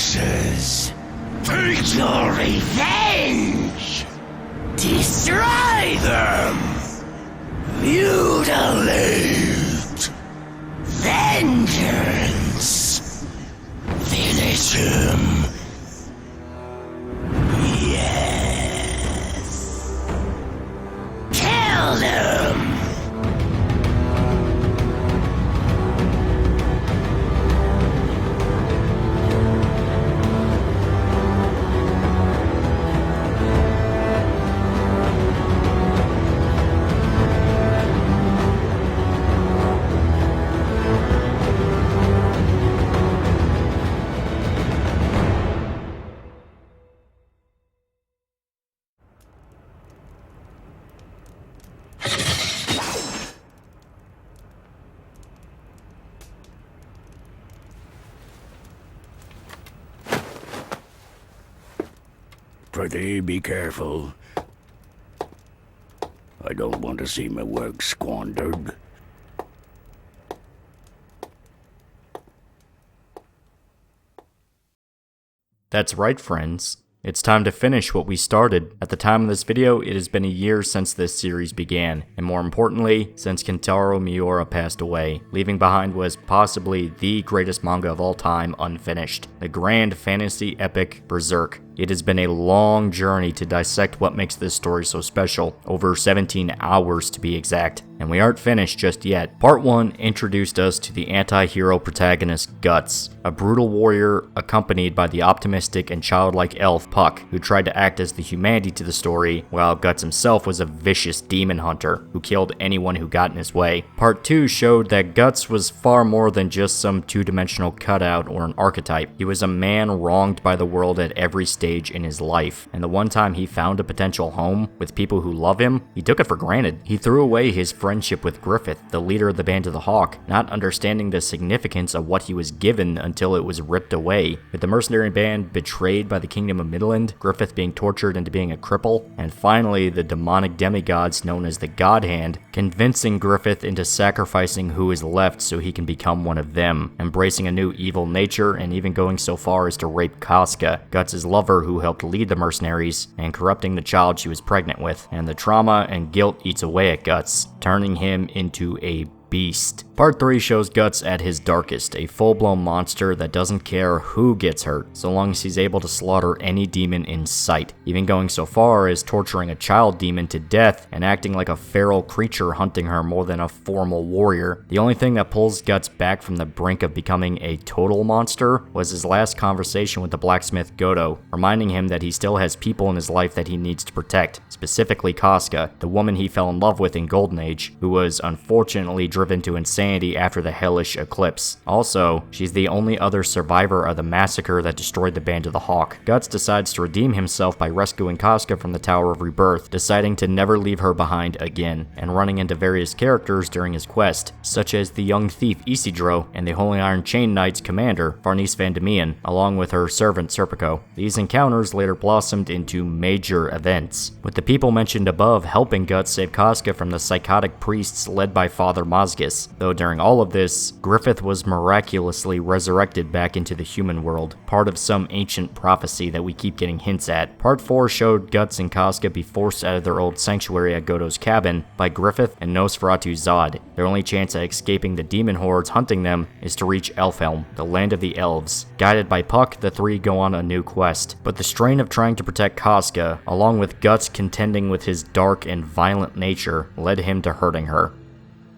curses. Take your revenge. Destroy them. Mutilate. Vengeance. Finish him. Yes. Kill them. Prithee, be careful. I don't want to see my work squandered. That's right, friends. It's time to finish what we started. At the time of this video, it has been a year since this series began, and more importantly, since Kentaro Miura passed away, leaving behind what is possibly the greatest manga of all time unfinished, the grand fantasy epic Berserk. It has been a long journey to dissect what makes this story so special, over 17 hours to be exact, and we aren't finished just yet. Part 1 introduced us to the anti-hero protagonist Guts, a brutal warrior accompanied by the optimistic and childlike elf Puck, who tried to act as the humanity to the story, while Guts himself was a vicious demon hunter who killed anyone who got in his way. Part 2 showed that Guts was far more than just some two-dimensional cutout or an archetype. He was a man wronged by the world at every stage in his life, and the one time he found a potential home with people who love him, he took it for granted. He threw away his friendship with Griffith, the leader of the Band of the Hawk, not understanding the significance of what he was given until it was ripped away. With the mercenary band betrayed by the Kingdom of Midland, Griffith being tortured into being a cripple, and finally the demonic demigods known as the God Hand convincing Griffith into sacrificing who is left so he can become one of them, embracing a new evil nature and even going so far as to rape Casca, Guts' lover who helped lead the mercenaries, and corrupting the child she was pregnant with. And the trauma and guilt eats away at Guts, turning him into a beast. Part 3 shows Guts at his darkest, a full-blown monster that doesn't care who gets hurt, so long as he's able to slaughter any demon in sight, even going so far as torturing a child demon to death and acting like a feral creature hunting her more than a formal warrior. The only thing that pulls Guts back from the brink of becoming a total monster was his last conversation with the blacksmith Godo, reminding him that he still has people in his life that he needs to protect, specifically Casca, the woman he fell in love with in Golden Age, who was unfortunately driven to insanity after the hellish eclipse. Also, she's the only other survivor of the massacre that destroyed the Band of the Hawk. Guts decides to redeem himself by rescuing Casca from the Tower of Rebirth, deciding to never leave her behind again, and running into various characters during his quest, such as the young thief Isidro and the Holy Iron Chain Knight's commander, Farnese Van Demian, along with her servant Serpico. These encounters later blossomed into major events, with the people mentioned above helping Guts save Casca from the psychotic priests led by Father Mazgis, though during all of this, Griffith was miraculously resurrected back into the human world, part of some ancient prophecy that we keep getting hints at. Part 4 showed Guts and Casca be forced out of their old sanctuary at Godo's cabin by Griffith and Nosferatu Zod. Their only chance at escaping the demon hordes hunting them is to reach Elfhelm, the land of the Elves. Guided by Puck, the three go on a new quest, but the strain of trying to protect Casca, along with Guts contending with his dark and violent nature, led him to hurting her.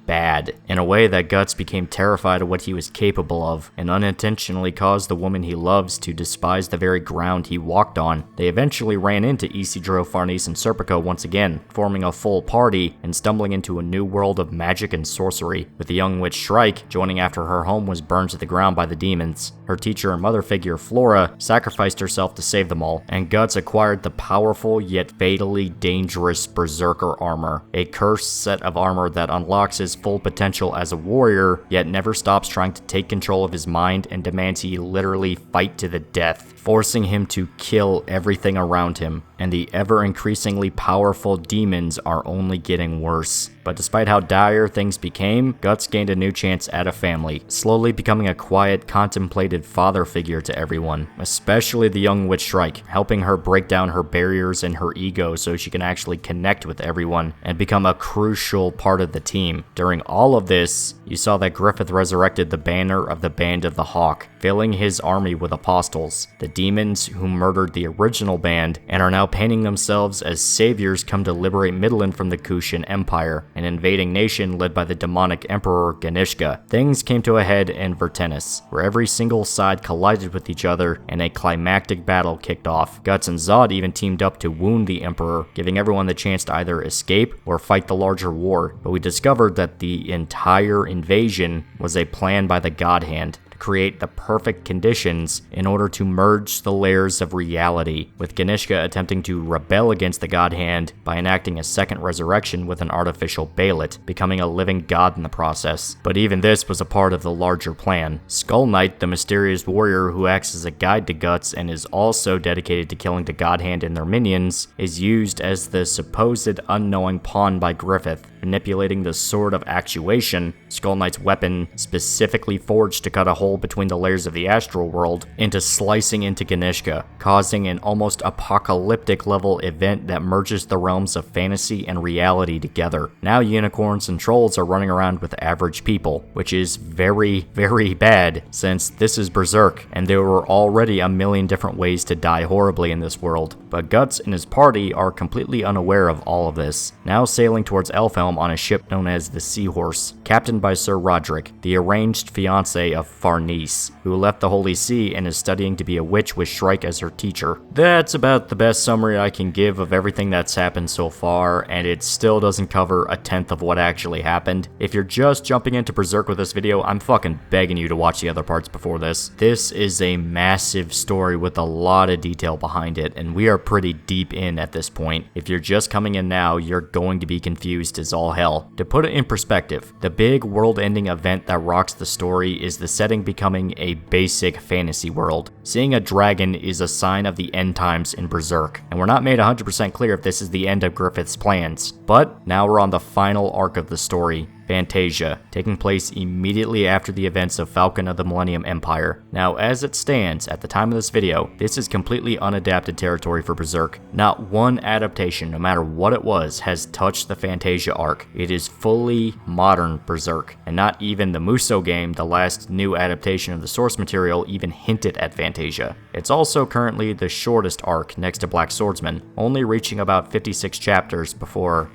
Bad, in a way that Guts became terrified of what he was capable of, and unintentionally caused the woman he loves to despise the very ground he walked on. They eventually ran into Isidro, Farnese, and Serpico once again, forming a full party and stumbling into a new world of magic and sorcery, with the young witch Shrike joining after her home was burned to the ground by the demons. Her teacher and mother figure Flora sacrificed herself to save them all, and Guts acquired the powerful yet fatally dangerous Berserker armor, a cursed set of armor that unlocks his full potential as a warrior, yet never stops trying to take control of his mind and demands he literally fight to the death, forcing him to kill everything around him. and the ever-increasingly powerful demons are only getting worse. But despite how dire things became, Guts gained a new chance at a family, slowly becoming a quiet, contemplated father figure to everyone, especially the young witch Shrike, helping her break down her barriers and her ego so she can actually connect with everyone and become a crucial part of the team. During all of this, you saw that Griffith resurrected the banner of the Band of the Hawk, filling his army with apostles, the demons who murdered the original band and are now painting themselves as saviors come to liberate Midland from the Kushan Empire, an invading nation led by the demonic emperor Ganishka. Things came to a head in Vertenis, where every single side collided with each other and a climactic battle kicked off. Guts and Zod even teamed up to wound the emperor, giving everyone the chance to either escape or fight the larger war, but we discovered that the entire invasion was a plan by the God Hand, create the perfect conditions in order to merge the layers of reality, with Ganishka attempting to rebel against the God Hand by enacting a second resurrection with an artificial Behelit, becoming a living god in the process. But even this was a part of the larger plan. Skull Knight, the mysterious warrior who acts as a guide to Guts and is also dedicated to killing the God Hand and their minions, is used as the supposed unknowing pawn by Griffith, manipulating the Sword of Actuation, Skull Knight's weapon specifically forged to cut a hole between the layers of the astral world, into slicing into Ganishka, causing an almost apocalyptic level event that merges the realms of fantasy and reality together. Now unicorns and trolls are running around with average people, which is very, very bad, since this is Berserk, and there were already a million different ways to die horribly in this world. But Guts and his party are completely unaware of all of this, now sailing towards Elfhelm on a ship known as the Seahorse, captained by Sir Roderick, the arranged fiancé of Farnese, who left the Holy See and is studying to be a witch with Shrike as her teacher. That's about the best summary I can give of everything that's happened so far, and it still doesn't cover a tenth of what actually happened. If you're just jumping into Berserk with this video, I'm fucking begging you to watch the other parts before this. This is a massive story with a lot of detail behind it, and we are pretty deep in at this point. If you're just coming in now, you're going to be confused as all hell. To put it in perspective, the big world-ending event that rocks the story is the setting becoming a basic fantasy world. Seeing a dragon is a sign of the end times in Berserk, and we're not made 100% clear if this is the end of Griffith's plans. But now we're on the final arc of the story, Fantasia, taking place immediately after the events of Falcon of the Millennium Empire. Now, as it stands, at the time of this video, this is completely unadapted territory for Berserk. Not one adaptation, no matter what it was, has touched the Fantasia arc. It is fully modern Berserk, and not even the Muso game, the last new adaptation of the source material, even hinted at Fantasia. It's also currently the shortest arc next to Black Swordsman, only reaching about 56 chapters before,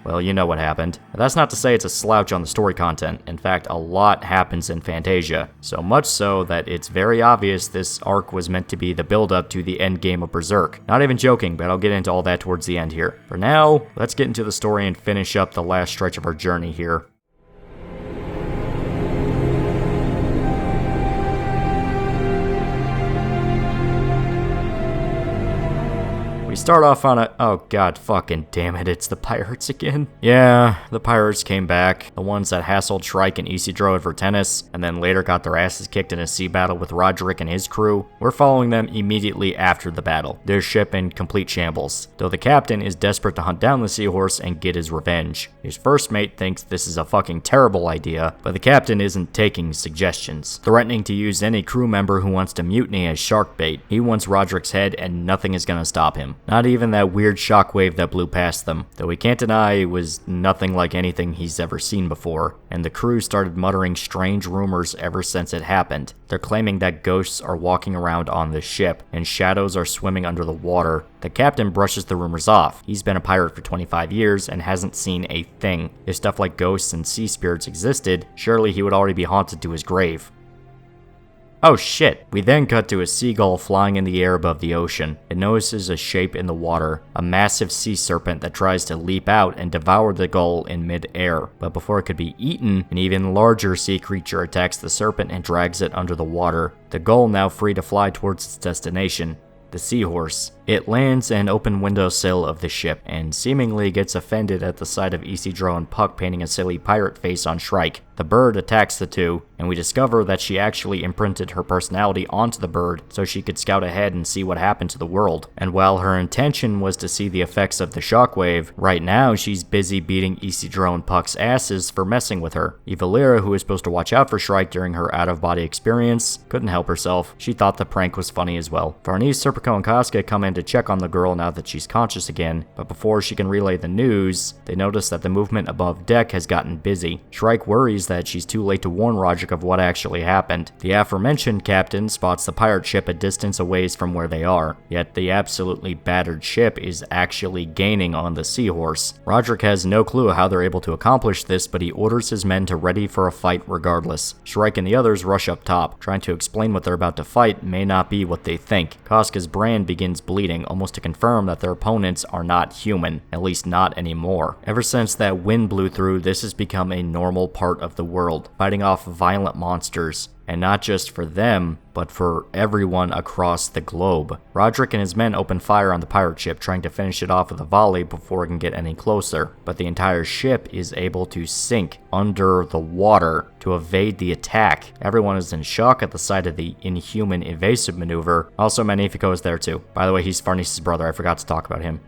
well, you know what happened. That's not to say it's a slouch on the story content. In fact, a lot happens in Fantasia. So much so that it's very obvious this arc was meant to be the build-up to the end game of Berserk. Not even joking, but I'll get into all that towards the end here. For now, let's get into the story and finish up the last stretch of our journey here. We start off on a— oh god fucking damn it, it's the pirates again. Yeah, the pirates came back, the ones that hassled Shrike and Isidro at Vertenis, and then later got their asses kicked in a sea battle with Roderick and his crew. We're following them immediately after the battle, their ship in complete shambles, though the captain is desperate to hunt down the Seahorse and get his revenge. His first mate thinks this is a fucking terrible idea, but the captain isn't taking suggestions, threatening to use any crew member who wants to mutiny as shark bait. He wants Roderick's head and nothing is gonna stop him. Not even that weird shockwave that blew past them, though we can't deny it was nothing like anything he's ever seen before, and the crew started muttering strange rumors ever since it happened. They're claiming that ghosts are walking around on the ship, and shadows are swimming under the water. The captain brushes the rumors off. He's been a pirate for 25 years and hasn't seen a thing. If stuff like ghosts and sea spirits existed, surely he would already be haunted to his grave. Oh shit. We then cut to a seagull flying in the air above the ocean. It notices a shape in the water, a massive sea serpent that tries to leap out and devour the gull in mid-air. But before it could be eaten, an even larger sea creature attacks the serpent and drags it under the water. The gull now free to fly towards its destination, the Seahorse. It lands an open windowsill of the ship, and seemingly gets offended at the sight of Isidro and Puck painting a silly pirate face on Shrike. The bird attacks the two, and we discover that she actually imprinted her personality onto the bird so she could scout ahead and see what happened to the world. And while her intention was to see the effects of the shockwave, right now she's busy beating Isidro and Puck's asses for messing with her. Evalira, who was supposed to watch out for Shrike during her out-of-body experience, couldn't help herself. She thought the prank was funny as well. Varnice, Serpico, and Casca come in to check on the girl now that she's conscious again, but before she can relay the news, they notice that the movement above deck has gotten busy. Shrike worries that she's too late to warn Roderick of what actually happened. The aforementioned captain spots the pirate ship a distance away from where they are, yet the absolutely battered ship is actually gaining on the seahorse. Roderick has no clue how they're able to accomplish this, but he orders his men to ready for a fight regardless. Shrike and the others rush up top, trying to explain what they're about to fight may not be what they think. Casca's brand begins bleeding, almost to confirm that their opponents are not human, at least not anymore. Ever since that wind blew through, this has become a normal part of the world, fighting off violent monsters. And not just for them, but for everyone across the globe. Roderick and his men open fire on the pirate ship, trying to finish it off with a volley before it can get any closer. But the entire ship is able to sink under the water to evade the attack. Everyone is in shock at the sight of the inhuman evasive maneuver. Also, Magnifico is there too. By the way, he's Farnice's brother. I forgot to talk about him.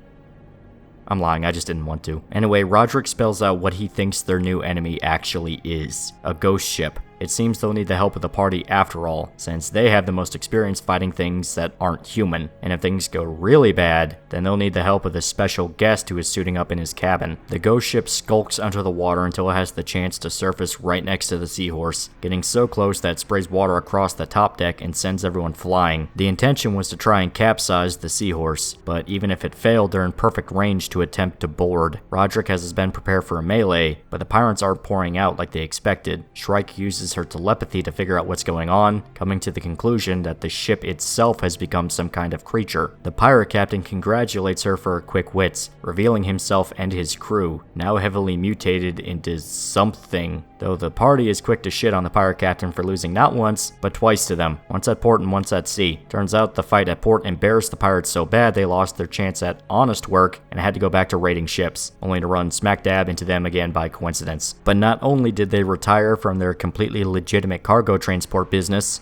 I'm lying, I just didn't want to. Anyway, Roderick spells out what he thinks their new enemy actually is. A ghost ship. It seems they'll need the help of the party after all, since they have the most experience fighting things that aren't human, and if things go really bad, then they'll need the help of this special guest who is suiting up in his cabin. The ghost ship skulks under the water until it has the chance to surface right next to the seahorse, getting so close that it sprays water across the top deck and sends everyone flying. The intention was to try and capsize the seahorse, but even if it failed, they're in perfect range to attempt to board. Roderick has his men prepare for a melee, but the pirates aren't pouring out like they expected. Shrike uses her telepathy to figure out what's going on, coming to the conclusion that the ship itself has become some kind of creature. The pirate captain congratulates her for her quick wits, revealing himself and his crew, now heavily mutated into something, though the party is quick to shit on the pirate captain for losing not once, but twice to them, once at port and once at sea. Turns out the fight at port embarrassed the pirates so bad they lost their chance at honest work and had to go back to raiding ships, only to run smack dab into them again by coincidence. But not only did they retire from their completely legitimate cargo transport business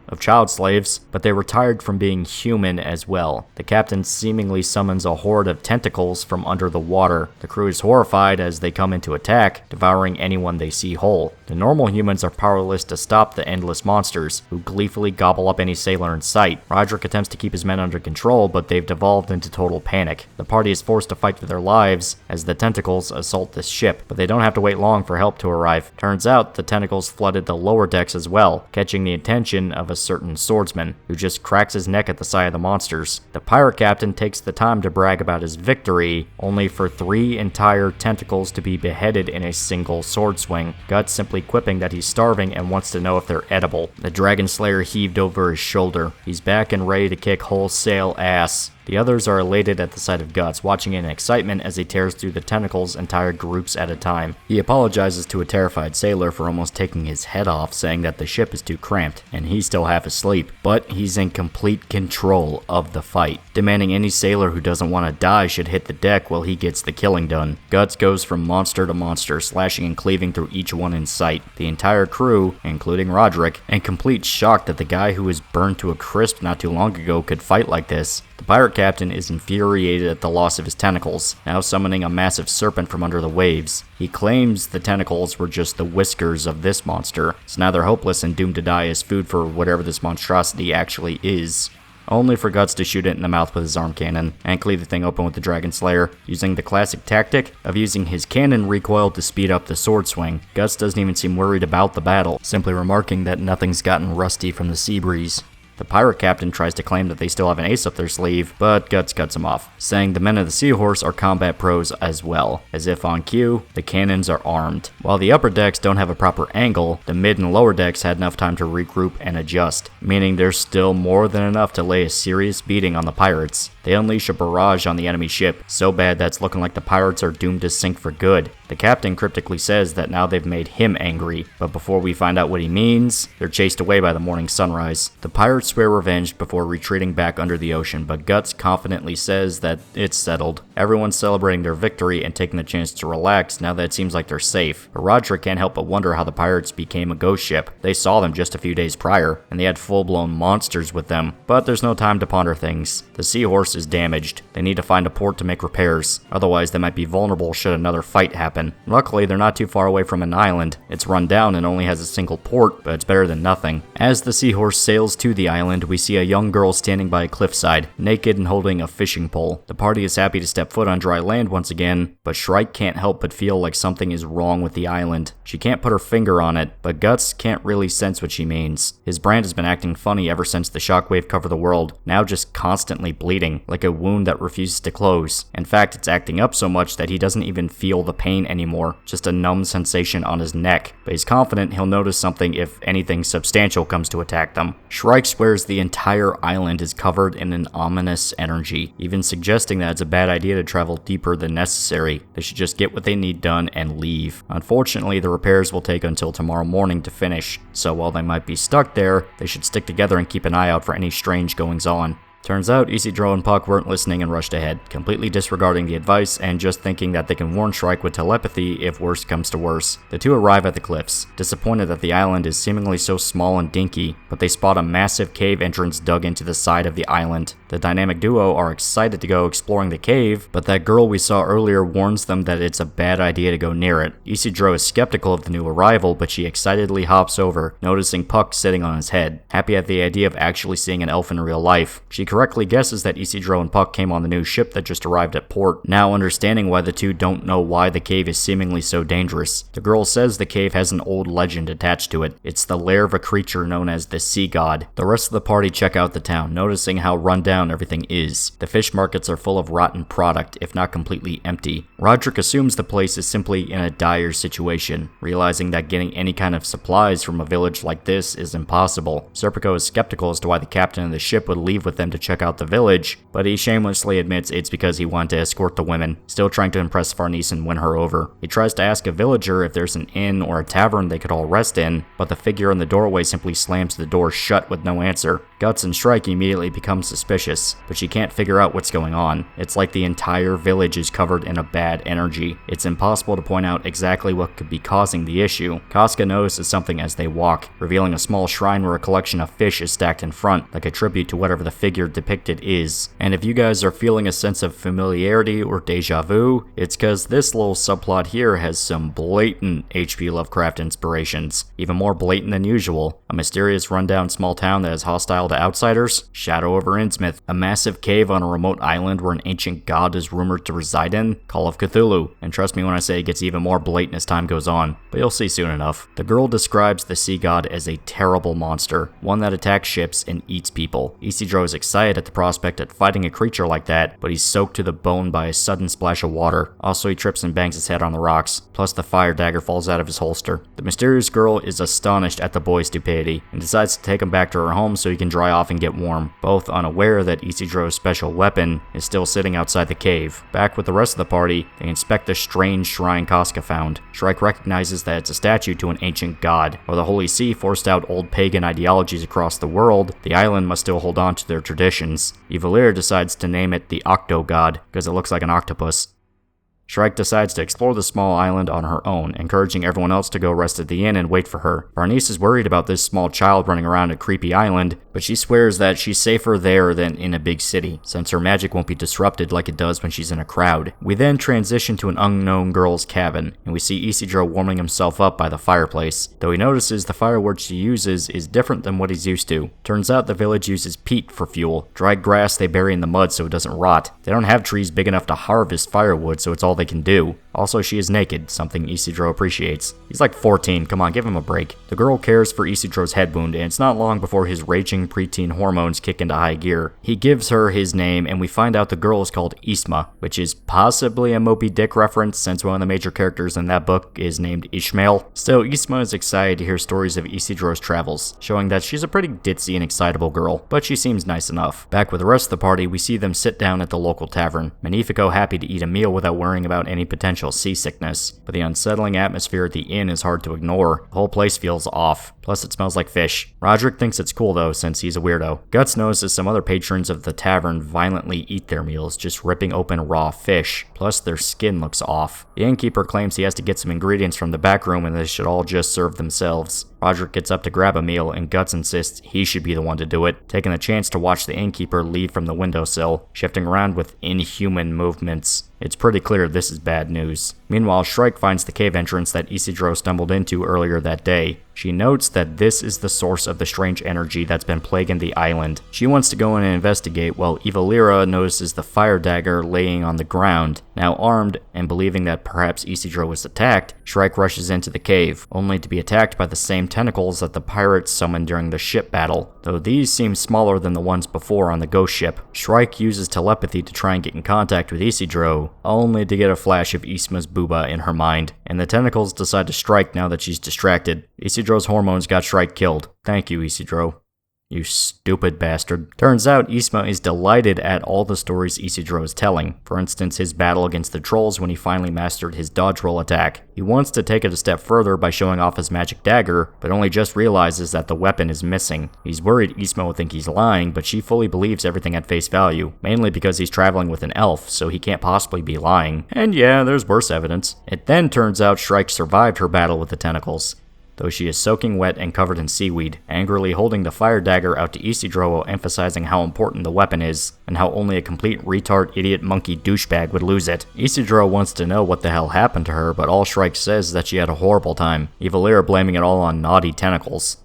of child slaves, but they retired from being human as well. The captain seemingly summons a horde of tentacles from under the water. The crew is horrified as they come into attack, devouring anyone they see whole. The normal humans are powerless to stop the endless monsters, who gleefully gobble up any sailor in sight. Roderick attempts to keep his men under control, but they've devolved into total panic. The party is forced to fight for their lives as the tentacles assault the ship, but they don't have to wait long for help to arrive. Turns out the tentacles flooded the lower decks as well, catching the attention of a certain swordsman, who just cracks his neck at the sight of the monsters. The pirate captain takes the time to brag about his victory, only for 3 entire tentacles to be beheaded in a single sword swing. Guts simply quipping that he's starving and wants to know if they're edible. The dragon slayer heaved over his shoulder. He's back and ready to kick wholesale ass. The others are elated at the sight of Guts, watching in excitement as he tears through the tentacles entire groups at a time. He apologizes to a terrified sailor for almost taking his head off, saying that the ship is too cramped, and he's still half asleep, but he's in complete control of the fight, demanding any sailor who doesn't want to die should hit the deck while he gets the killing done. Guts goes from monster to monster, slashing and cleaving through each one in sight. The entire crew, including Roderick, in complete shock that the guy who was burned to a crisp not too long ago could fight like this. The pirate captain is infuriated at the loss of his tentacles, now summoning a massive serpent from under the waves. He claims the tentacles were just the whiskers of this monster, so now they're hopeless and doomed to die as food for whatever this monstrosity actually is. Only for Guts to shoot it in the mouth with his arm cannon, and cleave the thing open with the Dragon Slayer, using the classic tactic of using his cannon recoil to speed up the sword swing. Guts doesn't even seem worried about the battle, simply remarking that nothing's gotten rusty from the sea breeze. The pirate captain tries to claim that they still have an ace up their sleeve, but Guts cuts him off, saying the men of the Seahorse are combat pros as well, as if on cue, the cannons are armed. While the upper decks don't have a proper angle, the mid and lower decks had enough time to regroup and adjust, meaning there's still more than enough to lay a serious beating on the pirates. They unleash a barrage on the enemy ship, so bad that it's looking like the pirates are doomed to sink for good. The captain cryptically says that now they've made him angry, but before we find out what he means, they're chased away by the morning sunrise. The pirates swear revenge before retreating back under the ocean, but Guts confidently says that it's settled. Everyone's celebrating their victory and taking the chance to relax now that it seems like they're safe. But Roderick can't help but wonder how the pirates became a ghost ship. They saw them just a few days prior, and they had full-blown monsters with them. But there's no time to ponder things. The Seahorse is damaged. They need to find a port to make repairs, otherwise they might be vulnerable should another fight happen. Luckily, they're not too far away from an island. It's run down and only has a single port, but it's better than nothing. As the Seahorse sails to the island, we see a young girl standing by a cliffside, naked and holding a fishing pole. The party is happy to step foot on dry land once again, but Shrike can't help but feel like something is wrong with the island. She can't put her finger on it, but Guts can't really sense what she means. His brand has been acting funny ever since the shockwave covered the world, now just constantly bleeding, like a wound that refuses to close. In fact, it's acting up so much that he doesn't even feel the pain anymore, just a numb sensation on his neck, but he's confident he'll notice something if anything substantial comes to attack them. Shrike swears the entire island is covered in an ominous energy, even suggesting that it's a bad idea to travel deeper than necessary. They should just get what they need done and leave. Unfortunately, the repairs will take until tomorrow morning to finish, so while they might be stuck there, they should stick together and keep an eye out for any strange goings-on. Turns out Isidro and Puck weren't listening and rushed ahead, completely disregarding the advice and just thinking that they can warn Shrike with telepathy if worse comes to worse. The two arrive at the cliffs, disappointed that the island is seemingly so small and dinky, but they spot a massive cave entrance dug into the side of the island. The dynamic duo are excited to go exploring the cave, but that girl we saw earlier warns them that it's a bad idea to go near it. Isidro is skeptical of the new arrival, but she excitedly hops over, noticing Puck sitting on his head. Happy at the idea of actually seeing an elf in real life, she correctly guesses that Isidro and Puck came on the new ship that just arrived at port, now understanding why the two don't know why the cave is seemingly so dangerous. The girl says the cave has an old legend attached to it. It's the lair of a creature known as the Sea God. The rest of the party check out the town, noticing how run down everything is. The fish markets are full of rotten product, if not completely empty. Roderick assumes the place is simply in a dire situation, realizing that getting any kind of supplies from a village like this is impossible. Serpico is skeptical as to why the captain of the ship would leave with them to check out the village, but he shamelessly admits it's because he wanted to escort the women, still trying to impress Farnese and win her over. He tries to ask a villager if there's an inn or a tavern they could all rest in, but the figure in the doorway simply slams the door shut with no answer. Guts and Shrike immediately become suspicious, but she can't figure out what's going on. It's like the entire village is covered in a bad energy. It's impossible to point out exactly what could be causing the issue. Casca notices something as they walk, revealing a small shrine where a collection of fish is stacked in front, like a tribute to whatever the figure depicted is. And if you guys are feeling a sense of familiarity or deja vu, it's cause this little subplot here has some blatant H.P. Lovecraft inspirations, even more blatant than usual. A mysterious rundown small town that is hostile to outsiders, Shadow over Innsmouth, a massive cave on a remote island where an ancient god is rumored to reside in, Call of Cthulhu, and trust me when I say it gets even more blatant as time goes on, but you'll see soon enough. The girl describes the sea god as a terrible monster, one that attacks ships and eats people. Isidro is excited at the prospect at fighting a creature like that, but he's soaked to the bone by a sudden splash of water. Also, he trips and bangs his head on the rocks, plus the fire dagger falls out of his holster. The mysterious girl is astonished at the boy's stupidity, and decides to take him back to her home so he can dry off and get warm, both unaware that Isidro's special weapon is still sitting outside the cave. Back with the rest of the party, they inspect the strange shrine Casca found. Shrike recognizes that it's a statue to an ancient god. While the Holy See forced out old pagan ideologies across the world, the island must still hold on to their traditions. Evalier decides to name it the Octo God, because it looks like an octopus. Shrike decides to explore the small island on her own, encouraging everyone else to go rest at the inn and wait for her. Farnese is worried about this small child running around a creepy island, but she swears that she's safer there than in a big city, since her magic won't be disrupted like it does when she's in a crowd. We then transition to an unknown girl's cabin, and we see Isidro warming himself up by the fireplace, though he notices the firewood she uses is different than what he's used to. Turns out the village uses peat for fuel, dried grass they bury in the mud so it doesn't rot. They don't have trees big enough to harvest firewood, so it's all they can do. Also, she is naked, something Isidro appreciates. He's like 14, come on, give him a break. The girl cares for Isidro's head wound, and it's not long before his raging preteen hormones kick into high gear. He gives her his name, and we find out the girl is called Isma, which is possibly a Moby Dick reference, since one of the major characters in that book is named Ishmael. Still, Isma is excited to hear stories of Isidro's travels, showing that she's a pretty ditzy and excitable girl, but she seems nice enough. Back with the rest of the party, we see them sit down at the local tavern, Magnifico happy to eat a meal without worrying about any potential potential seasickness, but the unsettling atmosphere at the inn is hard to ignore. The whole place feels off, plus it smells like fish. Roderick thinks it's cool though, since he's a weirdo. Guts notices some other patrons of the tavern violently eat their meals, just ripping open raw fish, plus their skin looks off. The innkeeper claims he has to get some ingredients from the back room and they should all just serve themselves. Roderick gets up to grab a meal, and Guts insists he should be the one to do it, taking the chance to watch the innkeeper leave from the windowsill, shifting around with inhuman movements. It's pretty clear this is bad news. Meanwhile, Shrike finds the cave entrance that Isidro stumbled into earlier that day. She notes that this is the source of the strange energy that's been plaguing the island. She wants to go in and investigate, while Evalira notices the fire dagger laying on the ground. Now armed, and believing that perhaps Isidro was attacked, Shrike rushes into the cave, only to be attacked by the same tentacles that the pirates summoned during the ship battle. Though these seem smaller than the ones before on the ghost ship, Shrike uses telepathy to try and get in contact with Isidro, only to get a flash of Isma's booba in her mind, and the tentacles decide to strike now that she's distracted. Isidro's hormones got Shrike killed. Thank you, Isidro. You stupid bastard. Turns out Isma is delighted at all the stories Isidro is telling. For instance, his battle against the trolls when he finally mastered his dodge roll attack. He wants to take it a step further by showing off his magic dagger, but only just realizes that the weapon is missing. He's worried Isma will think he's lying, but she fully believes everything at face value, mainly because he's traveling with an elf, so he can't possibly be lying. And yeah, there's worse evidence. It then turns out Shrike survived her battle with the tentacles, though she is soaking wet and covered in seaweed, angrily holding the fire dagger out to Isidro while emphasizing how important the weapon is, and how only a complete retard idiot monkey douchebag would lose it. Isidro wants to know what the hell happened to her, but all Shrike says is that she had a horrible time, Evalira blaming it all on naughty tentacles.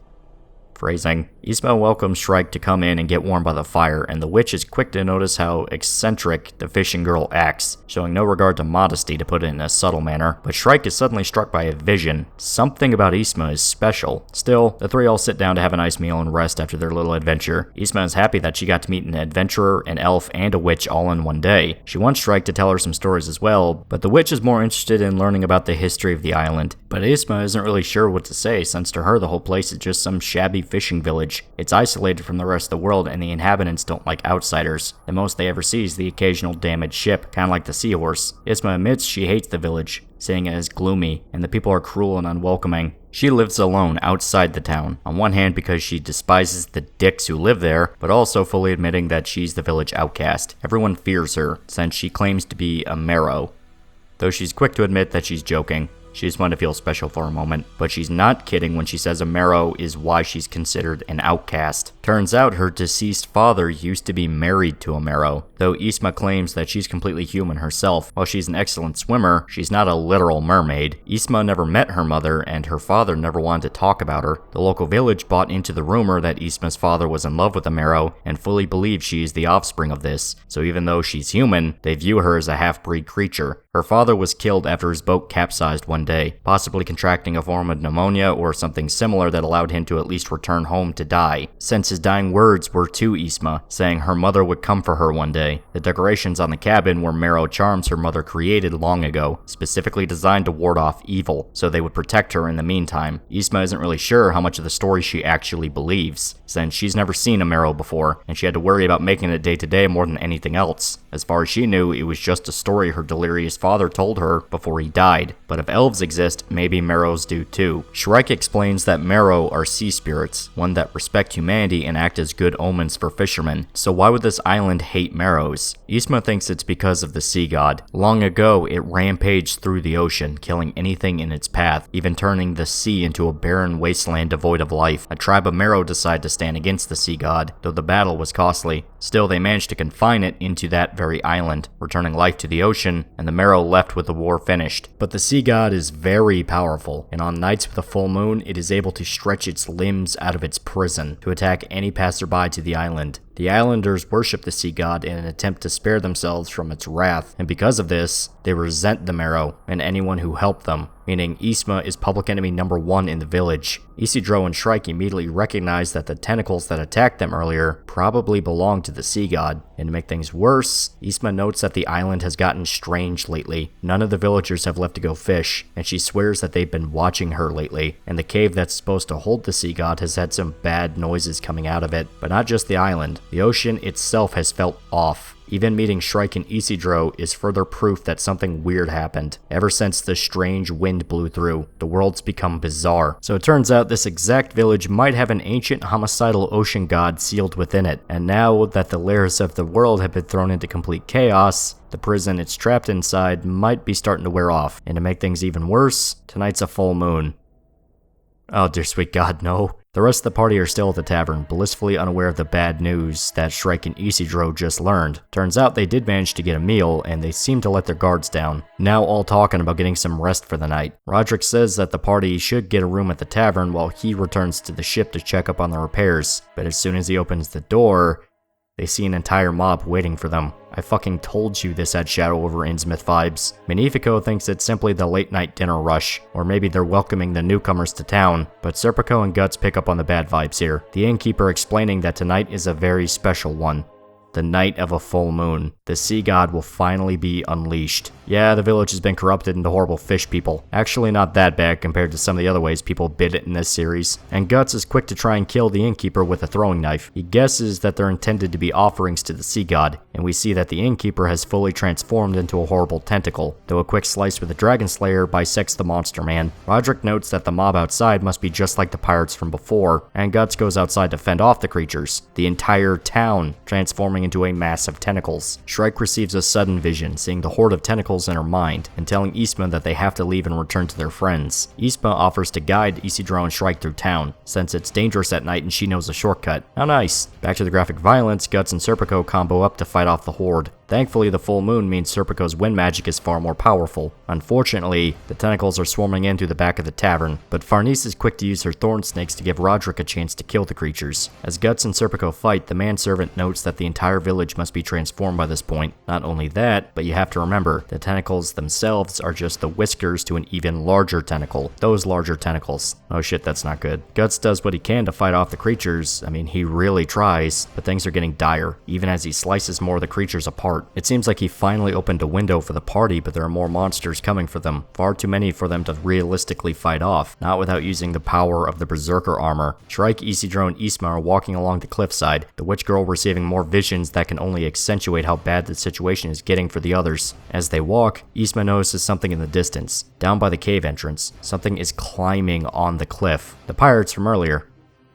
Phrasing. Isma welcomes Shrike to come in and get warm by the fire, and the witch is quick to notice how eccentric the fishing girl acts, showing no regard to modesty to put it in a subtle manner. But Shrike is suddenly struck by a vision. Something about Isma is special. Still, the three all sit down to have a nice meal and rest after their little adventure. Isma is happy that she got to meet an adventurer, an elf, and a witch all in one day. She wants Shrike to tell her some stories as well, but the witch is more interested in learning about the history of the island. But Isma isn't really sure what to say, since to her the whole place is just some shabby fishing village. It's isolated from the rest of the world, and the inhabitants don't like outsiders. The most they ever see is the occasional damaged ship, kinda like the seahorse. Isma admits she hates the village, saying it is gloomy, and the people are cruel and unwelcoming. She lives alone outside the town, on one hand because she despises the dicks who live there, but also fully admitting that she's the village outcast. Everyone fears her, since she claims to be a marrow, though she's quick to admit that she's joking. She just wanted to feel special for a moment, but she's not kidding when she says a marrow is why she's considered an outcast. Turns out her deceased father used to be married to a marrow, though Isma claims that she's completely human herself. While she's an excellent swimmer, she's not a literal mermaid. Isma never met her mother, and her father never wanted to talk about her. The local village bought into the rumor that Isma's father was in love with a marrow, and fully believes she is the offspring of this, so even though she's human, they view her as a half-breed creature. Her father was killed after his boat capsized one day, possibly contracting a form of pneumonia or something similar that allowed him to at least return home to die. Since his dying words were to Isma, saying her mother would come for her one day. The decorations on the cabin were marrow charms her mother created long ago, specifically designed to ward off evil, so they would protect her in the meantime. Isma isn't really sure how much of the story she actually believes, since she's never seen a marrow before, and she had to worry about making it day to day more than anything else. As far as she knew, it was just a story her delirious father told her before he died. But if elves exist, maybe marrows do too. Shrike explains that marrow are sea spirits, one that respect humanity and act as good omens for fishermen. So why would this island hate marrows? Isma thinks it's because of the sea god. Long ago, it rampaged through the ocean, killing anything in its path, even turning the sea into a barren wasteland devoid of life. A tribe of marrow decided to stand against the sea god, though the battle was costly. Still, they managed to confine it into that very island, returning life to the ocean, and the marrow left with the war finished. But the sea god is very powerful, and on nights with a full moon, it is able to stretch its limbs out of its prison to attack any passerby to the island. The islanders worship the sea god in an attempt to spare themselves from its wrath, and because of this, they resent the marrow and anyone who helped them, meaning Isma is public enemy number 1 in the village. Isidro and Shrike immediately recognize that the tentacles that attacked them earlier probably belong to the sea god. And to make things worse, Isma notes that the island has gotten strange lately. None of the villagers have left to go fish, and she swears that they've been watching her lately, and the cave that's supposed to hold the sea god has had some bad noises coming out of it. But not just the island. The ocean itself has felt off. Even meeting Shrike and Isidro is further proof that something weird happened. Ever since the strange wind blew through, the world's become bizarre. So it turns out this exact village might have an ancient homicidal ocean god sealed within it. And now that the layers of the world have been thrown into complete chaos, the prison it's trapped inside might be starting to wear off. And to make things even worse, tonight's a full moon. Oh dear sweet god, no. The rest of the party are still at the tavern, blissfully unaware of the bad news that Shrike and Isidro just learned. Turns out they did manage to get a meal, and they seem to let their guards down. Now all talking about getting some rest for the night. Roderick says that the party should get a room at the tavern while he returns to the ship to check up on the repairs. But as soon as he opens the door, they see an entire mob waiting for them. I fucking told you this had Shadow over Innsmouth vibes. Magnifico thinks it's simply the late night dinner rush, or maybe they're welcoming the newcomers to town, but Serpico and Guts pick up on the bad vibes here. The innkeeper explaining that tonight is a very special one. The night of a full moon. The sea god will finally be unleashed. Yeah, the village has been corrupted into horrible fish people. Actually not that bad compared to some of the other ways people bid it in this series. And Guts is quick to try and kill the innkeeper with a throwing knife. He guesses that they're intended to be offerings to the sea god, and we see that the innkeeper has fully transformed into a horrible tentacle, though a quick slice with the dragon slayer bisects the monster man. Roderick notes that the mob outside must be just like the pirates from before, and Guts goes outside to fend off the creatures. The entire town transforming into a mass of tentacles. Shrike receives a sudden vision, seeing the horde of tentacles in her mind, and telling Isma that they have to leave and return to their friends. Isma offers to guide Isidro and Shrike through town, since it's dangerous at night and she knows a shortcut. How nice. Back to the graphic violence, Guts and Serpico combo up to fight off the horde. Thankfully, the full moon means Serpico's wind magic is far more powerful. Unfortunately, the tentacles are swarming in through the back of the tavern, but Farnese is quick to use her thorn snakes to give Roderick a chance to kill the creatures. As Guts and Serpico fight, the manservant notes that the entire village must be transformed by this point. Not only that, but you have to remember, the tentacles themselves are just the whiskers to an even larger tentacle. Those larger tentacles. Oh shit, that's not good. Guts does what he can to fight off the creatures. I mean, he really tries, but things are getting dire, even as he slices more of the creatures apart. It seems like he finally opened a window for the party, but there are more monsters coming for them. Far too many for them to realistically fight off, not without using the power of the Berserker armor. Shrike, Isidro, and Isma are walking along the cliffside, the witch girl receiving more visions that can only accentuate how bad the situation is getting for the others. As they walk, Isma notices something in the distance. Down by the cave entrance, something is climbing on the cliff. The pirates from earlier.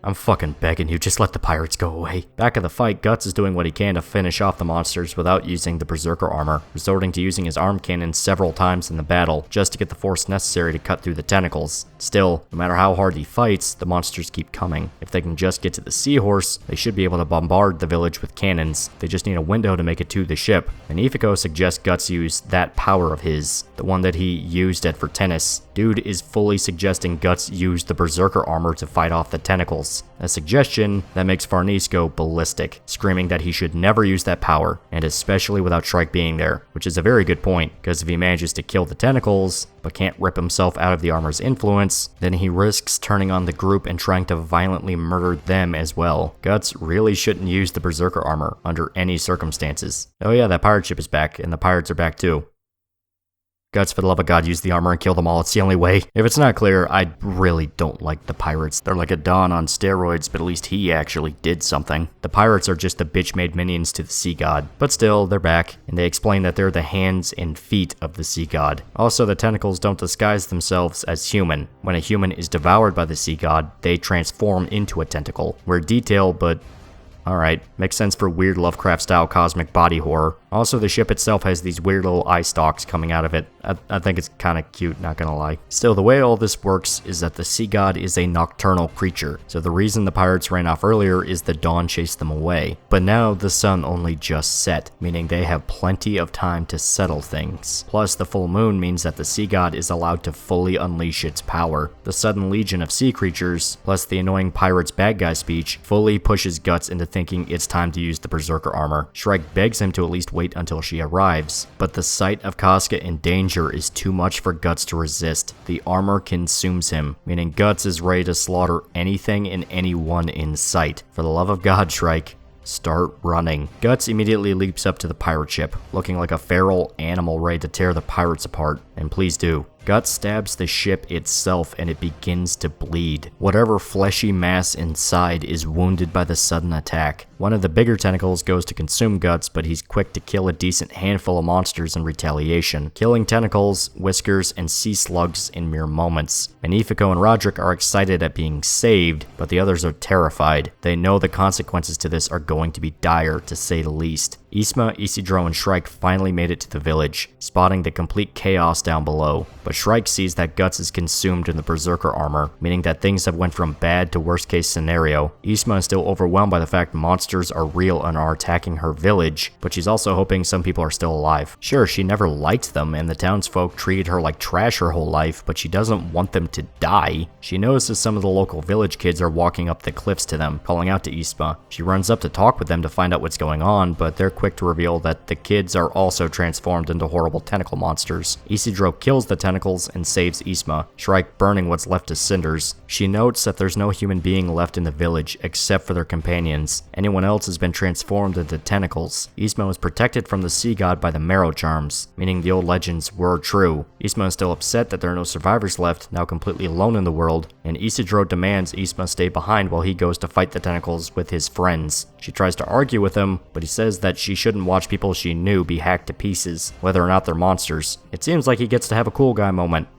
I'm fucking begging you, just let the pirates go away. Back of the fight, Guts is doing what he can to finish off the monsters without using the Berserker armor, resorting to using his arm cannon several times in the battle, just to get the force necessary to cut through the tentacles. Still, no matter how hard he fights, the monsters keep coming. If they can just get to the seahorse, they should be able to bombard the village with cannons. They just need a window to make it to the ship. Magnifico suggests Guts use that power of his, the one that he used at Vertennis. Dude is fully suggesting Guts use the Berserker armor to fight off the tentacles. A suggestion that makes Farnese go ballistic, screaming that he should never use that power, and especially without Shrike being there, which is a very good point, because if he manages to kill the tentacles, but can't rip himself out of the armor's influence, then he risks turning on the group and trying to violently murder them as well. Guts really shouldn't use the Berserker armor under any circumstances. Oh yeah, that pirate ship is back, and the pirates are back too. Guts, for the love of God, use the armor and kill them all. It's the only way. If it's not clear, I really don't like the pirates. They're like a Dawn on steroids, but at least he actually did something. The pirates are just the bitch-made minions to the sea god. But still, they're back, and they explain that they're the hands and feet of the sea god. Also, the tentacles don't disguise themselves as human. When a human is devoured by the sea god, they transform into a tentacle. Weird detail, but alright, makes sense for weird Lovecraft-style cosmic body horror. Also, the ship itself has these weird little eye stalks coming out of it. I think it's kinda cute, not gonna lie. Still, the way all this works is that the sea god is a nocturnal creature, so the reason the pirates ran off earlier is the dawn chased them away. But now, the sun only just set, meaning they have plenty of time to settle things. Plus, the full moon means that the sea god is allowed to fully unleash its power. The sudden legion of sea creatures, plus the annoying pirate's bad guy speech, fully pushes Guts into thinking it's time to use the Berserker armor. Shrike begs him to at least wait until she arrives, but the sight of Casca in danger is too much for Guts to resist. The armor consumes him, meaning Guts is ready to slaughter anything and anyone in sight. For the love of God, Shrike, start running. Guts immediately leaps up to the pirate ship, looking like a feral animal ready to tear the pirates apart. And please do. Guts stabs the ship itself and it begins to bleed. Whatever fleshy mass inside is wounded by the sudden attack. One of the bigger tentacles goes to consume Guts, but he's quick to kill a decent handful of monsters in retaliation, killing tentacles, whiskers, and sea slugs in mere moments. Magnifico and Roderick are excited at being saved, but the others are terrified. They know the consequences to this are going to be dire, to say the least. Ysma, Isidro, and Shrike finally made it to the village, spotting the complete chaos down below. But Shrike sees that Guts is consumed in the Berserker armor, meaning that things have went from bad to worst case scenario. Ysma is still overwhelmed by the fact monsters are real and are attacking her village, but she's also hoping some people are still alive. Sure, she never liked them and the townsfolk treated her like trash her whole life, but she doesn't want them to die. She notices some of the local village kids are walking up the cliffs to them, calling out to Ysma. She runs up to talk with them to find out what's going on, but they're quick to reveal that the kids are also transformed into horrible tentacle monsters. Isidro kills the tentacles and saves Ysma, Shrike burning what's left to cinders. She notes that there's no human being left in the village except for their companions. Anyone else has been transformed into tentacles. Ysma was protected from the sea god by the marrow charms, meaning the old legends were true. Ysma is still upset that there are no survivors left, now completely alone in the world, and Isidro demands Ysma stay behind while he goes to fight the tentacles with his friends. She tries to argue with him, but he says that she shouldn't watch people she knew be hacked to pieces, whether or not they're monsters. It seems like he gets to have a cool guy moment.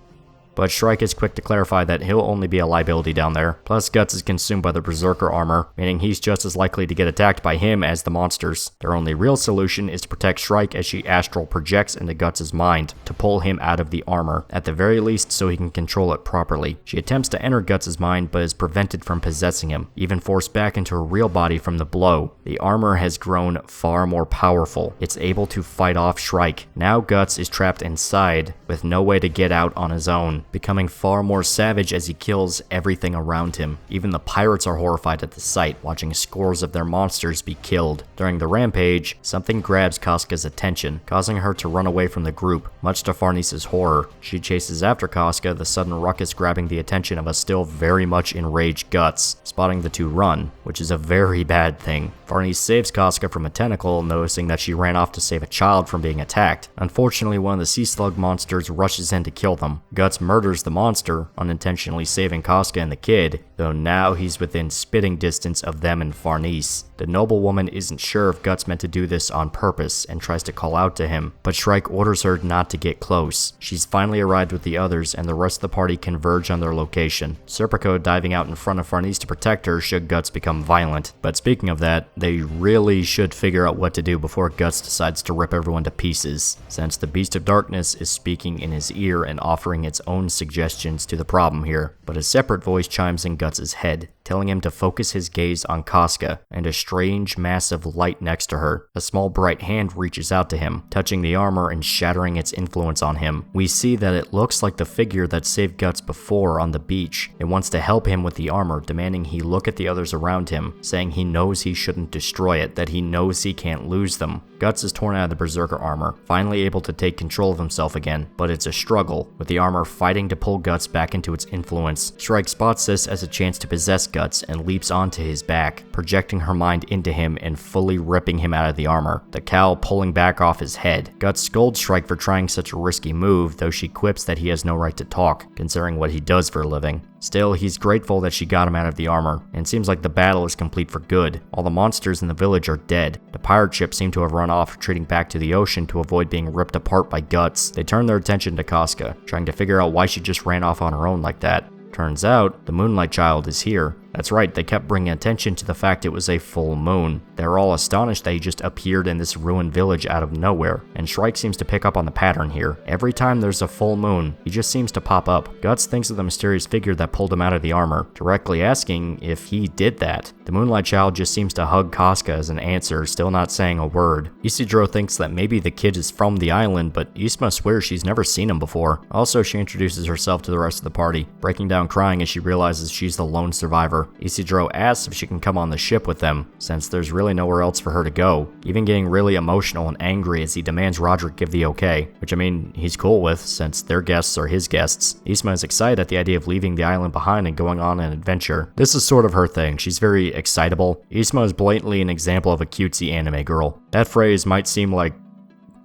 But Shrike is quick to clarify that he'll only be a liability down there. Plus, Guts is consumed by the Berserker armor, meaning he's just as likely to get attacked by him as the monsters. Their only real solution is to protect Shrike as she astral projects into Guts' mind to pull him out of the armor, at the very least so he can control it properly. She attempts to enter Guts' mind but is prevented from possessing him, even forced back into her real body from the blow. The armor has grown far more powerful. It's able to fight off Shrike. Now Guts is trapped inside with no way to get out on his own, becoming far more savage as he kills everything around him. Even the pirates are horrified at the sight, watching scores of their monsters be killed. During the rampage, something grabs Casca's attention, causing her to run away from the group, much to Farnese's horror. She chases after Casca, the sudden ruckus grabbing the attention of a still very much enraged Guts, spotting the two run, which is a very bad thing. Farnese saves Casca from a tentacle, noticing that she ran off to save a child from being attacked. Unfortunately, one of the sea slug monsters rushes in to kill them. Guts murders the monster, unintentionally saving Casca and the kid, though now he's within spitting distance of them and Farnese. The noblewoman isn't sure if Guts meant to do this on purpose and tries to call out to him, but Shrike orders her not to get close. She's finally arrived with the others and the rest of the party converge on their location, Serpico diving out in front of Farnese to protect her should Guts become violent. But speaking of that, they really should figure out what to do before Guts decides to rip everyone to pieces, since the Beast of Darkness is speaking in his ear and offering its own suggestions to the problem here. But a separate voice chimes in Guts' head, telling him to focus his gaze on Casca and a strange mass of light next to her. A small bright hand reaches out to him, touching the armor and shattering its influence on him. We see that it looks like the figure that saved Guts before on the beach. It wants to help him with the armor, demanding he look at the others around him, saying he knows he shouldn't destroy it, that he knows he can't lose them. Guts is torn out of the Berserker armor, finally able to take control of himself again, but it's a struggle, with the armor fighting to pull Guts back into its influence. Shrike spots this as a chance to possess Guts and leaps onto his back, projecting her mind into him and fully ripping him out of the armor, the cowl pulling back off his head. Guts scolds Shrike for trying such a risky move, though she quips that he has no right to talk, considering what he does for a living. Still, he's grateful that she got him out of the armor, and it seems like the battle is complete for good. All the monsters in the village are dead. The pirate ship seem to have run off, retreating back to the ocean to avoid being ripped apart by Guts. They turn their attention to Casca, trying to figure out why she just ran off on her own like that. Turns out, the Moonlight Child is here. That's right, they kept bringing attention to the fact it was a full moon. They're all astonished that he just appeared in this ruined village out of nowhere, and Shrike seems to pick up on the pattern here. Every time there's a full moon, he just seems to pop up. Guts thinks of the mysterious figure that pulled him out of the armor, directly asking if he did that. The Moonlight Child just seems to hug Casca as an answer, still not saying a word. Isidro thinks that maybe the kid is from the island, but Ysma swears she's never seen him before. Also, she introduces herself to the rest of the party, breaking down crying as she realizes she's the lone survivor. Isidro asks if she can come on the ship with them, since there's really nowhere else for her to go, even getting really emotional and angry as he demands Roderick give the okay, which I mean, he's cool with, since their guests are his guests. Ysma is excited at the idea of leaving the island behind and going on an adventure. This is sort of her thing, she's very excitable. Ysma is blatantly an example of a cutesy anime girl. That phrase might seem like,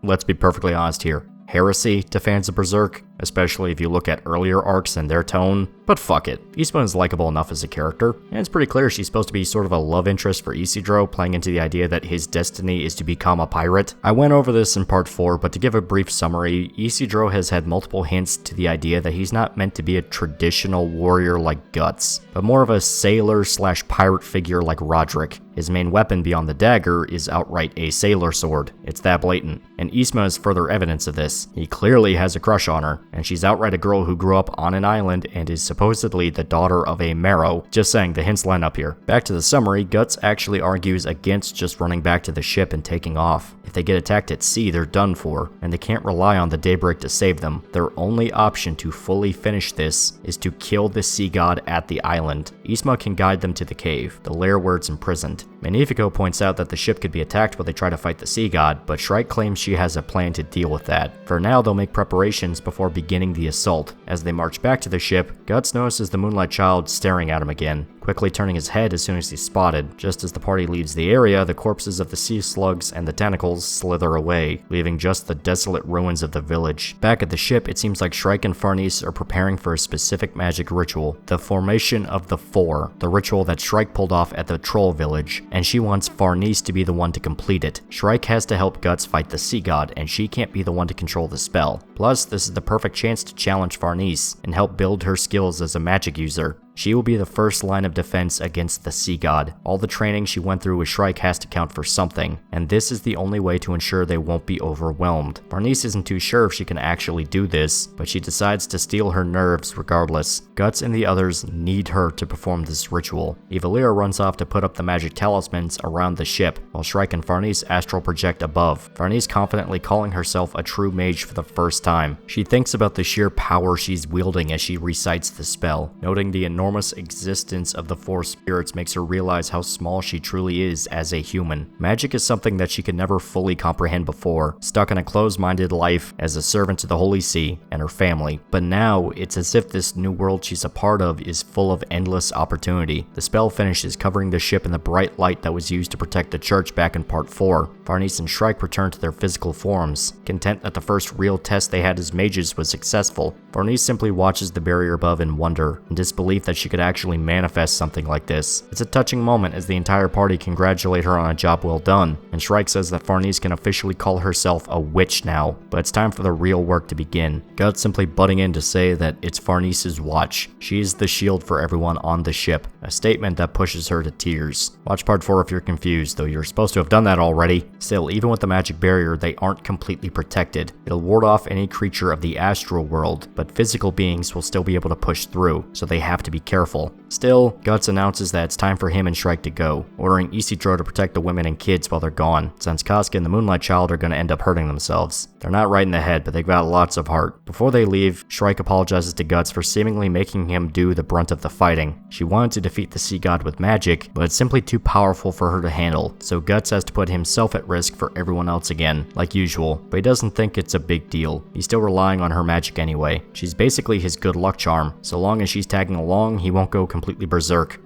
let's be perfectly honest here, heresy to fans of Berserk, especially if you look at earlier arcs and their tone, but fuck it. Innsmouth is likable enough as a character, and it's pretty clear she's supposed to be sort of a love interest for Isidro, playing into the idea that his destiny is to become a pirate. I went over this in part 4, but to give a brief summary, Isidro has had multiple hints to the idea that he's not meant to be a traditional warrior like Guts, but more of a sailor/pirate figure like Roderick. His main weapon beyond the dagger is outright a sailor sword. It's that blatant. And Innsmouth is further evidence of this. He clearly has a crush on her, and she's outright a girl who grew up on an island and is supposedly the daughter of a Marrow. Just saying, the hints line up here. Back to the summary, Guts actually argues against just running back to the ship and taking off. If they get attacked at sea, they're done for, and they can't rely on the Daybreak to save them. Their only option to fully finish this is to kill the sea god at the island. Innsmouth can guide them to the cave, the lair where it's imprisoned. Magnifico points out that the ship could be attacked while they try to fight the sea god, but Shrike claims she has a plan to deal with that. For now, they'll make preparations before beginning the assault. As they march back to the ship, Guts notices the Moonlight Child staring at him again, quickly turning his head as soon as he's spotted. Just as the party leaves the area, the corpses of the sea slugs and the tentacles slither away, leaving just the desolate ruins of the village. Back at the ship, it seems like Shrike and Farnese are preparing for a specific magic ritual, the Formation of the Four, the ritual that Shrike pulled off at the troll village, and she wants Farnese to be the one to complete it. Shrike has to help Guts fight the sea god, and she can't be the one to control the spell. Plus, this is the perfect chance to challenge Farnese and help build her skills as a magic user. She will be the first line of defense against the sea god. All the training she went through with Shrike has to count for something, and this is the only way to ensure they won't be overwhelmed. Farnese isn't too sure if she can actually do this, but she decides to steel her nerves regardless. Guts and the others need her to perform this ritual. Evalira runs off to put up the magic talismans around the ship, while Shrike and Farnese astral project above. Farnese confidently calling herself a true mage for the first time. She thinks about the sheer power she's wielding as she recites the spell, noting the enormous existence of the four spirits makes her realize how small she truly is as a human. Magic is something that she could never fully comprehend before, stuck in a closed-minded life as a servant to the Holy See and her family. But now, it's as if this new world she's a part of is full of endless opportunity. The spell finishes, covering the ship in the bright light that was used to protect the church back in part 4. Farnese and Shrike return to their physical forms, content that the first real test they had as mages was successful. Farnese simply watches the barrier above in wonder and disbelief that she could actually manifest something like this. It's a touching moment as the entire party congratulate her on a job well done, and Shrike says that Farnese can officially call herself a witch now, but it's time for the real work to begin. Guts simply butting in to say that it's Farnese's watch. She is the shield for everyone on the ship, a statement that pushes her to tears. Watch part 4 if you're confused, though you're supposed to have done that already. Still, even with the magic barrier, they aren't completely protected. It'll ward off any creature of the astral world, but physical beings will still be able to push through, so they have to be careful. Still, Guts announces that it's time for him and Shrike to go, ordering Isidro to protect the women and kids while they're gone, since Casca and the Moonlight Child are going to end up hurting themselves. They're not right in the head, but they've got lots of heart. Before they leave, Shrike apologizes to Guts for seemingly making him do the brunt of the fighting. She wanted to defeat the sea god with magic, but it's simply too powerful for her to handle, so Guts has to put himself at risk for everyone else again, like usual, but he doesn't think it's a big deal. He's still relying on her magic anyway. She's basically his good luck charm. So long as she's tagging along, he won't go completely berserk.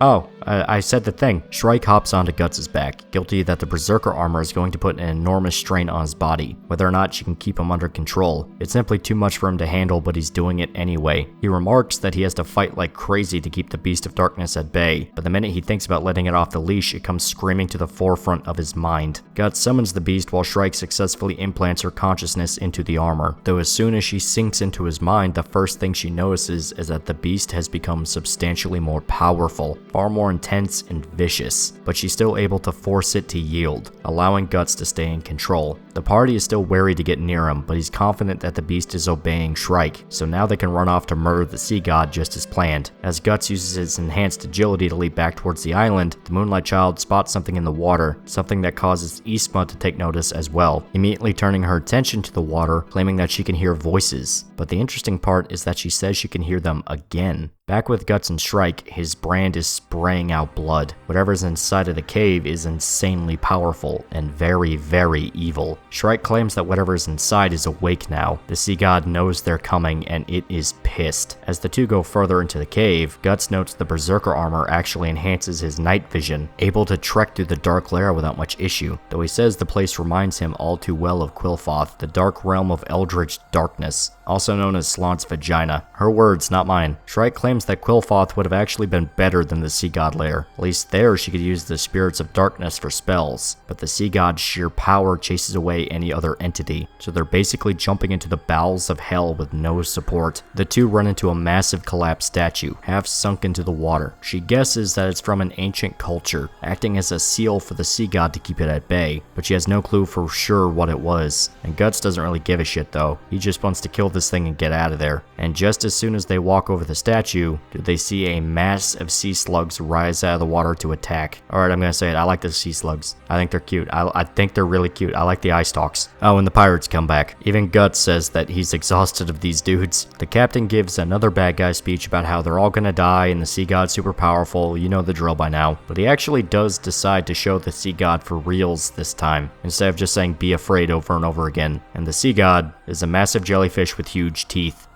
Oh, I said the thing. Shrike hops onto Guts' back, guilty that the Berserker armor is going to put an enormous strain on his body. Whether or not she can keep him under control, it's simply too much for him to handle, but he's doing it anyway. He remarks that he has to fight like crazy to keep the Beast of Darkness at bay, but the minute he thinks about letting it off the leash, it comes screaming to the forefront of his mind. Guts summons the beast while Shrike successfully implants her consciousness into the armor, though as soon as she sinks into his mind, the first thing she notices is that the beast has become substantially more powerful, far more intense and vicious, but she's still able to force it to yield, allowing Guts to stay in control. The party is still wary to get near him, but he's confident that the beast is obeying Shrike, so now they can run off to murder the sea god just as planned. As Guts uses his enhanced agility to leap back towards the island, the Moonlight Child spots something in the water, something that causes Innsmouth to take notice as well, immediately turning her attention to the water, claiming that she can hear voices. But the interesting part is that she says she can hear them again. Back with Guts and Shrike, his brand is spraying out blood. Whatever's inside of the cave is insanely powerful and very, very evil. Shrike claims that whatever's inside is awake now. The sea god knows they're coming and it is pissed. As the two go further into the cave, Guts notes the Berserker armor actually enhances his night vision, able to trek through the dark lair without much issue, though he says the place reminds him all too well of Qliphoth, the dark realm of eldritch darkness, also known as Slant's vagina. Her words, not mine. Shrike claims that Qliphoth would have actually been better than the sea god lair. At least there she could use the spirits of darkness for spells, but the sea god's sheer power chases away any other entity, so they're basically jumping into the bowels of hell with no support. The two run into a massive collapsed statue, half sunk into the water. She guesses that it's from an ancient culture, acting as a seal for the sea god to keep it at bay, but she has no clue for sure what it was. And Guts doesn't really give a shit though. He just wants to kill this thing and get out of there. And just as soon as they walk over the statue, do they see a mass of sea slugs rise out of the water to attack. Alright, I'm gonna say it. I like the sea slugs. I think they're cute. I think they're really cute. I like the eye stalks. Oh, and the pirates come back. Even Guts says that he's exhausted of these dudes. The captain gives another bad guy speech about how they're all gonna die and the sea god's super powerful. You know the drill by now. But he actually does decide to show the sea god for reals this time, instead of just saying be afraid over and over again. And the sea god is a massive jellyfish with huge teeth.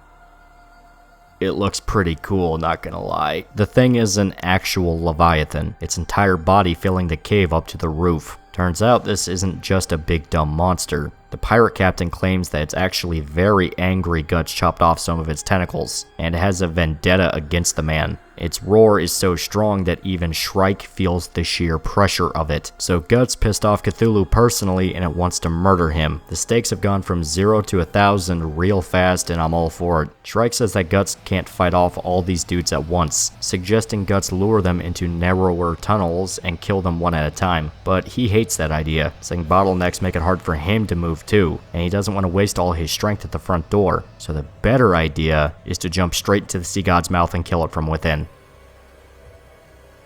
It looks pretty cool, not gonna lie. The thing is an actual leviathan, its entire body filling the cave up to the roof. Turns out this isn't just a big dumb monster. The pirate captain claims that it's actually very angry Guts chopped off some of its tentacles, and it has a vendetta against the man. Its roar is so strong that even Shrike feels the sheer pressure of it. So Guts pissed off Cthulhu personally and it wants to murder him. The stakes have gone from 0 to 1,000 real fast and I'm all for it. Shrike says that Guts can't fight off all these dudes at once, suggesting Guts lure them into narrower tunnels and kill them one at a time. But he hates that idea, saying bottlenecks make it hard for him to move too, and he doesn't want to waste all his strength at the front door. So the better idea is to jump straight to the sea god's mouth and kill it from within.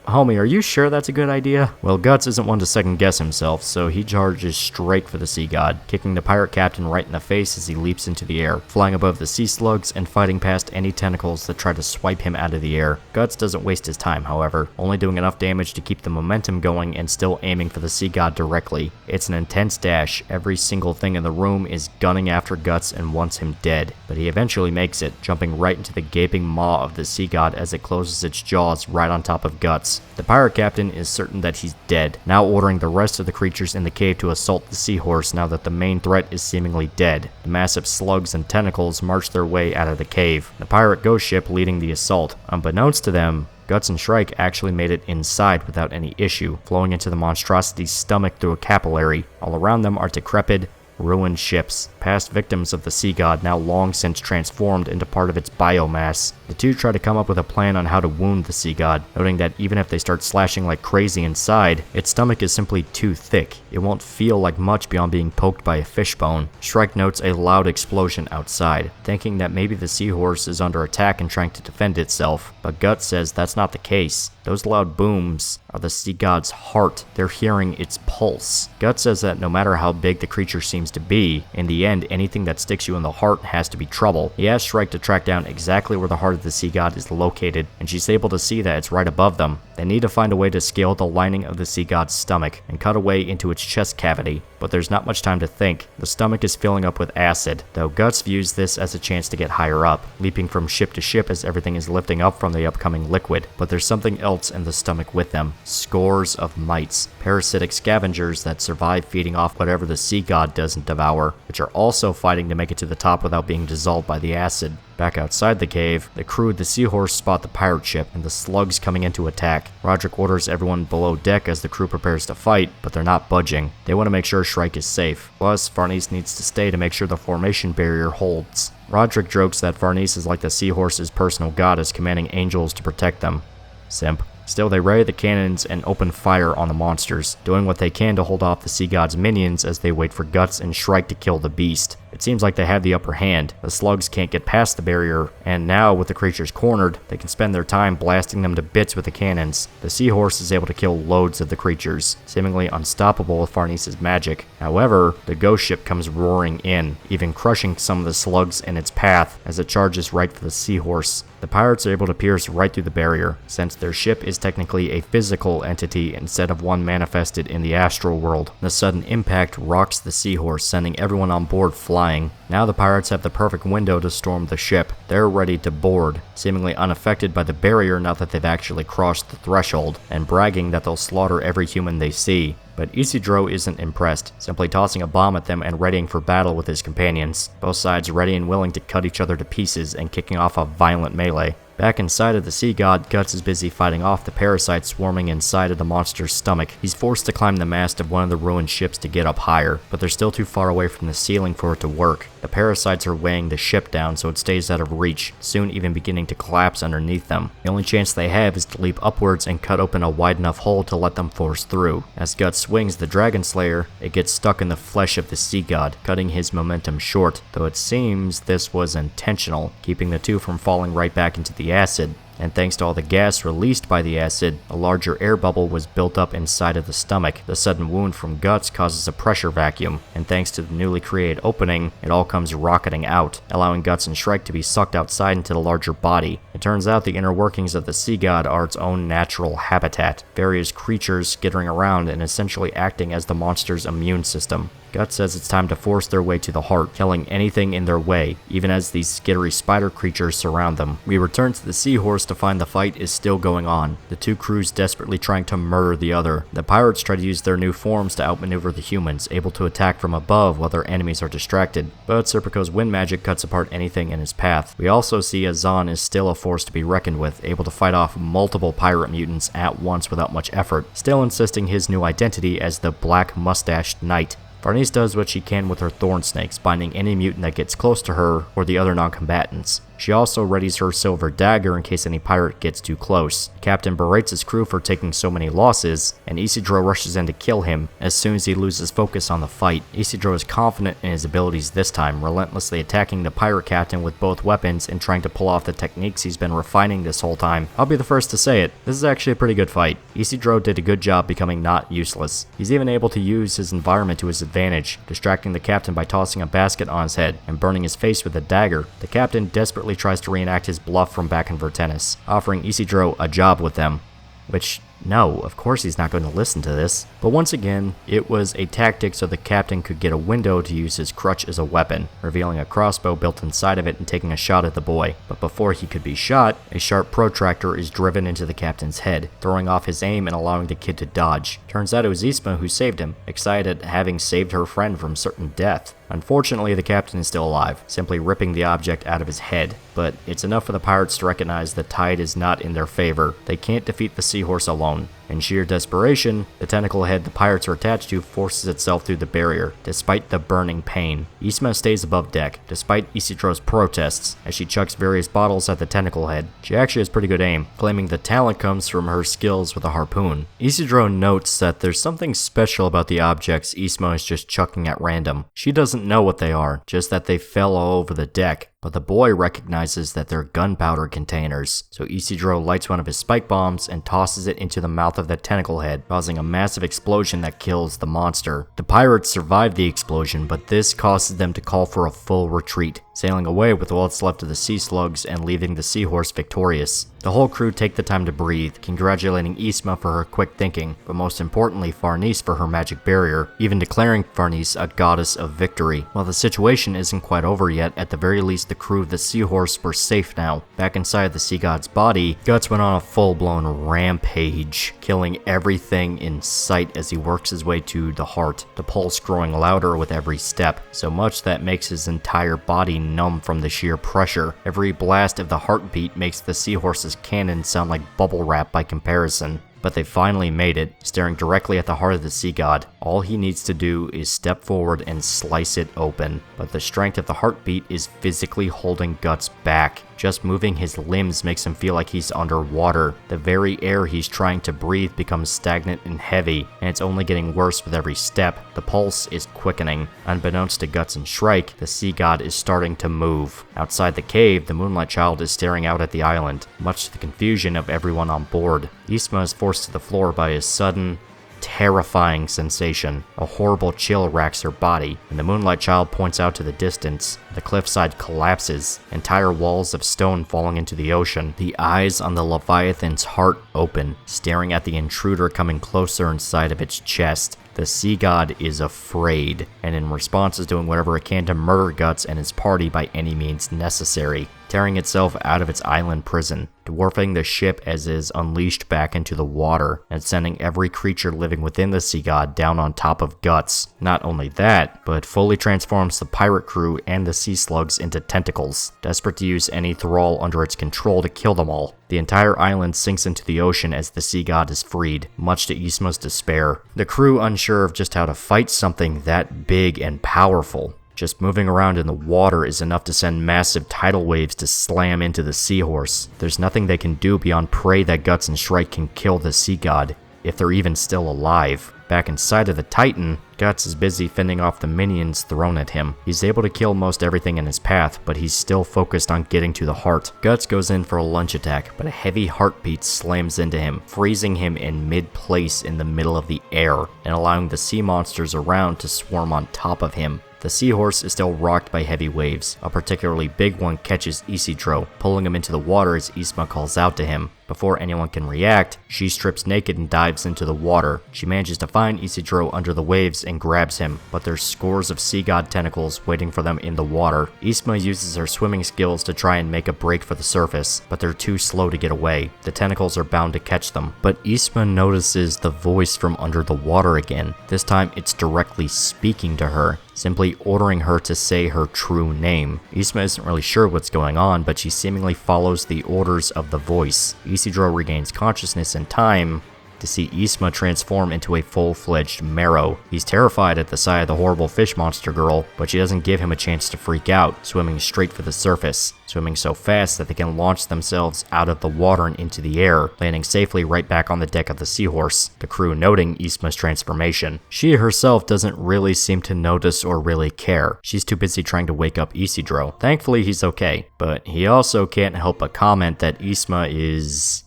Homie, are you sure that's a good idea? Well, Guts isn't one to second guess himself, so he charges straight for the sea god, kicking the pirate captain right in the face as he leaps into the air, flying above the sea slugs and fighting past any tentacles that try to swipe him out of the air. Guts doesn't waste his time, however, only doing enough damage to keep the momentum going and still aiming for the sea god directly. It's an intense dash. Every single thing in the room is gunning after Guts and wants him dead, but he eventually makes it, jumping right into the gaping maw of the sea god as it closes its jaws right on top of Guts. The pirate captain is certain that he's dead, now ordering the rest of the creatures in the cave to assault the seahorse now that the main threat is seemingly dead. The massive slugs and tentacles march their way out of the cave, the pirate ghost ship leading the assault. Unbeknownst to them, Guts and Shrike actually made it inside without any issue, flowing into the monstrosity's stomach through a capillary. All around them are decrepit, ruined ships, past victims of the sea god now long since transformed into part of its biomass. The two try to come up with a plan on how to wound the sea god, noting that even if they start slashing like crazy inside, its stomach is simply too thick. It won't feel like much beyond being poked by a fishbone. Shrike notes a loud explosion outside, thinking that maybe the seahorse is under attack and trying to defend itself, but Guts says that's not the case. Those loud booms are the sea god's heart. They're hearing its pulse. Guts says that no matter how big the creature seems to be, in the end, anything that sticks you in the heart has to be trouble. He asks Shrike to track down exactly where the heart of the sea god is located, and she's able to see that it's right above them. They need to find a way to scale the lining of the sea god's stomach and cut away into its chest cavity, but there's not much time to think. The stomach is filling up with acid, though Guts views this as a chance to get higher up, leaping from ship to ship as everything is lifting up from the upcoming liquid. But there's something else in the stomach with them. Scores of mites, parasitic scavengers that survive feeding off whatever the sea god doesn't devour, which are also fighting to make it to the top without being dissolved by the acid. Back outside the cave, the crew of the Seahorse spot the pirate ship and the slugs coming in to attack. Roderick orders everyone below deck as the crew prepares to fight, but they're not budging. They want to make sure Shrike is safe. Plus, Farnese needs to stay to make sure the formation barrier holds. Roderick jokes that Farnese is like the Seahorse's personal goddess commanding angels to protect them. Simp. Still, they ready the cannons and open fire on the monsters, doing what they can to hold off the sea god's minions as they wait for Guts and Shrike to kill the beast. It seems like they have the upper hand. The slugs can't get past the barrier, and now with the creatures cornered, they can spend their time blasting them to bits with the cannons. The seahorse is able to kill loads of the creatures, seemingly unstoppable with Farnese's magic. However, the ghost ship comes roaring in, even crushing some of the slugs in its path as it charges right for the seahorse. The pirates are able to pierce right through the barrier, since their ship is technically a physical entity instead of one manifested in the astral world. The sudden impact rocks the seahorse, sending everyone on board flying. Now the pirates have the perfect window to storm the ship. They're ready to board, seemingly unaffected by the barrier now that they've actually crossed the threshold, and bragging that they'll slaughter every human they see. But Isidro isn't impressed, simply tossing a bomb at them and readying for battle with his companions, both sides ready and willing to cut each other to pieces and kicking off a violent melee. Back inside of the sea god, Guts is busy fighting off the parasites swarming inside of the monster's stomach. He's forced to climb the mast of one of the ruined ships to get up higher, but they're still too far away from the ceiling for it to work. The parasites are weighing the ship down so it stays out of reach, soon even beginning to collapse underneath them. The only chance they have is to leap upwards and cut open a wide enough hole to let them force through. As Guts swings the Dragon Slayer, it gets stuck in the flesh of the sea god, cutting his momentum short, though it seems this was intentional, keeping the two from falling right back into the acid. And thanks to all the gas released by the acid, a larger air bubble was built up inside of the stomach. The sudden wound from Guts causes a pressure vacuum, and thanks to the newly created opening, it all comes rocketing out, allowing Guts and Shrike to be sucked outside into the larger body. It turns out the inner workings of the sea god are its own natural habitat, various creatures skittering around and essentially acting as the monster's immune system. Guts says it's time to force their way to the heart, killing anything in their way, even as these skittery spider creatures surround them. We return to the seahorse to find the fight is still going on, the two crews desperately trying to murder the other. The pirates try to use their new forms to outmaneuver the humans, able to attack from above while their enemies are distracted, but Serpico's wind magic cuts apart anything in his path. We also see Azan is still a force to be reckoned with, able to fight off multiple pirate mutants at once without much effort, still insisting his new identity as the Black Mustached Knight. Farnese does what she can with her thorn snakes, binding any mutant that gets close to her or the other non-combatants. She also readies her silver dagger in case any pirate gets too close. Captain berates his crew for taking so many losses, and Isidro rushes in to kill him as soon as he loses focus on the fight. Isidro is confident in his abilities this time, relentlessly attacking the pirate captain with both weapons and trying to pull off the techniques he's been refining this whole time. I'll be the first to say it, this is actually a pretty good fight. Isidro did a good job becoming not useless. He's even able to use his environment to his advantage, distracting the captain by tossing a basket on his head and burning his face with a dagger. The captain desperately tries to reenact his bluff from back in Vertenis, offering Isidro a job with them, which, no, of course he's not going to listen to this. But once again, it was a tactic so the captain could get a window to use his crutch as a weapon, revealing a crossbow built inside of it and taking a shot at the boy. But before he could be shot, a sharp protractor is driven into the captain's head, throwing off his aim and allowing the kid to dodge. Turns out it was Isma who saved him, excited at having saved her friend from certain death. Unfortunately, the captain is still alive, simply ripping the object out of his head, but it's enough for the pirates to recognize the tide is not in their favor. They can't defeat the seahorse alone. In sheer desperation, the tentacle head the pirates are attached to forces itself through the barrier, despite the burning pain. Isma stays above deck, despite Isidro's protests, as she chucks various bottles at the tentacle head. She actually has pretty good aim, claiming the talent comes from her skills with a harpoon. Isidro notes that there's something special about the objects Isma is just chucking at random. She doesn't know what they are, just that they fell all over the deck. But the boy recognizes that they're gunpowder containers, so Isidro lights one of his spike bombs and tosses it into the mouth of the tentacle head, causing a massive explosion that kills the monster. The pirates survive the explosion, but this causes them to call for a full retreat, sailing away with all that's left of the sea slugs and leaving the seahorse victorious. The whole crew take the time to breathe, congratulating Isma for her quick thinking, but most importantly Farnese for her magic barrier, even declaring Farnese a goddess of victory. While the situation isn't quite over yet, at the very least the crew of the seahorse were safe now. Back inside the sea god's body, Guts went on a full-blown rampage, killing everything in sight as he works his way to the heart, the pulse growing louder with every step, so much that makes his entire body numb from the sheer pressure. Every blast of the heartbeat makes the seahorse's cannon sound like bubble wrap by comparison. but they finally made it, staring directly at the heart of the sea god. All he needs to do is step forward and slice it open, but the strength of the heartbeat is physically holding Guts back. Just moving his limbs makes him feel like he's underwater. The very air he's trying to breathe becomes stagnant and heavy, and it's only getting worse with every step. The pulse is quickening. Unbeknownst to Guts and Shrike, the sea god is starting to move. Outside the cave, the Moonlight Child is staring out at the island, much to the confusion of everyone on board. Ysma is forced to the floor by a sudden, terrifying sensation. A horrible chill racks her body, and the Moonlight Child points out to the distance. The cliffside collapses, entire walls of stone falling into the ocean. The eyes on the Leviathan's heart open, staring at the intruder coming closer inside of its chest. The sea god is afraid, and in response is doing whatever it can to murder Guts and his party by any means necessary, tearing itself out of its island prison, dwarfing the ship as it is unleashed back into the water, and sending every creature living within the sea god down on top of Guts. Not only that, but fully transforms the pirate crew and the sea slugs into tentacles, desperate to use any thrall under its control to kill them all. The entire island sinks into the ocean as the sea god is freed, much to Ysma's despair. The crew unsure of just how to fight something that big and powerful. Just moving around in the water is enough to send massive tidal waves to slam into the seahorse. There's nothing they can do beyond pray that Guts and Shrike can kill the sea god, if they're even still alive. Back inside of the Titan, Guts is busy fending off the minions thrown at him. He's able to kill most everything in his path, but he's still focused on getting to the heart. Guts goes in for a lunge attack, but a heavy heartbeat slams into him, freezing him in mid-place in the middle of the air, and allowing the sea monsters around to swarm on top of him. The seahorse is still rocked by heavy waves. A particularly big one catches Isidro, pulling him into the water as Ysma calls out to him. Before anyone can react, she strips naked and dives into the water. She manages to find Isidro under the waves and grabs him, but there's scores of sea god tentacles waiting for them in the water. Ysma uses her swimming skills to try and make a break for the surface, but they're too slow to get away. The tentacles are bound to catch them, but Ysma notices the voice from under the water again. This time it's directly speaking to her, simply ordering her to say her true name. Ysma isn't really sure what's going on, but she seemingly follows the orders of the voice. Isidro regains consciousness in time to see Ysma transform into a full-fledged Marrow. He's terrified at the sight of the horrible fish monster girl, but she doesn't give him a chance to freak out, swimming straight for the surface, swimming so fast that they can launch themselves out of the water and into the air, landing safely right back on the deck of the seahorse, the crew noting Ysma's transformation. She herself doesn't really seem to notice or really care. She's too busy trying to wake up Isidro. Thankfully he's okay, but he also can't help but comment that Ysma is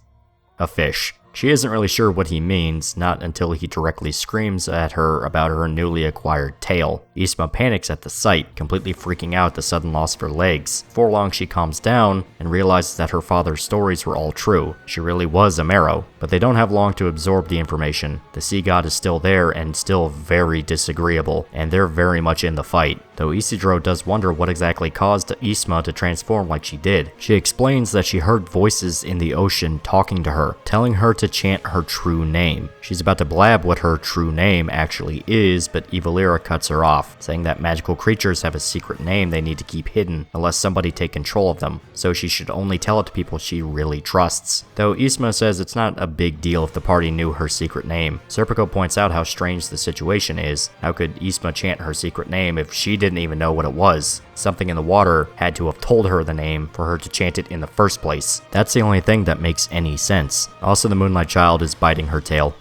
a fish. She isn't really sure what he means, not until he directly screams at her about her newly acquired tail. Ysma panics at the sight, completely freaking out at the sudden loss of her legs. Before long she calms down and realizes that her father's stories were all true. She really was a Marrow, but they don't have long to absorb the information. The sea god is still there and still very disagreeable, and they're very much in the fight. Though Isidro does wonder what exactly caused Ysma to transform like she did. She explains that she heard voices in the ocean talking to her, telling her to chant her true name. She's about to blab what her true name actually is, but Evilira cuts her off, saying that magical creatures have a secret name they need to keep hidden unless somebody take control of them, so she should only tell it to people she really trusts. Though Ysma says it's not a big deal if the party knew her secret name. Serpico points out how strange the situation is. How could Ysma chant her secret name if she didn't even know what it was? Something in the water had to have told her the name for her to chant it in the first place. That's the only thing that makes any sense. Also, the Moonlight Child is biting her tail.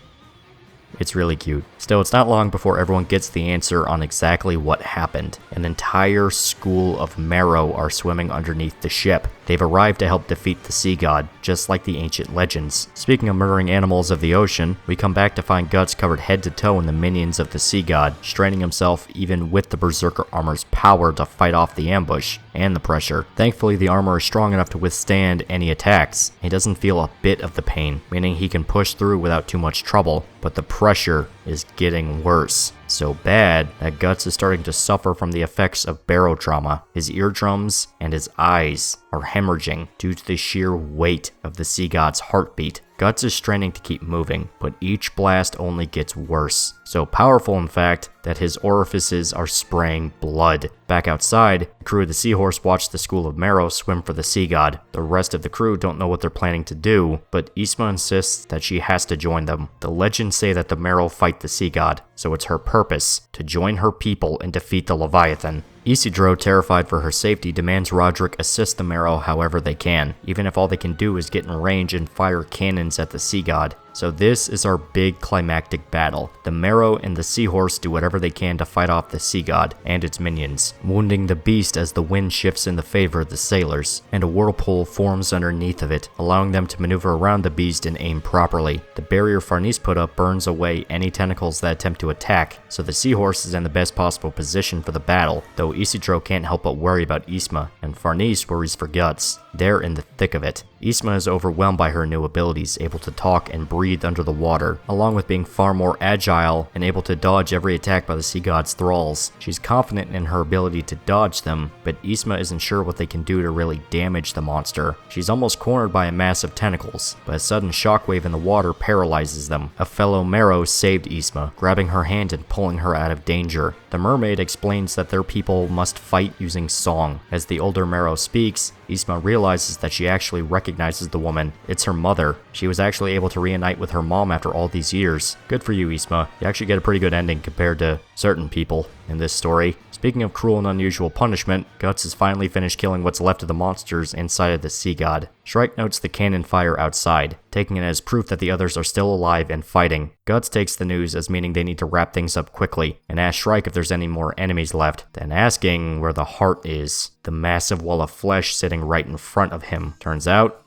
It's really cute. Still, it's not long before everyone gets the answer on exactly what happened. An entire school of Marrow are swimming underneath the ship. They've arrived to help defeat the sea god, just like the ancient legends. Speaking of murdering animals of the ocean, we come back to find Guts covered head to toe in the minions of the sea god, straining himself even with the Berserker armor's power to fight off the ambush and the pressure. Thankfully, the armor is strong enough to withstand any attacks. He doesn't feel a bit of the pain, meaning he can push through without too much trouble, but the pressure is getting worse. So bad that Guts is starting to suffer from the effects of barotrauma. His eardrums and his eyes are hemorrhaging due to the sheer weight of the sea god's heartbeat. Guts is straining to keep moving, but each blast only gets worse. So powerful, in fact, that his orifices are spraying blood. Back outside, the crew of the Seahorse watch the school of Marrow swim for the sea god. The rest of the crew don't know what they're planning to do, but Innsmouth insists that she has to join them. The legends say that the Marrow fight the sea god, so it's her purpose to join her people and defeat the Leviathan. Isidro, terrified for her safety, demands Roderick assist the Marrow however they can, even if all they can do is get in range and fire cannons at the sea god. So this is our big climactic battle. The Marrow and the Seahorse do whatever they can to fight off the sea god and its minions, wounding the beast as the wind shifts in the favor of the sailors, and a whirlpool forms underneath of it, allowing them to maneuver around the beast and aim properly. The barrier Farnese put up burns away any tentacles that attempt to attack, so the Seahorse is in the best possible position for the battle, though Isidro can't help but worry about Innsmouth, and Farnese worries for Guts. They're in the thick of it. Innsmouth is overwhelmed by her new abilities, able to talk and breathe under the water, along with being far more agile and able to dodge every attack by the sea god's thralls. She's confident in her ability to dodge them, but Innsmouth isn't sure what they can do to really damage the monster. She's almost cornered by a mass of tentacles, but a sudden shockwave in the water paralyzes them. A fellow Marrow saved Innsmouth, grabbing her hand and pulling her out of danger. The mermaid explains that their people must fight using song. As the older Marrow speaks, Innsmouth realizes that she actually recognizes the woman. It's her mother. She was actually able to reunite with her mom after all these years. Good for you, Innsmouth. You actually get a pretty good ending compared to certain people in this story. Speaking of cruel and unusual punishment, Guts has finally finished killing what's left of the monsters inside of the sea god. Shrike notes the cannon fire outside, taking it as proof that the others are still alive and fighting. Guts takes the news as meaning they need to wrap things up quickly, and asks Shrike if there's any more enemies left, then asking where the heart is, the massive wall of flesh sitting right in front of him. Turns out,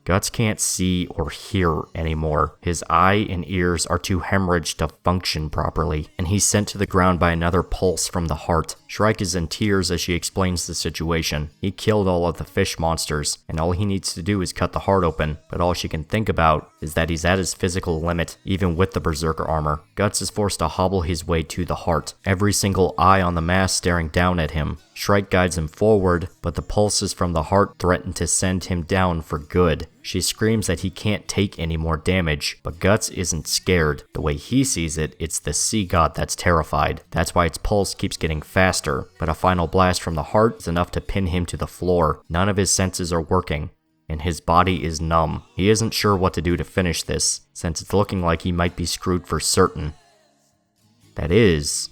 Guts can't see or hear anymore. His eye and ears are too hemorrhaged to function properly, and he's sent to the ground by another pulse from the heart. Shrike is in tears as she explains the situation. He killed all of the fish monsters, and all he needs to do is cut the heart open, but all she can think about is that he's at his physical limit, even with the Berserker armor. Guts is forced to hobble his way to the heart, every single eye on the mass staring down at him. Shrike guides him forward, but the pulses from the heart threaten to send him down for good. She screams that he can't take any more damage, but Guts isn't scared. The way he sees it, it's the sea god that's terrified. That's why its pulse keeps getting faster, but a final blast from the heart is enough to pin him to the floor. None of his senses are working, and his body is numb. He isn't sure what to do to finish this, since it's looking like he might be screwed for certain. That is,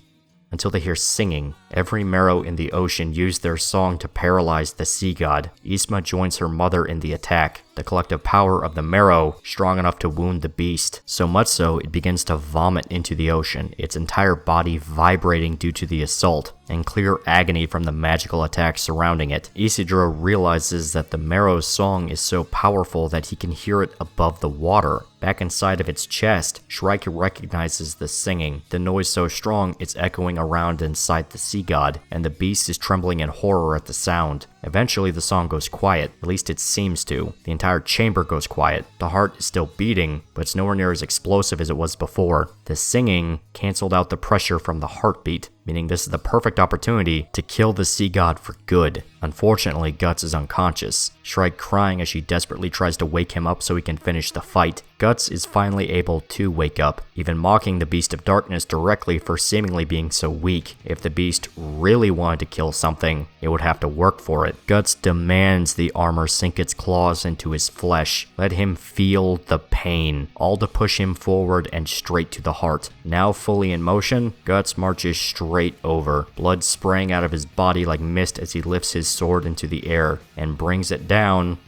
until they hear singing. Every Marrow in the ocean used their song to paralyze the sea god. Innsmouth joins her mother in the attack. The collective power of the Marrow strong enough to wound the beast, so much so it begins to vomit into the ocean, its entire body vibrating due to the assault, and clear agony from the magical attack surrounding it. Isidro realizes that the Marrow's song is so powerful that he can hear it above the water. Back inside of its chest, Shrike recognizes the singing, the noise so strong it's echoing around inside the sea god, and the beast is trembling in horror at the sound. Eventually the song goes quiet, at least it seems to. The entire chamber goes quiet. The heart is still beating, but it's nowhere near as explosive as it was before. The singing canceled out the pressure from the heartbeat, meaning this is the perfect opportunity to kill the sea god for good. Unfortunately, Guts is unconscious, Shrike crying as she desperately tries to wake him up so he can finish the fight. Guts is finally able to wake up, even mocking the Beast of Darkness directly for seemingly being so weak. If the beast really wanted to kill something, it would have to work for it. Guts demands the armor sink its claws into his flesh. Let him feel the pain, all to push him forward and straight to the heart. Now fully in motion, Guts marches straight over, blood spraying out of his body like mist as he lifts his sword into the air and brings it down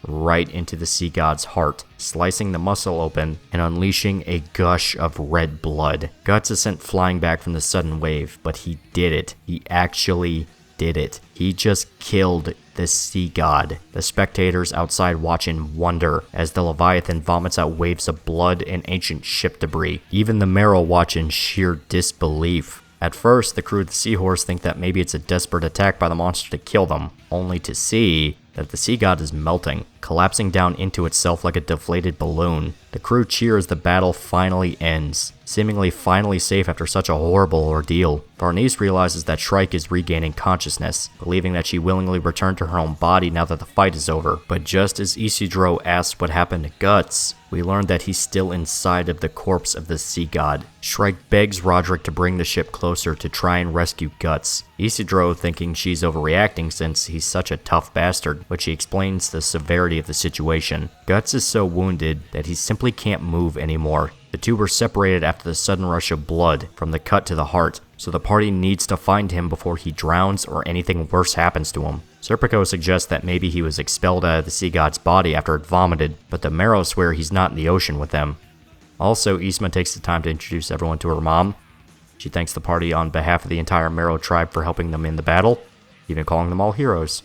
right into the sea god's heart, slicing the muscle open and unleashing a gush of red blood. Guts is sent flying back from the sudden wave, but he did it. He actually did it. He just killed the sea god. The spectators outside watch in wonder as the Leviathan vomits out waves of blood and ancient ship debris. Even the Marrow watch in sheer disbelief. At first, the crew of the Seahorse think that maybe it's a desperate attack by the monster to kill them, only to see that the sea god is melting, collapsing down into itself like a deflated balloon. The crew cheer as the battle finally ends, seemingly finally safe after such a horrible ordeal. Farnese realizes that Shrike is regaining consciousness, believing that she willingly returned to her own body now that the fight is over. But just as Isidro asks what happened to Guts, we learn that he's still inside of the corpse of the sea god. Shrike begs Roderick to bring the ship closer to try and rescue Guts. Isidro thinking she's overreacting since he's such a tough bastard, but she explains the severity of the situation. Guts is so wounded that he simply can't move anymore. The two were separated after the sudden rush of blood from the cut to the heart, so the party needs to find him before he drowns or anything worse happens to him. Serpico suggests that maybe he was expelled out of the sea god's body after it vomited, but the Marrow swear he's not in the ocean with them. Also, Isma takes the time to introduce everyone to her mom. She thanks the party on behalf of the entire Marrow tribe for helping them in the battle, even calling them all heroes.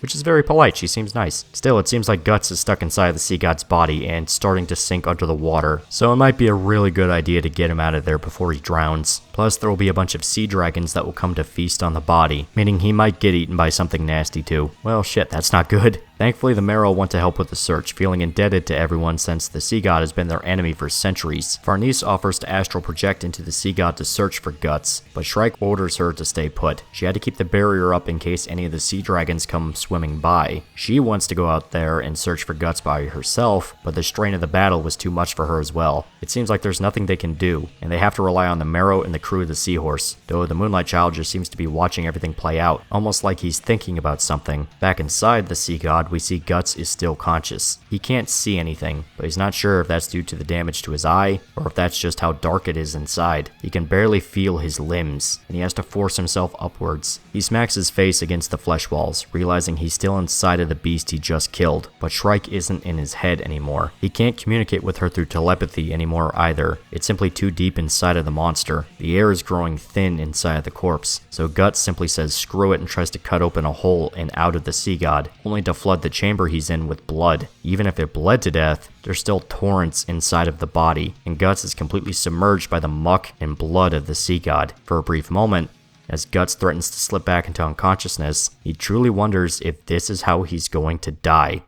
Which is very polite, she seems nice. Still, it seems like Guts is stuck inside the sea god's body and starting to sink under the water, so it might be a really good idea to get him out of there before he drowns. Plus, there will be a bunch of sea dragons that will come to feast on the body, meaning he might get eaten by something nasty too. Well, shit, that's not good. Thankfully, the Marrow want to help with the search, feeling indebted to everyone since the sea god has been their enemy for centuries. Farnese offers to astral project into the sea god to search for Guts, but Shrike orders her to stay put. She had to keep the barrier up in case any of the sea dragons come swimming by. She wants to go out there and search for Guts by herself, but the strain of the battle was too much for her as well. It seems like there's nothing they can do, and they have to rely on the Marrow and the crew of the Seahorse, though the Moonlight Child just seems to be watching everything play out, almost like he's thinking about something. Back inside the sea god, we see Guts is still conscious. He can't see anything, but he's not sure if that's due to the damage to his eye, or if that's just how dark it is inside. He can barely feel his limbs, and he has to force himself upwards. He smacks his face against the flesh walls, realizing he's still inside of the beast he just killed, but Shrike isn't in his head anymore. He can't communicate with her through telepathy anymore either. It's simply too deep inside of the monster. The air is growing thin inside of the corpse, so Guts simply says screw it and tries to cut open a hole and out of the sea god, only to flood the chamber he's in with blood. Even if it bled to death, there's still torrents inside of the body, and Guts is completely submerged by the muck and blood of the sea god. For a brief moment, as Guts threatens to slip back into unconsciousness, he truly wonders if this is how he's going to die.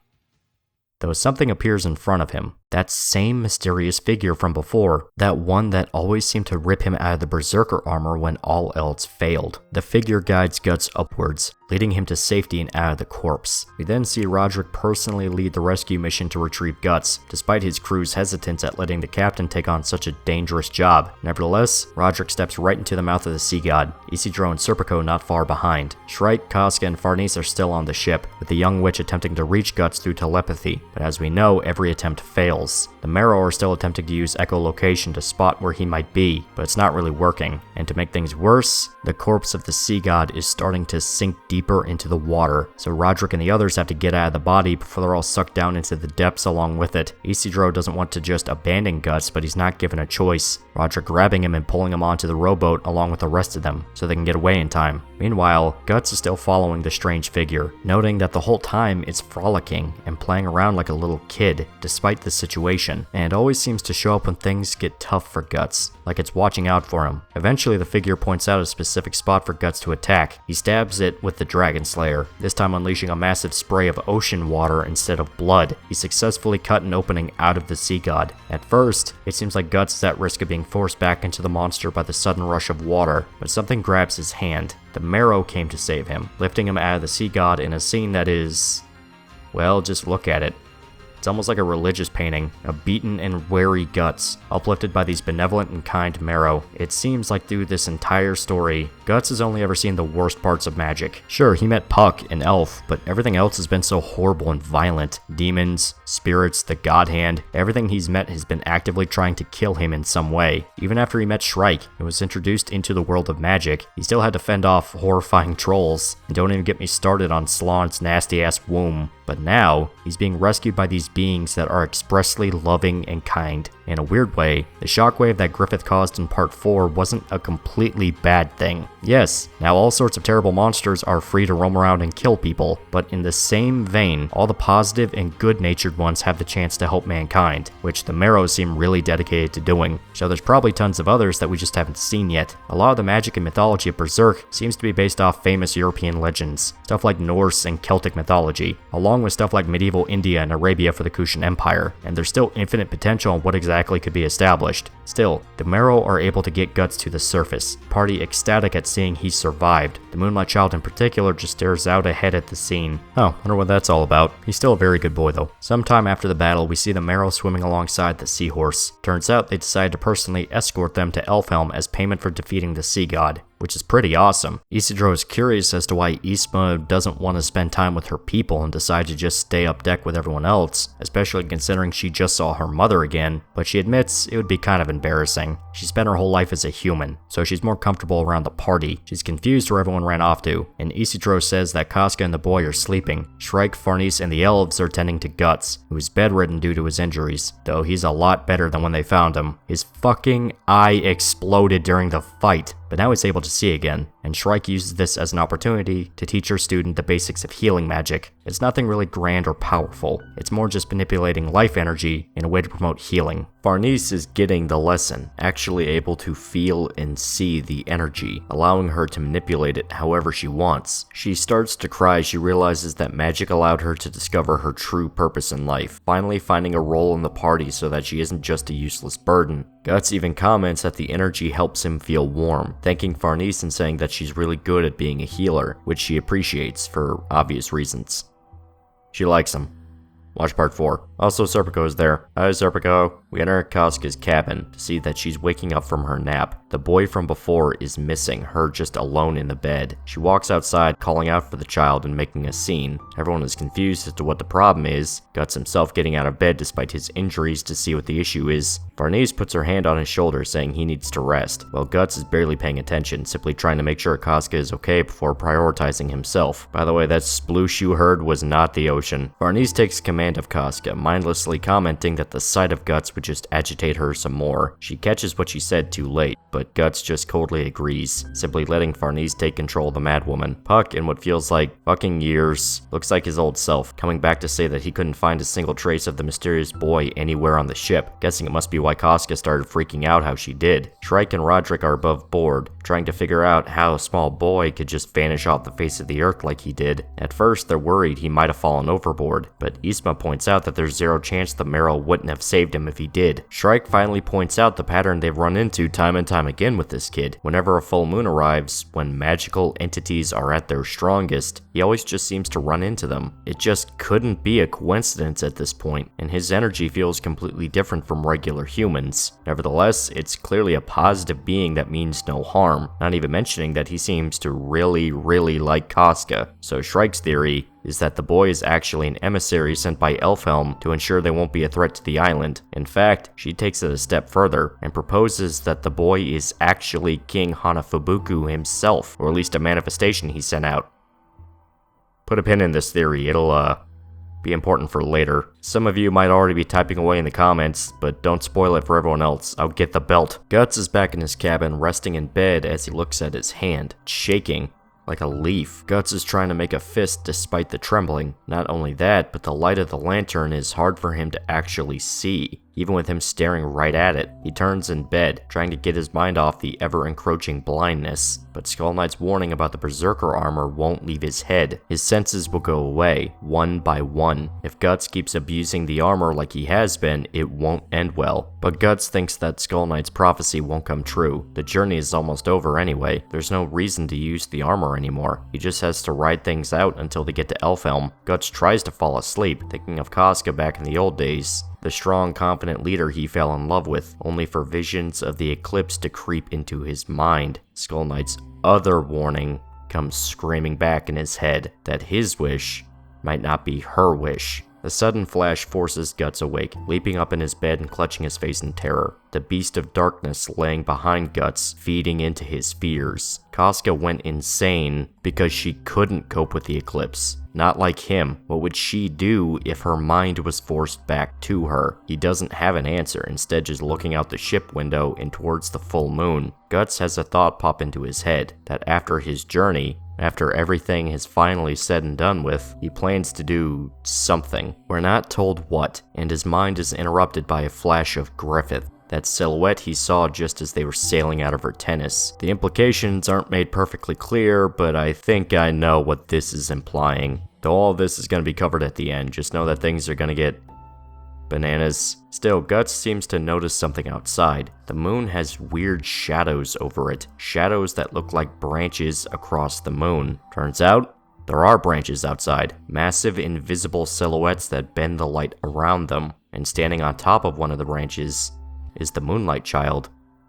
Though something appears in front of him. That same mysterious figure from before, that one that always seemed to rip him out of the Berserker armor when all else failed. The figure guides Guts upwards, leading him to safety and out of the corpse. We then see Roderick personally lead the rescue mission to retrieve Guts, despite his crew's hesitance at letting the captain take on such a dangerous job. Nevertheless, Roderick steps right into the mouth of the sea god, Isidro and Serpico not far behind. Shrike, Casca, and Farnese are still on the ship, with the young witch attempting to reach Guts through telepathy, but as we know, every attempt fails. The Marrow are still attempting to use echolocation to spot where he might be, but it's not really working. And to make things worse, the corpse of the sea god is starting to sink deeper into the water, so Roderick and the others have to get out of the body before they're all sucked down into the depths along with it. Isidro doesn't want to just abandon Guts, but he's not given a choice. Roderick grabbing him and pulling him onto the rowboat along with the rest of them, so they can get away in time. Meanwhile, Guts is still following the strange figure, noting that the whole time it's frolicking and playing around like a little kid, despite the situation, and it always seems to show up when things get tough for Guts, like it's watching out for him. Eventually, the figure points out a specific spot for Guts to attack. He stabs it with the Dragon Slayer, this time unleashing a massive spray of ocean water instead of blood. He successfully cut an opening out of the sea god. At first, it seems like Guts is at risk of being forced back into the monster by the sudden rush of water, but something grabs his hand. The Marrow came to save him, lifting him out of the sea god in a scene that is... well, just look at it. It's almost like a religious painting, of beaten and weary Guts, uplifted by these benevolent and kind Marrow. It seems like through this entire story, Guts has only ever seen the worst parts of magic. Sure, he met Puck, an elf, but everything else has been so horrible and violent. Demons, spirits, the God Hand, everything he's met has been actively trying to kill him in some way. Even after he met Shrike and was introduced into the world of magic, he still had to fend off horrifying trolls. And don't even get me started on Slaan's nasty-ass womb. But now, he's being rescued by these beings that are expressly loving and kind. In a weird way, the shockwave that Griffith caused in part 4 wasn't a completely bad thing. Yes, now all sorts of terrible monsters are free to roam around and kill people, but in the same vein, all the positive and good-natured ones have the chance to help mankind, which the Marrows seem really dedicated to doing. So there's probably tons of others that we just haven't seen yet. A lot of the magic and mythology of Berserk seems to be based off famous European legends, stuff like Norse and Celtic mythology, along with stuff like medieval India and Arabia from for the Kushan Empire, and there's still infinite potential on what exactly could be established. Still, the Marrow are able to get Guts to the surface, party ecstatic at seeing he survived. The Moonlight Child in particular just stares out ahead at the scene. Oh, wonder what that's all about. He's still a very good boy though. Sometime after the battle, we see the Marrow swimming alongside the Seahorse. Turns out they decide to personally escort them to Elfhelm as payment for defeating the Sea God, which is pretty awesome. Isidro is curious as to why Ysaima doesn't want to spend time with her people and decide to just stay up deck with everyone else, especially considering she just saw her mother again, but she admits it would be kind of embarrassing. She spent her whole life as a human, so she's more comfortable around the party. She's confused where everyone ran off to, and Isidro says that Casca and the boy are sleeping. Shrike, Farnese, and the Elves are tending to Guts, who is bedridden due to his injuries, though he's a lot better than when they found him. His fucking eye exploded during the fight, but now he's able to see again, and Shrike uses this as an opportunity to teach her student the basics of healing magic. It's nothing really grand or powerful, it's more just manipulating life energy in a way to promote healing. Farnese is getting the lesson, actually able to feel and see the energy, allowing her to manipulate it however she wants. She starts to cry as she realizes that magic allowed her to discover her true purpose in life, finally finding a role in the party so that she isn't just a useless burden. Guts even comments that the energy helps him feel warm, thanking Farnese and saying that she's really good at being a healer, which she appreciates for obvious reasons. She likes him. Watch part 4. Also, Serpico is there. Hi, Serpico. We enter Casca's cabin to see that she's waking up from her nap. The boy from before is missing, her just alone in the bed. She walks outside, calling out for the child and making a scene. Everyone is confused as to what the problem is. Guts himself getting out of bed despite his injuries to see what the issue is. Farnese puts her hand on his shoulder, saying he needs to rest, while Guts is barely paying attention, simply trying to make sure Casca is okay before prioritizing himself. By the way, that sploosh you heard was not the ocean. Farnese takes command of Casca, mindlessly commenting that the sight of Guts would just agitate her some more. She catches what she said too late, but Guts just coldly agrees, simply letting Farnese take control of the madwoman. Puck, in what feels like fucking years, looks like his old self, coming back to say that he couldn't find a single trace of the mysterious boy anywhere on the ship, guessing it must be why Casca started freaking out how she did. Shrike and Roderick are above board, trying to figure out how a small boy could just vanish off the face of the earth like he did. At first, they're worried he might have fallen overboard, but Ysaima points out that there's zero chance the Marrow wouldn't have saved him if he did. Shrike finally points out the pattern they've run into time and time again with this kid. Whenever a full moon arrives, when magical entities are at their strongest, he always just seems to run into them. It just couldn't be a coincidence at this point, and his energy feels completely different from regular humans. Nevertheless, it's clearly a positive being that means no harm, not even mentioning that he seems to really like Casca. So Shrike's theory is that the boy is actually an emissary sent by Elfhelm to ensure they won't be a threat to the island. In fact, she takes it a step further and proposes that the boy is actually King Hanafubuku himself, or at least a manifestation he sent out. Put a pin in this theory, it'll be important for later. Some of you might already be typing away in the comments, but don't spoil it for everyone else. I'll get the belt. Guts is back in his cabin, resting in bed as he looks at his hand, shaking like a leaf. Guts is trying to make a fist despite the trembling. Not only that, but the light of the lantern is hard for him to actually see. Even with him staring right at it, he turns in bed, trying to get his mind off the ever-encroaching blindness. But Skull Knight's warning about the Berserker armor won't leave his head. His senses will go away, one by one. If Guts keeps abusing the armor like he has been, it won't end well. But Guts thinks that Skull Knight's prophecy won't come true. The journey is almost over anyway. There's no reason to use the armor anymore. He just has to ride things out until they get to Elfhelm. Guts tries to fall asleep, thinking of Casca back in the old days, the strong, confident leader he fell in love with, only for visions of the eclipse to creep into his mind. Skull Knight's other warning comes screaming back in his head that his wish might not be her wish. The sudden flash forces Guts awake, leaping up in his bed and clutching his face in terror. The beast of darkness laying behind Guts, feeding into his fears. Casca went insane because she couldn't cope with the eclipse. Not like him. What would she do if her mind was forced back to her? He doesn't have an answer, instead just looking out the ship window and towards the full moon. Guts has a thought pop into his head, that after his journey, after everything is finally said and done with, he plans to do something. We're not told what, and his mind is interrupted by a flash of Griffith, that silhouette he saw just as they were sailing out of Vertennis. The implications aren't made perfectly clear, but I think I know what this is implying. Though all this is going to be covered at the end, just know that things are going to get Bananas. Still, Guts seems to notice something outside. The moon has weird shadows over it. Shadows that look like branches across the moon. Turns out, there are branches outside. Massive invisible silhouettes that bend the light around them. And standing on top of one of the branches is the Moonlight Child,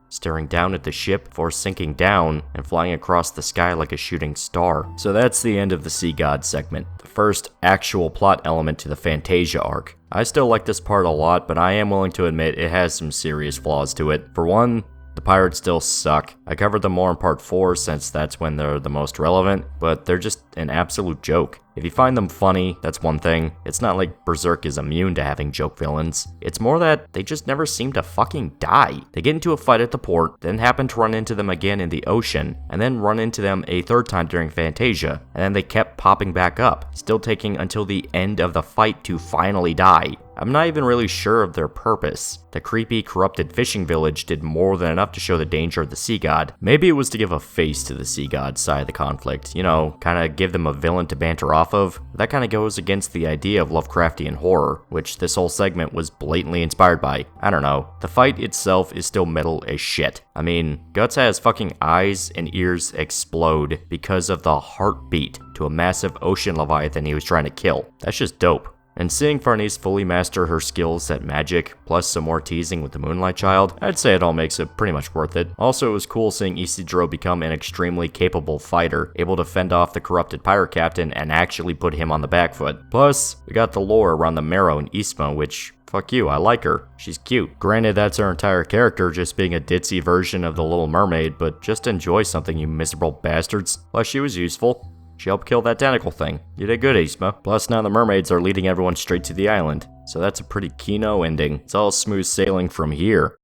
staring down at the ship before sinking down and flying across the sky like a shooting star. So that's the end of the Sea God segment, the first actual plot element to the Fantasia arc. I still like this part a lot, but I am willing to admit it has some serious flaws to it. For one, the pirates still suck. I covered them more in part 4 since that's when they're the most relevant, but they're just an absolute joke. If you find them funny, that's one thing. It's not like Berserk is immune to having joke villains. It's more that they just never seem to fucking die. They get into a fight at the port, then happen to run into them again in the ocean, and then run into them a third time during Fantasia, and then they kept popping back up, still taking until the end of the fight to finally die. I'm not even really sure of their purpose. The creepy, corrupted fishing village did more than enough to show the danger of the sea god. Maybe it was to give a face to the sea god side of the conflict, you know, kinda give them a villain to banter off of. That kinda goes against the idea of Lovecraftian horror, which this whole segment was blatantly inspired by. I don't know. The fight itself is still metal as shit. I mean, Guts has fucking eyes and ears explode because of the heartbeat to a massive ocean leviathan he was trying to kill. That's just dope. And seeing Farnese fully master her skills at magic, plus some more teasing with the Moonlight Child, I'd say it all makes it pretty much worth it. Also, it was cool seeing Isidro become an extremely capable fighter, able to fend off the corrupted pirate captain and actually put him on the back foot. Plus, we got the lore around the Marrow and Innsmouth, which, fuck you, I like her. She's cute. Granted, that's her entire character, just being a ditzy version of the Little Mermaid, but just enjoy something, you miserable bastards. Plus, she was useful. She helped kill that tentacle thing. You did good, Innsmouth. Plus, now the mermaids are leading everyone straight to the island. So that's a pretty keynote ending. It's all smooth sailing from here.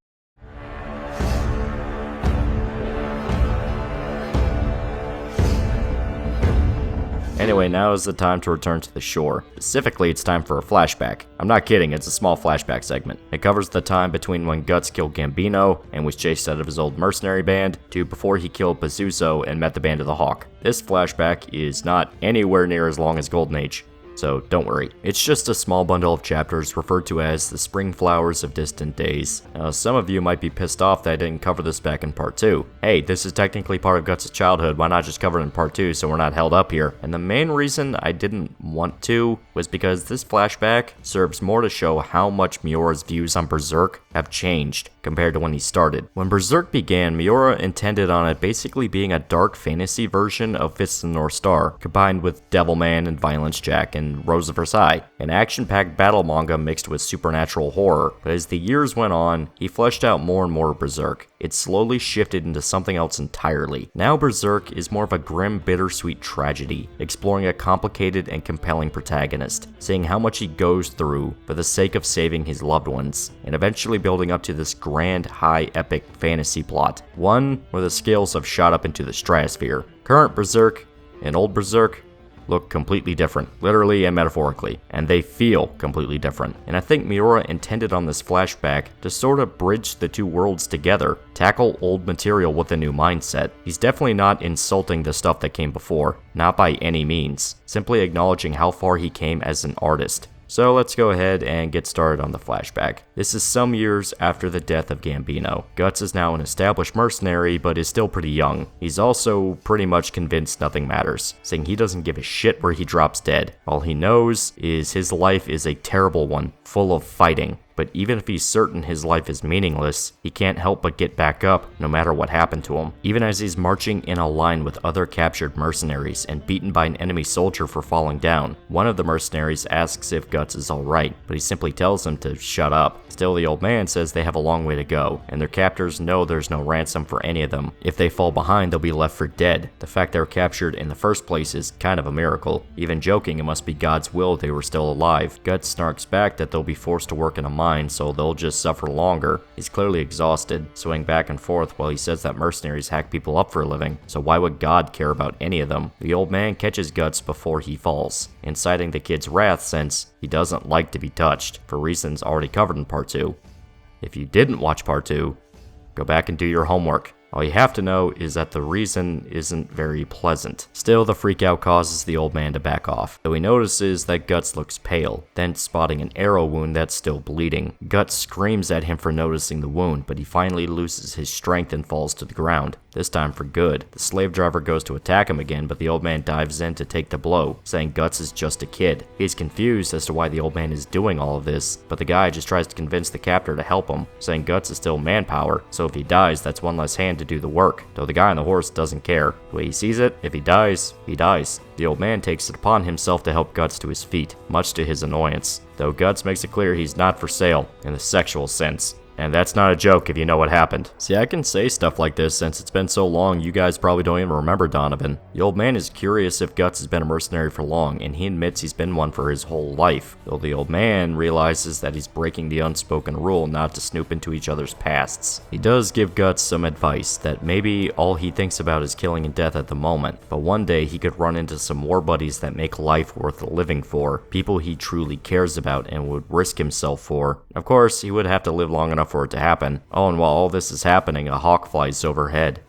Anyway, now is the time to return to the shore. Specifically, it's time for a flashback. I'm not kidding, it's a small flashback segment. It covers the time between when Guts killed Gambino and was chased out of his old mercenary band, to before he killed Pazuzu and met the Band of the Hawk. This flashback is not anywhere near as long as Golden Age, so don't worry. It's just a small bundle of chapters referred to as the Spring Flowers of Distant Days. Now, some of you might be pissed off that I didn't cover this back in part 2. Hey, this is technically part of Guts' childhood, why not just cover it in part 2 so we're not held up here? And the main reason I didn't want to was because this flashback serves more to show how much Miura's views on Berserk have changed compared to when he started. When Berserk began, Miura intended on it basically being a dark fantasy version of Fist of the North Star, combined with Devilman and Violence Jack and Rose of Versailles, an action-packed battle manga mixed with supernatural horror. But as the years went on, he fleshed out more and more of Berserk. It slowly shifted into something else entirely. Now Berserk is more of a grim, bittersweet tragedy, exploring a complicated and compelling protagonist, seeing how much he goes through for the sake of saving his loved ones, and eventually building up to this grand, high, epic fantasy plot, one where the scales have shot up into the stratosphere. Current Berserk and old Berserk look completely different, literally and metaphorically, and they feel completely different. And I think Miura intended on this flashback to sort of bridge the two worlds together, tackle old material with a new mindset. He's definitely not insulting the stuff that came before, not by any means, simply acknowledging how far he came as an artist. So let's go ahead and get started on the flashback. This is some years after the death of Gambino. Guts is now an established mercenary, but is still pretty young. He's also pretty much convinced nothing matters, saying he doesn't give a shit where he drops dead. All he knows is his life is a terrible one, full of fighting. But even if he's certain his life is meaningless, he can't help but get back up no matter what happened to him. Even as he's marching in a line with other captured mercenaries and beaten by an enemy soldier for falling down, one of the mercenaries asks if Guts is alright, but he simply tells him to shut up. Still, the old man says they have a long way to go, and their captors know there's no ransom for any of them. If they fall behind, they'll be left for dead. The fact they were captured in the first place is kind of a miracle. Even joking, it must be God's will they were still alive. Guts snarks back that they'll be forced to work in a mine, so they'll just suffer longer. He's clearly exhausted, swaying back and forth while he says that mercenaries hack people up for a living, so why would God care about any of them? The old man catches Guts before he falls, inciting the kid's wrath since he doesn't like to be touched, for reasons already covered in part 2. If you didn't watch part 2, go back and do your homework. All you have to know is that the reason isn't very pleasant. Still, the freakout causes the old man to back off, though he notices that Guts looks pale, then spotting an arrow wound that's still bleeding. Guts screams at him for noticing the wound, but he finally loses his strength and falls to the ground, this time for good. The slave driver goes to attack him again, but the old man dives in to take the blow, saying Guts is just a kid. He's confused as to why the old man is doing all of this, but the guy just tries to convince the captor to help him, saying Guts is still manpower, so if he dies, that's one less hand to do the work, though the guy on the horse doesn't care. The way he sees it, if he dies, he dies. The old man takes it upon himself to help Guts to his feet, much to his annoyance, though Guts makes it clear he's not for sale, in the sexual sense. And that's not a joke if you know what happened. See, I can say stuff like this since it's been so long you guys probably don't even remember Donovan. The old man is curious if Guts has been a mercenary for long, and he admits he's been one for his whole life, though the old man realizes that he's breaking the unspoken rule not to snoop into each other's pasts. He does give Guts some advice that maybe all he thinks about is killing and death at the moment, but one day he could run into some war buddies that make life worth living for, people he truly cares about and would risk himself for. Of course, he would have to live long enough for it to happen. Oh, and while all this is happening, a hawk flies overhead.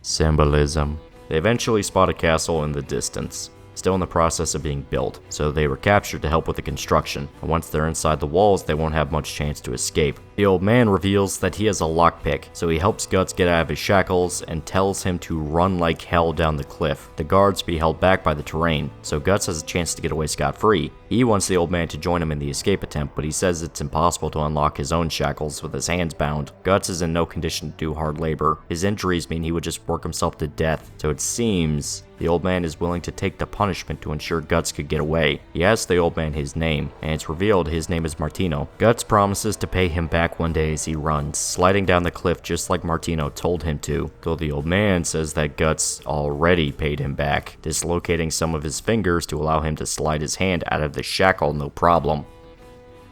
Symbolism. They eventually spot a castle in the distance, still in the process of being built, so they were captured to help with the construction, and once they're inside the walls, they won't have much chance to escape. The old man reveals that he has a lockpick, so he helps Guts get out of his shackles and tells him to run like hell down the cliff. The guards be held back by the terrain, so Guts has a chance to get away scot-free. He wants the old man to join him in the escape attempt, but he says it's impossible to unlock his own shackles with his hands bound. Guts is in no condition to do hard labor. His injuries mean he would just work himself to death, so it seems the old man is willing to take the punishment to ensure Guts could get away. He asks the old man his name, and it's revealed his name is Martino. Guts promises to pay him back one day as he runs, sliding down the cliff just like Martino told him to, though the old man says that Guts already paid him back, dislocating some of his fingers to allow him to slide his hand out of the shackle no problem.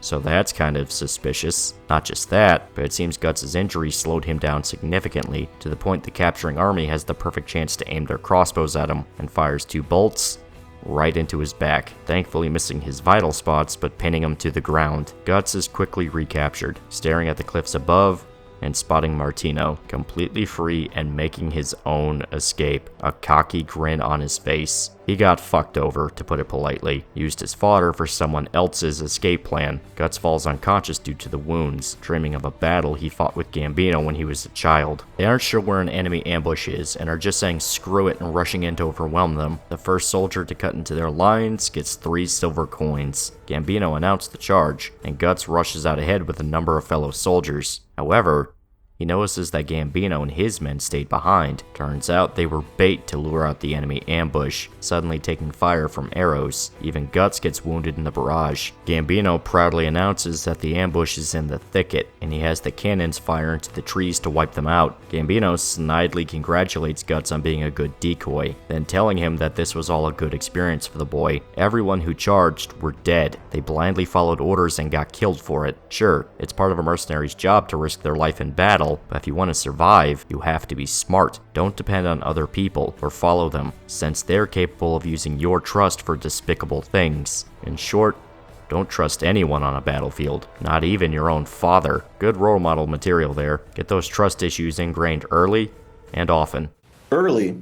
So that's kind of suspicious. Not just that, but it seems Guts' injury slowed him down significantly, to the point the capturing army has the perfect chance to aim their crossbows at him, and fires 2 bolts right into his back, thankfully missing his vital spots but pinning him to the ground. Guts is quickly recaptured, staring at the cliffs above and spotting Martino, completely free and making his own escape, a cocky grin on his face. He got fucked over, to put it politely, used as fodder for someone else's escape plan. Guts falls unconscious due to the wounds, dreaming of a battle he fought with Gambino when he was a child. They aren't sure where an enemy ambush is, and are just saying screw it and rushing in to overwhelm them. The first soldier to cut into their lines gets 3 silver coins. Gambino announced the charge, and Guts rushes out ahead with a number of fellow soldiers. However, he notices that Gambino and his men stayed behind. Turns out they were bait to lure out the enemy ambush, suddenly taking fire from arrows. Even Guts gets wounded in the barrage. Gambino proudly announces that the ambush is in the thicket, and he has the cannons fire into the trees to wipe them out. Gambino snidely congratulates Guts on being a good decoy, then telling him that this was all a good experience for the boy. Everyone who charged were dead. They blindly followed orders and got killed for it. Sure, it's part of a mercenary's job to risk their life in battle, but if you want to survive, you have to be smart. Don't depend on other people or follow them, since they're capable of using your trust for despicable things. In short, don't trust anyone on a battlefield, not even your own father. Good role model material there. Get those trust issues ingrained early and often. Early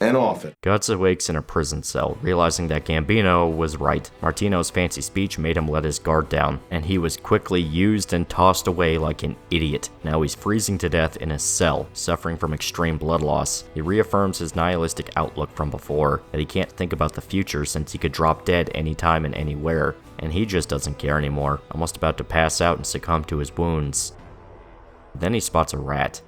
and often. Guts awakes in a prison cell, realizing that Gambino was right. Martino's fancy speech made him let his guard down, and he was quickly used and tossed away like an idiot. Now he's freezing to death in a cell, suffering from extreme blood loss. He reaffirms his nihilistic outlook from before, that he can't think about the future since he could drop dead anytime and anywhere, and he just doesn't care anymore, almost about to pass out and succumb to his wounds. Then he spots a rat,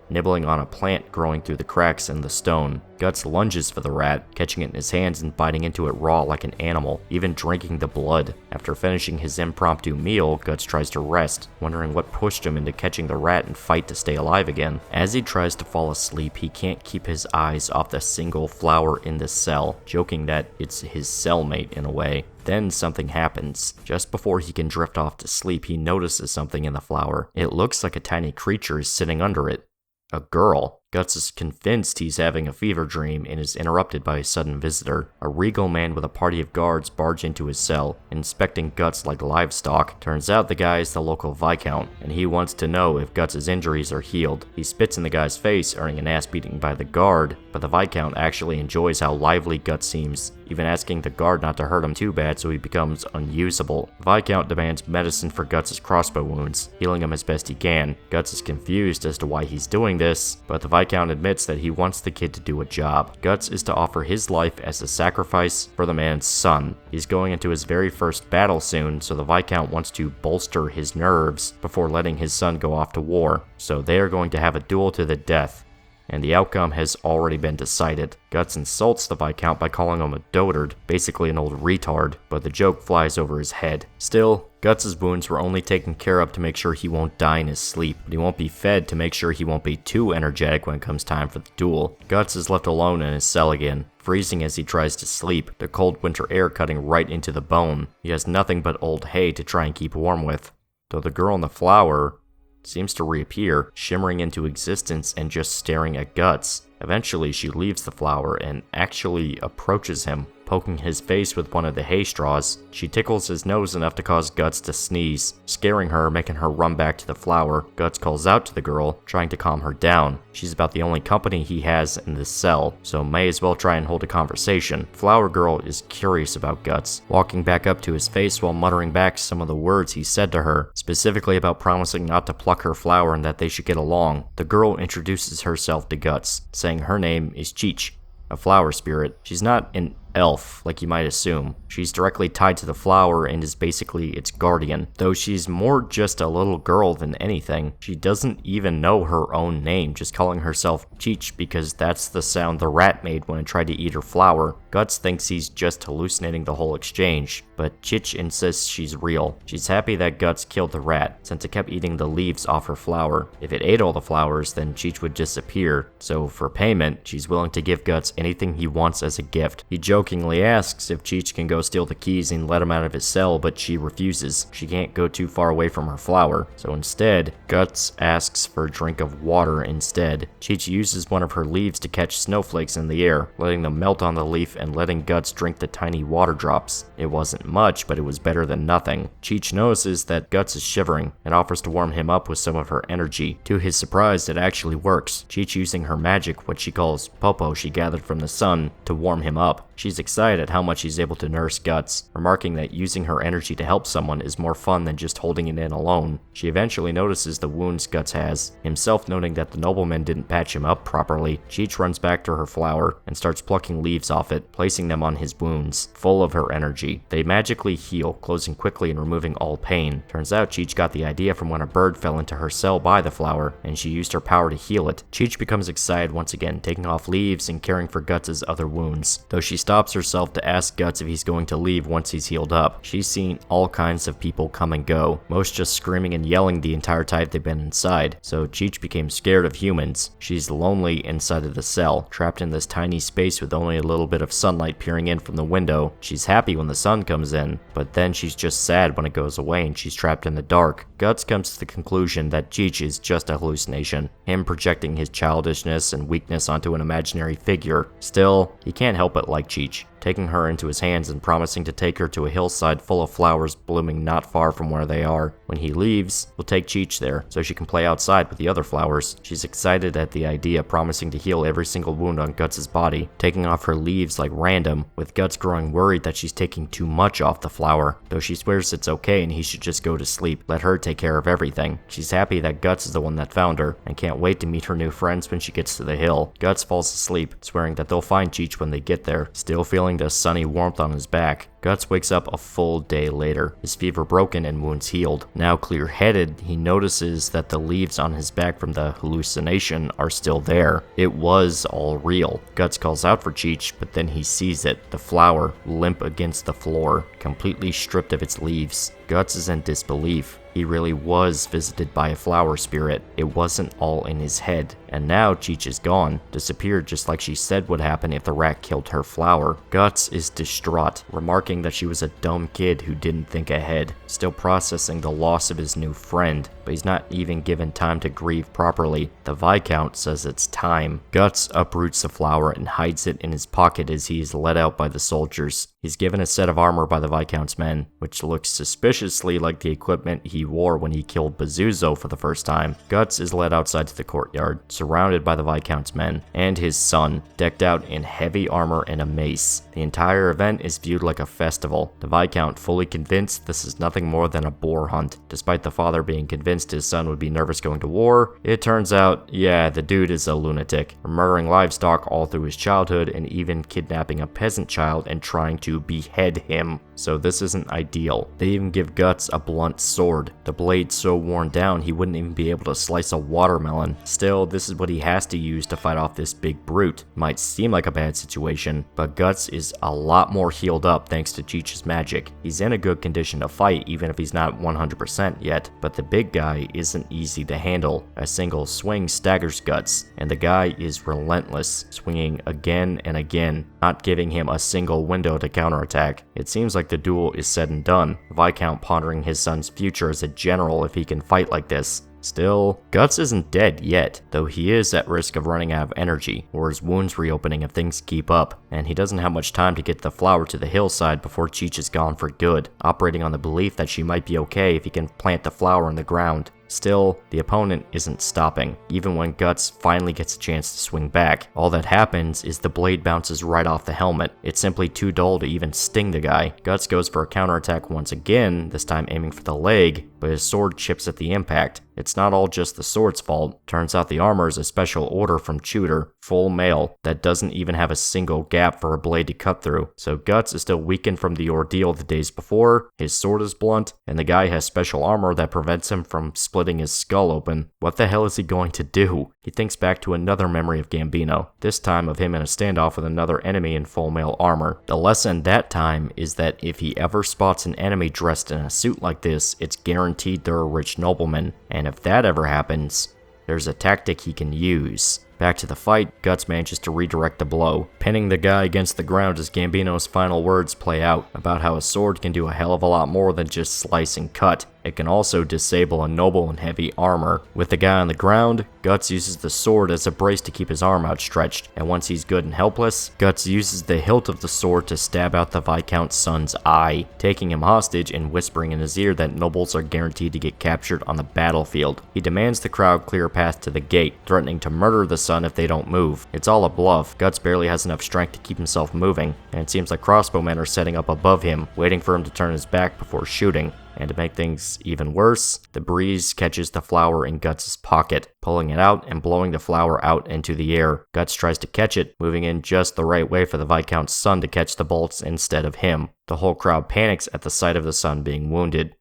nibbling on a plant growing through the cracks in the stone. Guts lunges for the rat, catching it in his hands and biting into it raw like an animal, even drinking the blood. After finishing his impromptu meal, Guts tries to rest, wondering what pushed him into catching the rat and fight to stay alive again. As he tries to fall asleep, he can't keep his eyes off the single flower in the cell, joking that it's his cellmate in a way. Then something happens. Just before he can drift off to sleep, he notices something in the flower. It looks like a tiny creature is sitting under it. A girl. Guts is convinced he's having a fever dream and is interrupted by a sudden visitor. A regal man with a party of guards barge into his cell, inspecting Guts like livestock. Turns out the guy is the local Viscount, and he wants to know if Guts' injuries are healed. He spits in the guy's face, earning an ass beating by the guard, but the Viscount actually enjoys how lively Guts seems, even asking the guard not to hurt him too bad so he becomes unusable. The Viscount demands medicine for Guts' crossbow wounds, healing him as best he can. Guts is confused as to why he's doing this, but the Viscount admits that he wants the kid to do a job. Guts is to offer his life as a sacrifice for the man's son. He's going into his very first battle soon, so the Viscount wants to bolster his nerves before letting his son go off to war. So they are going to have a duel to the death, and the outcome has already been decided. Guts insults the Viscount by calling him a dotard, basically an old retard, but the joke flies over his head. Still, Guts' wounds were only taken care of to make sure he won't die in his sleep, but he won't be fed to make sure he won't be too energetic when it comes time for the duel. Guts is left alone in his cell again, freezing as he tries to sleep, the cold winter air cutting right into the bone. He has nothing but old hay to try and keep warm with, though the girl in the flower seems to reappear, shimmering into existence and just staring at Guts. Eventually, she leaves the flower and actually approaches him, poking his face with one of the hay straws. She tickles his nose enough to cause Guts to sneeze, scaring her, making her run back to the flower. Guts calls out to the girl, trying to calm her down. She's about the only company he has in this cell, so may as well try and hold a conversation. Flower girl is curious about Guts, walking back up to his face while muttering back some of the words he said to her, specifically about promising not to pluck her flower and that they should get along. The girl introduces herself to Guts, saying her name is Cheech, a flower spirit. She's not an elf, like you might assume. She's directly tied to the flower and is basically its guardian. Though she's more just a little girl than anything, she doesn't even know her own name, just calling herself Cheech because that's the sound the rat made when it tried to eat her flower. Guts thinks he's just hallucinating the whole exchange, but Cheech insists she's real. She's happy that Guts killed the rat, since it kept eating the leaves off her flower. If it ate all the flowers, then Cheech would disappear, so for payment, she's willing to give Guts anything he wants as a gift. He jokingly asks if Cheech can go steal the keys and let him out of his cell, but she refuses. She can't go too far away from her flower. So instead, Guts asks for a drink of water instead. Cheech uses one of her leaves to catch snowflakes in the air, letting them melt on the leaf and letting Guts drink the tiny water drops. It wasn't much, but it was better than nothing. Cheech notices that Guts is shivering and offers to warm him up with some of her energy. To his surprise, it actually works. Cheech using her magic, what she calls popo she gathered from the sun, to warm him up. She's excited at how much she's able to nurse Guts, remarking that using her energy to help someone is more fun than just holding it in alone. She eventually notices the wounds Guts has, himself noting that the nobleman didn't patch him up properly. Cheech runs back to her flower and starts plucking leaves off it, placing them on his wounds, full of her energy. They magically heal, closing quickly and removing all pain. Turns out Cheech got the idea from when a bird fell into her cell by the flower, and she used her power to heal it. Cheech becomes excited once again, taking off leaves and caring for Guts' other wounds, though she stops herself to ask Guts if he's going to leave once he's healed up. She's seen all kinds of people come and go, most just screaming and yelling the entire time they've been inside, so Cheech became scared of humans. She's lonely inside of the cell, trapped in this tiny space with only a little bit of sunlight peering in from the window. She's happy when the sun comes in, but then she's just sad when it goes away and she's trapped in the dark. Guts comes to the conclusion that Cheech is just a hallucination, him projecting his childishness and weakness onto an imaginary figure. Still, he can't help but like Cheech, taking her into his hands and promising to take her to a hillside full of flowers blooming not far from where they are. When he leaves, we'll take Cheech there, so she can play outside with the other flowers. She's excited at the idea, promising to heal every single wound on Guts' body, taking off her leaves like random, with Guts growing worried that she's taking too much off the flower, though she swears it's okay and he should just go to sleep, let her take care of everything. She's happy that Guts is the one that found her, and can't wait to meet her new friends when she gets to the hill. Guts falls asleep, swearing that they'll find Cheech when they get there, still feeling the sunny warmth on his back. Guts wakes up a full day later, his fever broken and wounds healed. Now clear-headed, he notices that the leaves on his back from the hallucination are still there. It was all real. Guts calls out for Cheech, but then he sees it, the flower, limp against the floor, completely stripped of its leaves. Guts is in disbelief. He really was visited by a flower spirit. It wasn't all in his head, And now Cheech is gone, disappeared just like she said would happen if the rat killed her flower. Guts is distraught, remarking that she was a dumb kid who didn't think ahead, still processing the loss of his new friend, but he's not even given time to grieve properly. The Viscount says it's time. Guts uproots the flower and hides it in his pocket as he is led out by the soldiers. He's given a set of armor by the Viscount's men, which looks suspiciously like the equipment he wore when he killed Bazzuzo for the first time. Guts is led outside to the courtyard, surrounded by the Viscount's men, and his son, decked out in heavy armor and a mace. The entire event is viewed like a festival, the Viscount fully convinced this is nothing more than a boar hunt. Despite the father being convinced his son would be nervous going to war, it turns out, yeah, the dude is a lunatic, murdering livestock all through his childhood and even kidnapping a peasant child and trying to behead him. So this isn't ideal. They even give Guts a blunt sword, the blade so worn down he wouldn't even be able to slice a watermelon. Still, this is what he has to use to fight off this big brute. Might seem like a bad situation, but Guts is a lot more healed up thanks to Cheech's magic. He's in a good condition to fight even if he's not 100% yet, but the big guy isn't easy to handle. A single swing staggers Guts, and the guy is relentless, swinging again and again, not giving him a single window to counterattack. It seems like the duel is said and done, Viscount pondering his son's future as a general if he can fight like this. Still, Guts isn't dead yet, though he is at risk of running out of energy, or his wounds reopening if things keep up, and he doesn't have much time to get the flower to the hillside before Cheech is gone for good, operating on the belief that she might be okay if he can plant the flower in the ground. Still, the opponent isn't stopping. Even when Guts finally gets a chance to swing back, all that happens is the blade bounces right off the helmet. It's simply too dull to even sting the guy. Guts goes for a counterattack once again, this time aiming for the leg, but his sword chips at the impact. It's not all just the sword's fault. Turns out the armor is a special order from Tudor, full mail, that doesn't even have a single gap for a blade to cut through. So Guts is still weakened from the ordeal the days before, his sword is blunt, and the guy has special armor that prevents him from splitting his skull open. What the hell is he going to do? He thinks back to another memory of Gambino, this time of him in a standoff with another enemy in full mail armor. The lesson that time is that if he ever spots an enemy dressed in a suit like this, it's guaranteed they're a rich nobleman, and if that ever happens, there's a tactic he can use. Back to the fight, Guts manages to redirect the blow, pinning the guy against the ground as Gambino's final words play out about how a sword can do a hell of a lot more than just slice and cut. It can also disable a noble in heavy armor. With the guy on the ground, Guts uses the sword as a brace to keep his arm outstretched, and once he's good and helpless, Guts uses the hilt of the sword to stab out the Viscount's son's eye, taking him hostage and whispering in his ear that nobles are guaranteed to get captured on the battlefield. He demands the crowd clear a path to the gate, threatening to murder the son if they don't move. It's all a bluff. Guts barely has enough strength to keep himself moving, and it seems like crossbowmen are setting up above him, waiting for him to turn his back before shooting. And to make things even worse, the breeze catches the flower in Guts' pocket, pulling it out and blowing the flower out into the air. Guts tries to catch it, moving in just the right way for the Viscount's son to catch the bolts instead of him. The whole crowd panics at the sight of the son being wounded,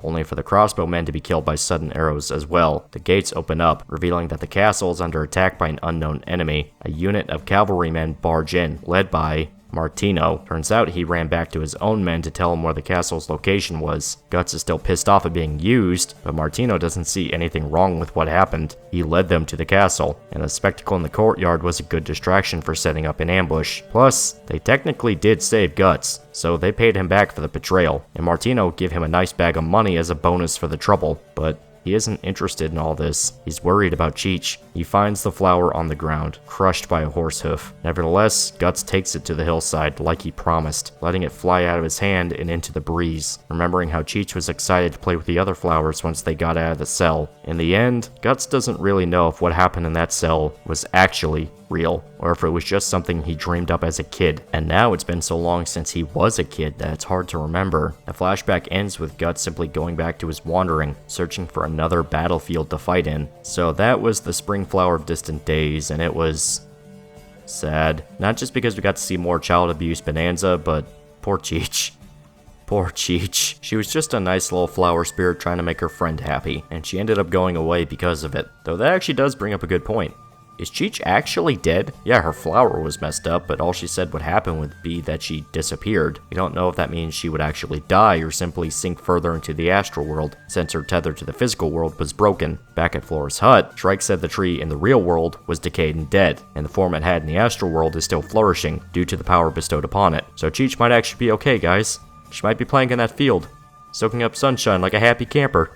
only for the crossbowmen to be killed by sudden arrows as well. The gates open up, revealing that the castle is under attack by an unknown enemy. A unit of cavalrymen barge in, led by Martino. Turns out he ran back to his own men to tell him where the castle's location was. Guts is still pissed off at being used, but Martino doesn't see anything wrong with what happened. He led them to the castle, and the spectacle in the courtyard was a good distraction for setting up an ambush. Plus, they technically did save Guts, so they paid him back for the betrayal, and Martino gave him a nice bag of money as a bonus for the trouble. But he isn't interested in all this. He's worried about Cheech. He finds the flower on the ground, crushed by a horse hoof. Nevertheless, Guts takes it to the hillside like he promised, letting it fly out of his hand and into the breeze, remembering how Cheech was excited to play with the other flowers once they got out of the cell. In the end, Guts doesn't really know if what happened in that cell was actually real, or if it was just something he dreamed up as a kid. And now it's been so long since he was a kid that it's hard to remember. The flashback ends with Guts simply going back to his wandering, searching for another battlefield to fight in. So that was the Spring Flower of Distant Days, and it was sad. Not just because we got to see more child abuse bonanza, but poor Cheech. Poor Cheech. She was just a nice little flower spirit trying to make her friend happy, and she ended up going away because of it. Though that actually does bring up a good point. Is Cheech actually dead? Yeah, her flower was messed up, but all she said would happen would be that she disappeared. We don't know if that means she would actually die or simply sink further into the astral world, since her tether to the physical world was broken. Back at Flora's hut, Shrike said the tree in the real world was decayed and dead, and the form it had in the astral world is still flourishing due to the power bestowed upon it. So Cheech might actually be okay, guys. She might be playing in that field, soaking up sunshine like a happy camper.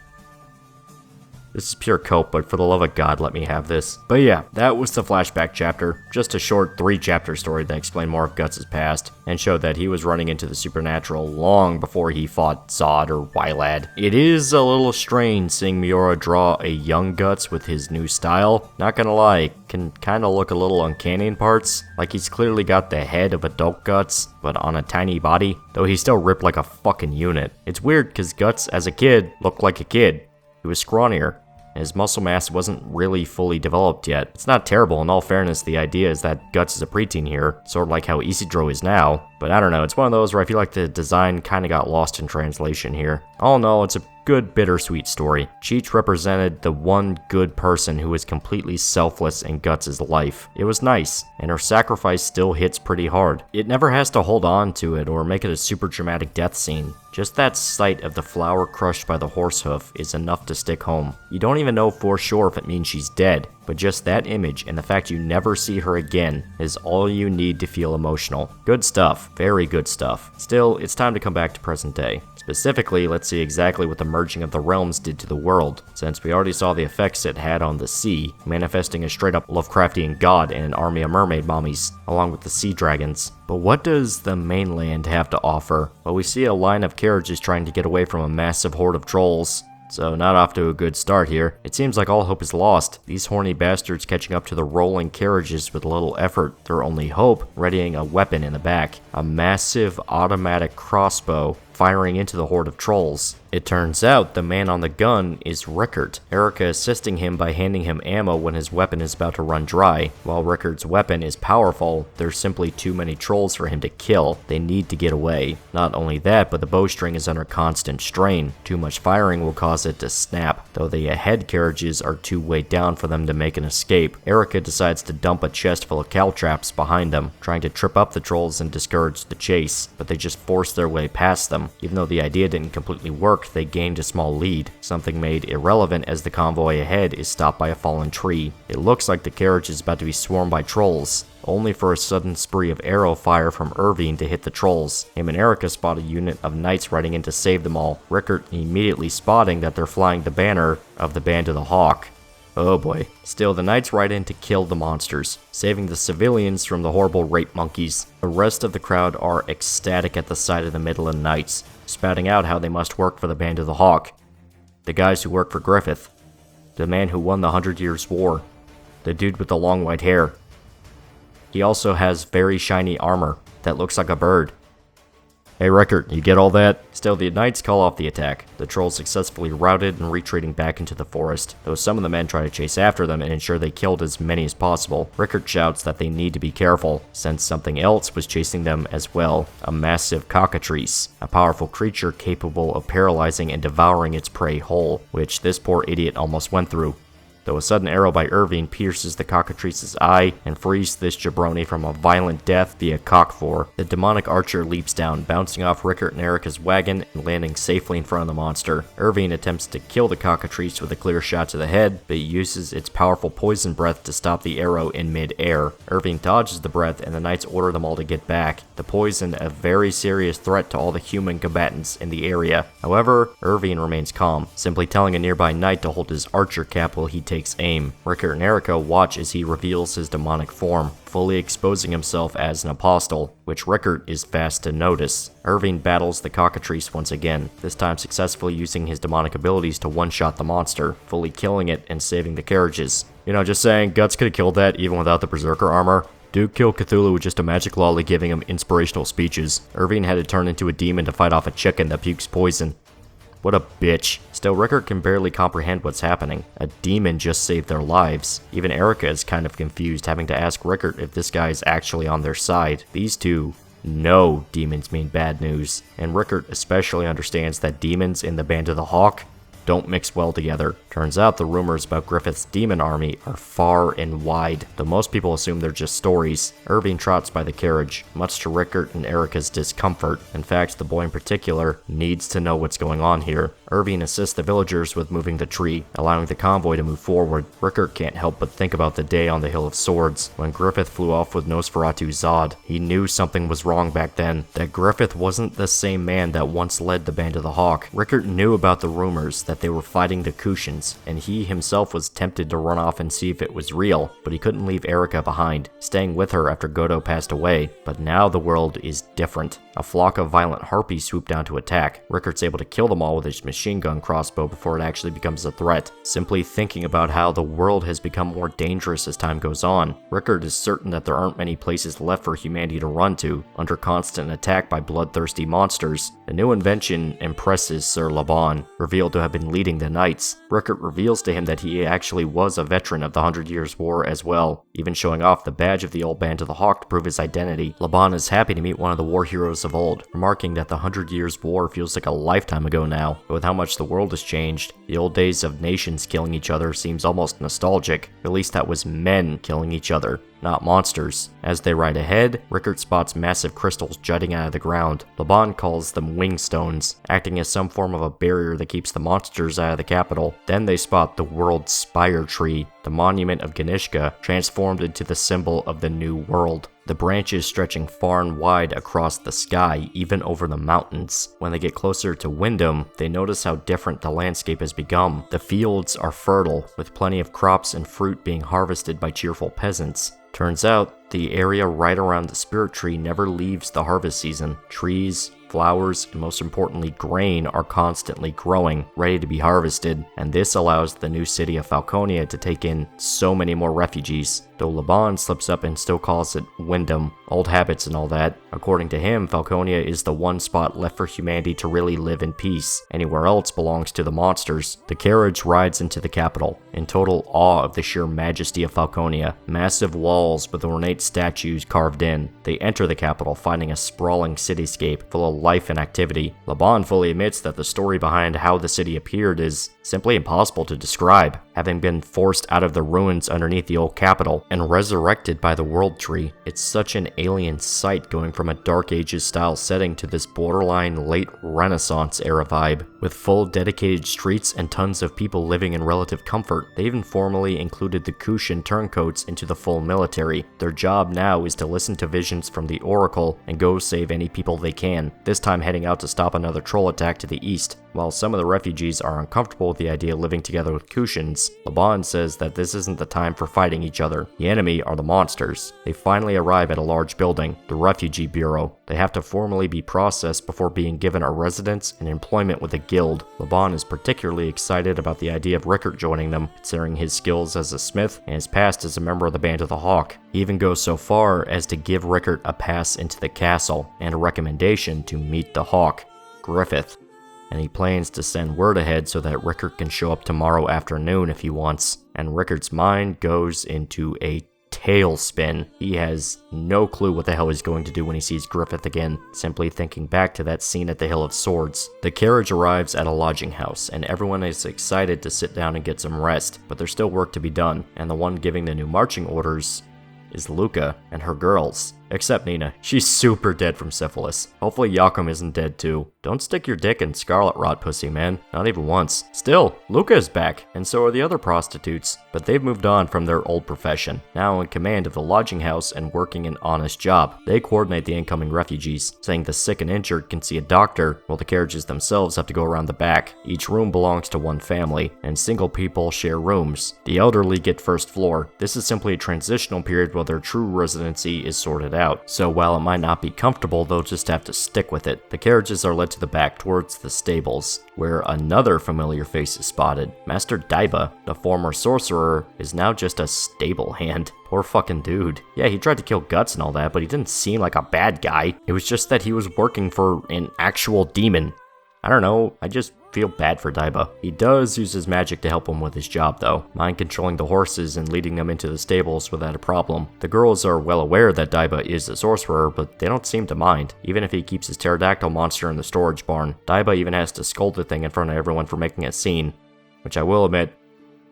This is pure cope, but for the love of God, let me have this. But yeah, that was the flashback chapter. Just a short 3-chapter story that explained more of Guts' past, and showed that he was running into the supernatural long before he fought Zod or Wylad. It is a little strange seeing Miura draw a young Guts with his new style. Not gonna lie, can kinda look a little uncanny in parts. Like he's clearly got the head of adult Guts, but on a tiny body, though he's still ripped like a fucking unit. It's weird cause Guts as a kid looked like a kid. He was scrawnier. His muscle mass wasn't really fully developed yet. It's not terrible, in all fairness. The idea is that Guts is a preteen here, sort of like how Isidro is now. But I don't know, it's one of those where I feel like the design kinda got lost in translation here. All in all, it's a good bittersweet story. Cheech represented the one good person who was completely selfless in Guts' life. It was nice, and her sacrifice still hits pretty hard. It never has to hold on to it or make it a super dramatic death scene. Just that sight of the flower crushed by the horse hoof is enough to stick home. You don't even know for sure if it means she's dead, but just that image and the fact you never see her again is all you need to feel emotional. Good stuff, very good stuff. Still, it's time to come back to present day. Specifically, let's see exactly what the merging of the realms did to the world, since we already saw the effects it had on the sea, manifesting a straight up Lovecraftian god and an army of mermaid mommies, along with the sea dragons. But what does the mainland have to offer? Well, we see a line of carriages trying to get away from a massive horde of trolls. So not off to a good start here. It seems like all hope is lost. These horny bastards catching up to the rolling carriages with little effort. Their only hope, readying a weapon in the back. A massive automatic crossbow firing into the horde of trolls. It turns out the man on the gun is Rickert, Erica assisting him by handing him ammo when his weapon is about to run dry. While Rickert's weapon is powerful, there's simply too many trolls for him to kill. They need to get away. Not only that, but the bowstring is under constant strain. Too much firing will cause it to snap, though the ahead carriages are too weighed down for them to make an escape. Erica decides to dump a chest full of caltraps behind them, trying to trip up the trolls and discourage the chase, but they just force their way past them. Even though the idea didn't completely work, they gained a small lead, something made irrelevant as the convoy ahead is stopped by a fallen tree. It looks like the carriage is about to be swarmed by trolls, only for a sudden spree of arrow fire from Irving to hit the trolls. Him and Erica spot a unit of knights riding in to save them all, Rickert immediately spotting that they're flying the banner of the Band of the Hawk. Oh boy. Still, the knights ride in to kill the monsters, saving the civilians from the horrible rape monkeys. The rest of the crowd are ecstatic at the sight of the Midland Knights, spouting out how they must work for the Band of the Hawk. The guys who work for Griffith. The man who won the 100 Years' War. The dude with the long white hair. He also has very shiny armor that looks like a bird. Hey Rickert, you get all that? Still, the knights call off the attack. The trolls successfully routed and retreating back into the forest, though some of the men try to chase after them and ensure they killed as many as possible. Rickert shouts that they need to be careful, since something else was chasing them as well, a massive cockatrice, a powerful creature capable of paralyzing and devouring its prey whole, which this poor idiot almost went through. Though a sudden arrow by Irving pierces the cockatrice's eye and frees this jabroni from a violent death via cockfor, the demonic archer leaps down, bouncing off Rickert and Erica's wagon and landing safely in front of the monster. Irving attempts to kill the cockatrice with a clear shot to the head, but uses its powerful poison breath to stop the arrow in mid-air. Irving dodges the breath and the knights order them all to get back, the poison a very serious threat to all the human combatants in the area. However, Irving remains calm, simply telling a nearby knight to hold his archer cap while he takes aim. Rickert and Erica watch as he reveals his demonic form, fully exposing himself as an apostle, which Rickert is fast to notice. Irving battles the cockatrice once again, this time successfully using his demonic abilities to one-shot the monster, fully killing it and saving the carriages. You know, just saying, Guts could have killed that even without the Berserker armor. Duke killed Cthulhu with just a magic lolly giving him inspirational speeches. Irving had to turn into a demon to fight off a chicken that pukes poison. What a bitch. Still, Rickert can barely comprehend what's happening. A demon just saved their lives. Even Erica is kind of confused, having to ask Rickert if this guy is actually on their side. These two know demons mean bad news, and Rickert especially understands that demons in the Band of the Hawk don't mix well together. Turns out the rumors about Griffith's demon army are far and wide, though most people assume they're just stories. Irving trots by the carriage, much to Rickert and Erica's discomfort. In fact, the boy in particular needs to know what's going on here. Irving assists the villagers with moving the tree, allowing the convoy to move forward. Rickert can't help but think about the day on the Hill of Swords, when Griffith flew off with Nosferatu Zod. He knew something was wrong back then, that Griffith wasn't the same man that once led the Band of the Hawk. Rickert knew about the rumors that they were fighting the Kushans, and he himself was tempted to run off and see if it was real, but he couldn't leave Erica behind, staying with her after Godot passed away. But now the world is different. A flock of violent harpies swoop down to attack. Rickert's able to kill them all with his machine gun crossbow before it actually becomes a threat. Simply thinking about how the world has become more dangerous as time goes on, Rickert is certain that there aren't many places left for humanity to run to, under constant attack by bloodthirsty monsters. The new invention impresses Sir Laban, revealed to have been leading the Knights. Rickert reveals to him that he actually was a veteran of the 100 Years' War as well, even showing off the badge of the old Band of the Hawk to prove his identity. Laban is happy to meet one of the war heroes of old, remarking that the 100 Years' War feels like a lifetime ago now, but with how much the world has changed, the old days of nations killing each other seems almost nostalgic. At least that was men killing each other, not monsters. As they ride ahead, Rickert spots massive crystals jutting out of the ground. Laban calls them wingstones, acting as some form of a barrier that keeps the monsters out of the capital. Then they spot the World Spire Tree, the monument of Ganishka, transformed into the symbol of the new world. The branches stretching far and wide across the sky, even over the mountains. When they get closer to Wyndham, they notice how different the landscape has become. The fields are fertile, with plenty of crops and fruit being harvested by cheerful peasants. Turns out, the area right around the spirit tree never leaves the harvest season. Trees, flowers, and most importantly grain are constantly growing, ready to be harvested, and this allows the new city of Falconia to take in so many more refugees. Though Laban slips up and still calls it Wyndham, old habits and all that, according to him, Falconia is the one spot left for humanity to really live in peace. Anywhere else belongs to the monsters. The carriage rides into the capital, in total awe of the sheer majesty of Falconia. Massive walls with ornate statues carved in. They enter the capital, finding a sprawling cityscape full of life and activity. Laban fully admits that the story behind how the city appeared is simply impossible to describe, having been forced out of the ruins underneath the old capital and resurrected by the World Tree. It's such an alien sight going from a Dark Ages style setting to this borderline late Renaissance era vibe, with full dedicated streets and tons of people living in relative comfort. They even formally included the Kushan turncoats into the full military. Their job now is to listen to visions from the Oracle and go save any people they can, this time heading out to stop another troll attack to the east. While some of the refugees are uncomfortable with the idea of living together with Kushans, Laban says that this isn't the time for fighting each other. The enemy are the monsters. They finally arrive at a large building, the Refugee Bureau. They have to formally be processed before being given a residence and employment with a guild. Laban is particularly excited about the idea of Rickert joining them, considering his skills as a smith and his past as a member of the Band of the Hawk. He even goes so far as to give Rickert a pass into the castle and a recommendation to meet the Hawk, Griffith. And he plans to send word ahead so that Rickert can show up tomorrow afternoon if he wants. And Rickert's mind goes into a tailspin. He has no clue what the hell he's going to do when he sees Griffith again, simply thinking back to that scene at the Hill of Swords. The carriage arrives at a lodging house, and everyone is excited to sit down and get some rest, but there's still work to be done, and the one giving the new marching orders is Luca and her girls. Except Nina. She's super dead from syphilis. Hopefully Yakum isn't dead too. Don't stick your dick in scarlet rot, pussy, man. Not even once. Still, Luca is back, and so are the other prostitutes, but they've moved on from their old profession, now in command of the lodging house and working an honest job. They coordinate the incoming refugees, saying the sick and injured can see a doctor, while the carriages themselves have to go around the back. Each room belongs to one family, and single people share rooms. The elderly get first floor. This is simply a transitional period while their true residency is sorted out. So while it might not be comfortable, they'll just have to stick with it. The carriages are led to the back towards the stables, where another familiar face is spotted. Master Daiba, the former sorcerer, is now just a stable hand. Poor fucking dude. Yeah, he tried to kill Guts and all that, but he didn't seem like a bad guy. It was just that he was working for an actual demon. I don't know, I just feel bad for Daiba. He does use his magic to help him with his job though, mind controlling the horses and leading them into the stables without a problem. The girls are well aware that Daiba is a sorcerer, but they don't seem to mind, even if he keeps his pterodactyl monster in the storage barn. Daiba even has to scold the thing in front of everyone for making a scene, which I will admit,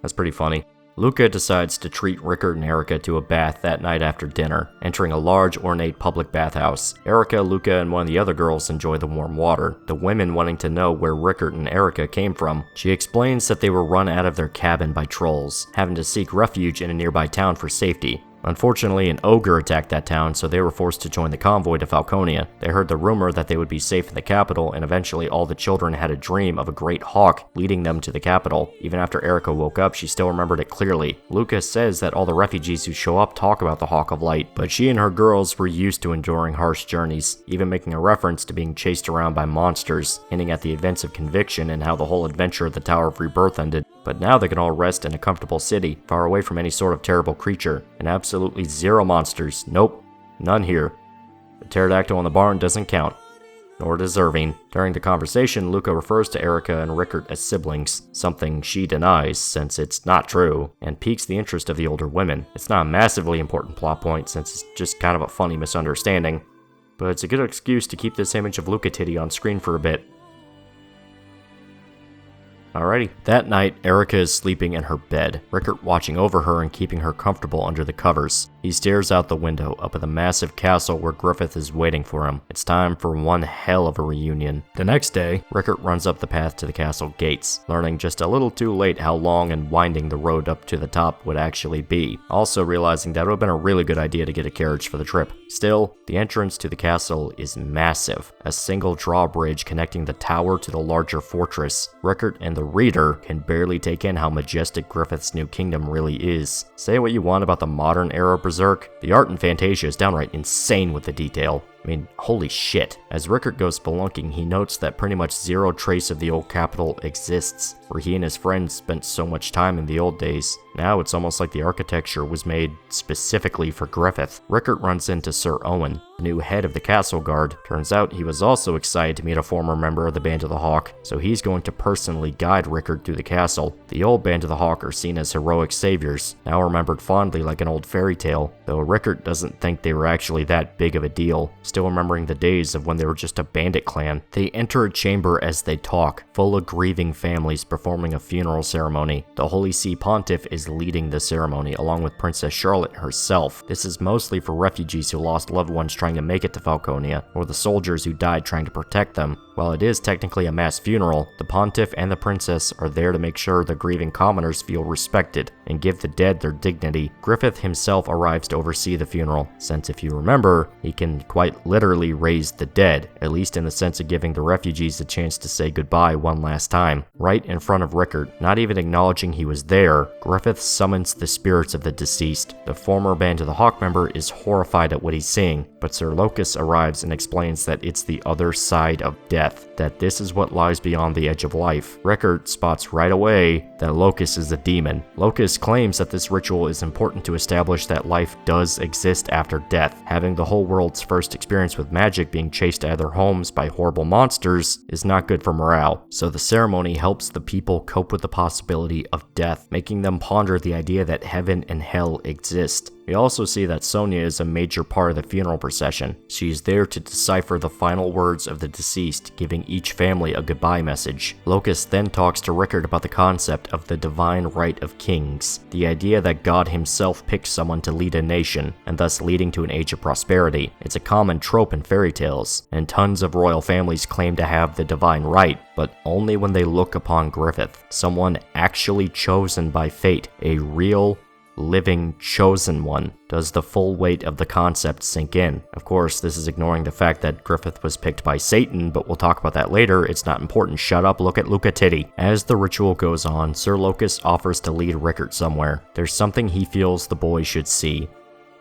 that's pretty funny. Luca decides to treat Rickert and Erica to a bath that night after dinner, entering a large, ornate public bathhouse. Erica, Luca, and one of the other girls enjoy the warm water, the women wanting to know where Rickert and Erica came from. She explains that they were run out of their cabin by trolls, having to seek refuge in a nearby town for safety. Unfortunately, an ogre attacked that town, so they were forced to join the convoy to Falconia. They heard the rumor that they would be safe in the capital, and eventually all the children had a dream of a great hawk leading them to the capital. Even after Erica woke up, she still remembered it clearly. Lucas says that all the refugees who show up talk about the Hawk of Light, but she and her girls were used to enduring harsh journeys, even making a reference to being chased around by monsters, hinting at the events of Conviction and how the whole adventure of the Tower of Rebirth ended. But now they can all rest in a comfortable city, far away from any sort of terrible creature, and absolutely zero monsters. Nope, none here. The pterodactyl in the barn doesn't count, nor deserving. During the conversation, Luca refers to Erica and Rickert as siblings, something she denies since it's not true, and piques the interest of the older women. It's not a massively important plot point since it's just kind of a funny misunderstanding, but it's a good excuse to keep this image of Luca Titty on screen for a bit. Alrighty. That night, Erica is sleeping in her bed, Rickert watching over her and keeping her comfortable under the covers. He stares out the window up at the massive castle where Griffith is waiting for him. It's time for one hell of a reunion. The next day, Rickert runs up the path to the castle gates, learning just a little too late how long and winding the road up to the top would actually be, also realizing that it would have been a really good idea to get a carriage for the trip. Still, the entrance to the castle is massive, a single drawbridge connecting the tower to the larger fortress. Rickert and the reader can barely take in how majestic Griffith's new kingdom really is. Say what you want about the modern era Berserk, the art in Fantasia is downright insane with the detail. I mean, holy shit. As Rickert goes spelunking, he notes that pretty much zero trace of the old capital exists, where he and his friends spent so much time in the old days. Now it's almost like the architecture was made specifically for Griffith. Rickert runs into Sir Owen, the new head of the castle guard. Turns out he was also excited to meet a former member of the Band of the Hawk, so he's going to personally guide Rickert through the castle. The old Band of the Hawk are seen as heroic saviors, now remembered fondly like an old fairy tale, though Rickert doesn't think they were actually that big of a deal, still remembering the days of when they were just a bandit clan. They enter a chamber as they talk, full of grieving families performing a funeral ceremony. The Holy See Pontiff is leading the ceremony, along with Princess Charlotte herself. This is mostly for refugees who lost loved ones trying to make it to Falconia, or the soldiers who died trying to protect them. While it is technically a mass funeral, the Pontiff and the Princess are there to make sure the grieving commoners feel respected and give the dead their dignity. Griffith himself arrives to oversee the funeral, since if you remember, he can quite literally raise the dead, at least in the sense of giving the refugees a chance to say goodbye one last time. Right in front of Rickert, not even acknowledging he was there, Griffith summons the spirits of the deceased. The former Band of the Hawk member is horrified at what he's seeing, but Sir Locus arrives and explains that it's the other side of death, that this is what lies beyond the edge of life. Rickert spots right away that Locus is a demon. Locus claims that this ritual is important to establish that life does exist after death. Having the whole world's first experience with magic being chased out of their homes by horrible monsters is not good for morale, so the ceremony helps the people cope with the possibility of death, making them ponder the idea that heaven and hell exist. We also see that Sonia is a major part of the funeral procession. She is there to decipher the final words of the deceased, giving each family a goodbye message. Locus then talks to Rickert about the concept of the divine right of kings, the idea that God himself picks someone to lead a nation, and thus leading to an age of prosperity. It's a common trope in fairy tales, and tons of royal families claim to have the divine right, but only when they look upon Griffith, someone actually chosen by fate, a real, living, chosen one, does the full weight of the concept sink in. Of course, this is ignoring the fact that Griffith was picked by Satan, but we'll talk about that later. It's not important. Shut up, look at Luca Titty. As the ritual goes on, Sir Locus offers to lead Rickert somewhere. There's something he feels the boy should see.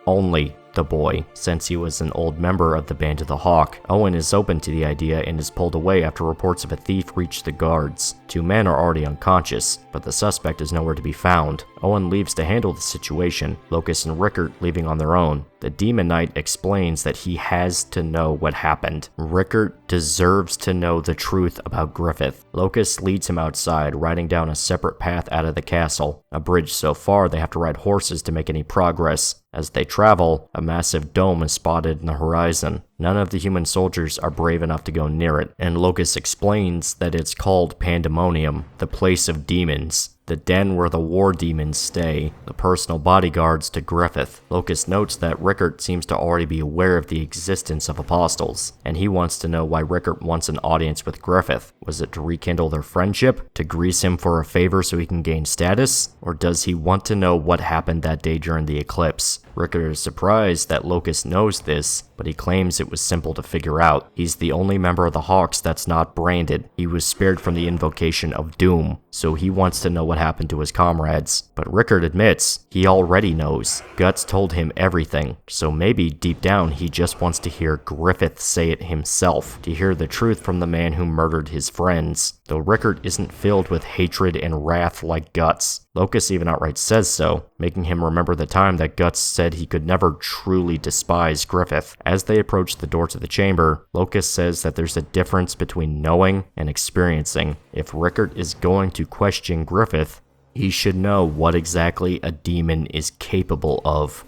Only the boy, since he was an old member of the Band of the Hawk. Owen is open to the idea and is pulled away after reports of a thief reach the guards. Two men are already unconscious, but the suspect is nowhere to be found. Owen leaves to handle the situation, Locus and Rickert leaving on their own. The Demon Knight explains that he has to know what happened. Rickert deserves to know the truth about Griffith. Locust leads him outside, riding down a separate path out of the castle. A bridge so far they have to ride horses to make any progress. As they travel, a massive dome is spotted in the horizon. None of the human soldiers are brave enough to go near it, and Locust explains that it's called Pandemonium, the place of demons. The den where the war demons stay, the personal bodyguards to Griffith. Locust notes that Rickert seems to already be aware of the existence of apostles, and he wants to know why Rickert wants an audience with Griffith. Was it to rekindle their friendship? To grease him for a favor so he can gain status? Or does he want to know what happened that day during the eclipse? Rickert is surprised that Locust knows this, but he claims it was simple to figure out. He's the only member of the Hawks that's not branded. He was spared from the invocation of doom, so he wants to know what happened to his comrades. But Rickert admits he already knows. Guts told him everything, so maybe deep down he just wants to hear Griffith say it himself, to hear the truth from the man who murdered his friends. Though Rickert isn't filled with hatred and wrath like Guts. Locust even outright says so, making him remember the time that Guts said he could never truly despise Griffith. As they approach the door to the chamber, Locust says that there's a difference between knowing and experiencing. If Rickert is going to question Griffith, he should know what exactly a demon is capable of.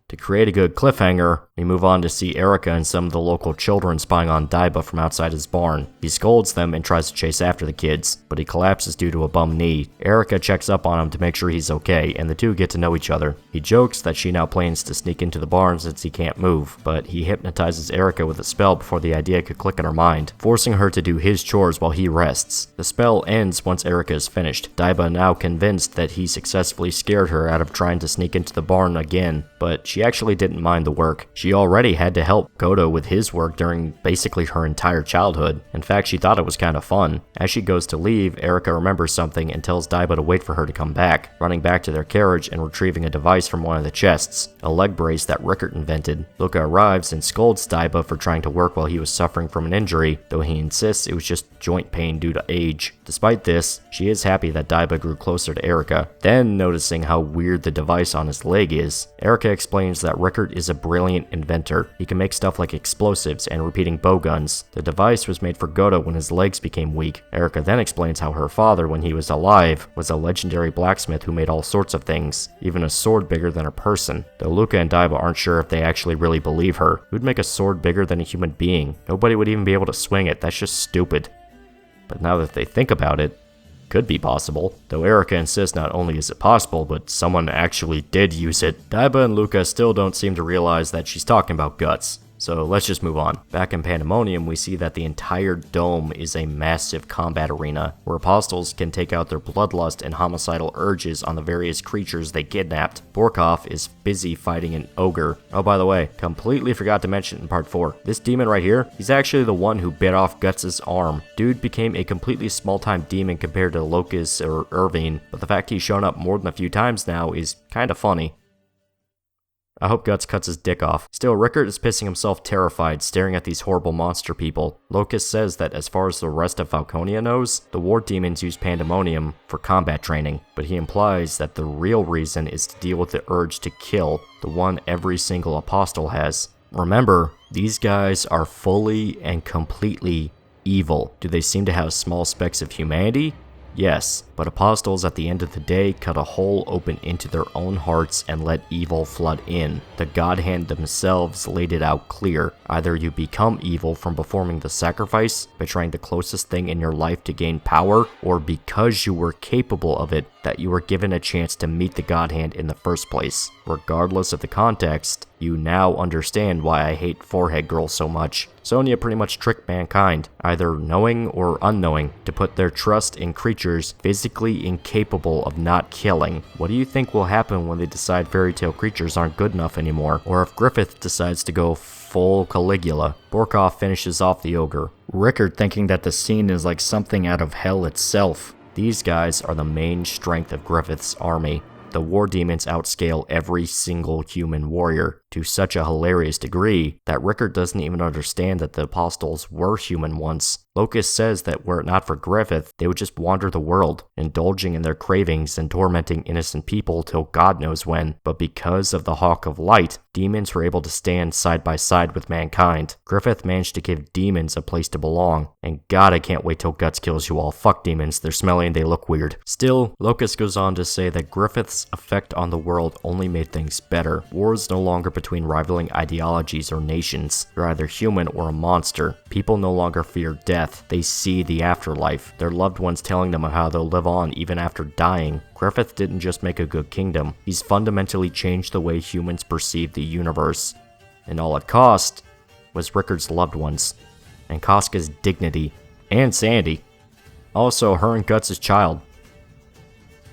To create a good cliffhanger, we move on to see Erica and some of the local children spying on Daiba from outside his barn. He scolds them and tries to chase after the kids, but he collapses due to a bum knee. Erica checks up on him to make sure he's okay, and the two get to know each other. He jokes that she now plans to sneak into the barn since he can't move, but he hypnotizes Erica with a spell before the idea could click in her mind, forcing her to do his chores while he rests. The spell ends once Erica is finished. Daiba now convinced that he successfully scared her out of trying to sneak into the barn again, but she actually didn't mind the work. She already had to help Godo with his work during basically her entire childhood. In fact, she thought it was kind of fun. As she goes to leave, Erica remembers something and tells Daiba to wait for her to come back, running back to their carriage and retrieving a device from one of the chests, a leg brace that Rickert invented. Luca arrives and scolds Daiba for trying to work while he was suffering from an injury, though he insists it was just joint pain due to age. Despite this, she is happy that Daiba grew closer to Erica. Then, noticing how weird the device on his leg is, Erica explains that Rickert is a brilliant inventor. He can make stuff like explosives and repeating bowguns. The device was made for Godo when his legs became weak. Erica then explains how her father, when he was alive, was a legendary blacksmith who made all sorts of things, even a sword bigger than a person. Though Luca and Daiba aren't sure if they actually really believe her. Who'd make a sword bigger than a human being? Nobody would even be able to swing it. That's just stupid. But now that they think about it, could be possible, though Erica insists not only is it possible, but someone actually did use it. Daiba and Luca still don't seem to realize that she's talking about Guts. So let's just move on. Back in Pandemonium, we see that the entire dome is a massive combat arena, where apostles can take out their bloodlust and homicidal urges on the various creatures they kidnapped. Borkov is busy fighting an ogre. Oh, by the way, completely forgot to mention in part 4, this demon right here, he's actually the one who bit off Guts' arm. Dude became a completely small-time demon compared to Locust or Irving, but the fact he's shown up more than a few times now is kinda funny. I hope Guts cuts his dick off. Still, Rickert is pissing himself terrified, staring at these horrible monster people. Locust says that as far as the rest of Falconia knows, the war demons use Pandemonium for combat training, but he implies that the real reason is to deal with the urge to kill, the one every single apostle has. Remember, these guys are fully and completely evil. Do they seem to have small specks of humanity? Yes, but apostles at the end of the day cut a hole open into their own hearts and let evil flood in. The God Hand themselves laid it out clear. Either you become evil from performing the sacrifice, betraying the closest thing in your life to gain power, or because you were capable of it, that you were given a chance to meet the God Hand in the first place. Regardless of the context, you now understand why I hate Forehead Girl so much. Sonya pretty much tricked mankind, either knowing or unknowing, to put their trust in creatures physically incapable of not killing. What do you think will happen when they decide fairy tale creatures aren't good enough anymore? Or if Griffith decides to go full Caligula? Borkov finishes off the ogre. Rickert thinking that the scene is like something out of hell itself. These guys are the main strength of Griffith's army. The war demons outscale every single human warrior to such a hilarious degree that Rickert doesn't even understand that the apostles were human once. Locust says that were it not for Griffith, they would just wander the world, indulging in their cravings and tormenting innocent people till God knows when. But because of the Hawk of Light, demons were able to stand side by side with mankind. Griffith managed to give demons a place to belong, and God, I can't wait till Guts kills you all. Fuck demons, they're smelly and they look weird. Still, Locust goes on to say that Griffith's effect on the world only made things better. War is no longer between rivaling ideologies or nations. You're either human or a monster. People no longer fear death, they see the afterlife, their loved ones telling them how they'll live on even after dying. Griffith didn't just make a good kingdom, he's fundamentally changed the way humans perceive the universe. And all it cost was Rickert's loved ones, and Casca's dignity, and sanity. Also, her and Guts' child.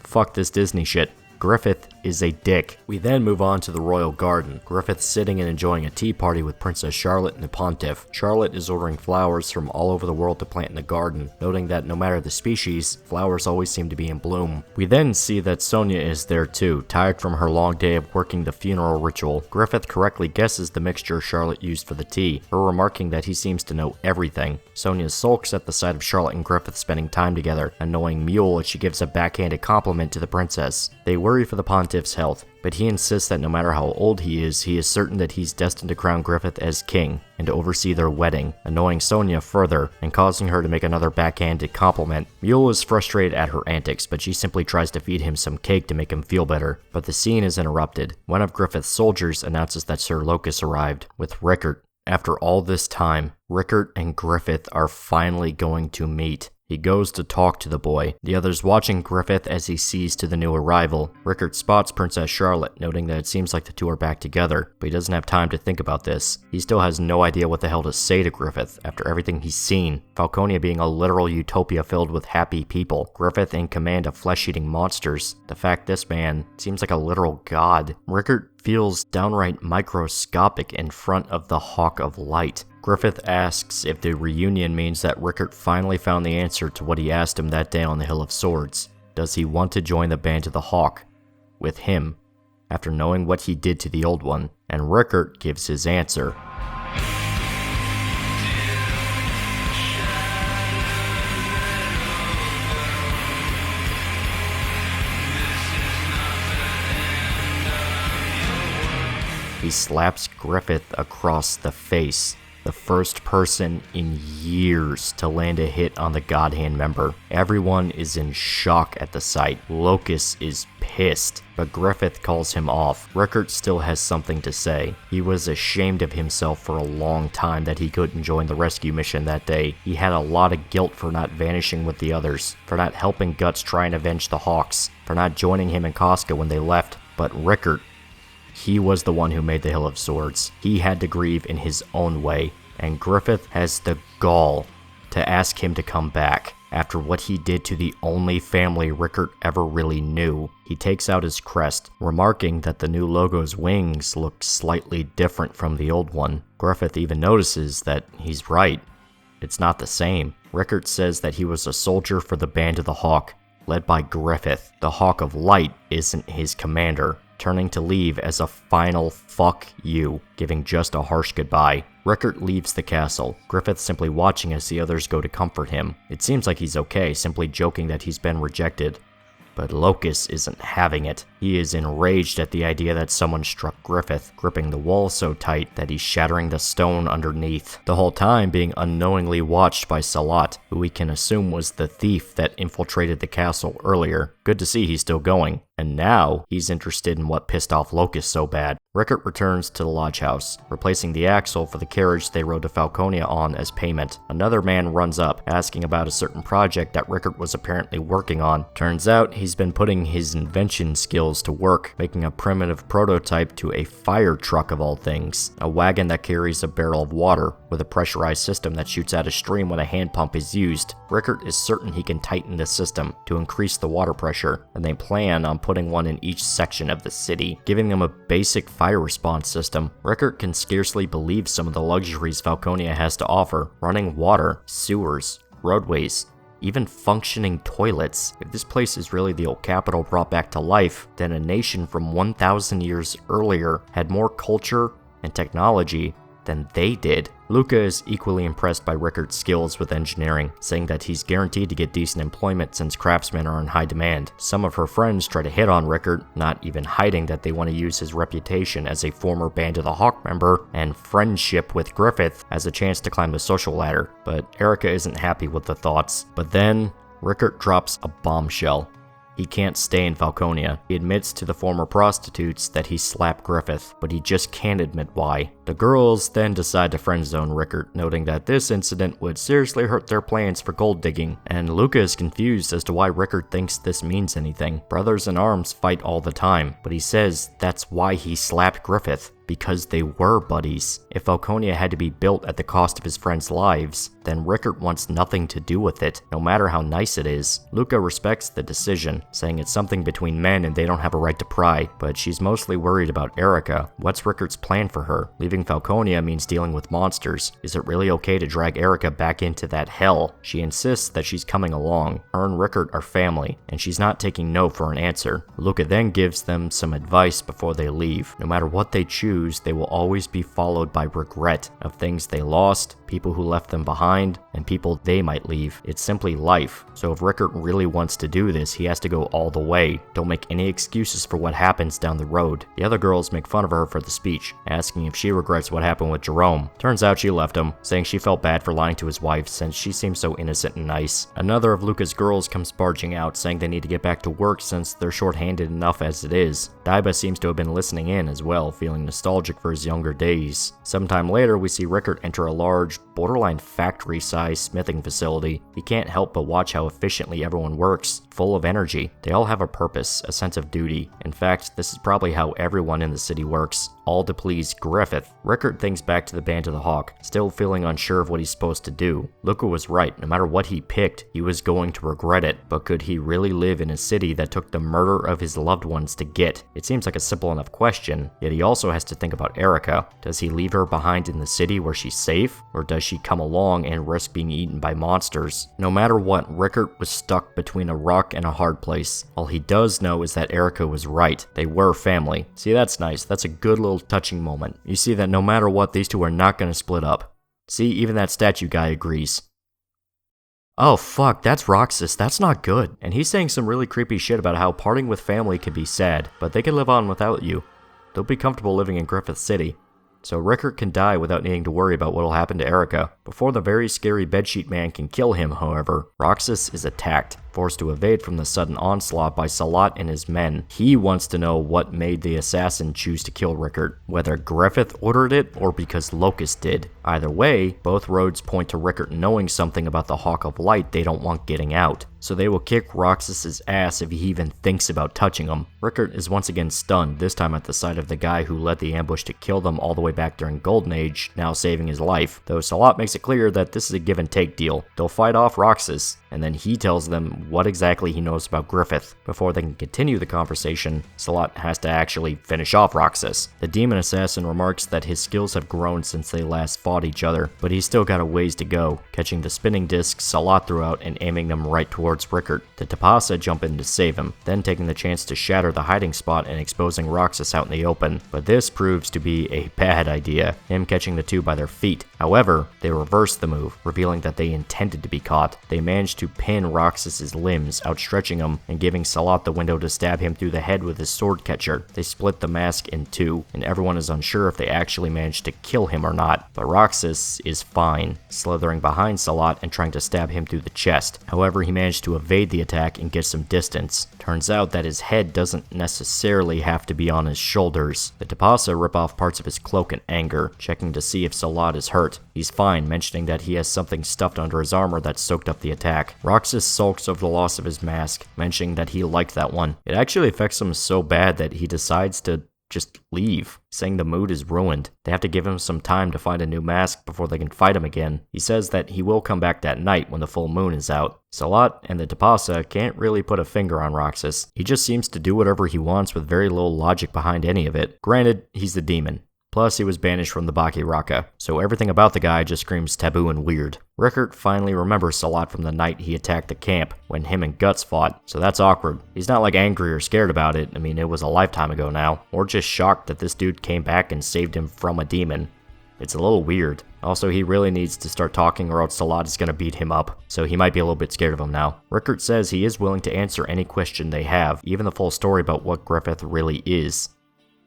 Fuck this Disney shit. Griffith is a dick. We then move on to the royal garden. Griffith sitting and enjoying a tea party with Princess Charlotte and the Pontiff. Charlotte is ordering flowers from all over the world to plant in the garden, noting that no matter the species, flowers always seem to be in bloom. We then see that Sonia is there too, tired from her long day of working the funeral ritual. Griffith correctly guesses the mixture Charlotte used for the tea, her remarking that he seems to know everything. Sonia sulks at the sight of Charlotte and Griffith spending time together, annoying Mule as she gives a backhanded compliment to the princess. They worry for the Pontiff's health, but he insists that no matter how old he is certain that he's destined to crown Griffith as king and to oversee their wedding, annoying Sonia further and causing her to make another backhanded compliment. Mule is frustrated at her antics, but she simply tries to feed him some cake to make him feel better. But the scene is interrupted. One of Griffith's soldiers announces that Sir Locust arrived with Rickert. After all this time, Rickert and Griffith are finally going to meet. He goes to talk to the boy, the others watching Griffith as he sees to the new arrival. Rickert spots Princess Charlotte, noting that it seems like the two are back together, but he doesn't have time to think about this. He still has no idea what the hell to say to Griffith after everything he's seen. Falconia being a literal utopia filled with happy people, Griffith in command of flesh-eating monsters, the fact this man seems like a literal god. Rickert feels downright microscopic in front of the Hawk of Light. Griffith asks if the reunion means that Rickert finally found the answer to what he asked him that day on the Hill of Swords. Does he want to join the Band of the Hawk with him after knowing what he did to the Old One? And Rickert gives his answer. He slaps Griffith across the face, the first person in years to land a hit on the God Hand member. Everyone is in shock at the sight. Locust is pissed, but Griffith calls him off. Rickert still has something to say. He was ashamed of himself for a long time that he couldn't join the rescue mission that day. He had a lot of guilt for not vanishing with the others, for not helping Guts try and avenge the Hawks, for not joining him and Casca when they left. But Rickert, he was the one who made the Hill of Swords. He had to grieve in his own way, and Griffith has the gall to ask him to come back after what he did to the only family Rickert ever really knew. He takes out his crest, remarking that the new logo's wings look slightly different from the old one. Griffith even notices that he's right. It's not the same. Rickert says that he was a soldier for the Band of the Hawk, led by Griffith. The Hawk of Light isn't his commander, turning to leave as a final fuck you, giving just a harsh goodbye. Rickert leaves the castle, Griffith simply watching as the others go to comfort him. It seems like he's okay, simply joking that he's been rejected. But Locust isn't having it. He is enraged at the idea that someone struck Griffith, gripping the wall so tight that he's shattering the stone underneath, the whole time being unknowingly watched by Salat, who we can assume was the thief that infiltrated the castle earlier. Good to see he's still going. And now, he's interested in what pissed off Locust so bad. Rickert returns to the lodge house, replacing the axle for the carriage they rode to Falconia on as payment. Another man runs up, asking about a certain project that Rickert was apparently working on. Turns out, he's been putting his invention skills to work, making a primitive prototype to a fire truck of all things. A wagon that carries a barrel of water, with a pressurized system that shoots out a stream when a hand pump is used. Rickert is certain he can tighten the system to increase the water pressure, and they plan on putting one in each section of the city, giving them a basic fire response system. Rickert can scarcely believe some of the luxuries Falconia has to offer: running water, sewers, roadways, even functioning toilets. If this place is really the old capital brought back to life, then a nation from 1,000 years earlier had more culture and technology than they did. Luca is equally impressed by Rickert's skills with engineering, saying that he's guaranteed to get decent employment since craftsmen are in high demand. Some of her friends try to hit on Rickert, not even hiding that they want to use his reputation as a former Band of the Hawk member and friendship with Griffith as a chance to climb the social ladder, but Erica isn't happy with the thoughts. But then, Rickert drops a bombshell. He can't stay in Falconia. He admits to the former prostitutes that he slapped Griffith, but he just can't admit why. The girls then decide to friend-zone Rickert, noting that this incident would seriously hurt their plans for gold digging, and Luca is confused as to why Rickert thinks this means anything. Brothers in arms fight all the time, but he says that's why he slapped Griffith, because they were buddies. If Falconia had to be built at the cost of his friends' lives, then Rickert wants nothing to do with it, no matter how nice it is. Luca respects the decision, saying it's something between men and they don't have a right to pry, but she's mostly worried about Erica. What's Rickert's plan for her? Leaving Falconia means dealing with monsters. Is it really okay to drag Erica back into that hell? She insists that she's coming along. Her and Rickert are family, and she's not taking no for an answer. Luca then gives them some advice before they leave. No matter what they choose, they will always be followed by regret of things they lost, people who left them behind, and people they might leave. It's simply life. So if Rickert really wants to do this, he has to go all the way. Don't make any excuses for what happens down the road. The other girls make fun of her for the speech, asking if she regrets what happened with Jerome. Turns out she left him, saying she felt bad for lying to his wife since she seems so innocent and nice. Another of Luca's girls comes barging out, saying they need to get back to work since they're short-handed enough as it is. Daiba seems to have been listening in as well, feeling nostalgic for his younger days. Sometime later, we see Rickert enter a large, borderline factory-sized smithing facility. He can't help but watch how efficiently everyone works, full of energy. They all have a purpose, a sense of duty. In fact, this is probably how everyone in the city works, all to please Griffith. Rickert thinks back to the Band of the Hawk, still feeling unsure of what he's supposed to do. Luca was right, no matter what he picked, he was going to regret it. But could he really live in a city that took the murder of his loved ones to get? It seems like a simple enough question, yet he also has to think about Erica. Does he leave her behind in the city where she's safe? Or does she come along and risk being eaten by monsters? No matter what, Rickert was stuck between a rock and a hard place. All he does know is that Erica was right. They were family. See, that's nice. That's a good little touching moment. You see that no matter what, these two are not going to split up. See, even that statue guy agrees. Oh fuck, that's Roxas, that's not good. And he's saying some really creepy shit about how parting with family can be sad, but they can live on without you. They'll be comfortable living in Griffith City. So Rickert can die without needing to worry about what will happen to Erica. Before the very scary bedsheet man can kill him, however, Roxas is attacked, forced to evade from the sudden onslaught by Salat and his men. He wants to know what made the assassin choose to kill Rickert, whether Griffith ordered it or because Locust did. Either way, both roads point to Rickert knowing something about the Hawk of Light they don't want getting out. So they will kick Roxas's ass if he even thinks about touching him. Rickert is once again stunned, this time at the sight of the guy who led the ambush to kill them all the way back during Golden Age, now saving his life, though Salat makes it clear that this is a give and take deal. They'll fight off Roxas, and then he tells them what exactly he knows about Griffith. Before they can continue the conversation, Salat has to actually finish off Roxas. The demon assassin remarks that his skills have grown since they last fought each other, but he's still got a ways to go, catching the spinning discs Salat threw out and aiming them right towards Rickert. The Tapasa jump in to save him, then taking the chance to shatter the hiding spot and exposing Roxas out in the open. But this proves to be a bad idea, him catching the two by their feet. However, they reverse the move, revealing that they intended to be caught. They managed to pin Roxas's limbs, outstretching him and giving Salat the window to stab him through the head with his sword catcher. They split the mask in two, and everyone is unsure if they actually managed to kill him or not. But Roxas is fine, slithering behind Salat and trying to stab him through the chest. However, he managed to evade the attack and get some distance. Turns out that his head doesn't necessarily have to be on his shoulders. The Tapasa rip off parts of his cloak in anger, checking to see if Salat is hurt. He's fine, mentioning that he has something stuffed under his armor that soaked up the attack. Roxas sulks over the loss of his mask, mentioning that he liked that one. It actually affects him so bad that he decides to just leave, saying the mood is ruined. They have to give him some time to find a new mask before they can fight him again. He says that he will come back that night when the full moon is out. Salat and the Tapasa can't really put a finger on Roxas. He just seems to do whatever he wants with very little logic behind any of it. Granted, he's the demon. Plus, he was banished from the Baki Raka, so everything about the guy just screams taboo and weird. Rickert finally remembers Salat from the night he attacked the camp, when him and Guts fought, so that's awkward. He's not like angry or scared about it, I mean it was a lifetime ago now, or just shocked that this dude came back and saved him from a demon. It's a little weird. Also, he really needs to start talking or else Salat is going to beat him up, so he might be a little bit scared of him now. Rickert says he is willing to answer any question they have, even the full story about what Griffith really is.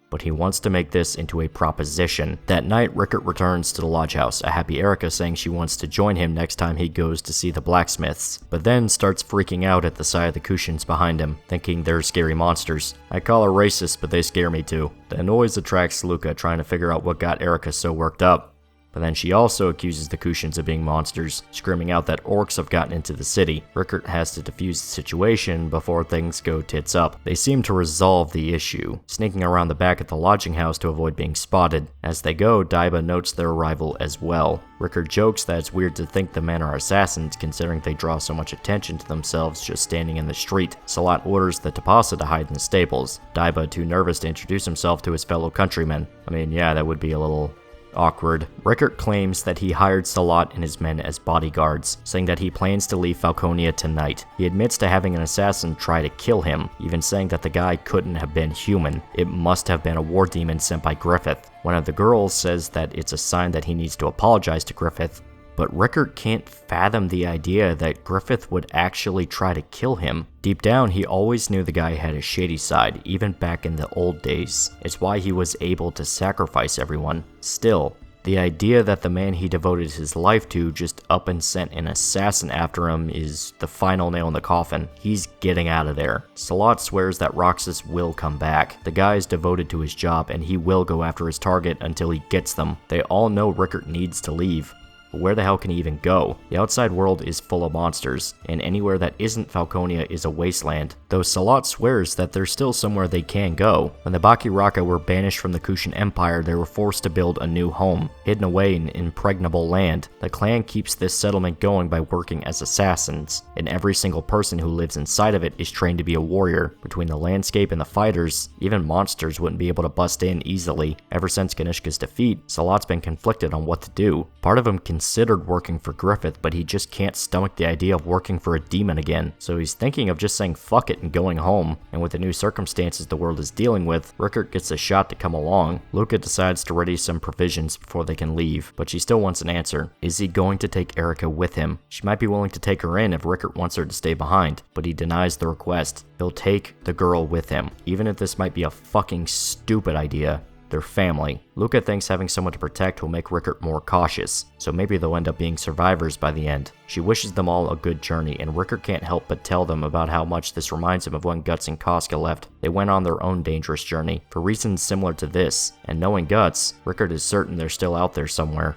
But he wants to make this into a proposition. That night, Rickert returns to the lodge house, a happy Erica saying she wants to join him next time he goes to see the blacksmiths, but then starts freaking out at the sight of the cushions behind him, thinking they're scary monsters. I call her racist, but they scare me too. The noise attracts Luca, trying to figure out what got Erica so worked up. But then she also accuses the Cushions of being monsters, screaming out that orcs have gotten into the city. Rickert has to defuse the situation before things go tits up. They seem to resolve the issue, sneaking around the back of the lodging house to avoid being spotted. As they go, Daiba notes their arrival as well. Rickert jokes that it's weird to think the men are assassins, considering they draw so much attention to themselves just standing in the street. Salat orders the Tapasa to hide in the stables. Daiba, too nervous to introduce himself to his fellow countrymen. I mean, yeah, that would be a little awkward. Rickert claims that he hired Salat and his men as bodyguards, saying that he plans to leave Falconia tonight. He admits to having an assassin try to kill him, even saying that the guy couldn't have been human. It must have been a war demon sent by Griffith. One of the girls says that it's a sign that he needs to apologize to Griffith, but Rickert can't fathom the idea that Griffith would actually try to kill him. Deep down, he always knew the guy had a shady side, even back in the old days. It's why he was able to sacrifice everyone. Still, the idea that the man he devoted his life to just up and sent an assassin after him is the final nail in the coffin. He's getting out of there. Salat swears that Roxas will come back. The guy is devoted to his job, and he will go after his target until he gets them. They all know Rickert needs to leave. But where the hell can he even go? The outside world is full of monsters, and anywhere that isn't Falconia is a wasteland, though Salat swears that there's still somewhere they can go. When the Baki Raka were banished from the Kushan Empire, they were forced to build a new home, hidden away in impregnable land. The clan keeps this settlement going by working as assassins, and every single person who lives inside of it is trained to be a warrior. Between the landscape and the fighters, even monsters wouldn't be able to bust in easily. Ever since Ganishka's defeat, Salat's been conflicted on what to do. Part of him considered working for Griffith, but he just can't stomach the idea of working for a demon again, so he's thinking of just saying fuck it and going home. And with the new circumstances the world is dealing with, Rickert gets a shot to come along. Luca decides to ready some provisions before they can leave, but she still wants an answer. Is he going to take Erica with him? She might be willing to take her in if Rickert wants her to stay behind, but he denies the request. He'll take the girl with him, even if this might be a fucking stupid idea. They're family. Luca thinks having someone to protect will make Rickert more cautious, so maybe they'll end up being survivors by the end. She wishes them all a good journey, and Rickert can't help but tell them about how much this reminds him of when Guts and Casca left. They went on their own dangerous journey, for reasons similar to this, and knowing Guts, Rickert is certain they're still out there somewhere.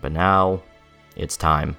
But now, it's time.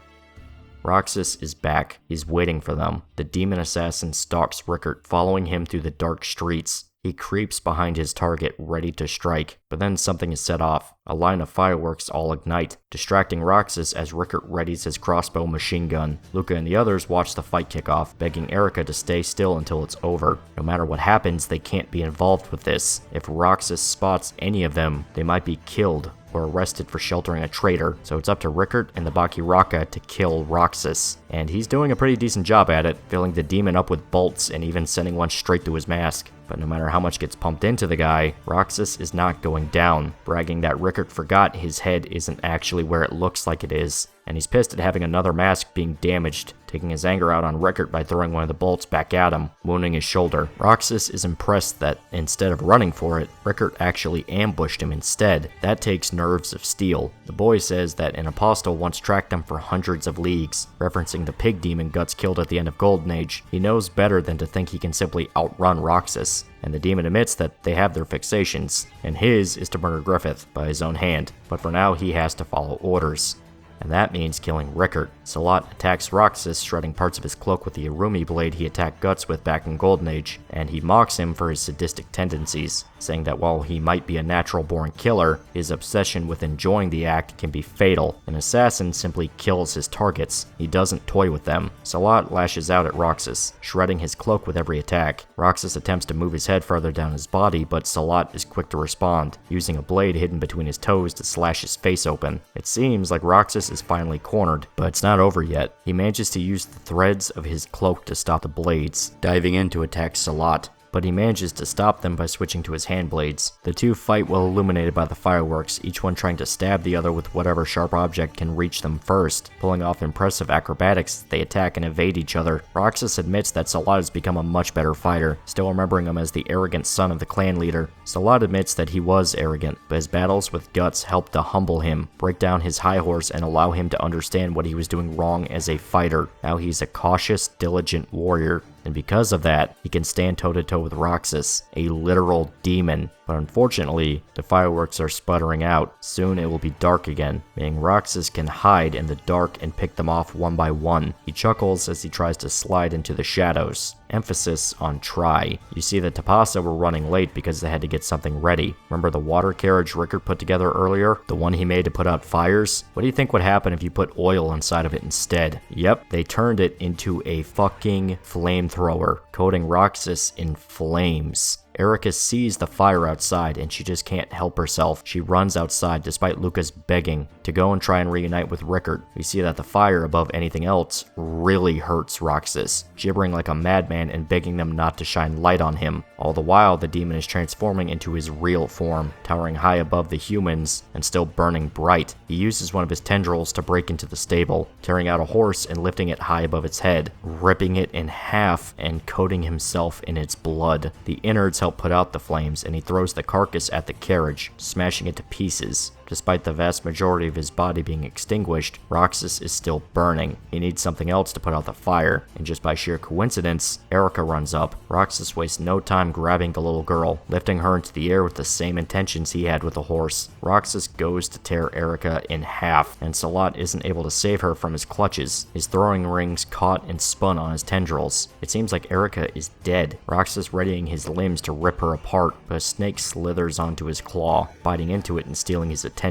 Roxas is back. He's waiting for them. The demon assassin stalks Rickert, following him through the dark streets. He creeps behind his target, ready to strike, but then something is set off. A line of fireworks all ignite, distracting Roxas as Rickert readies his crossbow machine gun. Luca and the others watch the fight kick off, begging Erica to stay still until it's over. No matter what happens, they can't be involved with this. If Roxas spots any of them, they might be killed or arrested for sheltering a traitor, so it's up to Rickert and the Baki Raka to kill Roxas. And he's doing a pretty decent job at it, filling the demon up with bolts and even sending one straight through his mask. But no matter how much gets pumped into the guy, Roxas is not going down, bragging that Rickert forgot his head isn't actually where it looks like it is. And he's pissed at having another mask being damaged, taking his anger out on Rickert by throwing one of the bolts back at him, wounding his shoulder. Roxas is impressed that, instead of running for it, Rickert actually ambushed him instead. That takes nerves of steel. The boy says that an apostle once tracked them for hundreds of leagues, referencing the pig demon Guts killed at the end of Golden Age. He knows better than to think he can simply outrun Roxas, and the demon admits that they have their fixations, and his is to murder Griffith by his own hand, but for now he has to follow orders. And that means killing Rickert. Salat attacks Roxas, shredding parts of his cloak with the Irumi blade he attacked Guts with back in Golden Age, and he mocks him for his sadistic tendencies, saying that while he might be a natural-born killer, his obsession with enjoying the act can be fatal. An assassin simply kills his targets. He doesn't toy with them. Salat lashes out at Roxas, shredding his cloak with every attack. Roxas attempts to move his head further down his body, but Salat is quick to respond, using a blade hidden between his toes to slash his face open. It seems like Roxas is finally cornered, but it's not over yet. He manages to use the threads of his cloak to stop the blades, diving in to attack Salat. but he manages to stop them by switching to his hand blades. The two fight well illuminated by the fireworks, each one trying to stab the other with whatever sharp object can reach them first. Pulling off impressive acrobatics, they attack and evade each other. Roxas admits that Salat has become a much better fighter, still remembering him as the arrogant son of the clan leader. Salat admits that he was arrogant, but his battles with Guts helped to humble him, break down his high horse, and allow him to understand what he was doing wrong as a fighter. Now he's a cautious, diligent warrior, and because of that, he can stand toe-to-toe with Roxas, a literal demon. But unfortunately, the fireworks are sputtering out. Soon it will be dark again, meaning Roxas can hide in the dark and pick them off one by one. He chuckles as he tries to slide into the shadows. Emphasis on try. You see the Tapasa were running late because they had to get something ready. Remember the water carriage Rickert put together earlier? The one he made to put out fires? What do you think would happen if you put oil inside of it instead? Yep, they turned it into a fucking flamethrower, coating Roxas in flames. Erica sees the fire outside and she just can't help herself. She runs outside despite Luca's begging to go and try and reunite with Rickert. We see that the fire, above anything else, really hurts Roxas, gibbering like a madman and begging them not to shine light on him. All the while, the demon is transforming into his real form, towering high above the humans and still burning bright. He uses one of his tendrils to break into the stable, tearing out a horse and lifting it high above its head, ripping it in half and coating himself in its blood. The innards help put out the flames, and he throws the carcass at the carriage, smashing it to pieces. Despite the vast majority of his body being extinguished, Roxas is still burning. He needs something else to put out the fire, and just by sheer coincidence, Erica runs up. Roxas wastes no time grabbing the little girl, lifting her into the air with the same intentions he had with the horse. Roxas goes to tear Erica in half, and Salat isn't able to save her from his clutches. His throwing rings caught and spun on his tendrils. It seems like Erica is dead. Roxas readying his limbs to rip her apart, but a snake slithers onto his claw, biting into it and stealing his attention.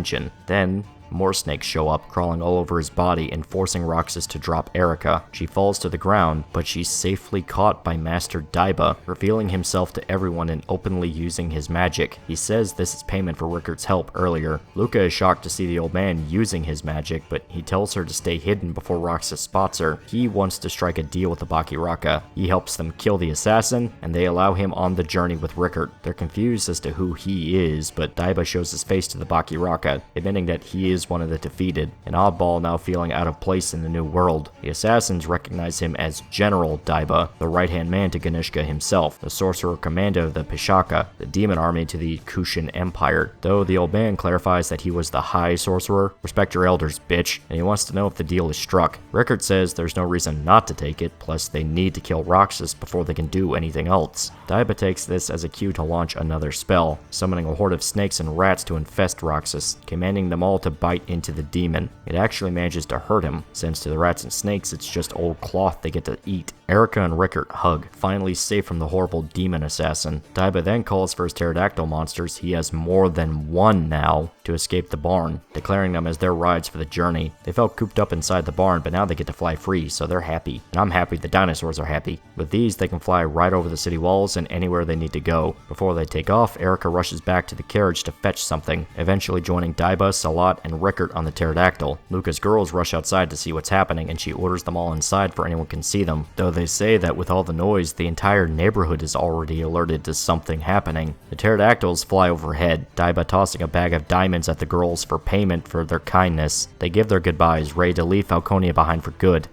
Then, more snakes show up, crawling all over his body and forcing Roxas to drop Erica. She falls to the ground, but she's safely caught by Master Daiba, revealing himself to everyone and openly using his magic. He says this is payment for Rickert's help earlier. Luca is shocked to see the old man using his magic, but he tells her to stay hidden before Roxas spots her. He wants to strike a deal with the Bakiraka. He helps them kill the assassin, and they allow him on the journey with Rickert. They're confused as to who he is, but Daiba shows his face to the Bakiraka, admitting that he is one of the defeated, an oddball now feeling out of place in the new world. The assassins recognize him as General Daiba, the right-hand man to Ganishka himself, the sorcerer commander of the Pishaka, the demon army to the Kushan Empire. Though the old man clarifies that he was the high sorcerer, respect your elders, bitch, and he wants to know if the deal is struck. Rickert says there's no reason not to take it, plus they need to kill Roxas before they can do anything else. Daiba takes this as a cue to launch another spell, summoning a horde of snakes and rats to infest Roxas, commanding them all to bite into the demon. It actually manages to hurt him, since to the rats and snakes it's just old cloth they get to eat. Erica and Rickert hug, finally safe from the horrible demon assassin. Daiba then calls for his pterodactyl monsters, he has more than one now, to escape the barn, declaring them as their rides for the journey. They felt cooped up inside the barn, but now they get to fly free, so they're happy. And I'm happy the dinosaurs are happy. With these, they can fly right over the city walls and anywhere they need to go. Before they take off, Erica rushes back to the carriage to fetch something, eventually joining Daiba, Salat, and Rickert on the pterodactyl. Luca's girls rush outside to see what's happening, and she orders them all inside for anyone can see them, though they say that with all the noise, the entire neighborhood is already alerted to something happening. The pterodactyls fly overhead, Daiba tossing a bag of diamonds at the girls for payment for their kindness. They give their goodbyes, ready to leave Falconia behind for good.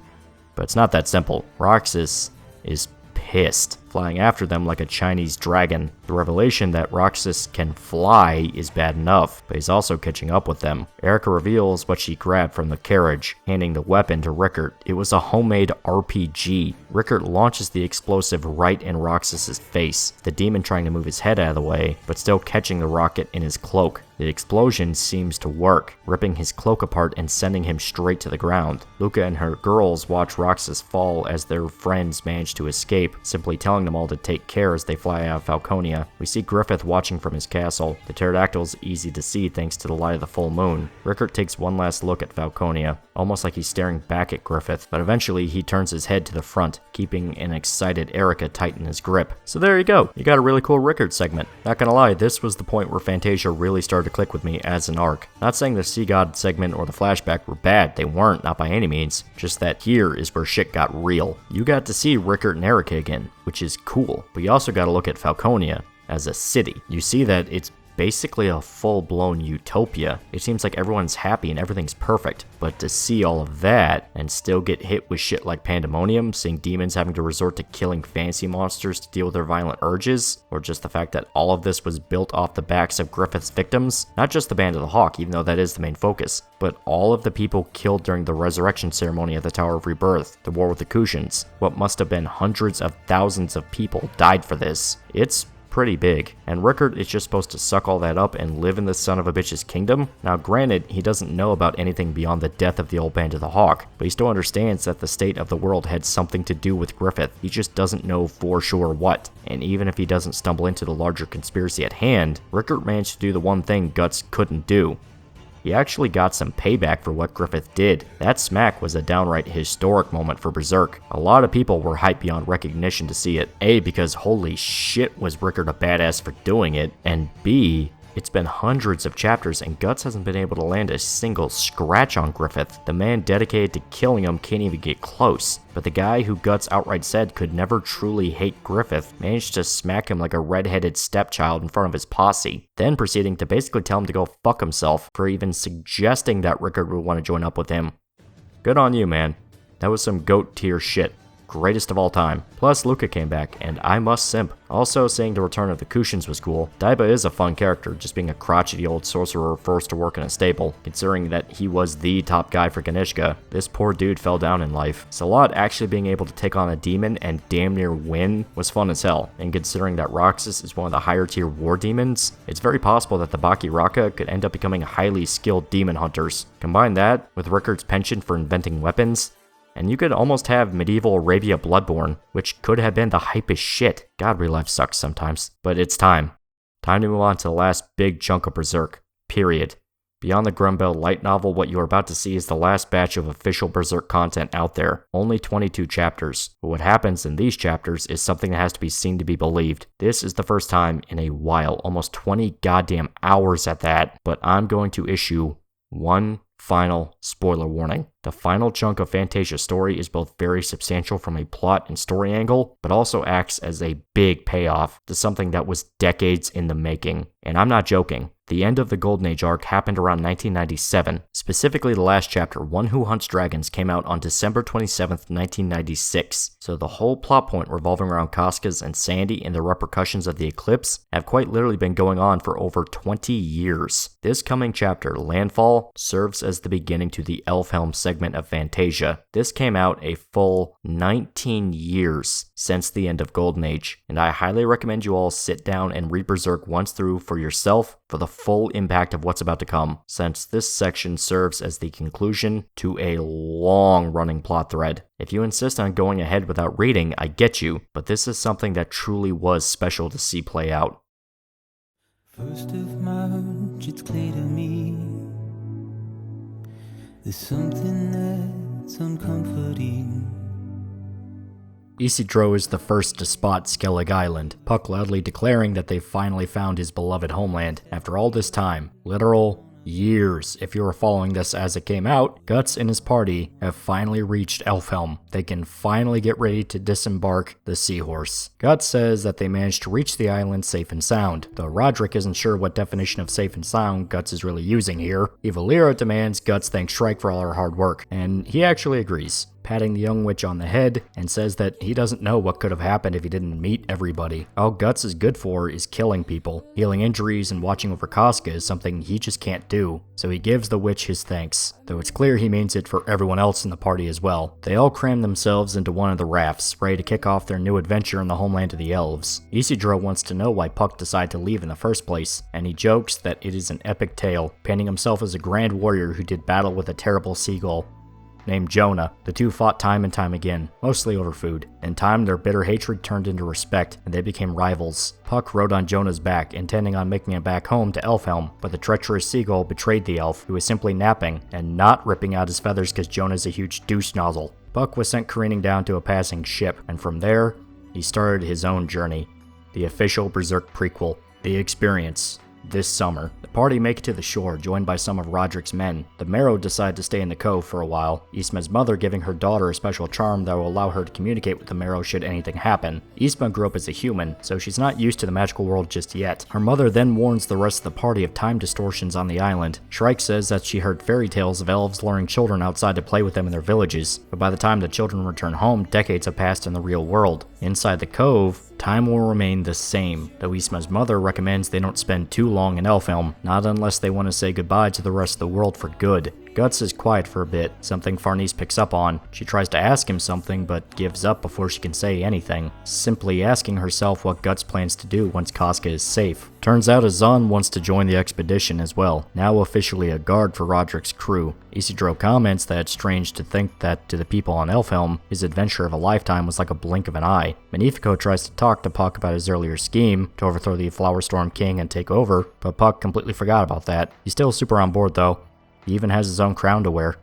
But it's not that simple. Roxas is pissed, flying after them like a Chinese dragon. The revelation that Roxas can fly is bad enough, but he's also catching up with them. Erica reveals what she grabbed from the carriage, handing the weapon to Rickert. It was a homemade RPG. Rickert launches the explosive right in Roxas's face, the demon trying to move his head out of the way, but still catching the rocket in his cloak. The explosion seems to work, ripping his cloak apart and sending him straight to the ground. Luca and her girls watch Roxas fall as their friends manage to escape, simply telling them all to take care as they fly out of Falconia. Falconia. We see Griffith watching from his castle. The pterodactyl's easy to see thanks to the light of the full moon. Rickert takes one last look at Falconia, almost like he's staring back at Griffith, but eventually he turns his head to the front, keeping an excited Erica tight in his grip. So there you go, you got a really cool Rickert segment. Not gonna lie, this was the point where Fantasia really started to click with me as an arc. Not saying the Sea God segment or the flashback were bad, they weren't, not by any means, just that here is where shit got real. You got to see Rickert and Erica again, which is cool, but you also gotta look at Falconia as a city. You see that it's basically a full-blown utopia. It seems like everyone's happy and everything's perfect, but to see all of that and still get hit with shit like pandemonium, seeing demons having to resort to killing fantasy monsters to deal with their violent urges, or just the fact that all of this was built off the backs of Griffith's victims, not just the Band of the Hawk, even though that is the main focus, but all of the people killed during the resurrection ceremony at the Tower of Rebirth, the war with the Kushans. What must have been hundreds of thousands of people died for this. It's pretty big, and Rickert is just supposed to suck all that up and live in this son of a bitch's kingdom. Now granted, he doesn't know about anything beyond the death of the old Band of the Hawk, but he still understands that the state of the world had something to do with Griffith. He just doesn't know for sure what, and even if he doesn't stumble into the larger conspiracy at hand, Rickert managed to do the one thing Guts couldn't do. He actually got some payback for what Griffith did. That smack was a downright historic moment for Berserk. A lot of people were hyped beyond recognition to see it. A, because holy shit was Rickert a badass for doing it, and B, it's been hundreds of chapters and Guts hasn't been able to land a single scratch on Griffith. The man dedicated to killing him can't even get close. But the guy who Guts outright said could never truly hate Griffith managed to smack him like a red-headed stepchild in front of his posse, then proceeding to basically tell him to go fuck himself for even suggesting that Rickert would want to join up with him. Good on you, man. That was some GOAT tier shit. Greatest of all time. Plus, Luca came back, and I must simp. Also, seeing the return of the Kushans was cool. Daiba is a fun character, just being a crotchety old sorcerer forced to work in a stable. Considering that he was the top guy for Ganishka, this poor dude fell down in life. Salad actually being able to take on a demon and damn near win was fun as hell. And considering that Roxas is one of the higher tier war demons, it's very possible that the Baki Raka could end up becoming highly skilled demon hunters. Combine that with Rickert's penchant for inventing weapons, and you could almost have medieval Arabia Bloodborne, which could have been the hypest shit. God, real life sucks sometimes. But it's time. Time to move on to the last big chunk of Berserk. Period. Beyond the Grumbell light novel, what you are about to see is the last batch of official Berserk content out there. Only 22 chapters. But what happens in these chapters is something that has to be seen to be believed. This is the first time in a while, almost 20 goddamn hours at that, but I'm going to issue one final spoiler warning. The final chunk of Fantasia's story is both very substantial from a plot and story angle, but also acts as a big payoff to something that was decades in the making. And I'm not joking. The end of the Golden Age arc happened around 1997. Specifically, the last chapter, One Who Hunts Dragons, came out on December 27th, 1996. So the whole plot point revolving around Casca's and Sandy and the repercussions of the eclipse have quite literally been going on for over 20 years. This coming chapter, Landfall, serves as the beginning to the Elfhelm segment of Fantasia. This came out a full 19 years since the end of Golden Age, and I highly recommend you all sit down and read Berserk once through for yourself for the full impact of what's about to come, since this section serves as the conclusion to a long-running plot thread. If you insist on going ahead without reading, I get you, but this is something that truly was special to see play out. First of March, it's clear to me there's something that's uncomforting. Isidro is the first to spot Skellig Island, Puck loudly declaring that they've finally found his beloved homeland. After all this time, literal years, if you were following this as it came out, Guts and his party have finally reached Elfhelm. They can finally get ready to disembark the Seahorse. Guts says that they managed to reach the island safe and sound, though Roderick isn't sure what definition of safe and sound Guts is really using here. Evalira demands Guts thank Shrike for all her hard work, and he actually agrees, patting the young witch on the head, and says that he doesn't know what could have happened if he didn't meet everybody. All Guts is good for is killing people. Healing injuries and watching over Casca is something he just can't do, so he gives the witch his thanks, though it's clear he means it for everyone else in the party as well. They all cram themselves into one of the rafts, ready to kick off their new adventure in the homeland of the Elves. Isidro wants to know why Puck decided to leave in the first place, and he jokes that it is an epic tale, painting himself as a grand warrior who did battle with a terrible seagull. named Jonah. The two fought time and time again, mostly over food. In time, their bitter hatred turned into respect, and they became rivals. Puck rode on Jonah's back, intending on making it back home to Elfhelm, but the treacherous seagull betrayed the elf, who was simply napping, and not ripping out his feathers because Jonah's a huge douche nozzle. Puck was sent careening down to a passing ship, and from there, he started his own journey. The official Berserk prequel, The Experience. This summer, the party make it to the shore, joined by some of Roderick's men. The Marrow decide to stay in the cove for a while, Ysma's mother giving her daughter a special charm that will allow her to communicate with the Marrow should anything happen. Ysma grew up as a human, so she's not used to the magical world just yet. Her mother then warns the rest of the party of time distortions on the island. Shrike says that she heard fairy tales of elves luring children outside to play with them in their villages, but by the time the children return home, decades have passed in the real world. Inside the cove, time will remain the same, though Ysma's mother recommends they don't spend too long in Elfhelm, not unless they want to say goodbye to the rest of the world for good. Guts is quiet for a bit, something Farnese picks up on. She tries to ask him something, but gives up before she can say anything, simply asking herself what Guts plans to do once Casca is safe. Turns out Azan wants to join the expedition as well, now officially a guard for Roderick's crew. Isidro comments that it's strange to think that to the people on Elfhelm, his adventure of a lifetime was like a blink of an eye. Magnifico tries to talk to Puck about his earlier scheme to overthrow the Flowerstorm King and take over, but Puck completely forgot about that. He's still super on board though. He even has his own crown to wear.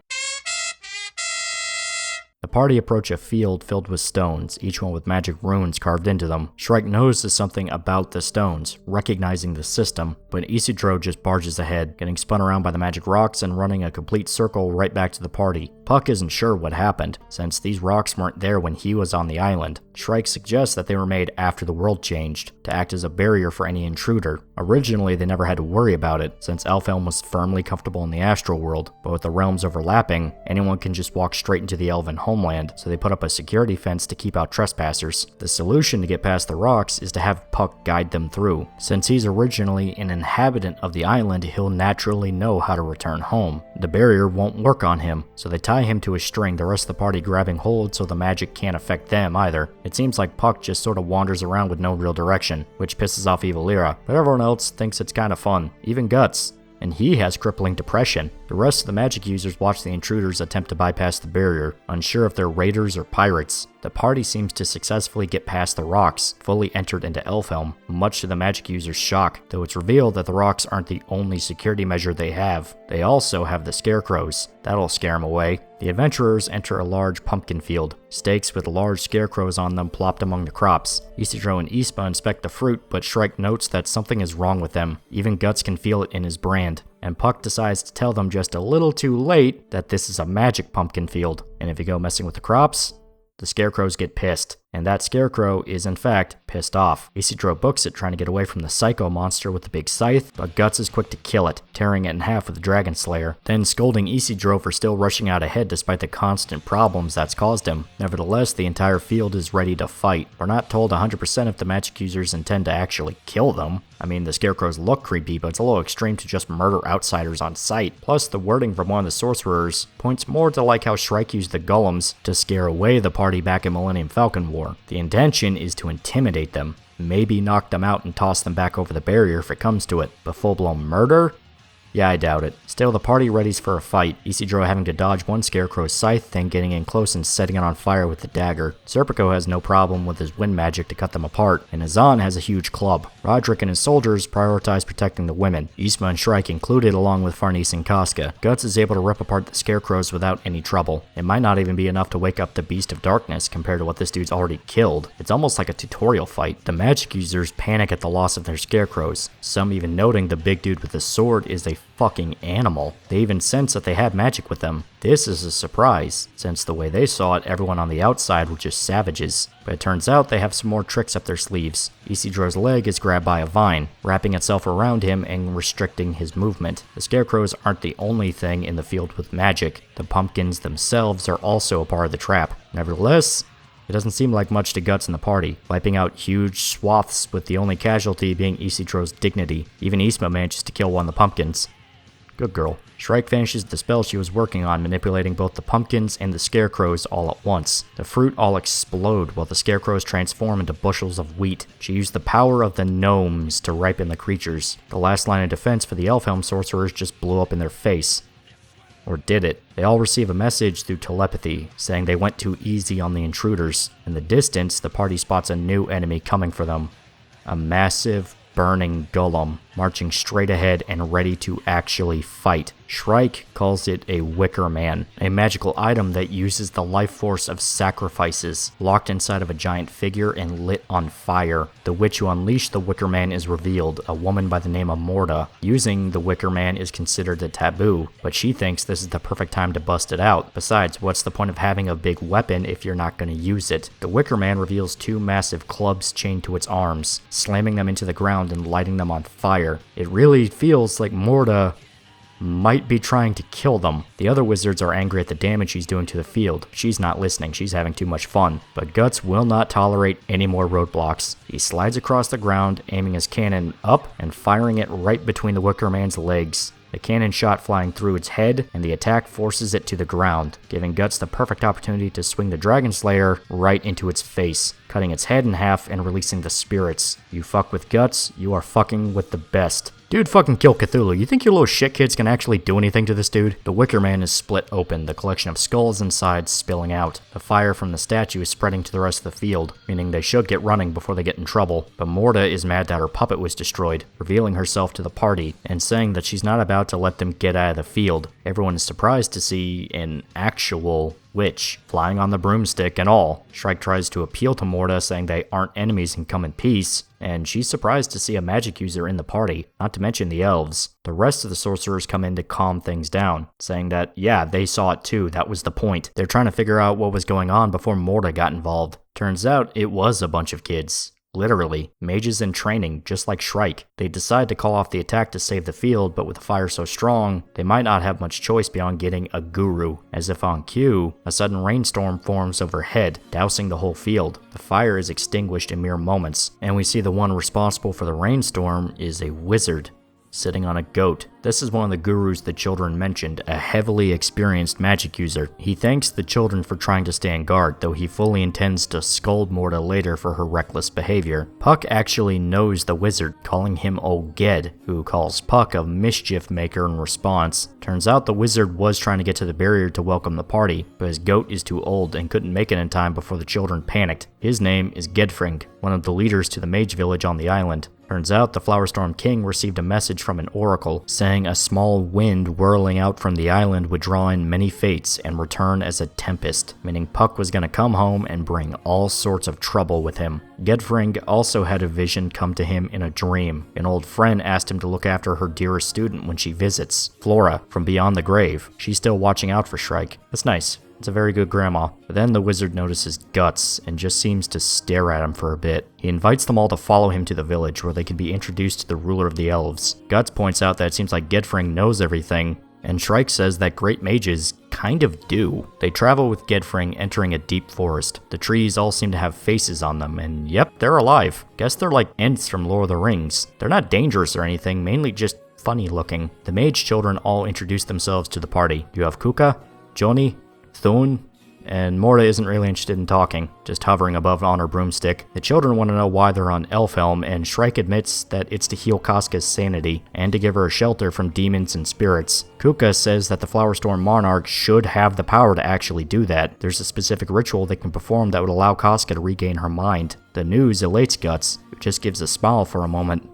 The party approach a field filled with stones, each one with magic runes carved into them. Shrike notices something about the stones, recognizing the system, but Isidro just barges ahead, getting spun around by the magic rocks and running a complete circle right back to the party. Puck isn't sure what happened, since these rocks weren't there when he was on the island. Shrike suggests that they were made after the world changed, to act as a barrier for any intruder. Originally, they never had to worry about it, since Elfhelm was firmly comfortable in the astral world, but with the realms overlapping, anyone can just walk straight into the elven homeland, so they put up a security fence to keep out trespassers. The solution to get past the rocks is to have Puck guide them through. Since he's originally an inhabitant of the island, he'll naturally know how to return home. The barrier won't work on him, so they tie him to a string, the rest of the party grabbing hold so the magic can't affect them either. It seems like Puck just sort of wanders around with no real direction, which pisses off Evil Lyra, but everyone else thinks it's kinda fun, even Guts. And he has crippling depression. The rest of the magic users watch the intruders attempt to bypass the barrier, unsure if they're raiders or pirates. The party seems to successfully get past the rocks, fully entered into Elfhelm, much to the magic users' shock, though it's revealed that the rocks aren't the only security measure they have. They also have the scarecrows. That'll scare them away. The adventurers enter a large pumpkin field, stakes with large scarecrows on them plopped among the crops. Isidro and Ysma inspect the fruit, but Shrike notes that something is wrong with them. Even Guts can feel it in his brand, and Puck decides to tell them just a little too late that this is a magic pumpkin field, and if you go messing with the crops, the scarecrows get pissed, and that scarecrow is in fact pissed off. Isidro books it, trying to get away from the psycho monster with the big scythe, but Guts is quick to kill it, tearing it in half with the dragon slayer, then scolding Isidro for still rushing out ahead despite the constant problems that's caused him. Nevertheless, the entire field is ready to fight. We're not told 100% if the magic users intend to actually kill them. I mean, the scarecrows look creepy, but it's a little extreme to just murder outsiders on sight. Plus, the wording from one of the sorcerers points more to like how Shrike used the golems to scare away the party back in Millennium Falcon War. The intention is to intimidate them, maybe knock them out and toss them back over the barrier if it comes to it, but full-blown murder? Yeah, I doubt it. Still, the party readies for a fight, Isidro having to dodge one scarecrow's scythe, then getting in close and setting it on fire with the dagger. Serpico has no problem with his wind magic to cut them apart, and Azan has a huge club. Roderick and his soldiers prioritize protecting the women, Ysma and Shrike included along with Farnese and Casca. Guts is able to rip apart the scarecrows without any trouble. It might not even be enough to wake up the Beast of Darkness compared to what this dude's already killed. It's almost like a tutorial fight. The magic users panic at the loss of their scarecrows, some even noting the big dude with the sword is a fucking animal. They even sense that they had magic with them. This is a surprise, since the way they saw it, everyone on the outside were just savages. But it turns out they have some more tricks up their sleeves. Isidro's leg is grabbed by a vine, wrapping itself around him and restricting his movement. The scarecrows aren't the only thing in the field with magic. The pumpkins themselves are also a part of the trap. Nevertheless, it doesn't seem like much to Guts in the party, wiping out huge swaths with the only casualty being Isidro's dignity. Even Ysma manages to kill one of the pumpkins. Good girl. Shrike finishes the spell she was working on, manipulating both the pumpkins and the scarecrows all at once. The fruit all explode while the scarecrows transform into bushels of wheat. She used the power of the gnomes to ripen the creatures. The last line of defense for the Elfhelm sorcerers just blew up in their face. Or did it? They all receive a message through telepathy, saying they went too easy on the intruders. In the distance, the party spots a new enemy coming for them. A massive, burning golem, marching straight ahead and ready to actually fight. Shrike calls it a Wicker Man, a magical item that uses the life force of sacrifices, locked inside of a giant figure and lit on fire. The witch who unleashed the Wicker Man is revealed, a woman by the name of Morda. Using the Wicker Man is considered a taboo, but she thinks this is the perfect time to bust it out. Besides, what's the point of having a big weapon if you're not going to use it? The Wicker Man reveals two massive clubs chained to its arms, slamming them into the ground and lighting them on fire. It really feels like Morda might be trying to kill them. The other wizards are angry at the damage he's doing to the field. She's not listening, she's having too much fun. But Guts will not tolerate any more roadblocks. He slides across the ground, aiming his cannon up and firing it right between the Wicker Man's legs. The cannon shot flying through its head, and the attack forces it to the ground, giving Guts the perfect opportunity to swing the Dragon Slayer right into its face, cutting its head in half and releasing the spirits. You fuck with Guts, you are fucking with the best. Dude fucking killed Cthulhu. You think your little shit kids can actually do anything to this dude? The Wicker Man is split open, the collection of skulls inside spilling out. The fire from the statue is spreading to the rest of the field, meaning they should get running before they get in trouble. But Morda is mad that her puppet was destroyed, revealing herself to the party and saying that she's not about to let them get out of the field. Everyone is surprised to see an actual witch, flying on the broomstick and all. Shrike tries to appeal to Morda, saying they aren't enemies and come in peace, and she's surprised to see a magic user in the party, not to mention the elves. The rest of the sorcerers come in to calm things down, saying that, yeah, they saw it too, that was the point. They're trying to figure out what was going on before Morda got involved. Turns out it was a bunch of kids. Literally, mages in training, just like Shrike. They decide to call off the attack to save the field, but with the fire so strong, they might not have much choice beyond getting a guru. As if on cue, a sudden rainstorm forms overhead, dousing the whole field. The fire is extinguished in mere moments, and we see the one responsible for the rainstorm is a wizard, sitting on a goat. This is one of the gurus the children mentioned, a heavily experienced magic user. He thanks the children for trying to stand guard, though he fully intends to scold Morda later for her reckless behavior. Puck actually knows the wizard, calling him Oged, who calls Puck a mischief maker in response. Turns out the wizard was trying to get to the barrier to welcome the party, but his goat is too old and couldn't make it in time before the children panicked. His name is Gedfring, one of the leaders to the mage village on the island. Turns out the Flowerstorm King received a message from an oracle saying a small wind whirling out from the island would draw in many fates and return as a tempest, meaning Puck was going to come home and bring all sorts of trouble with him. Gedfring also had a vision come to him in a dream. An old friend asked him to look after her dearest student when she visits, Flora, from beyond the grave. She's still watching out for Shrike. That's nice. It's a very good grandma. But then the wizard notices Guts and just seems to stare at him for a bit. He invites them all to follow him to the village where they can be introduced to the ruler of the elves. Guts points out that it seems like Gedfring knows everything, and Shrike says that great mages kind of do. They travel with Gedfring, entering a deep forest. The trees all seem to have faces on them, and yep, they're alive. Guess they're like Ents from Lord of the Rings. They're not dangerous or anything, mainly just funny looking. The mage children all introduce themselves to the party. You have Kuka, Joni, Thune, and Morda isn't really interested in talking, just hovering above on her broomstick. The children want to know why they're on Elfhelm, and Shrike admits that it's to heal Casca's sanity, and to give her a shelter from demons and spirits. Kuka says that the Flowerstorm Monarch should have the power to actually do that. There's a specific ritual they can perform that would allow Casca to regain her mind. The news elates Guts, who just gives a smile for a moment,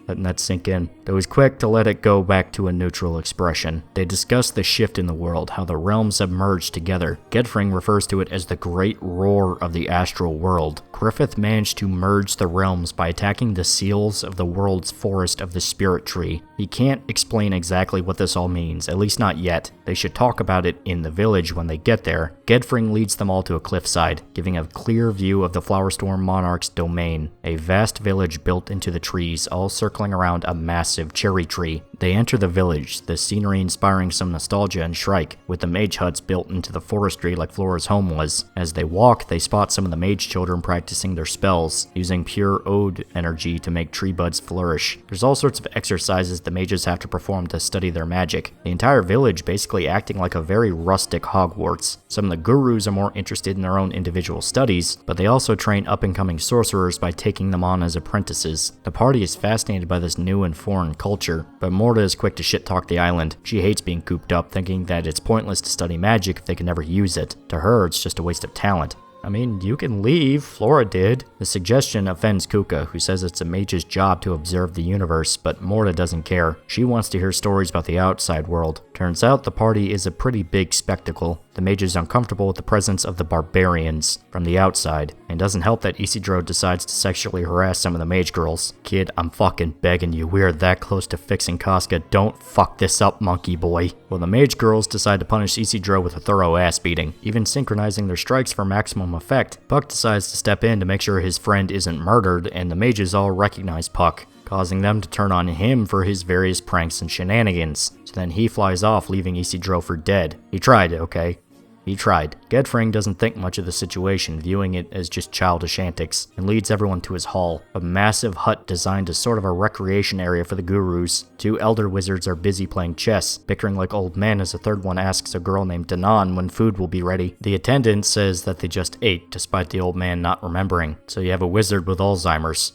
letting that sink in, though he's quick to let it go back to a neutral expression. They discuss the shift in the world, how the realms have merged together. Gedfring refers to it as the Great Roar of the astral world. Griffith managed to merge the realms by attacking the seals of the world's forest of the spirit tree. He can't explain exactly what this all means, at least not yet. They should talk about it in the village when they get there. Gedfring leads them all to a cliffside, giving a clear view of the Flowerstorm Monarch's domain, a vast village built into the trees, all circling around a massive cherry tree. They enter the village, the scenery inspiring some nostalgia in Shrike, with the mage huts built into the forestry like Flora's home was. As they walk, they spot some of the mage children practicing their spells, using pure ode energy to make tree buds flourish. There's all sorts of exercises the mages have to perform to study their magic. The entire village basically acting like a very rustic Hogwarts. Some of the gurus are more interested in their own individual studies, but they also train up-and-coming sorcerers by taking them on as apprentices. The party is fascinated fascinated by this new and foreign culture, but Morta is quick to shit-talk the island. She hates being cooped up, thinking that it's pointless to study magic if they can never use it. To her, it's just a waste of talent. I mean, you can leave, Flora did. The suggestion offends Kuka, who says it's a mage's job to observe the universe, but Morta doesn't care. She wants to hear stories about the outside world. Turns out the party is a pretty big spectacle. The mage is uncomfortable with the presence of the barbarians from the outside, and doesn't help that Isidro decides to sexually harass some of the mage girls. Kid, I'm fucking begging you, we are that close to fixing Casca, don't fuck this up, monkey boy. Well, the mage girls decide to punish Isidro with a thorough ass beating, even synchronizing their strikes for maximum effect. Puck decides to step in to make sure his friend isn't murdered, and the mages all recognize Puck, causing them to turn on him for his various pranks and shenanigans. So then he flies off, leaving Isidro for dead. He tried, okay? He tried. Gedfring doesn't think much of the situation, viewing it as just childish antics, and leads everyone to his hall, a massive hut designed as sort of a recreation area for the gurus. Two elder wizards are busy playing chess, bickering like old men as a third one asks a girl named Dagon when food will be ready. The attendant says that they just ate, despite the old man not remembering. So you have a wizard with Alzheimer's.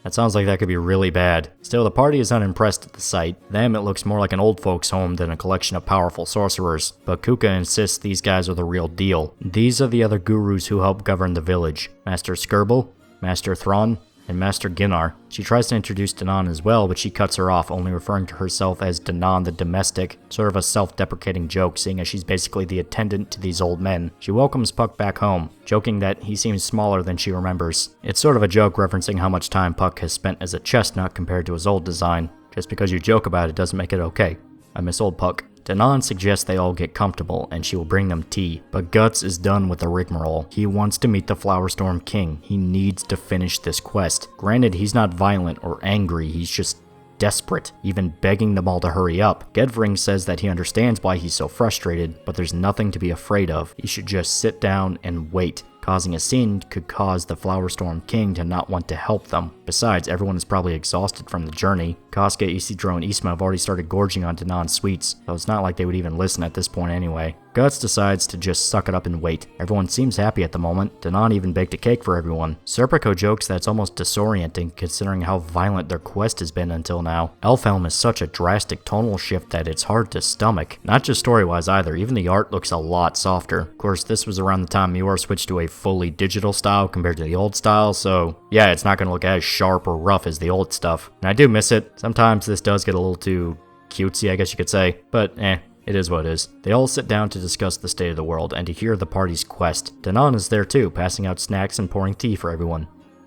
That sounds like that could be really bad. Still, the party is unimpressed at the sight. Them, it looks more like an old folks' home than a collection of powerful sorcerers. But Kuka insists these guys are the real deal. These are the other gurus who help govern the village. Master Skirble, Master Thrawn, and Master Ginnar. She tries to introduce Dagon as well, but she cuts her off, only referring to herself as Dagon the Domestic, sort of a self-deprecating joke, seeing as she's basically the attendant to these old men. She welcomes Puck back home, joking that he seems smaller than she remembers. It's sort of a joke referencing how much time Puck has spent as a chestnut compared to his old design. Just because you joke about it doesn't make it okay. I miss old Puck. Dagon suggests they all get comfortable, and she will bring them tea. But Guts is done with the rigmarole. He wants to meet the Flowerstorm King. He needs to finish this quest. Granted, he's not violent or angry, he's just desperate, even begging them all to hurry up. Gedfring says that he understands why he's so frustrated, but there's nothing to be afraid of. He should just sit down and wait. Causing a scene could cause the Flowerstorm King to not want to help them. Besides, everyone is probably exhausted from the journey. Casca, Isidro, and Isma have already started gorging on Danon's sweets, so it's not like they would even listen at this point anyway. Guts decides to just suck it up and wait. Everyone seems happy at the moment. Dagon even baked a cake for everyone. Serpico jokes that it's almost disorienting considering how violent their quest has been until now. Elfhelm is such a drastic tonal shift that it's hard to stomach. Not just story-wise either, even the art looks a lot softer. Of course, this was around the time Muir switched to a fully digital style compared to the old style, so yeah, it's not going to look as sharp or rough as the old stuff. And I do miss it. Sometimes this does get a little too cutesy, I guess you could say, but it is what it is. They all sit down to discuss the state of the world and to hear the party's quest. Dagon is there too, passing out snacks and pouring tea for everyone.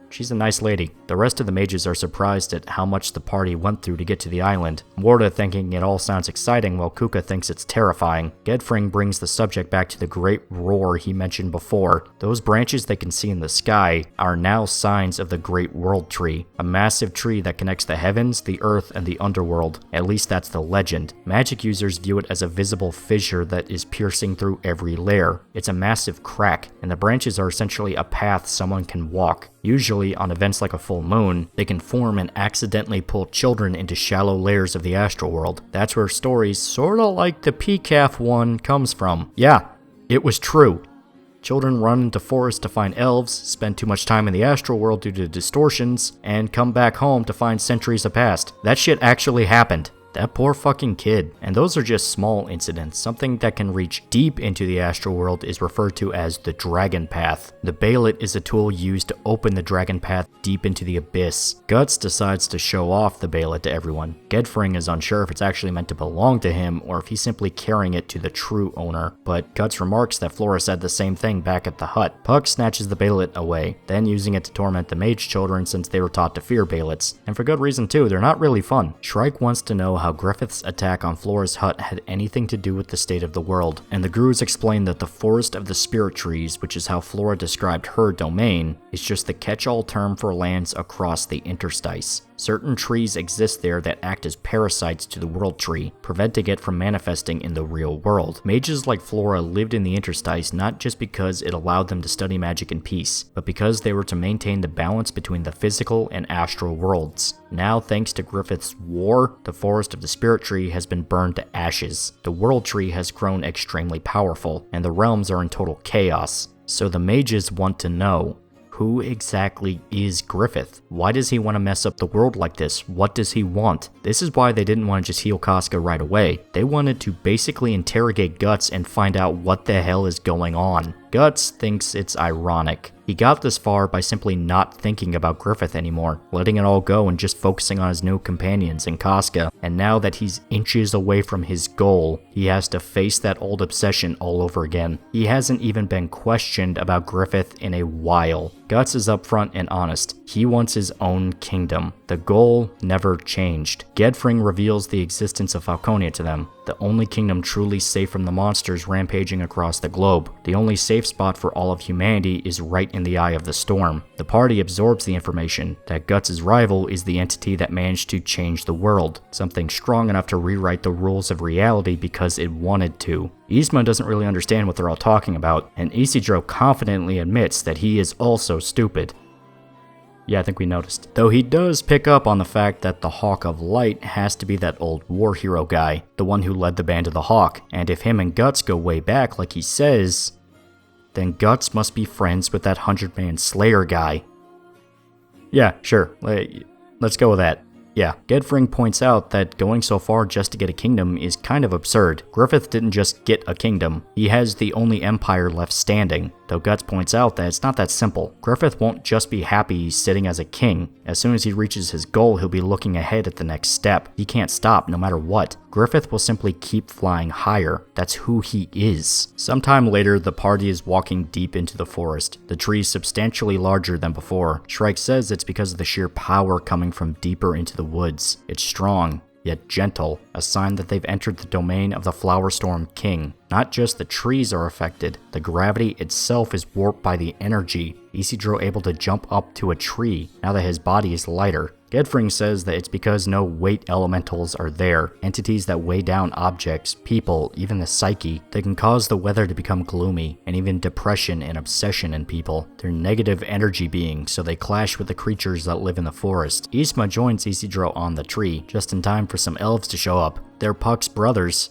She's a nice lady. The rest of the mages are surprised at how much the party went through to get to the island. Morta thinking it all sounds exciting while Kuka thinks it's terrifying. Gedfring brings the subject back to the great roar he mentioned before. Those branches they can see in the sky are now signs of the Great World Tree, a massive tree that connects the heavens, the earth, and the underworld. At least that's the legend. Magic users view it as a visible fissure that is piercing through every layer. It's a massive crack, and the branches are essentially a path someone can walk. Usually, on events like a full moon, they can form and accidentally pull children into shallow layers of the astral world. That's where stories sorta like the PCAF one comes from. Yeah, it was true. Children run into forests to find elves, spend too much time in the astral world due to distortions, and come back home to find centuries have passed. That shit actually happened. That poor fucking kid. And those are just small incidents. Something that can reach deep into the astral world is referred to as the Dragon Path. The Behelit is a tool used to open the Dragon Path deep into the abyss. Guts decides to show off the Behelit to everyone. Gedfring is unsure if it's actually meant to belong to him or if he's simply carrying it to the true owner. But Guts remarks that Flora said the same thing back at the hut. Puck snatches the Behelit away, then using it to torment the mage children since they were taught to fear Behelits. And for good reason too, they're not really fun. Shrike wants to know how Griffith's attack on Flora's hut had anything to do with the state of the world, and the gurus explain that the Forest of the Spirit Trees, which is how Flora described her domain, is just the catch-all term for lands across the interstice. Certain trees exist there that act as parasites to the world tree, preventing it from manifesting in the real world. Mages like Flora lived in the interstice not just because it allowed them to study magic in peace, but because they were to maintain the balance between the physical and astral worlds. Now, thanks to Griffith's war, the Forest of the Spirit Tree has been burned to ashes. The world tree has grown extremely powerful, and the realms are in total chaos. So the mages want to know, Who exactly is Griffith? Why does he want to mess up the world like this? What does he want? This is why they didn't want to just heal Casca right away. They wanted to basically interrogate Guts and find out what the hell is going on. Guts thinks it's ironic. He got this far by simply not thinking about Griffith anymore, letting it all go and just focusing on his new companions and Casca. And now that he's inches away from his goal, he has to face that old obsession all over again. He hasn't even been questioned about Griffith in a while. Guts is upfront and honest. He wants his own kingdom. The goal never changed. Gedfring reveals the existence of Falconia to them, the only kingdom truly safe from the monsters rampaging across the globe. The only safe spot for all of humanity is right in the eye of the storm. The party absorbs the information that Guts' rival is the entity that managed to change the world, something strong enough to rewrite the rules of reality because it wanted to. Innsmouth doesn't really understand what they're all talking about, and Isidro confidently admits that he is also stupid. Yeah, I think we noticed. Though he does pick up on the fact that the Hawk of Light has to be that old war hero guy, the one who led the band of the Hawk, and if him and Guts go way back like he says, then Guts must be friends with that 100-man Slayer guy. Yeah, sure, let's go with that. Yeah, Gedfring points out that going so far just to get a kingdom is kind of absurd. Griffith didn't just get a kingdom, he has the only empire left standing. Though Guts points out that it's not that simple. Griffith won't just be happy sitting as a king. As soon as he reaches his goal, he'll be looking ahead at the next step. He can't stop no matter what. Griffith will simply keep flying higher. That's who he is. Sometime later, the party is walking deep into the forest. The tree is substantially larger than before. Shrike says it's because of the sheer power coming from deeper into the woods. It's strong, yet gentle, a sign that they've entered the domain of the Flowerstorm King. Not just the trees are affected, the gravity itself is warped by the energy. Isidro able to jump up to a tree now that his body is lighter. Gedfring says that it's because no weight elementals are there, entities that weigh down objects, people, even the psyche. They can cause the weather to become gloomy, and even depression and obsession in people. They're negative energy beings, so they clash with the creatures that live in the forest. Innsmouth joins Isidro on the tree, just in time for some elves to show up. They're Puck's brothers.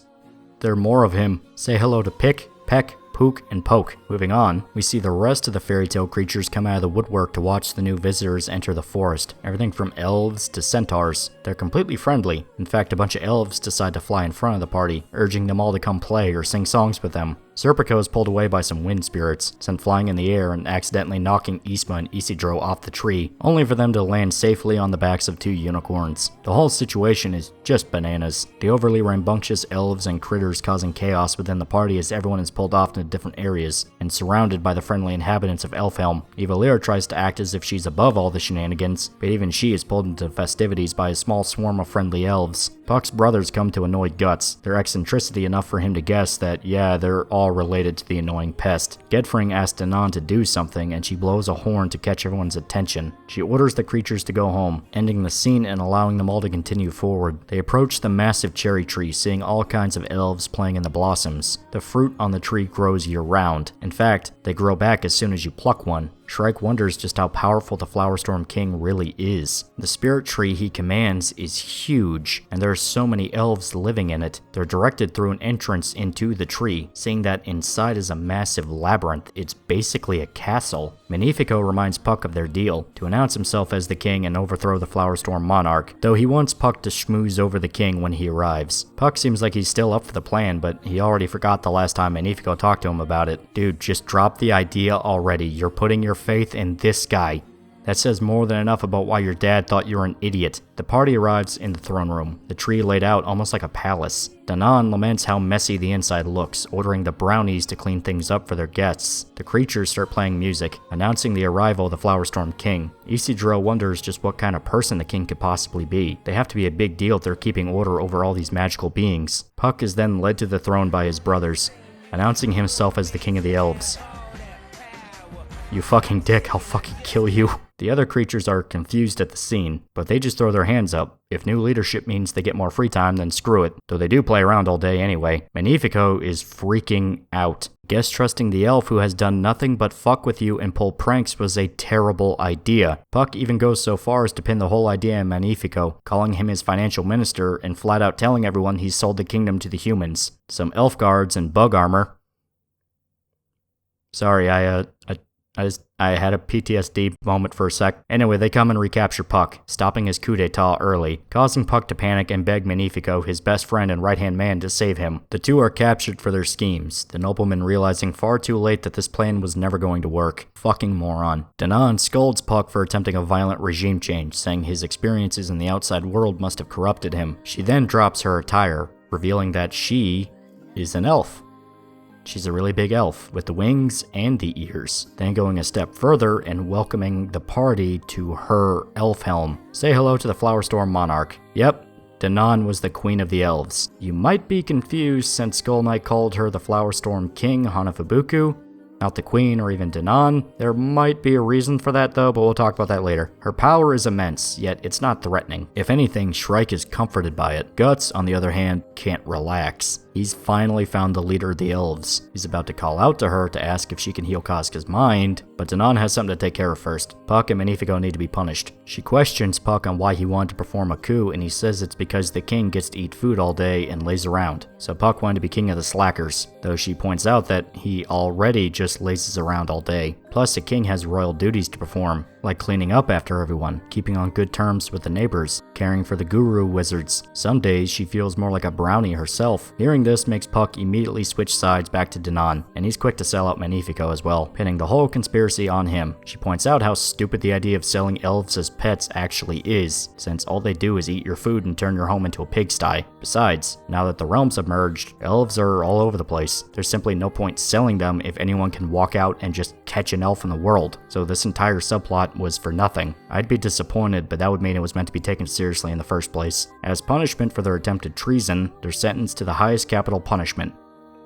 There are more of him. Say hello to Pick, Peck, Pook, and Poke. Moving on, we see the rest of the fairy tale creatures come out of the woodwork to watch the new visitors enter the forest. Everything from elves to centaurs. They're completely friendly. In fact, a bunch of elves decide to fly in front of the party, urging them all to come play or sing songs with them. Serpico is pulled away by some wind spirits, sent flying in the air and accidentally knocking Innsmouth and Isidro off the tree, only for them to land safely on the backs of two unicorns. The whole situation is just bananas. The overly rambunctious elves and critters causing chaos within the party as everyone is pulled off into different areas, and surrounded by the friendly inhabitants of Elfhelm. Evalira tries to act as if she's above all the shenanigans, but even she is pulled into festivities by a small swarm of friendly elves. Puck's brothers come to annoy Guts, their eccentricity enough for him to guess that, yeah, they're all related to the annoying pest. Gedfring asks Dagon to do something, and she blows a horn to catch everyone's attention. She orders the creatures to go home, ending the scene and allowing them all to continue forward. They approach the massive cherry tree, seeing all kinds of elves playing in the blossoms. The fruit on the tree grows year-round. In fact, they grow back as soon as you pluck one. Shrike wonders just how powerful the Flowerstorm King really is. The spirit tree he commands is huge, and there are so many elves living in it. They're directed through an entrance into the tree, seeing that inside is a massive labyrinth. It's basically a castle. Magnifico reminds Puck of their deal, to announce himself as the king and overthrow the Flowerstorm monarch, though he wants Puck to schmooze over the king when he arrives. Puck seems like he's still up for the plan, but he already forgot the last time Magnifico talked to him about it. Dude, just drop the idea already. You're putting your faith in this guy. That says more than enough about why your dad thought you were an idiot. The party arrives in the throne room, the tree laid out almost like a palace. Dagon laments how messy the inside looks, ordering the brownies to clean things up for their guests. The creatures start playing music, announcing the arrival of the Flowerstorm King. Isidro wonders just what kind of person the king could possibly be. They have to be a big deal if they're keeping order over all these magical beings. Puck is then led to the throne by his brothers, announcing himself as the king of the elves. You fucking dick, I'll fucking kill you. The other creatures are confused at the scene, but they just throw their hands up. If new leadership means they get more free time, then screw it, though they do play around all day anyway. Magnifico is freaking out. Guess trusting the elf who has done nothing but fuck with you and pull pranks was a terrible idea. Puck even goes so far as to pin the whole idea on Magnifico, calling him his financial minister and flat out telling everyone he's sold the kingdom to the humans. Some elf guards in bug armor. Sorry, I I had a PTSD moment for a sec. Anyway, they come and recapture Puck, stopping his coup d'etat early, causing Puck to panic and beg Magnifico, his best friend and right-hand man, to save him. The two are captured for their schemes, the nobleman realizing far too late that this plan was never going to work. Fucking moron. Dagon scolds Puck for attempting a violent regime change, saying his experiences in the outside world must have corrupted him. She then drops her attire, revealing that she is an elf. She's a really big elf, with the wings and the ears. Then going a step further and welcoming the party to her elf helm. Say hello to the Flowerstorm Monarch. Yep, Dagon was the queen of the elves. You might be confused since Skull Knight called her the Flowerstorm King Hanafubuku, not the queen or even Dagon. There might be a reason for that though, but we'll talk about that later. Her power is immense, yet it's not threatening. If anything, Shrike is comforted by it. Guts, on the other hand, can't relax. He's finally found the leader of the elves. He's about to call out to her to ask if she can heal Casca's mind, but Dagon has something to take care of first. Puck and Magnifico need to be punished. She questions Puck on why he wanted to perform a coup, and he says it's because the king gets to eat food all day and lays around. So Puck wanted to be king of the slackers, though she points out that he already just lazes around all day. Plus, the king has royal duties to perform, like cleaning up after everyone, keeping on good terms with the neighbors, caring for the guru wizards. Some days she feels more like a brownie herself. Hearing this makes Puck immediately switch sides back to Dagon, and he's quick to sell out Magnifico as well, pinning the whole conspiracy on him. She points out how stupid the idea of selling elves as pets actually is, since all they do is eat your food and turn your home into a pigsty. Besides, now that the realms have merged, elves are all over the place. There's simply no point selling them if anyone can walk out and just catch an elf in the world, so this entire subplot was for nothing. I'd be disappointed, but that would mean it was meant to be taken seriously in the first place. As punishment for their attempted treason, they're sentenced to the highest capital punishment.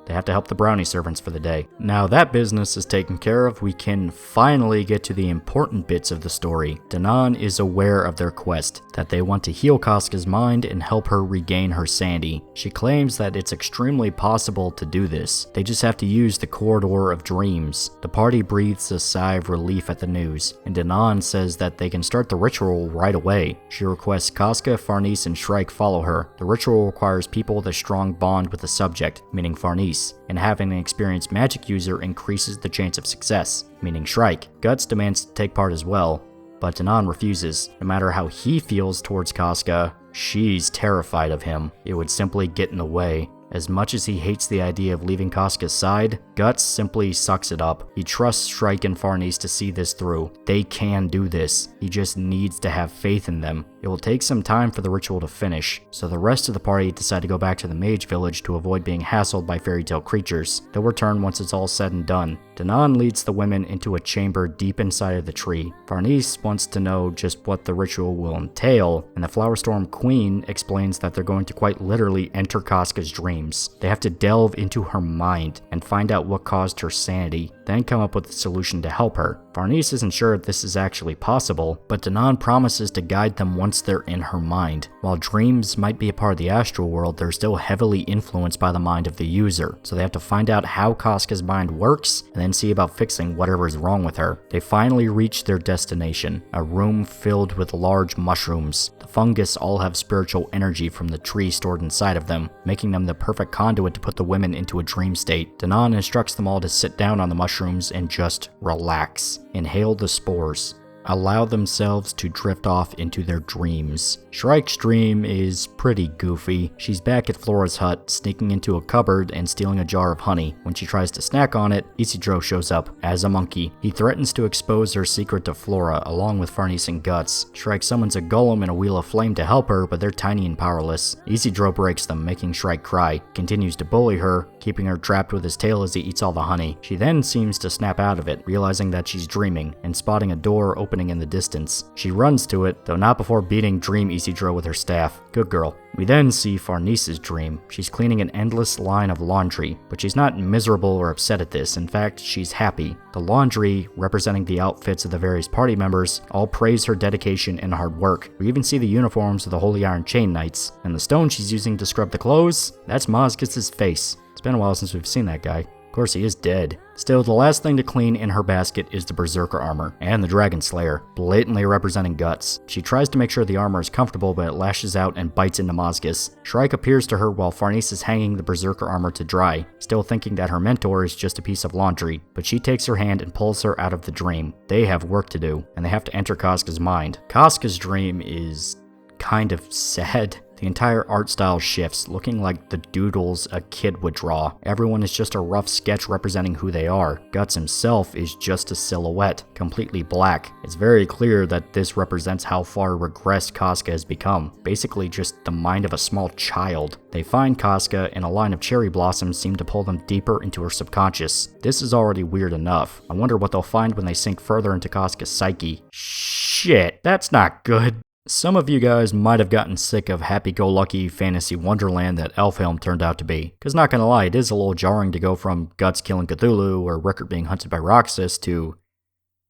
They have to help the brownie servants for the day. Now that business is taken care of, we can finally get to the important bits of the story. Dagon is aware of their quest, that they want to heal Casca's mind and help her regain her sanity. She claims that it's extremely possible to do this. They just have to use the corridor of dreams. The party breathes a sigh of relief at the news, and Dagon says that they can start the ritual right away. She requests Casca, Farnese, and Shrike follow her. The ritual requires people with a strong bond with the subject, meaning Farnese, and having an experienced magic user increases the chance of success, meaning Shrike. Guts demands to take part as well, but Dagon refuses. No matter how he feels towards Casca, she's terrified of him. It would simply get in the way. As much as he hates the idea of leaving Casca's side, Guts simply sucks it up. He trusts Shrike and Farnese to see this through. They can do this. He just needs to have faith in them. It will take some time for the ritual to finish, so the rest of the party decide to go back to the mage village to avoid being hassled by fairy tale creatures. They'll return once it's all said and done. Dagon leads the women into a chamber deep inside of the tree. Farnese wants to know just what the ritual will entail, and the Flowerstorm Queen explains that they're going to quite literally enter Casca's dreams. They have to delve into her mind and find out what caused her sanity, then come up with a solution to help her. Farnese isn't sure if this is actually possible, but Dagon promises to guide them once they're in her mind. While dreams might be a part of the astral world, they're still heavily influenced by the mind of the user, so they have to find out how Casca's mind works and then see about fixing whatever is wrong with her. They finally reach their destination, a room filled with large mushrooms. The fungus all have spiritual energy from the tree stored inside of them, making them the perfect conduit to put the women into a dream state. Dagon instructs them all to sit down on the mushrooms and just relax. Inhale the spores. Allow themselves to drift off into their dreams. Shrike's dream is pretty goofy. She's back at Flora's hut, sneaking into a cupboard and stealing a jar of honey. When she tries to snack on it, Isidro shows up as a monkey. He threatens to expose her secret to Flora, along with Farnese and Guts. Shrike summons a golem and a wheel of flame to help her, but they're tiny and powerless. Isidro breaks them, making Shrike cry, continues to bully her, keeping her trapped with his tail as he eats all the honey. She then seems to snap out of it, realizing that she's dreaming, and spotting a door opening in the distance. She runs to it, though not before beating Dream Isidro with her staff. Good girl. We then see Farnese's dream. She's cleaning an endless line of laundry, but she's not miserable or upset at this. In fact, she's happy. The laundry, representing the outfits of the various party members, all praise her dedication and hard work. We even see the uniforms of the Holy Iron Chain Knights, and the stone she's using to scrub the clothes, that's Mozgus's face. It's been a while since we've seen that guy. Of course, he is dead. Still, the last thing to clean in her basket is the Berserker armor, and the Dragon Slayer, blatantly representing Guts. She tries to make sure the armor is comfortable, but it lashes out and bites into Mozgus. Shrike appears to her while Farnese is hanging the Berserker armor to dry, still thinking that her mentor is just a piece of laundry, but she takes her hand and pulls her out of the dream. They have work to do, and they have to enter Casca's mind. Casca's dream is kind of sad. The entire art style shifts, looking like the doodles a kid would draw. Everyone is just a rough sketch representing who they are. Guts himself is just a silhouette, completely black. It's very clear that this represents how far regressed Casca has become. Basically just the mind of a small child. They find Casca, and a line of cherry blossoms seem to pull them deeper into her subconscious. This is already weird enough. I wonder what they'll find when they sink further into Casca's psyche. Shit, that's not good. Some of you guys might have gotten sick of happy-go-lucky fantasy wonderland that Elfhelm turned out to be, cause not gonna lie, it is a little jarring to go from Guts killing Cthulhu or Rickert being hunted by Roxas to...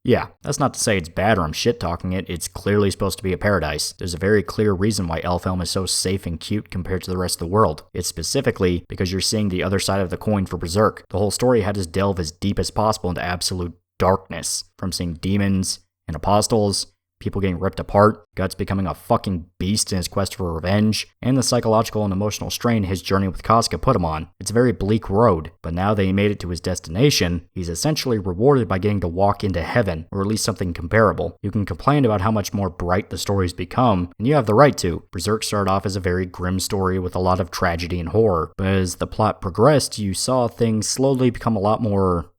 Yeah, that's not to say it's bad or I'm shit-talking it, it's clearly supposed to be a paradise. There's a very clear reason why Elfhelm is so safe and cute compared to the rest of the world. It's specifically because you're seeing the other side of the coin for Berserk. The whole story had us delve as deep as possible into absolute darkness, from seeing demons and apostles, people getting ripped apart, Guts becoming a fucking beast in his quest for revenge, and the psychological and emotional strain his journey with Casca put him on. It's a very bleak road, but now that he made it to his destination, he's essentially rewarded by getting to walk into heaven, or at least something comparable. You can complain about how much more bright the story's become, and you have the right to. Berserk started off as a very grim story with a lot of tragedy and horror, but as the plot progressed, you saw things slowly become a lot more...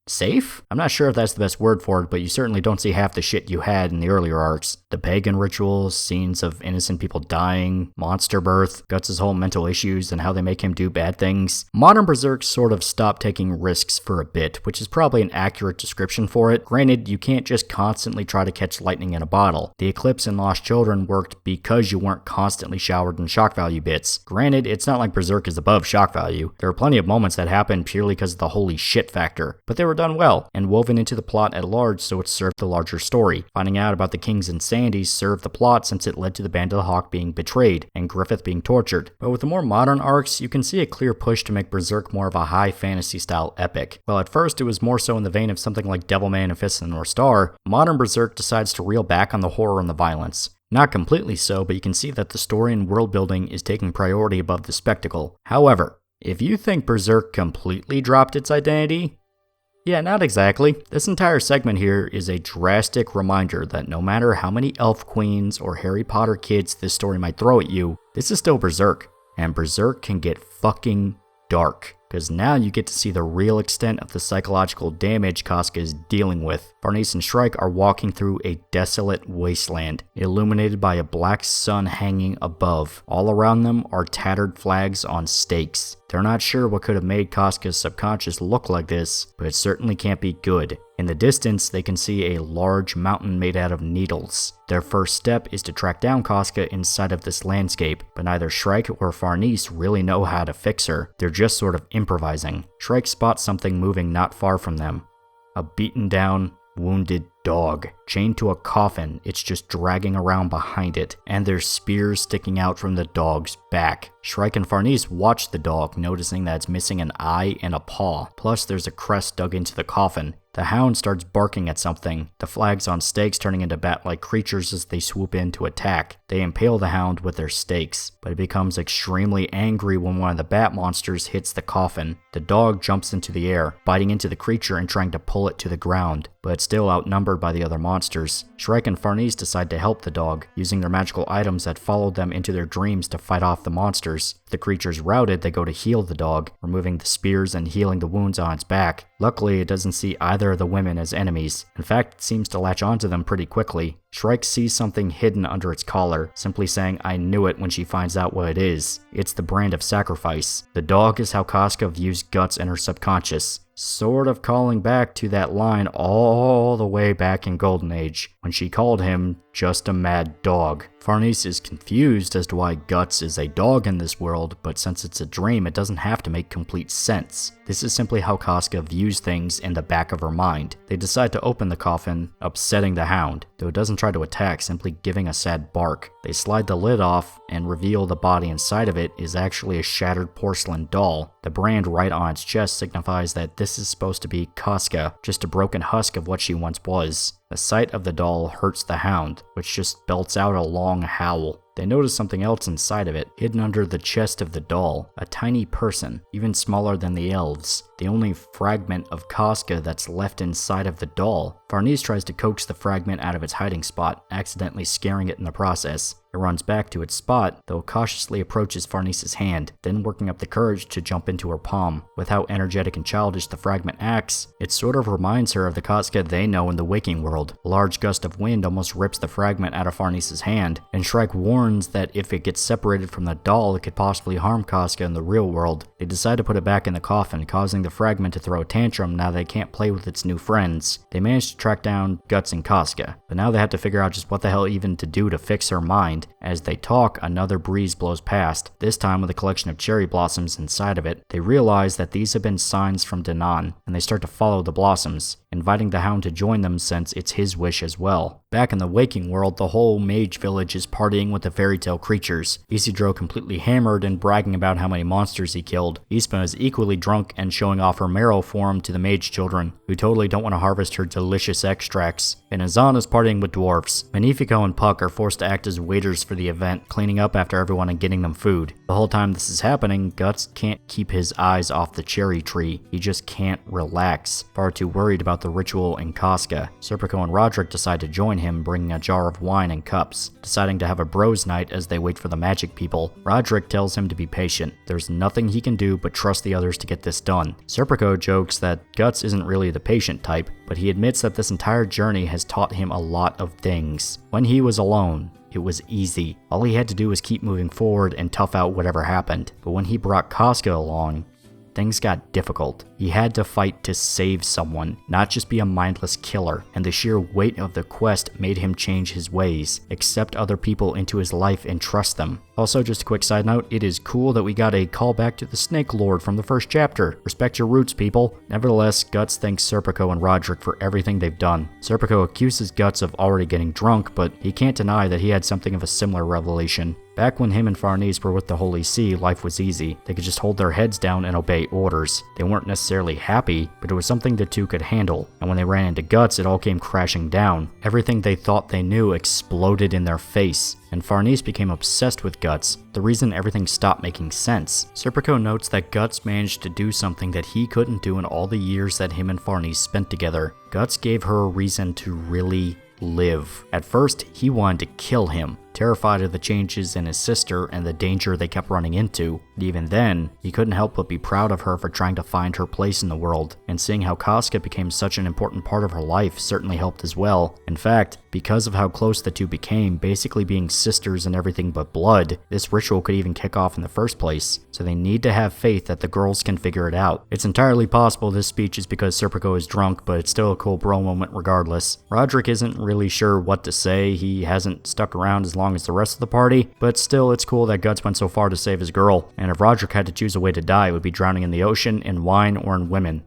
safe? I'm not sure if that's the best word for it, but you certainly don't see half the shit you had in the earlier arcs. The pagan rituals, scenes of innocent people dying, monster birth, Guts' whole mental issues and how they make him do bad things. Modern Berserk sort of stopped taking risks for a bit, which is probably an accurate description for it. Granted, you can't just constantly try to catch lightning in a bottle. The Eclipse and Lost Children worked because you weren't constantly showered in shock value bits. Granted, it's not like Berserk is above shock value. There are plenty of moments that happen purely because of the holy shit factor, but they were done well, and woven into the plot at large so it served the larger story. Finding out about the king's insanity served the plot since it led to the Band of the Hawk being betrayed, and Griffith being tortured. But with the more modern arcs, you can see a clear push to make Berserk more of a high fantasy style epic. While at first it was more so in the vein of something like Devilman and Fist of the North Star, modern Berserk decides to reel back on the horror and the violence. Not completely so, but you can see that the story and world building is taking priority above the spectacle. However, if you think Berserk completely dropped its identity, yeah, not exactly. This entire segment here is a drastic reminder that no matter how many elf queens or Harry Potter kids this story might throw at you, this is still Berserk. And Berserk can get fucking dark, because now you get to see the real extent of the psychological damage Casca is dealing with. Farnese and Shrike are walking through a desolate wasteland, illuminated by a black sun hanging above. All around them are tattered flags on stakes. They're not sure what could have made Casca's subconscious look like this, but it certainly can't be good. In the distance, they can see a large mountain made out of needles. Their first step is to track down Casca inside of this landscape, but neither Shrike or Farnese really know how to fix her. They're just sort of improvising. Shrike spots something moving not far from them. A beaten down, wounded dog, chained to a coffin. It's just dragging around behind it, and there's spears sticking out from the dog's back. Shrike and Farnese watch the dog, noticing that it's missing an eye and a paw. Plus, there's a crest dug into the coffin. The hound starts barking at something, the flags on stakes turning into bat-like creatures as they swoop in to attack. They impale the hound with their stakes, but it becomes extremely angry when one of the bat monsters hits the coffin. The dog jumps into the air, biting into the creature and trying to pull it to the ground, but it's still outnumbered by the other monsters. Shrike and Farnese decide to help the dog, using their magical items that followed them into their dreams to fight off the monsters. If the creature's routed, they go to heal the dog, removing the spears and healing the wounds on its back. Luckily, it doesn't see either of the women as enemies. In fact, it seems to latch onto them pretty quickly. Shrike sees something hidden under its collar, simply saying, "I knew it," when she finds out what it is. It's the brand of sacrifice. The dog is how Casca views Guts in her subconscious, sort of calling back to that line all the way back in Golden Age, when when she called him just a mad dog. Farnese is confused as to why Guts is a dog in this world, but since it's a dream, it doesn't have to make complete sense. This is simply how Casca views things in the back of her mind. They decide to open the coffin, upsetting the hound, though it doesn't try to attack, simply giving a sad bark. They slide the lid off and reveal the body inside of it is actually a shattered porcelain doll. The brand right on its chest signifies that this is supposed to be Casca, just a broken husk of what she once was. The sight of the doll hurts the hound, which just belts out a long howl. They notice something else inside of it, hidden under the chest of the doll, a tiny person, even smaller than the elves. The only fragment of Casca that's left inside of the doll. Farnese tries to coax the fragment out of its hiding spot, accidentally scaring it in the process. It runs back to its spot, though cautiously approaches Farnese's hand, then working up the courage to jump into her palm. With how energetic and childish the fragment acts, it sort of reminds her of the Casca they know in the waking world. A large gust of wind almost rips the fragment out of Farnese's hand, and Shrike warns that if it gets separated from the doll, it could possibly harm Casca in the real world. They decide to put it back in the coffin, causing the fragment to throw a tantrum now they can't play with its new friends. They manage to track down Guts and Casca, but now they have to figure out just what the hell even to do to fix her mind. As they talk, another breeze blows past, this time with a collection of cherry blossoms inside of it. They realize that these have been signs from Dagon, and they start to follow the blossoms, inviting the hound to join them since it's his wish as well. Back in the waking world, the whole mage village is partying with the fairy tale creatures. Isidro completely hammered and bragging about how many monsters he killed. Isma is equally drunk and showing off her marrow form to the mage children, who totally don't want to harvest her delicious extracts. And Azan is partying with dwarfs. Magnifico and Puck are forced to act as waiters for the event, cleaning up after everyone and getting them food. The whole time this is happening, Guts can't keep his eyes off the cherry tree. He just can't relax, far too worried about the ritual in Casca. Serpico and Roderick decide to join him, bringing a jar of wine and cups, deciding to have a bros night as they wait for the magic people. Roderick tells him to be patient. There's nothing he can do but trust the others to get this done. Serpico jokes that Guts isn't really the patient type, but he admits that this entire journey has taught him a lot of things. When he was alone, it was easy. All he had to do was keep moving forward and tough out whatever happened. But when he brought Casca along, things got difficult. He had to fight to save someone, not just be a mindless killer, and the sheer weight of the quest made him change his ways, accept other people into his life and trust them. Also, just a quick side note, it is cool that we got a callback to the Snake Lord from the first chapter. Respect your roots, people. Nevertheless, Guts thanks Serpico and Roderick for everything they've done. Serpico accuses Guts of already getting drunk, but he can't deny that he had something of a similar revelation. Back when him and Farnese were with the Holy See, life was easy. They could just hold their heads down and obey orders. They weren't necessarily happy, but it was something the two could handle. And when they ran into Guts, it all came crashing down. Everything they thought they knew exploded in their face, and Farnese became obsessed with Guts, the reason everything stopped making sense. Serpico notes that Guts managed to do something that he couldn't do in all the years that him and Farnese spent together. Guts gave her a reason to really live. At first, he wanted to kill him, terrified of the changes in his sister and the danger they kept running into. And even then, he couldn't help but be proud of her for trying to find her place in the world, and seeing how Casca became such an important part of her life certainly helped as well. In fact, because of how close the two became, basically being sisters and everything but blood, this ritual could even kick off in the first place, so they need to have faith that the girls can figure it out. It's entirely possible this speech is because Serpico is drunk, but it's still a cool bro moment regardless. Roderick isn't really sure what to say. He hasn't stuck around as long as the rest of the party, but still it's cool that Guts went so far to save his girl, and if Roderick had to choose a way to die, it would be drowning in the ocean, in wine, or in women.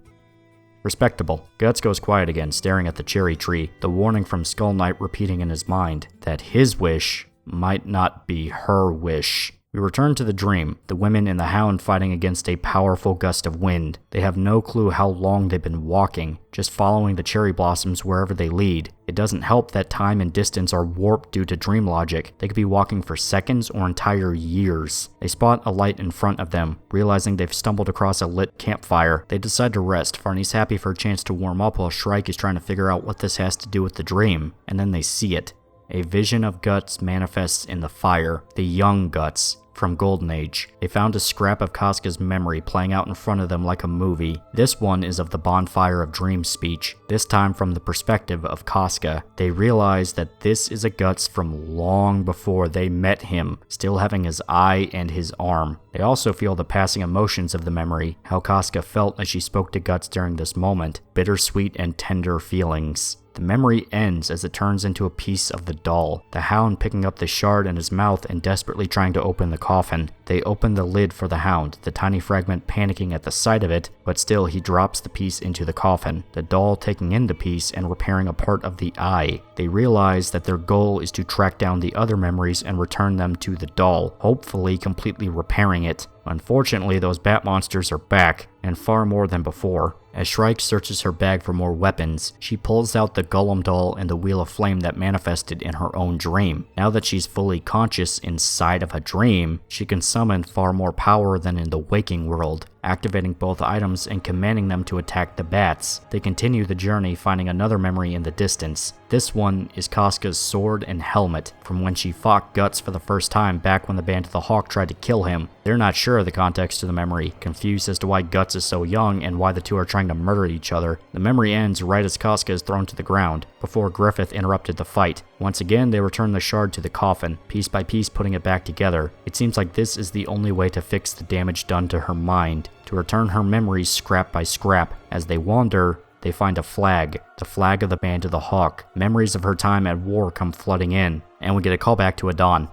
Respectable. Guts goes quiet again, staring at the cherry tree, the warning from Skull Knight repeating in his mind that his wish might not be her wish. We return to the dream, the women and the hound fighting against a powerful gust of wind. They have no clue how long they've been walking, just following the cherry blossoms wherever they lead. It doesn't help that time and distance are warped due to dream logic. They could be walking for seconds or entire years. They spot a light in front of them. Realizing they've stumbled across a lit campfire, they decide to rest. Farnese happy for a chance to warm up while Shrike is trying to figure out what this has to do with the dream. And then they see it. A vision of Guts manifests in the fire, the young Guts from Golden Age. They found a scrap of Casca's memory playing out in front of them like a movie. This one is of the Bonfire of Dreams speech, this time from the perspective of Casca. They realize that this is a Guts from long before they met him, still having his eye and his arm. They also feel the passing emotions of the memory, how Casca felt as she spoke to Guts during this moment, bittersweet and tender feelings. The memory ends as it turns into a piece of the doll, the hound picking up the shard in his mouth and desperately trying to open the coffin. They open the lid for the hound, the tiny fragment panicking at the sight of it, but still he drops the piece into the coffin, the doll taking in the piece and repairing a part of the eye. They realize that their goal is to track down the other memories and return them to the doll, hopefully completely repairing it. Unfortunately, those bat monsters are back, and far more than before. As Shrike searches her bag for more weapons, she pulls out the golem doll and the wheel of flame that manifested in her own dream. Now that she's fully conscious inside of a dream, she can summon far more power than in the waking world, activating both items and commanding them to attack the bats. They continue the journey, finding another memory in the distance. This one is Casca's sword and helmet, from when she fought Guts for the first time back when the Band of the Hawk tried to kill him. They're not sure of the context to the memory, confused as to why Guts is so young and why the two are trying to murder each other. The memory ends right as Casca is thrown to the ground, before Griffith interrupted the fight. Once again, they return the shard to the coffin, piece by piece putting it back together. It seems like this is the only way to fix the damage done to her mind, to return her memories scrap by scrap. As they wander, they find a flag, the flag of the Band of the Hawk. Memories of her time at war come flooding in, and we get a callback to Adon.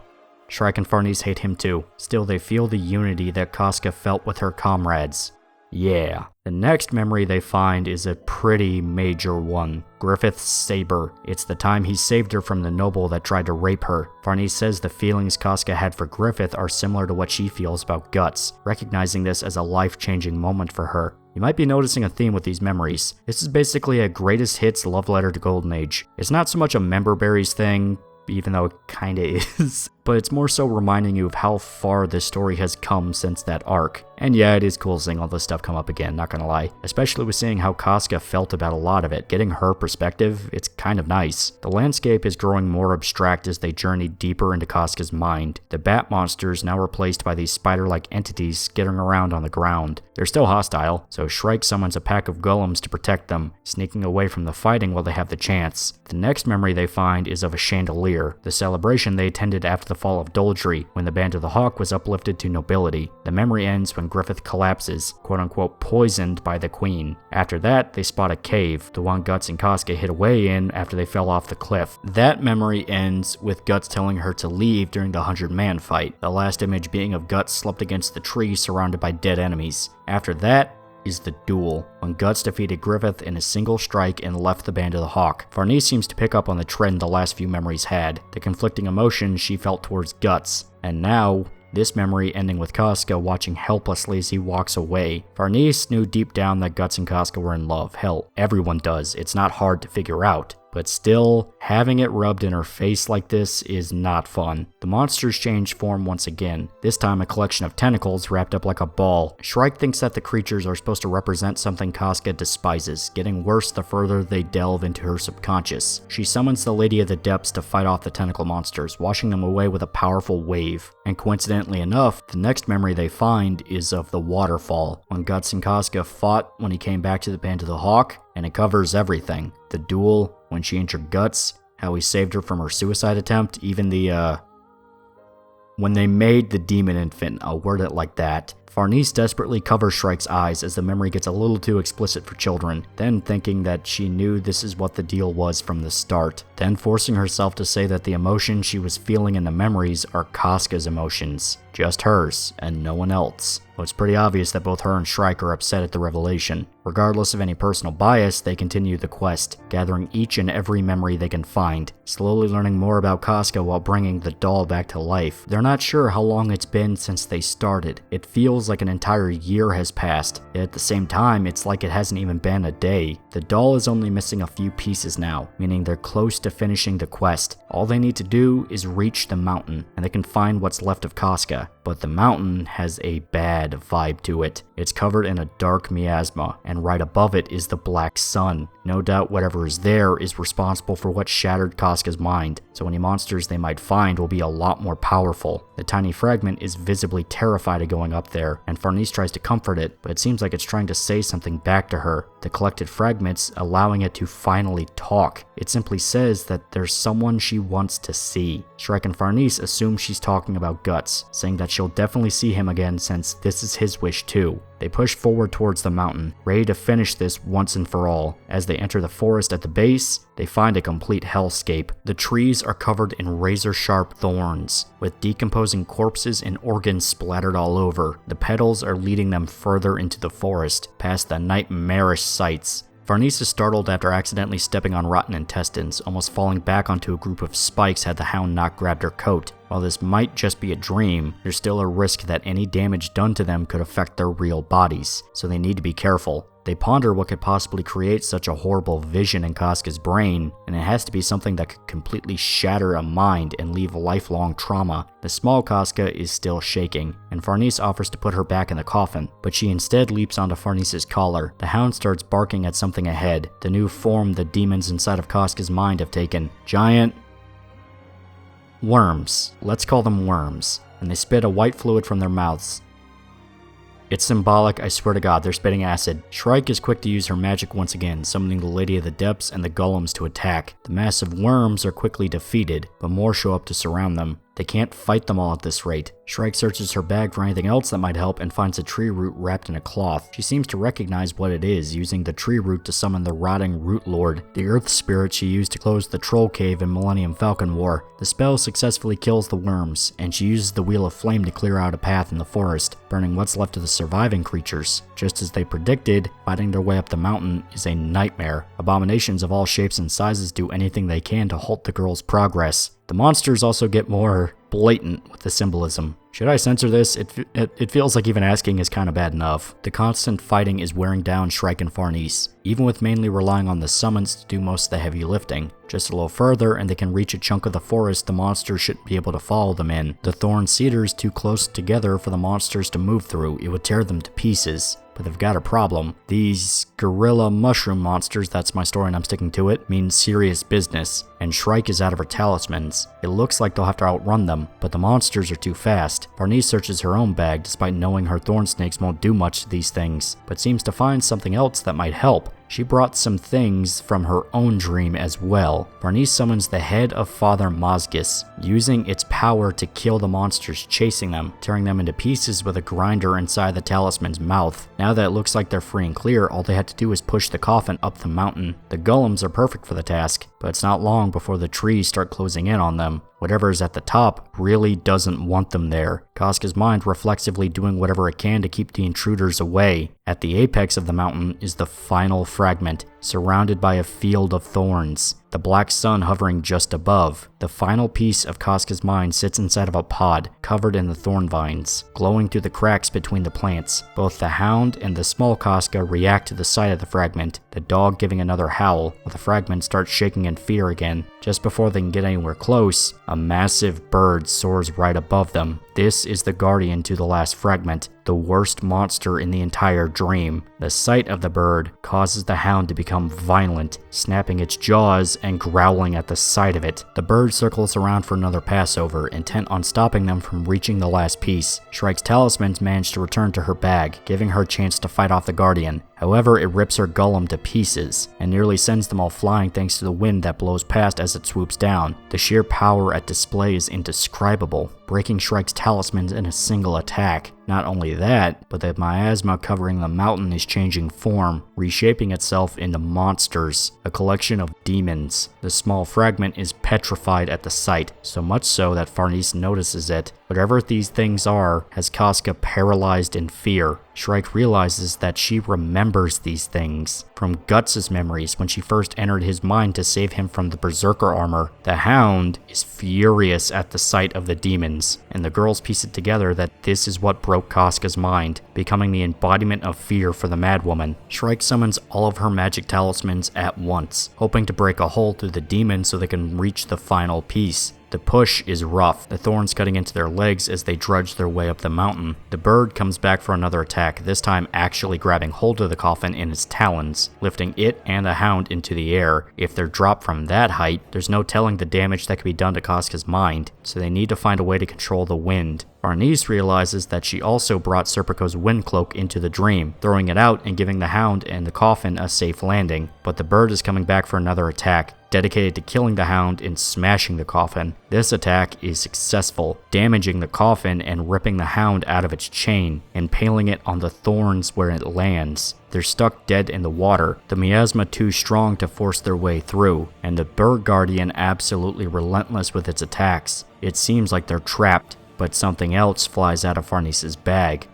Shrike and Farnese hate him too. Still, they feel the unity that Casca felt with her comrades. Yeah. The next memory they find is a pretty major one. Griffith's saber. It's the time he saved her from the noble that tried to rape her. Farnese says the feelings Casca had for Griffith are similar to what she feels about Guts, recognizing this as a life-changing moment for her. You might be noticing a theme with these memories. This is basically a greatest hits love letter to Golden Age. It's not so much a member berries thing, even though it kinda is, but it's more so reminding you of how far this story has come since that arc. And yeah, it is cool seeing all this stuff come up again, not gonna lie. Especially with seeing how Casca felt about a lot of it. Getting her perspective, it's kind of nice. The landscape is growing more abstract as they journey deeper into Casca's mind. The bat monsters now replaced by these spider-like entities skittering around on the ground. They're still hostile, so Shrike summons a pack of golems to protect them, sneaking away from the fighting while they have the chance. The next memory they find is of a chandelier, the celebration they attended after the fall of Doldry, when the Band of the Hawk was uplifted to nobility. The memory ends when Griffith collapses, quote-unquote poisoned by the queen. After that, they spot a cave, the one Guts and Casca hid away in after they fell off the cliff. That memory ends with Guts telling her to leave during the 100-man fight, the last image being of Guts slumped against the tree surrounded by dead enemies. After that is the duel, when Guts defeated Griffith in a single strike and left the Band of the Hawk. Farnese seems to pick up on the trend the last few memories had, the conflicting emotions she felt towards Guts, and now this memory ending with Casca watching helplessly as he walks away. Farnese knew deep down that Guts and Casca were in love. Hell, everyone does. It's not hard to figure out. But still, having it rubbed in her face like this is not fun. The monsters change form once again, this time a collection of tentacles wrapped up like a ball. Shrike thinks that the creatures are supposed to represent something Casca despises, getting worse the further they delve into her subconscious. She summons the Lady of the Depths to fight off the tentacle monsters, washing them away with a powerful wave. And coincidentally enough, the next memory they find is of the waterfall, when Guts and Casca fought when he came back to the Band of the Hawk, and it covers everything. The duel, when she injured Guts, how he saved her from her suicide attempt, even when they made the demon infant, I'll word it like that. Farnese desperately covers Shrike's eyes as the memory gets a little too explicit for children, then thinking that she knew this is what the deal was from the start, then forcing herself to say that the emotions she was feeling in the memories are Casca's emotions, just hers and no one else. Well, it's pretty obvious that both her and Shrike are upset at the revelation. Regardless of any personal bias, they continue the quest, gathering each and every memory they can find, slowly learning more about Casca while bringing the doll back to life. They're not sure how long it's been since they started. It feels like an entire year has passed, yet at the same time, it's like it hasn't even been a day. The doll is only missing a few pieces now, meaning they're close to finishing the quest. All they need to do is reach the mountain, and they can find what's left of Casca. But the mountain has a bad vibe to it. It's covered in a dark miasma, and right above it is the black sun. No doubt whatever is there is responsible for what shattered Casca's mind, so any monsters they might find will be a lot more powerful. The tiny fragment is visibly terrified of going up there, and Farnese tries to comfort it, but it seems like it's trying to say something back to her, the collected fragments allowing it to finally talk. It simply says that there's someone she wants to see. Shrike and Farnese assume she's talking about Guts, saying that she'll definitely see him again since this is his wish too. They push forward towards the mountain, ready to finish this once and for all. As they enter the forest at the base, they find a complete hellscape. The trees are covered in razor-sharp thorns, with decomposing corpses and organs splattered all over. The petals are leading them further into the forest, past the nightmarish sights. Farnese is startled after accidentally stepping on rotten intestines, almost falling back onto a group of spikes had the hound not grabbed her coat. While this might just be a dream, there's still a risk that any damage done to them could affect their real bodies, so they need to be careful. They ponder what could possibly create such a horrible vision in Casca's brain, and it has to be something that could completely shatter a mind and leave lifelong trauma. The small Casca is still shaking, and Farnese offers to put her back in the coffin, but she instead leaps onto Farnese's collar. The hound starts barking at something ahead, the new form the demons inside of Casca's mind have taken. Giant worms. Let's call them worms. And they spit a white fluid from their mouths. It's symbolic, I swear to God, they're spitting acid. Shrike is quick to use her magic once again, summoning the Lady of the Depths and the golems to attack. The massive worms are quickly defeated, but more show up to surround them. They can't fight them all at this rate. Shrike searches her bag for anything else that might help and finds a tree root wrapped in a cloth. She seems to recognize what it is, using the tree root to summon the rotting root lord, the earth spirit she used to close the troll cave in Millennium Falcon War. The spell successfully kills the worms, and she uses the wheel of flame to clear out a path in the forest, burning what's left of the surviving creatures. Just as they predicted, fighting their way up the mountain is a nightmare. Abominations of all shapes and sizes do anything they can to halt the girl's progress. The monsters also get more blatant with the symbolism. Should I censor this? It feels like even asking is kind of bad enough. The constant fighting is wearing down Shrike and Farnese, even with mainly relying on the summons to do most of the heavy lifting. Just a little further and they can reach a chunk of the forest the monsters shouldn't be able to follow them in. The thorn cedars too close together for the monsters to move through. It would tear them to pieces. But they've got a problem. These gorilla mushroom monsters, that's my story and I'm sticking to it, mean serious business. And Shrike is out of her talismans. It looks like they'll have to outrun them, but the monsters are too fast. Farnese searches her own bag despite knowing her thorn snakes won't do much to these things, but seems to find something else that might help. She brought some things from her own dream as well. Farnese summons the head of Father Mozgus, using its power to kill the monsters chasing them, tearing them into pieces with a grinder inside the talisman's mouth. Now that it looks like they're free and clear, all they had to do is push the coffin up the mountain. The golems are perfect for the task, but it's not long before the trees start closing in on them. Whatever is at the top really doesn't want them there. Casca's mind reflexively doing whatever it can to keep the intruders away. At the apex of the mountain is the final fragment, surrounded by a field of thorns, the black sun hovering just above. The final piece of Casca's mind sits inside of a pod, covered in the thorn vines, glowing through the cracks between the plants. Both the hound and the small Casca react to the sight of the fragment, the dog giving another howl, while the fragment starts shaking in fear again. Just before they can get anywhere close, a massive bird soars right above them. This is the guardian to the last fragment, the worst monster in the entire dream. The sight of the bird causes the hound to become violent, snapping its jaws and growling at the sight of it. The bird circles around for another passover, intent on stopping them from reaching the last piece. Shrike's talismans manage to return to her bag, giving her a chance to fight off the guardian. However, it rips her golem to pieces, and nearly sends them all flying thanks to the wind that blows past as it swoops down. The sheer power at display is indescribable, breaking Shrike's talismans in a single attack. Not only that, but the miasma covering the mountain is changing form, reshaping itself into monsters, a collection of demons. The small fragment is petrified at the sight, so much so that Farnese notices it. Whatever these things are, has Casca paralyzed in fear. Shrike realizes that she remembers these things from Guts' memories when she first entered his mind to save him from the Berserker armor. The hound is furious at the sight of the demons, and the girls piece it together that this is what broke Casca's mind, becoming the embodiment of fear for the madwoman. Shrike summons all of her magic talismans at once, hoping to break a hole through the demons so they can reach the final piece. The push is rough, the thorns cutting into their legs as they drudge their way up the mountain. The bird comes back for another attack, this time actually grabbing hold of the coffin in its talons, lifting it and the hound into the air. If they're dropped from that height, there's no telling the damage that could be done to Casca's mind, so they need to find a way to control the wind. Farnese realizes that she also brought Serpico's wind cloak into the dream, throwing it out and giving the hound and the coffin a safe landing, but the bird is coming back for another attack. dedicated to killing the hound and smashing the coffin. This attack is successful, damaging the coffin and ripping the hound out of its chain, impaling it on the thorns where it lands. They're stuck dead in the water, the miasma too strong to force their way through, and the bird guardian absolutely relentless with its attacks. It seems like they're trapped, but something else flies out of Farnese's bag.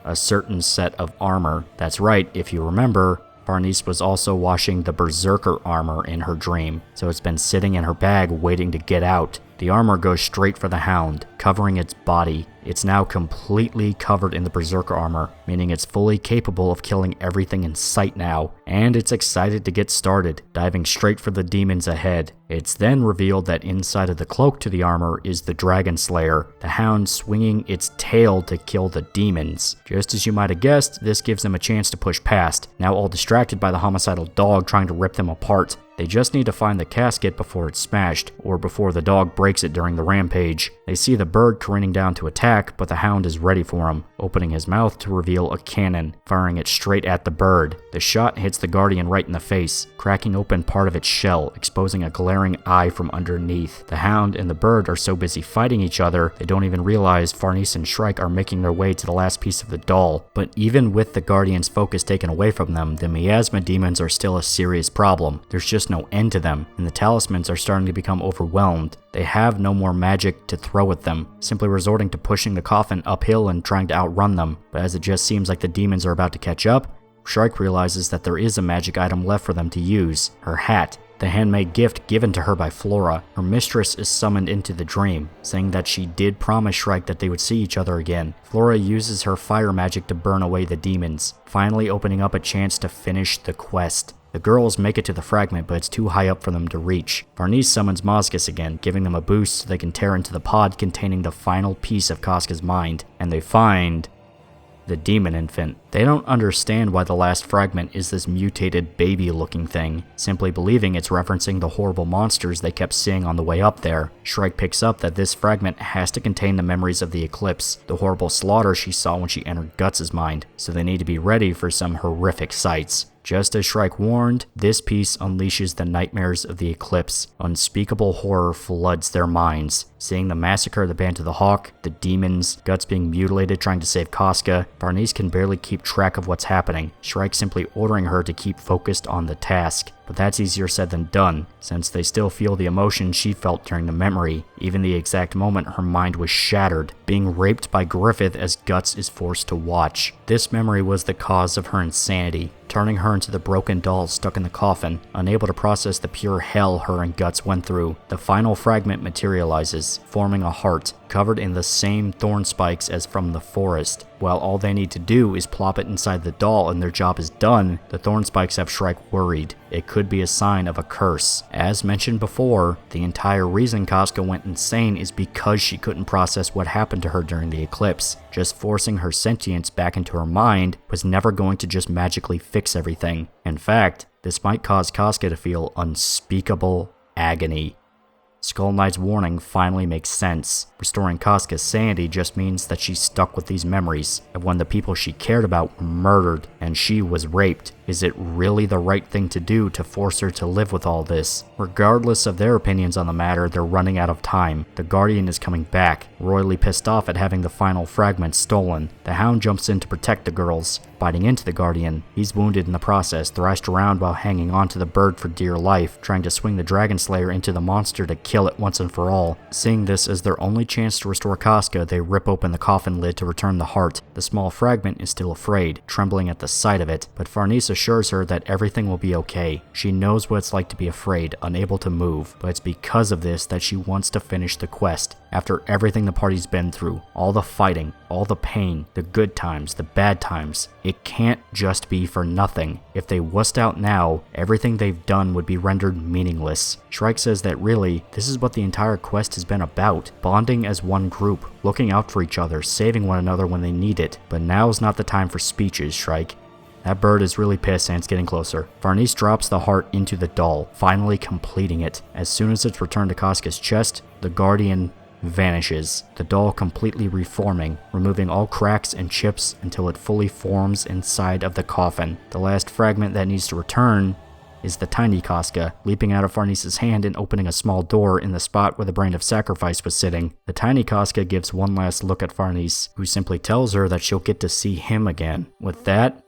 A certain set of armor. That's right, if you remember, Farnese was also washing the Berserker armor in her dream, so it's been sitting in her bag waiting to get out. The armor goes straight for the hound, covering its body. It's now completely covered in the Berserker armor, meaning it's fully capable of killing everything in sight now, and it's excited to get started, diving straight for the demons ahead. It's then revealed that inside of the cloak to the armor is the Dragon Slayer, the hound swinging its tail to kill the demons. Just as you might have guessed, this gives them a chance to push past, now all distracted by the homicidal dog trying to rip them apart. They just need to find the casket before it's smashed, or before the dog breaks it during the rampage. They see the bird careening down to attack, but the hound is ready for him, opening his mouth to reveal a cannon, firing it straight at the bird. The shot hits the guardian right in the face, cracking open part of its shell, exposing a glaring eye from underneath. The hound and the bird are so busy fighting each other, they don't even realize Farnese and Shrike are making their way to the last piece of the doll. But even with the guardian's focus taken away from them, the miasma demons are still a serious problem. There's just no end to them, and the talismans are starting to become overwhelmed. They have no more magic to throw at them, simply resorting to pushing the coffin uphill and trying to outrun them. But as it just seems like the demons are about to catch up, Shrike realizes that there is a magic item left for them to use, her hat. The handmade gift given to her by Flora. Her mistress is summoned into the dream, saying that she did promise Shrike that they would see each other again. Flora uses her fire magic to burn away the demons, finally opening up a chance to finish the quest. The girls make it to the fragment, but it's too high up for them to reach. Farnese summons Mozgus again, giving them a boost so they can tear into the pod containing the final piece of Casca's mind, and they find the demon infant. They don't understand why the last fragment is this mutated baby-looking thing, simply believing it's referencing the horrible monsters they kept seeing on the way up there. Shrike picks up that this fragment has to contain the memories of the eclipse, the horrible slaughter she saw when she entered Guts' mind, so they need to be ready for some horrific sights. Just as Shrike warned, this piece unleashes the nightmares of the eclipse. Unspeakable horror floods their minds. Seeing the massacre of the Band of the Hawk, the demons, Guts being mutilated trying to save Casca, Farnese can barely keep track of what's happening, Shrike simply ordering her to keep focused on the task. But that's easier said than done, since they still feel the emotion she felt during the memory, even the exact moment her mind was shattered, being raped by Griffith as Guts is forced to watch. This memory was the cause of her insanity, turning her into the broken doll stuck in the coffin, unable to process the pure hell her and Guts went through. The final fragment materializes, forming a heart, covered in the same thorn spikes as from the forest. While all they need to do is plop it inside the doll and their job is done, the thorn spikes have Shrike worried. It could be a sign of a curse. As mentioned before, the entire reason Casca went insane is because she couldn't process what happened to her during the eclipse. Just forcing her sentience back into her mind was never going to just magically fix everything. In fact, this might cause Casca to feel unspeakable agony. Skull Knight's warning finally makes sense. Restoring Casca's sanity just means that she's stuck with these memories of when the people she cared about were murdered and she was raped. Is it really the right thing to do to force her to live with all this? Regardless of their opinions on the matter, they're running out of time. The Guardian is coming back, royally pissed off at having the final fragment stolen. The Hound jumps in to protect the girls, biting into the Guardian. He's wounded in the process, thrashed around while hanging onto the bird for dear life, trying to swing the Dragon Slayer into the monster to kill it once and for all. Seeing this as their only chance to restore Casca, they rip open the coffin lid to return the heart. The small fragment is still afraid, trembling at the sight of it, but Farnese assures her that everything will be okay. She knows what it's like to be afraid, unable to move, but it's because of this that she wants to finish the quest. After everything the party's been through, all the fighting, all the pain, the good times, the bad times, it can't just be for nothing. If they wussed out now, everything they've done would be rendered meaningless. Shrike says that really, this is what the entire quest has been about, bonding as one group, looking out for each other, saving one another when they need it. But now's not the time for speeches, Shrike. That bird is really pissed and it's getting closer. Farnese drops the heart into the doll, finally completing it. As soon as it's returned to Casca's chest, the Guardian vanishes, the doll completely reforming, removing all cracks and chips until it fully forms inside of the coffin. The last fragment that needs to return is the tiny Casca, leaping out of Farnice's hand and opening a small door in the spot where the Brain of Sacrifice was sitting. The tiny Casca gives one last look at Farnice, who simply tells her that she'll get to see him again. With that,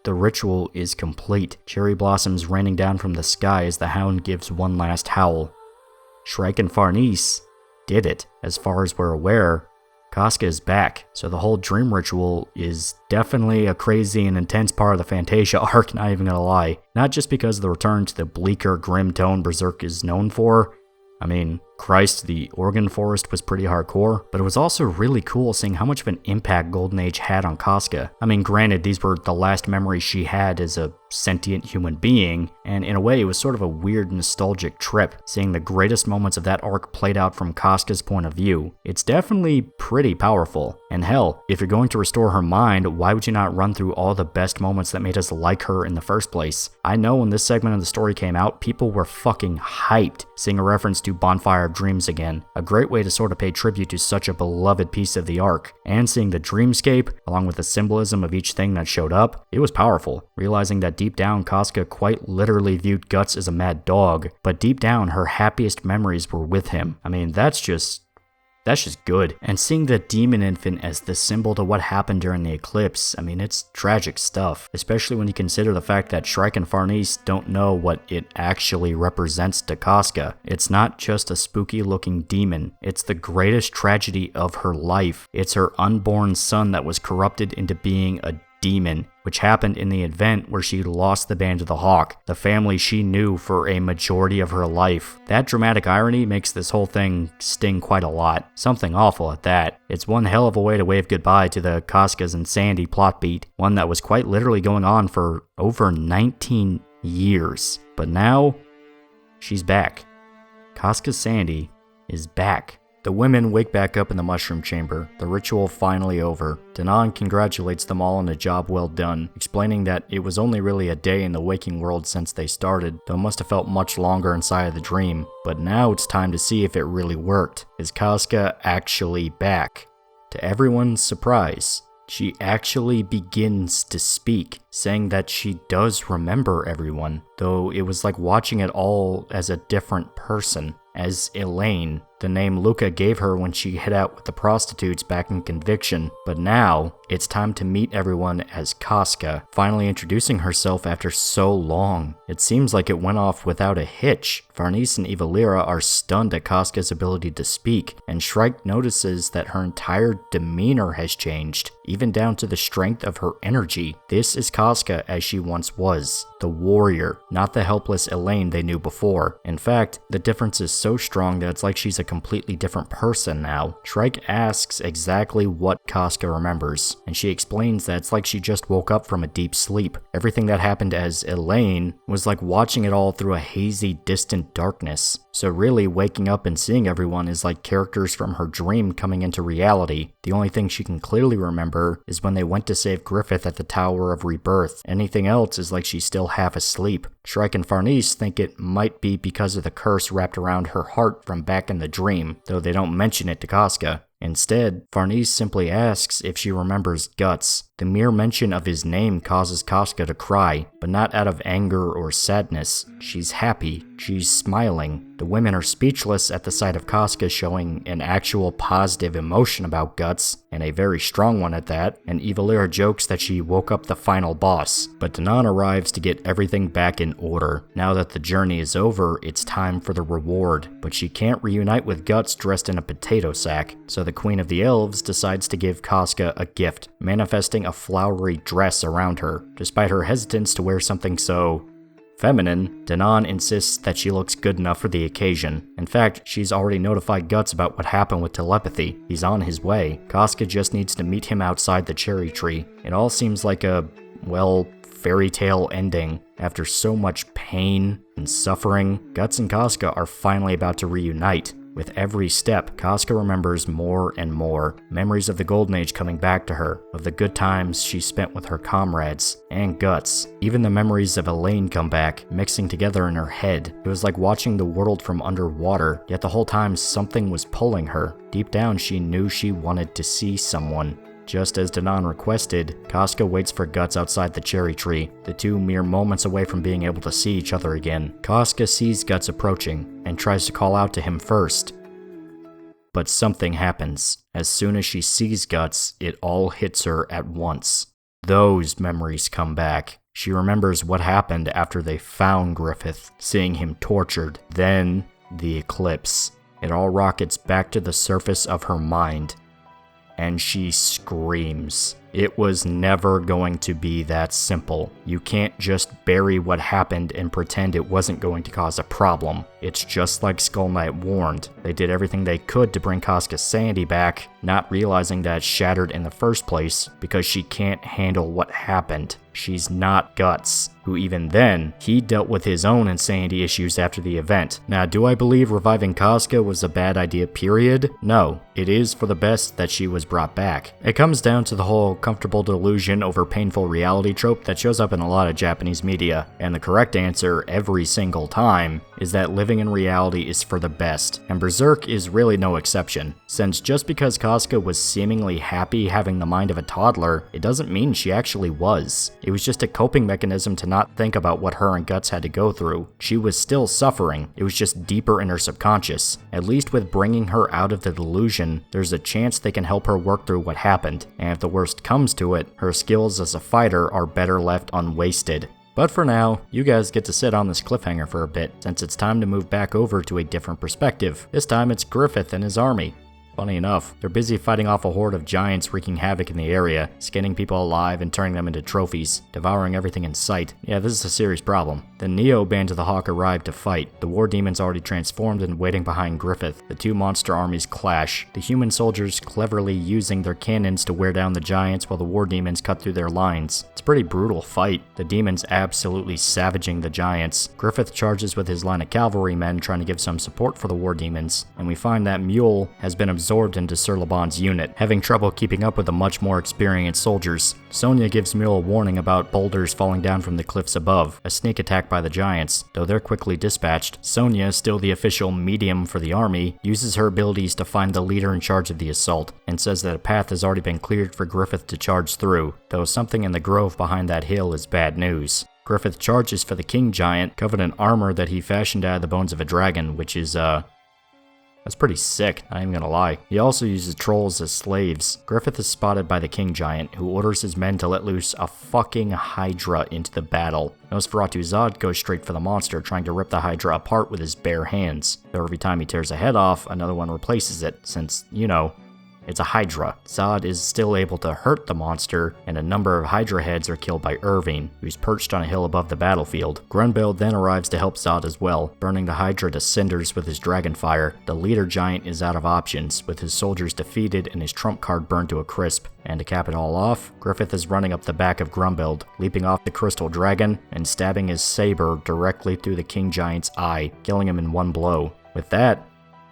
the ritual is complete. Cherry blossoms raining down from the sky as the hound gives one last howl. Shrike and Farnice did it. As far as we're aware, Casca is back, so the whole dream ritual is definitely a crazy and intense part of the Fantasia arc, not even gonna lie. Not just because of the return to the bleaker, grim tone Berserk is known for. I mean, Christ, the Organ Forest was pretty hardcore, but it was also really cool seeing how much of an impact Golden Age had on Casca. I mean, granted, these were the last memories she had as a sentient human being, and in a way it was sort of a weird nostalgic trip, seeing the greatest moments of that arc played out from Casca's point of view. It's definitely pretty powerful, and hell, if you're going to restore her mind, why would you not run through all the best moments that made us like her in the first place? I know when this segment of the story came out, people were fucking hyped, seeing a reference to Bonfire of Dreams again, a great way to sort of pay tribute to such a beloved piece of the arc, and seeing the dreamscape, along with the symbolism of each thing that showed up, it was powerful, realizing that deep down Casca quite literally viewed Guts as a mad dog, but deep down her happiest memories were with him. I mean, that's just good. And seeing the demon infant as the symbol to what happened during the eclipse, I mean, it's tragic stuff, especially when you consider the fact that Shrike and Farnice don't know what it actually represents to Casca. It's not just a spooky looking demon, it's the greatest tragedy of her life. It's her unborn son that was corrupted into being a demon, which happened in the event where she lost the Band of the Hawk, the family she knew for a majority of her life. That dramatic irony makes this whole thing sting quite a lot. Something awful at that. It's one hell of a way to wave goodbye to the Casca's and Sandy plot beat, one that was quite literally going on for over 19 years. But now, she's back. Casca Sandy is back. The women wake back up in the mushroom chamber, the ritual finally over. Dagon congratulates them all on a job well done, explaining that it was only really a day in the waking world since they started, though it must have felt much longer inside of the dream. But now it's time to see if it really worked. Is Casca actually back? To everyone's surprise, she actually begins to speak, saying that she does remember everyone, though it was like watching it all as a different person, as Elaine, the name Luca gave her when she hid out with the prostitutes back in Conviction. But now, it's time to meet everyone as Casca, finally introducing herself after so long. It seems like it went off without a hitch. Farnice and Evalira are stunned at Casca's ability to speak, and Shrike notices that her entire demeanor has changed, even down to the strength of her energy. This is Casca as she once was, the warrior, not the helpless Elaine they knew before. In fact, the difference is so strong that it's like she's a completely different person now. Shrike asks exactly what Casca remembers, and she explains that it's like she just woke up from a deep sleep. Everything that happened as Elaine was like watching it all through a hazy, distant darkness. So really, waking up and seeing everyone is like characters from her dream coming into reality. The only thing she can clearly remember is when they went to save Griffith at the Tower of Rebirth. Anything else is like she's still half asleep. Shrike and Farnice think it might be because of the curse wrapped around her heart from back in the dream, though they don't mention it to Casca. Instead, Farnice simply asks if she remembers Guts. The mere mention of his name causes Casca to cry, but not out of anger or sadness. She's happy, she's smiling. The women are speechless at the sight of Casca showing an actual positive emotion about Guts, and a very strong one at that, and Evalira jokes that she woke up the final boss. But Dagon arrives to get everything back in order. Now that the journey is over, it's time for the reward, but she can't reunite with Guts dressed in a potato sack, so the Queen of the Elves decides to give Casca a gift, manifesting a flowery dress around her. Despite her hesitance to wear something so feminine, Dagon insists that she looks good enough for the occasion. In fact, she's already notified Guts about what happened with telepathy. He's on his way. Casca just needs to meet him outside the cherry tree. It all seems like a, well, fairy tale ending. After so much pain and suffering, Guts and Casca are finally about to reunite. With every step, Casca remembers more and more. Memories of the Golden Age coming back to her, of the good times she spent with her comrades, and Guts. Even the memories of Elaine come back, mixing together in her head. It was like watching the world from underwater, yet the whole time something was pulling her. Deep down, she knew she wanted to see someone. Just as Dagon requested, Casca waits for Guts outside the cherry tree, the two mere moments away from being able to see each other again. Casca sees Guts approaching and tries to call out to him first. But something happens. As soon as she sees Guts, it all hits her at once. Those memories come back. She remembers what happened after they found Griffith, seeing him tortured. Then, the eclipse. It all rockets back to the surface of her mind. And she screams. It was never going to be that simple. You can't just bury what happened and pretend it wasn't going to cause a problem. It's just like Skull Knight warned. They did everything they could to bring Casca's sanity back, not realizing that it's shattered in the first place because she can't handle what happened. She's not Guts, who even then, he dealt with his own insanity issues after the event. Now, do I believe reviving Casca was a bad idea, period? No, it is for the best that she was brought back. It comes down to the whole comfortable delusion over painful reality trope that shows up in a lot of Japanese media, and the correct answer every single time is that living in reality is for the best, and Berserk is really no exception, since just because Casca was seemingly happy having the mind of a toddler, it doesn't mean she actually was. It was just a coping mechanism to not think about what her and Guts had to go through. She was still suffering, it was just deeper in her subconscious. At least with bringing her out of the delusion, there's a chance they can help her work through what happened, and if the worst comes to it, her skills as a fighter are better left unwasted. But for now, you guys get to sit on this cliffhanger for a bit, since it's time to move back over to a different perspective. This time it's Griffith and his army. Funny enough, they're busy fighting off a horde of giants wreaking havoc in the area, skinning people alive and turning them into trophies, devouring everything in sight. Yeah, this is a serious problem. The Neo Band of the Hawk arrived to fight. The war demons already transformed and waiting behind Griffith. The two monster armies clash, the human soldiers cleverly using their cannons to wear down the giants while the war demons cut through their lines. It's a pretty brutal fight. The demons absolutely savaging the giants. Griffith charges with his line of cavalrymen trying to give some support for the war demons, and we find that Mule has been absorbed into Sir Laban's unit, having trouble keeping up with the much more experienced soldiers. Sonya gives Mule a warning about boulders falling down from the cliffs above, a sneak attack by the giants. Though they're quickly dispatched, Sonya, still the official medium for the army, uses her abilities to find the leader in charge of the assault, and says that a path has already been cleared for Griffith to charge through, though something in the grove behind that hill is bad news. Griffith charges for the king giant, covered in armor that he fashioned out of the bones of a dragon, which is, that's pretty sick, not even gonna lie. He also uses trolls as slaves. Griffith is spotted by the king giant, who orders his men to let loose a fucking hydra into the battle. Nosferatu Zod goes straight for the monster, trying to rip the hydra apart with his bare hands. Though every time he tears a head off, another one replaces it, since, you know, it's a hydra. Zod is still able to hurt the monster, and a number of hydra heads are killed by Irving, who's perched on a hill above the battlefield. Grunbeld then arrives to help Zod as well, burning the hydra to cinders with his dragon fire. The leader giant is out of options, with his soldiers defeated and his trump card burned to a crisp. And to cap it all off, Griffith is running up the back of Grunbeld, leaping off the crystal dragon and stabbing his saber directly through the king giant's eye, killing him in one blow. With that,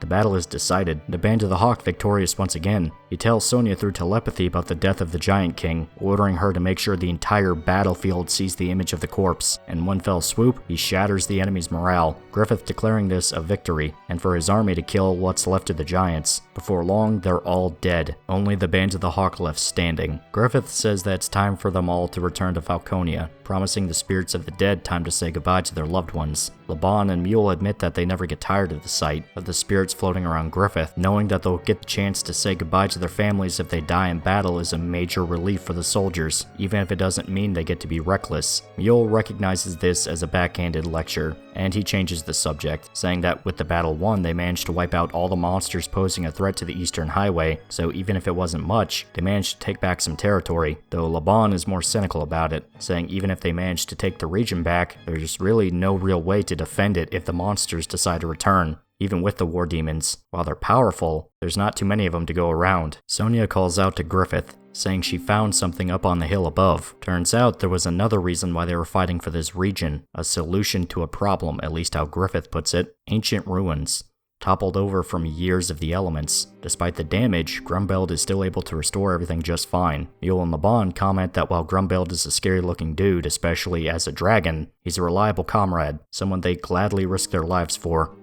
the battle is decided, the Band of the Hawk victorious once again. He tells Sonya through telepathy about the death of the Giant King, ordering her to make sure the entire battlefield sees the image of the corpse. In one fell swoop, he shatters the enemy's morale, Griffith declaring this a victory, and for his army to kill what's left of the giants. Before long, they're all dead, only the Band of the Hawk left standing. Griffith says that it's time for them all to return to Falconia, promising the spirits of the dead time to say goodbye to their loved ones. Laban and Mule admit that they never get tired of the sight of the spirits floating around Griffith. Knowing that they'll get the chance to say goodbye to their families if they die in battle is a major relief for the soldiers, even if it doesn't mean they get to be reckless. Mule recognizes this as a backhanded lecture, and he changes the subject, saying that with the battle won, they managed to wipe out all the monsters posing a threat to the Eastern Highway, so even if it wasn't much, they managed to take back some territory, though Laban is more cynical about it, saying even if they managed to take the region back, there's really no real way to defend it if the monsters decide to return. Even with the war demons, while they're powerful, there's not too many of them to go around. Sonya calls out to Griffith, saying she found something up on the hill above. Turns out there was another reason why they were fighting for this region, a solution to a problem, at least how Griffith puts it. Ancient ruins, toppled over from years of the elements. Despite the damage, Grunbeld is still able to restore everything just fine. Mule and Laban comment that while Grunbeld is a scary looking dude, especially as a dragon, he's a reliable comrade, someone they gladly risk their lives for.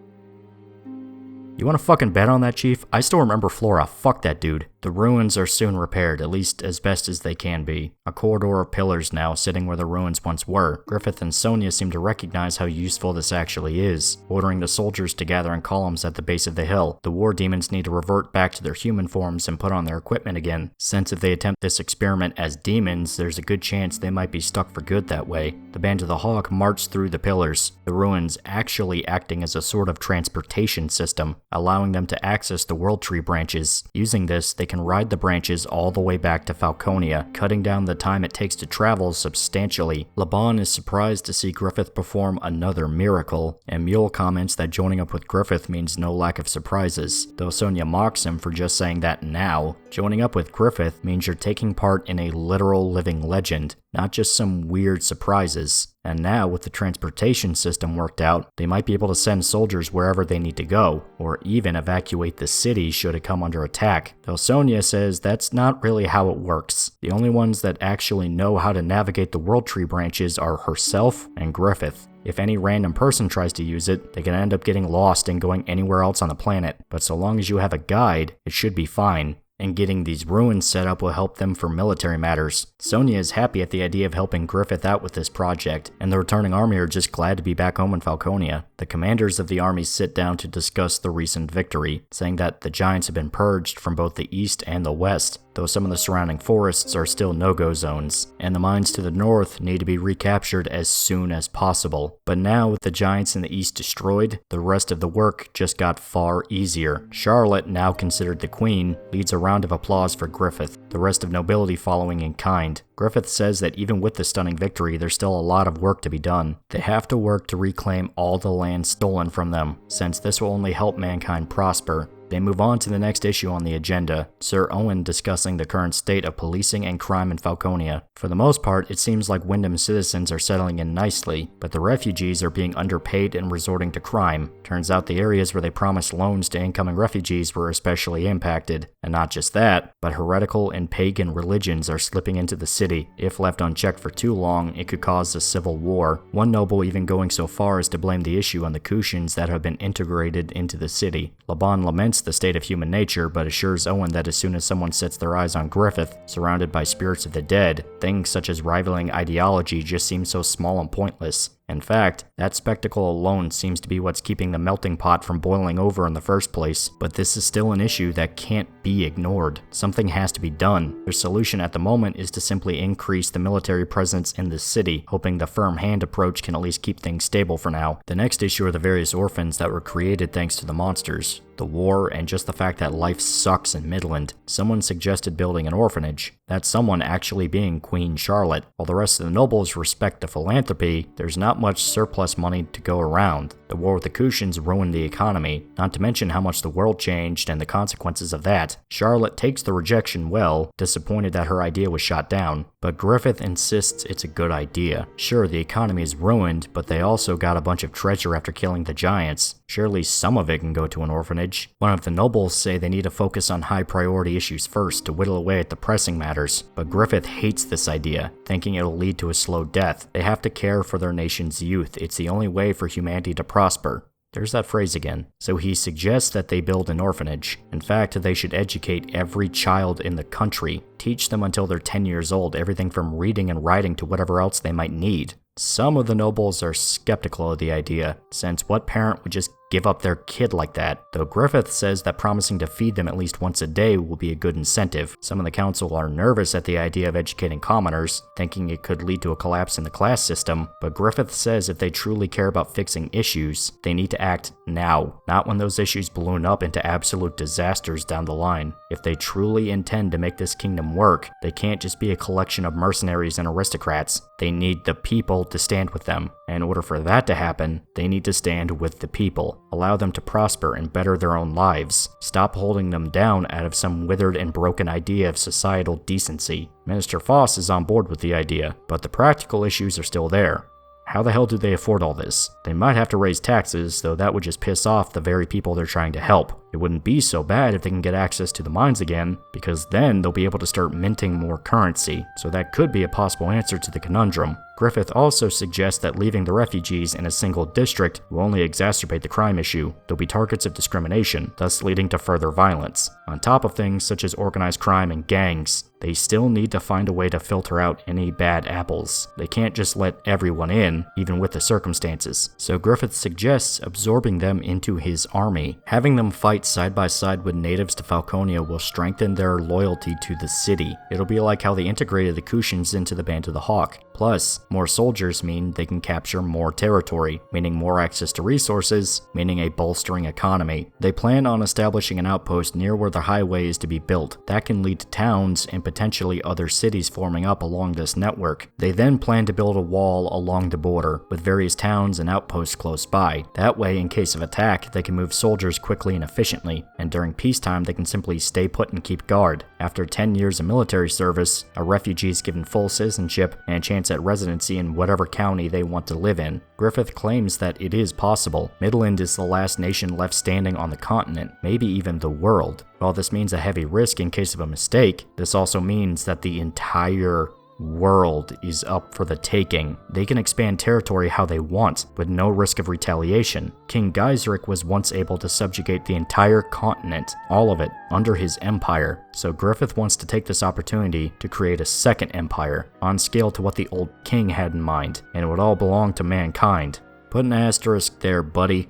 You wanna fucking bet on that, Chief? I still remember Flora. Fuck that dude. The ruins are soon repaired, at least as best as they can be. A corridor of pillars now sitting where the ruins once were. Griffith and Sonia seem to recognize how useful this actually is, ordering the soldiers to gather in columns at the base of the hill. The war demons need to revert back to their human forms and put on their equipment again, since if they attempt this experiment as demons, there's a good chance they might be stuck for good that way. The Band of the Hawk march through the pillars, the ruins actually acting as a sort of transportation system, allowing them to access the World Tree branches. Using this, they can ride the branches all the way back to Falconia, cutting down the time it takes to travel substantially. Laban is surprised to see Griffith perform another miracle, and Mule comments that joining up with Griffith means no lack of surprises, though Sonia mocks him for just saying that now. Joining up with Griffith means you're taking part in a literal living legend, not just some weird surprises. And now, with the transportation system worked out, they might be able to send soldiers wherever they need to go, or even evacuate the city should it come under attack. Though Sonia says that's not really how it works. The only ones that actually know how to navigate the World Tree branches are herself and Griffith. If any random person tries to use it, they can end up getting lost and going anywhere else on the planet. But so long as you have a guide, it should be fine. And getting these ruins set up will help them for military matters. Sonia is happy at the idea of helping Griffith out with this project, and the returning army are just glad to be back home in Falconia. The commanders of the army sit down to discuss the recent victory, saying that the giants have been purged from both the east and the west, though some of the surrounding forests are still no-go zones, and the mines to the north need to be recaptured as soon as possible. But now, with the giants in the east destroyed, the rest of the work just got far easier. Charlotte, now considered the queen, leads a round of applause for Griffith, the rest of nobility following in kind. Griffith says that even with the stunning victory, there's still a lot of work to be done. They have to work to reclaim all the land stolen from them, since this will only help mankind prosper. They move on to the next issue on the agenda, Sir Owen discussing the current state of policing and crime in Falconia. For the most part, it seems like Wyndham's citizens are settling in nicely, but the refugees are being underpaid and resorting to crime. Turns out the areas where they promised loans to incoming refugees were especially impacted. And not just that, but heretical and pagan religions are slipping into the city. If left unchecked for too long, it could cause a civil war. One noble even going so far as to blame the issue on the Kushans that have been integrated into the city. Laban laments the state of human nature, but assures Owen that as soon as someone sets their eyes on Griffith, surrounded by spirits of the dead, things such as rivaling ideology just seem so small and pointless. In fact, that spectacle alone seems to be what's keeping the melting pot from boiling over in the first place, but this is still an issue that can't be ignored. Something has to be done. Their solution at the moment is to simply increase the military presence in the city, hoping the firm hand approach can at least keep things stable for now. The next issue are the various orphans that were created thanks to the monsters, the war, and just the fact that life sucks in Midland. Someone suggested building an orphanage, that someone actually being Queen Charlotte. While the rest of the nobles respect the philanthropy, there's not much surplus money to go around. The war with the Kushans ruined the economy, not to mention how much the world changed and the consequences of that. Charlotte takes the rejection well, disappointed that her idea was shot down, but Griffith insists it's a good idea. Sure, the economy is ruined, but they also got a bunch of treasure after killing the giants. Surely some of it can go to an orphanage. One of the nobles say they need to focus on high priority issues first to whittle away at the pressing matters, but Griffith hates this idea, thinking it'll lead to a slow death. They have to care for their nation's youth. It's the only way for humanity to prosper. There's that phrase again. So he suggests that they build an orphanage. In fact, they should educate every child in the country, teach them until they're 10 years old, everything from reading and writing to whatever else they might need. Some of the nobles are skeptical of the idea, since what parent would just give up their kid like that? Though Griffith says that promising to feed them at least once a day will be a good incentive. Some of the council are nervous at the idea of educating commoners, thinking it could lead to a collapse in the class system, but Griffith says if they truly care about fixing issues, they need to act now, not when those issues balloon up into absolute disasters down the line. If they truly intend to make this kingdom work, they can't just be a collection of mercenaries and aristocrats. They need the people to stand with them. And in order for that to happen, they need to stand with the people. Allow them to prosper and better their own lives. Stop holding them down out of some withered and broken idea of societal decency. Minister Foss is on board with the idea, but the practical issues are still there. How the hell do they afford all this? They might have to raise taxes, though that would just piss off the very people they're trying to help. It wouldn't be so bad if they can get access to the mines again, because then they'll be able to start minting more currency, so that could be a possible answer to the conundrum. Griffith also suggests that leaving the refugees in a single district will only exacerbate the crime issue. They'll be targets of discrimination, thus leading to further violence. On top of things such as organized crime and gangs, they still need to find a way to filter out any bad apples. They can't just let everyone in, even with the circumstances. So Griffith suggests absorbing them into his army. Having them fight side by side with natives to Falconia will strengthen their loyalty to the city. It'll be like how they integrated the Kushans into the Band of the Hawk. Plus, more soldiers mean they can capture more territory, meaning more access to resources, meaning a bolstering economy. They plan on establishing an outpost near where the highway is to be built. That can lead to towns and potentially other cities forming up along this network. They then plan to build a wall along the border, with various towns and outposts close by. That way, in case of attack, they can move soldiers quickly and efficiently, and during peacetime they can simply stay put and keep guard. After 10 years of military service, a refugee is given full citizenship and a chance at residency in whatever county they want to live in. Griffith claims that it is possible. Midland is the last nation left standing on the continent, maybe even the world. While this means a heavy risk in case of a mistake, this also means that the entire world is up for the taking. They can expand territory how they want, with no risk of retaliation. King Geiseric was once able to subjugate the entire continent, all of it, under his empire, so Griffith wants to take this opportunity to create a second empire, on scale to what the old king had in mind, and it would all belong to mankind. Put an asterisk there, buddy.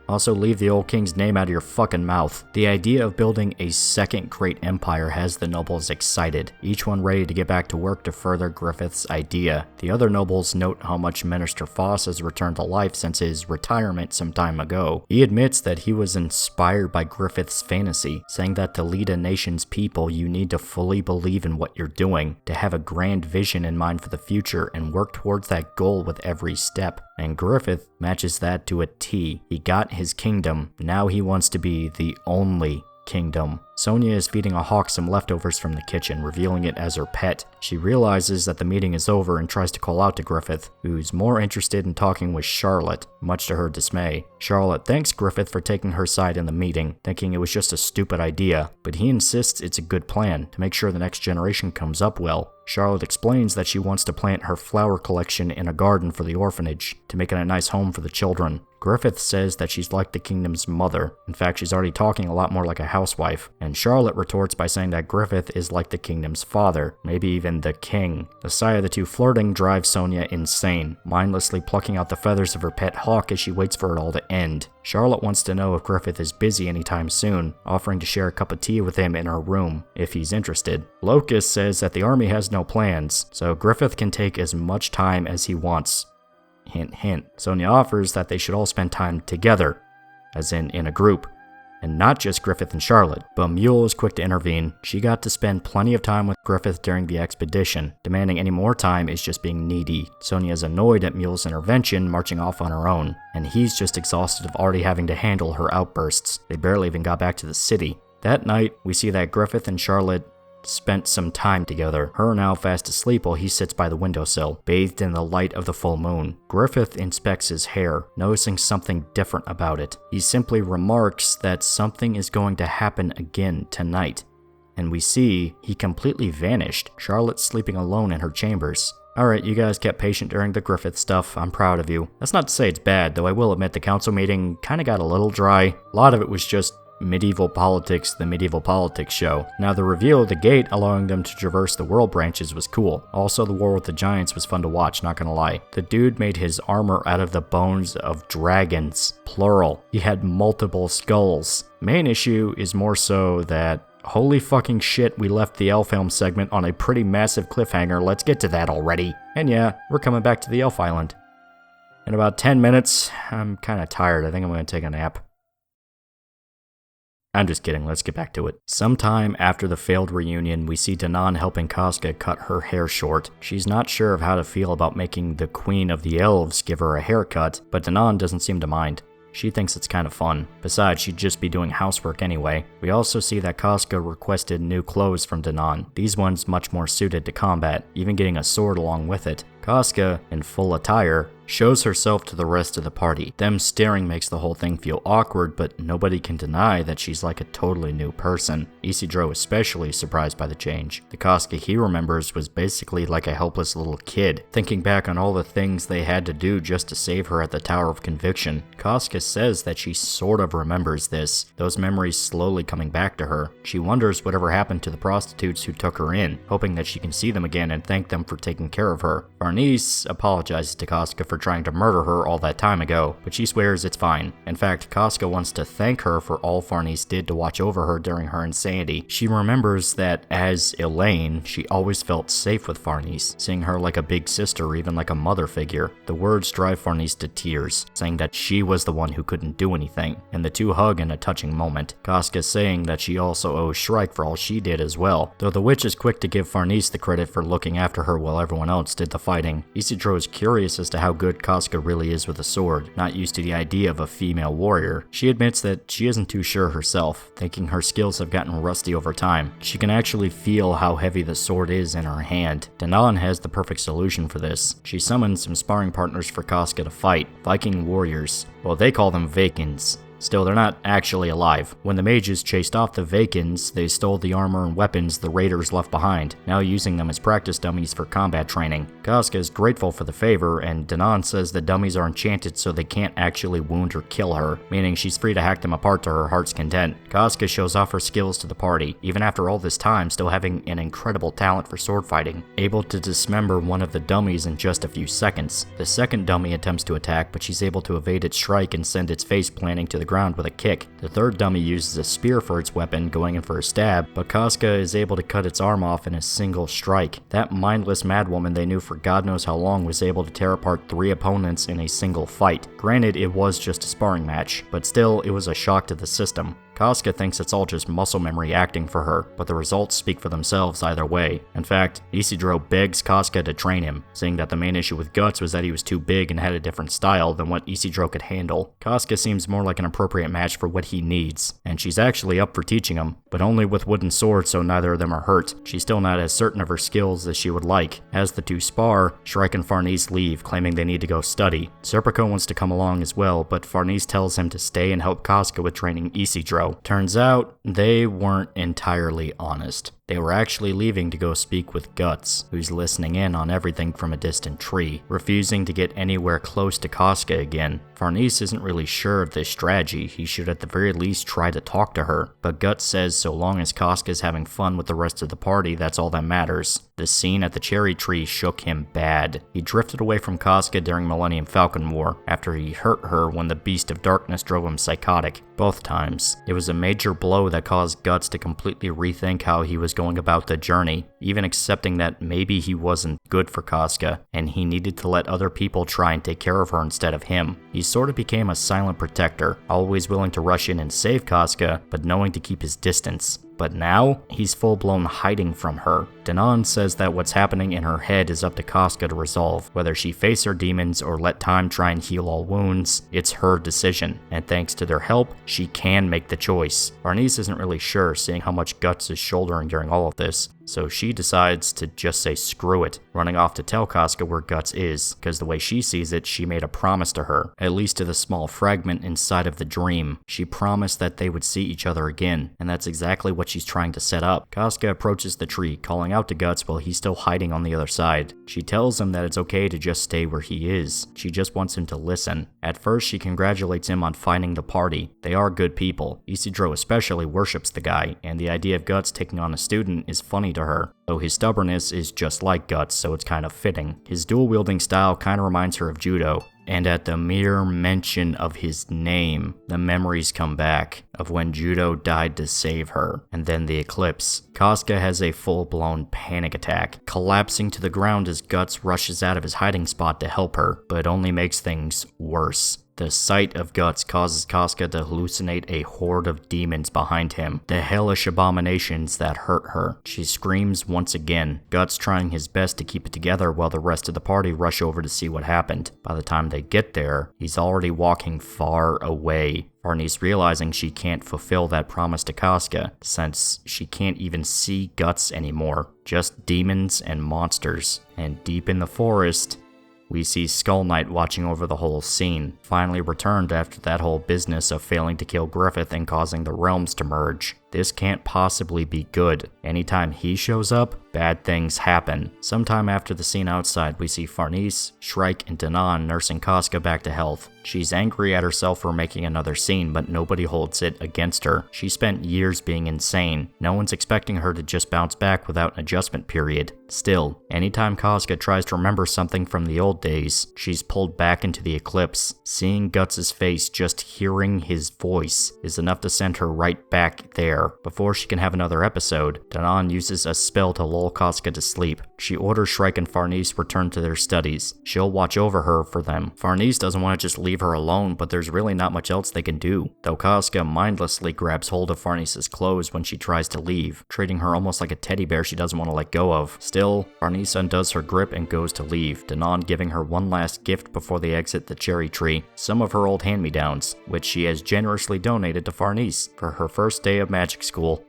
Also, leave the old king's name out of your fucking mouth. The idea of building a second great empire has the nobles excited, each one ready to get back to work to further Griffith's idea. The other nobles note how much Minister Foss has returned to life since his retirement some time ago. He admits that he was inspired by Griffith's fantasy, saying that to lead a nation's people you need to fully believe in what you're doing, to have a grand vision in mind for the future and work towards that goal with every step. And Griffith matches that to a T. He got his kingdom, now he wants to be the only kingdom. Sonia is feeding a hawk some leftovers from the kitchen, revealing it as her pet. She realizes that the meeting is over and tries to call out to Griffith, who's more interested in talking with Charlotte, much to her dismay. Charlotte thanks Griffith for taking her side in the meeting, thinking it was just a stupid idea, but he insists it's a good plan to make sure the next generation comes up well. Charlotte explains that she wants to plant her flower collection in a garden for the orphanage, to make it a nice home for the children. Griffith says that she's like the kingdom's mother. In fact, she's already talking a lot more like a housewife. And Charlotte retorts by saying that Griffith is like the kingdom's father, maybe even the king. The sight of the two flirting drives Sonia insane, mindlessly plucking out the feathers of her pet hawk as she waits for it all to end. Charlotte wants to know if Griffith is busy anytime soon, offering to share a cup of tea with him in her room, if he's interested. Locust says that the army has no plans, so Griffith can take as much time as he wants. Hint, hint. Sonia offers that they should all spend time together, as in a group, and not just Griffith and Charlotte. But Mule is quick to intervene. She got to spend plenty of time with Griffith during the expedition. Demanding any more time is just being needy. Sonia is annoyed at Mule's intervention, marching off on her own, and he's just exhausted of already having to handle her outbursts. They barely even got back to the city. That night, we see that Griffith and Charlotte spent some time together, her now fast asleep while he sits by the windowsill, bathed in the light of the full moon. Griffith inspects his hair, noticing something different about it. He simply remarks that something is going to happen again tonight, and we see he completely vanished, Charlotte sleeping alone in her chambers. Alright, you guys kept patient during the Griffith stuff, I'm proud of you. That's not to say it's bad, though I will admit the council meeting kinda got a little dry. A lot of it was just medieval politics, the medieval politics show. Now the reveal of the gate allowing them to traverse the world branches was cool. Also the war with the giants was fun to watch, not gonna lie. The dude made his armor out of the bones of dragons, plural. He had multiple skulls. Main issue is more so that holy fucking shit, we left the elf helm segment on a pretty massive cliffhanger. Let's get to that already. And yeah, we're coming back to the elf island. In about 10 minutes, I'm kinda tired. I think I'm gonna take a nap. I'm just kidding, let's get back to it. Sometime after the failed reunion, we see Dagon helping Casca cut her hair short. She's not sure of how to feel about making the queen of the elves give her a haircut, but Dagon doesn't seem to mind. She thinks it's kind of fun. Besides, she'd just be doing housework anyway. We also see that Casca requested new clothes from Dagon, these ones much more suited to combat, even getting a sword along with it. Casca, in full attire, shows herself to the rest of the party. Them staring makes the whole thing feel awkward, but nobody can deny that she's like a totally new person. Isidro especially surprised by the change. The Casca he remembers was basically like a helpless little kid, thinking back on all the things they had to do just to save her at the Tower of Conviction. Casca says that she sort of remembers this, those memories slowly coming back to her. She wonders whatever happened to the prostitutes who took her in, hoping that she can see them again and thank them for taking care of her. Farnese apologizes to Casca for trying to murder her all that time ago, but she swears it's fine. In fact, Casca wants to thank her for all Farnese did to watch over her during her insanity. She remembers that as Elaine, she always felt safe with Farnese, seeing her like a big sister or even like a mother figure. The words drive Farnese to tears, saying that she was the one who couldn't do anything, and the two hug in a touching moment. Casca saying that she also owes Shrike for all she did as well, though the witch is quick to give Farnese the credit for looking after her while everyone else did the fighting. Isidro is curious as to how good Casca really is with a sword, not used to the idea of a female warrior. She admits that she isn't too sure herself, thinking her skills have gotten rusty over time. She can actually feel how heavy the sword is in her hand. Dagon has the perfect solution for this. She summons some sparring partners for Casca to fight, Viking warriors. Well, they call them Vakins. Still, they're not actually alive. When the mages chased off the Vakins, they stole the armor and weapons the raiders left behind, now using them as practice dummies for combat training. Casca is grateful for the favor, and Dagon says the dummies are enchanted so they can't actually wound or kill her, meaning she's free to hack them apart to her heart's content. Casca shows off her skills to the party, even after all this time still having an incredible talent for sword fighting, able to dismember one of the dummies in just a few seconds. The second dummy attempts to attack, but she's able to evade its strike and send its face planting to the ground with a kick. The third dummy uses a spear for its weapon, going in for a stab, but Casca is able to cut its arm off in a single strike. That mindless madwoman they knew for God knows how long was able to tear apart 3 opponents in a single fight. Granted, it was just a sparring match, but still, it was a shock to the system. Casca thinks it's all just muscle memory acting for her, but the results speak for themselves either way. In fact, Isidro begs Casca to train him, saying that the main issue with Guts was that he was too big and had a different style than what Isidro could handle. Casca seems more like an appropriate match for what he needs, and she's actually up for teaching him, but only with wooden swords so neither of them are hurt. She's still not as certain of her skills as she would like. As the two spar, Shrike and Farnese leave, claiming they need to go study. Serpico wants to come along as well, but Farnese tells him to stay and help Casca with training Isidro. Turns out, they weren't entirely honest. They were actually leaving to go speak with Guts, who's listening in on everything from a distant tree, refusing to get anywhere close to Casca again. Farnese isn't really sure of this strategy. He should at the very least try to talk to her, but Guts says so long as Casca's having fun with the rest of the party, that's all that matters. The scene at the cherry tree shook him bad. He drifted away from Casca during Millennium Falcon War, after he hurt her when the Beast of Darkness drove him psychotic. Both times. It was a major blow that caused Guts to completely rethink how he was going about the journey, even accepting that maybe he wasn't good for Casca, and he needed to let other people try and take care of her instead of him. He sort of became a silent protector, always willing to rush in and save Casca, but knowing to keep his distance. But now, he's full-blown hiding from her. Dagon says that what's happening in her head is up to Casca to resolve. Whether she face her demons or let time try and heal all wounds, it's her decision. And thanks to their help, she can make the choice. Farnese isn't really sure, seeing how much Guts is shouldering during all of this. So she decides to just say screw it, running off to tell Casca where Guts is, because the way she sees it, she made a promise to her, at least to the small fragment inside of the dream. She promised that they would see each other again, and that's exactly what she's trying to set up. Casca approaches the tree, calling out to Guts while he's still hiding on the other side. She tells him that it's okay to just stay where he is. She just wants him to listen. At first, she congratulates him on finding the party. They are good people. Isidro especially worships the guy, and the idea of Guts taking on a student is funny to her. Though his stubbornness is just like Guts, so it's kind of fitting. His dual-wielding style kind of reminds her of judo. And at the mere mention of his name, the memories come back of when Judo died to save her, and then the eclipse. Casca has a full-blown panic attack, collapsing to the ground as Guts rushes out of his hiding spot to help her, but it only makes things worse. The sight of Guts causes Casca to hallucinate a horde of demons behind him, the hellish abominations that hurt her. She screams once again, Guts trying his best to keep it together while the rest of the party rush over to see what happened. By the time they get there, he's already walking far away. Farnese realizing she can't fulfill that promise to Casca, since she can't even see Guts anymore, just demons and monsters. And deep in the forest, we see Skull Knight watching over the whole scene, finally returned after that whole business of failing to kill Griffith and causing the realms to merge. This can't possibly be good. Anytime he shows up, bad things happen. Sometime after the scene outside, we see Farnese, Shrike, and Dagon nursing Casca back to health. She's angry at herself for making another scene, but nobody holds it against her. She spent years being insane. No one's expecting her to just bounce back without an adjustment period. Still, anytime Casca tries to remember something from the old days, she's pulled back into the eclipse. Seeing Guts' face, just hearing his voice, is enough to send her right back there. Before she can have another episode, Dagon uses a spell to lull Casca to sleep. She orders Shrike and Farnese return to their studies. She'll watch over her for them. Farnese doesn't want to just leave her alone, but there's really not much else they can do. Though Casca mindlessly grabs hold of Farnese's clothes when she tries to leave, treating her almost like a teddy bear she doesn't want to let go of. Still, Farnese undoes her grip and goes to leave, Dagon giving her one last gift before they exit the cherry tree, some of her old hand-me-downs, which she has generously donated to Farnese for her first day of magic school.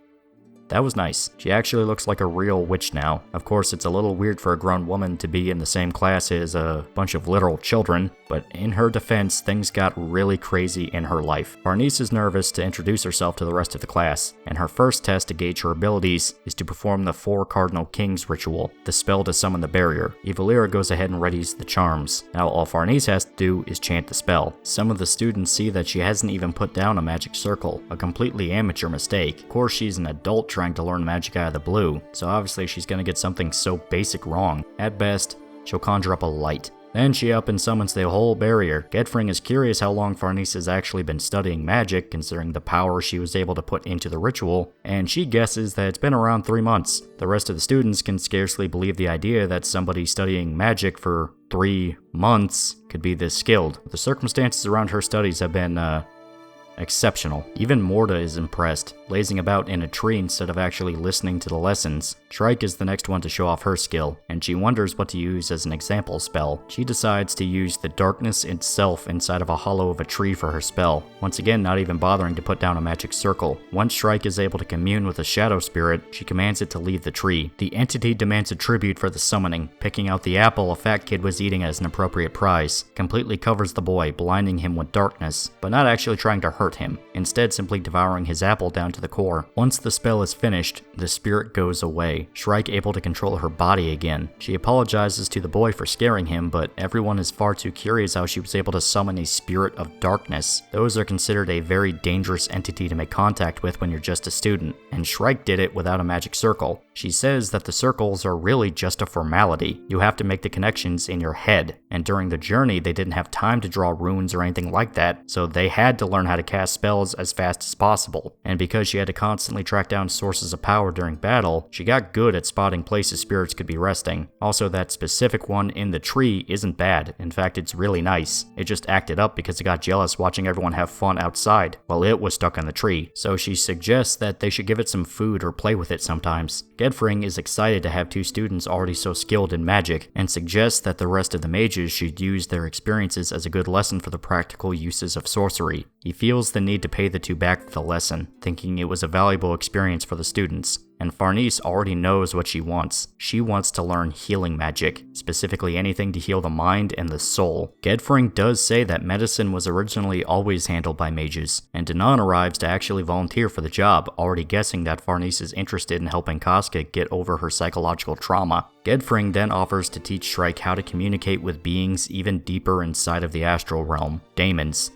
That was nice. She actually looks like a real witch now. Of course, it's a little weird for a grown woman to be in the same class as a bunch of literal children, but in her defense, things got really crazy in her life. Farnese is nervous to introduce herself to the rest of the class, and her first test to gauge her abilities is to perform the 4 Cardinal Kings ritual, the spell to summon the barrier. Evilira goes ahead and readies the charms. Now all Farnese has to do is chant the spell. Some of the students see that she hasn't even put down a magic circle, a completely amateur mistake. Of course, she's an adult trying to learn magic out of the blue, so obviously she's gonna get something so basic wrong. At best, she'll conjure up a light. Then she up and summons the whole barrier. Gedfring is curious how long Farnese has actually been studying magic, considering the power she was able to put into the ritual, and she guesses that it's been around 3 months. The rest of the students can scarcely believe the idea that somebody studying magic for 3 months could be this skilled. The circumstances around her studies have been, exceptional. Even Morta is impressed, lazing about in a tree instead of actually listening to the lessons. Shrike is the next one to show off her skill, and she wonders what to use as an example spell. She decides to use the darkness itself inside of a hollow of a tree for her spell, once again not even bothering to put down a magic circle. Once Shrike is able to commune with a shadow spirit, she commands it to leave the tree. The entity demands a tribute for the summoning, picking out the apple a fat kid was eating as an appropriate prize, completely covers the boy, blinding him with darkness, but not actually trying to hurt him, instead simply devouring his apple down to the core. Once the spell is finished, the spirit goes away, Shrike able to control her body again. She apologizes to the boy for scaring him, but everyone is far too curious how she was able to summon a spirit of darkness. Those are considered a very dangerous entity to make contact with when you're just a student, and Shrike did it without a magic circle. She says that the circles are really just a formality. You have to make the connections in your head, and during the journey they didn't have time to draw runes or anything like that, so they had to learn how to cast spells as fast as possible. And because she had to constantly track down sources of power during battle, she got good at spotting places spirits could be resting. Also, that specific one in the tree isn't bad. In fact, it's really nice. It just acted up because it got jealous watching everyone have fun outside while it was stuck in the tree. So she suggests that they should give it some food or play with it sometimes. Gedfring is excited to have 2 students already so skilled in magic, and suggests that the rest of the mages should use their experiences as a good lesson for the practical uses of sorcery. He feels the need to pay the 2 back for the lesson, thinking it was a valuable experience for the students. And Farnese already knows what she wants. She wants to learn healing magic, specifically anything to heal the mind and the soul. Gedfring does say that medicine was originally always handled by mages, and Dagon arrives to actually volunteer for the job, already guessing that Farnese is interested in helping Casca get over her psychological trauma. Gedfring then offers to teach Shrike how to communicate with beings even deeper inside of the astral realm. Daemons.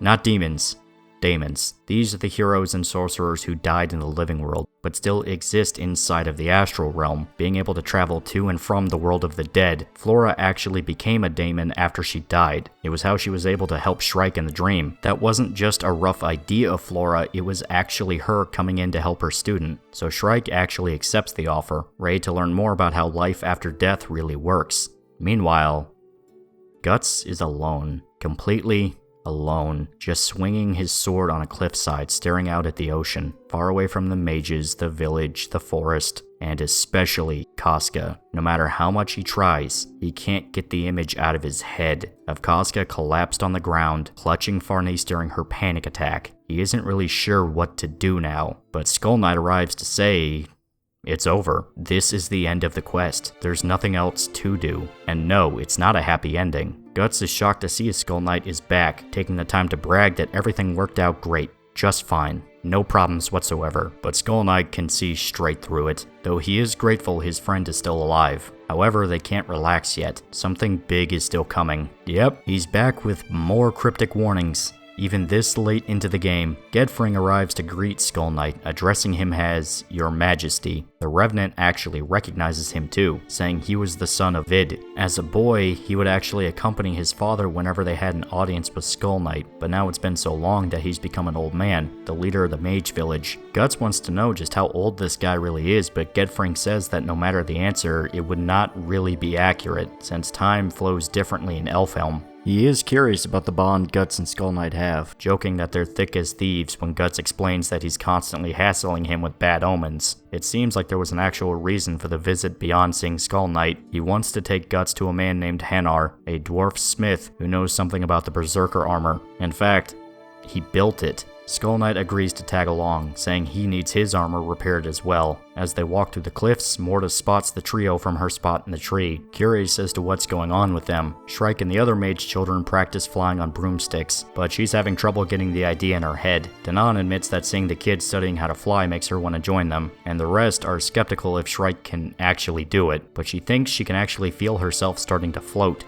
Not demons. Daemons. These are the heroes and sorcerers who died in the living world, but still exist inside of the astral realm, being able to travel to and from the world of the dead. Flora actually became a daemon after she died. It was how she was able to help Shrike in the dream. That wasn't just a rough idea of Flora, it was actually her coming in to help her student. So Shrike actually accepts the offer, ready to learn more about how life after death really works. Meanwhile, Guts is alone. Completely alone, just swinging his sword on a cliffside, staring out at the ocean, far away from the mages, the village, the forest, and especially Casca. No matter how much he tries, he can't get the image out of his head of Casca collapsed on the ground, clutching Farnese during her panic attack. He isn't really sure what to do now, but Skull Knight arrives to say, it's over. This is the end of the quest. There's nothing else to do. And no, it's not a happy ending. Guts is shocked to see Skull Knight is back, taking the time to brag that everything worked out great, just fine. No problems whatsoever, but Skull Knight can see straight through it, though he is grateful his friend is still alive. However, they can't relax yet. Something big is still coming. Yep, he's back with more cryptic warnings. Even this late into the game, Gedfring arrives to greet Skull Knight, addressing him as Your Majesty. The Revenant actually recognizes him too, saying he was the son of Vid. As a boy, he would actually accompany his father whenever they had an audience with Skull Knight, but now it's been so long that he's become an old man, the leader of the mage village. Guts wants to know just how old this guy really is, but Gedfring says that no matter the answer, it would not really be accurate, since time flows differently in Elfhelm. He is curious about the bond Guts and Skull Knight have, joking that they're thick as thieves when Guts explains that he's constantly hassling him with bad omens. It seems like there was an actual reason for the visit beyond seeing Skull Knight. He wants to take Guts to a man named Hanar, a dwarf smith who knows something about the Berserker armor. In fact, he built it. Skull Knight agrees to tag along, saying he needs his armor repaired as well. As they walk through the cliffs, Morta spots the trio from her spot in the tree, curious as to what's going on with them. Shrike and the other mage children practice flying on broomsticks, but she's having trouble getting the idea in her head. Danon admits that seeing the kids studying how to fly makes her want to join them, and the rest are skeptical if Shrike can actually do it, but she thinks she can actually feel herself starting to float.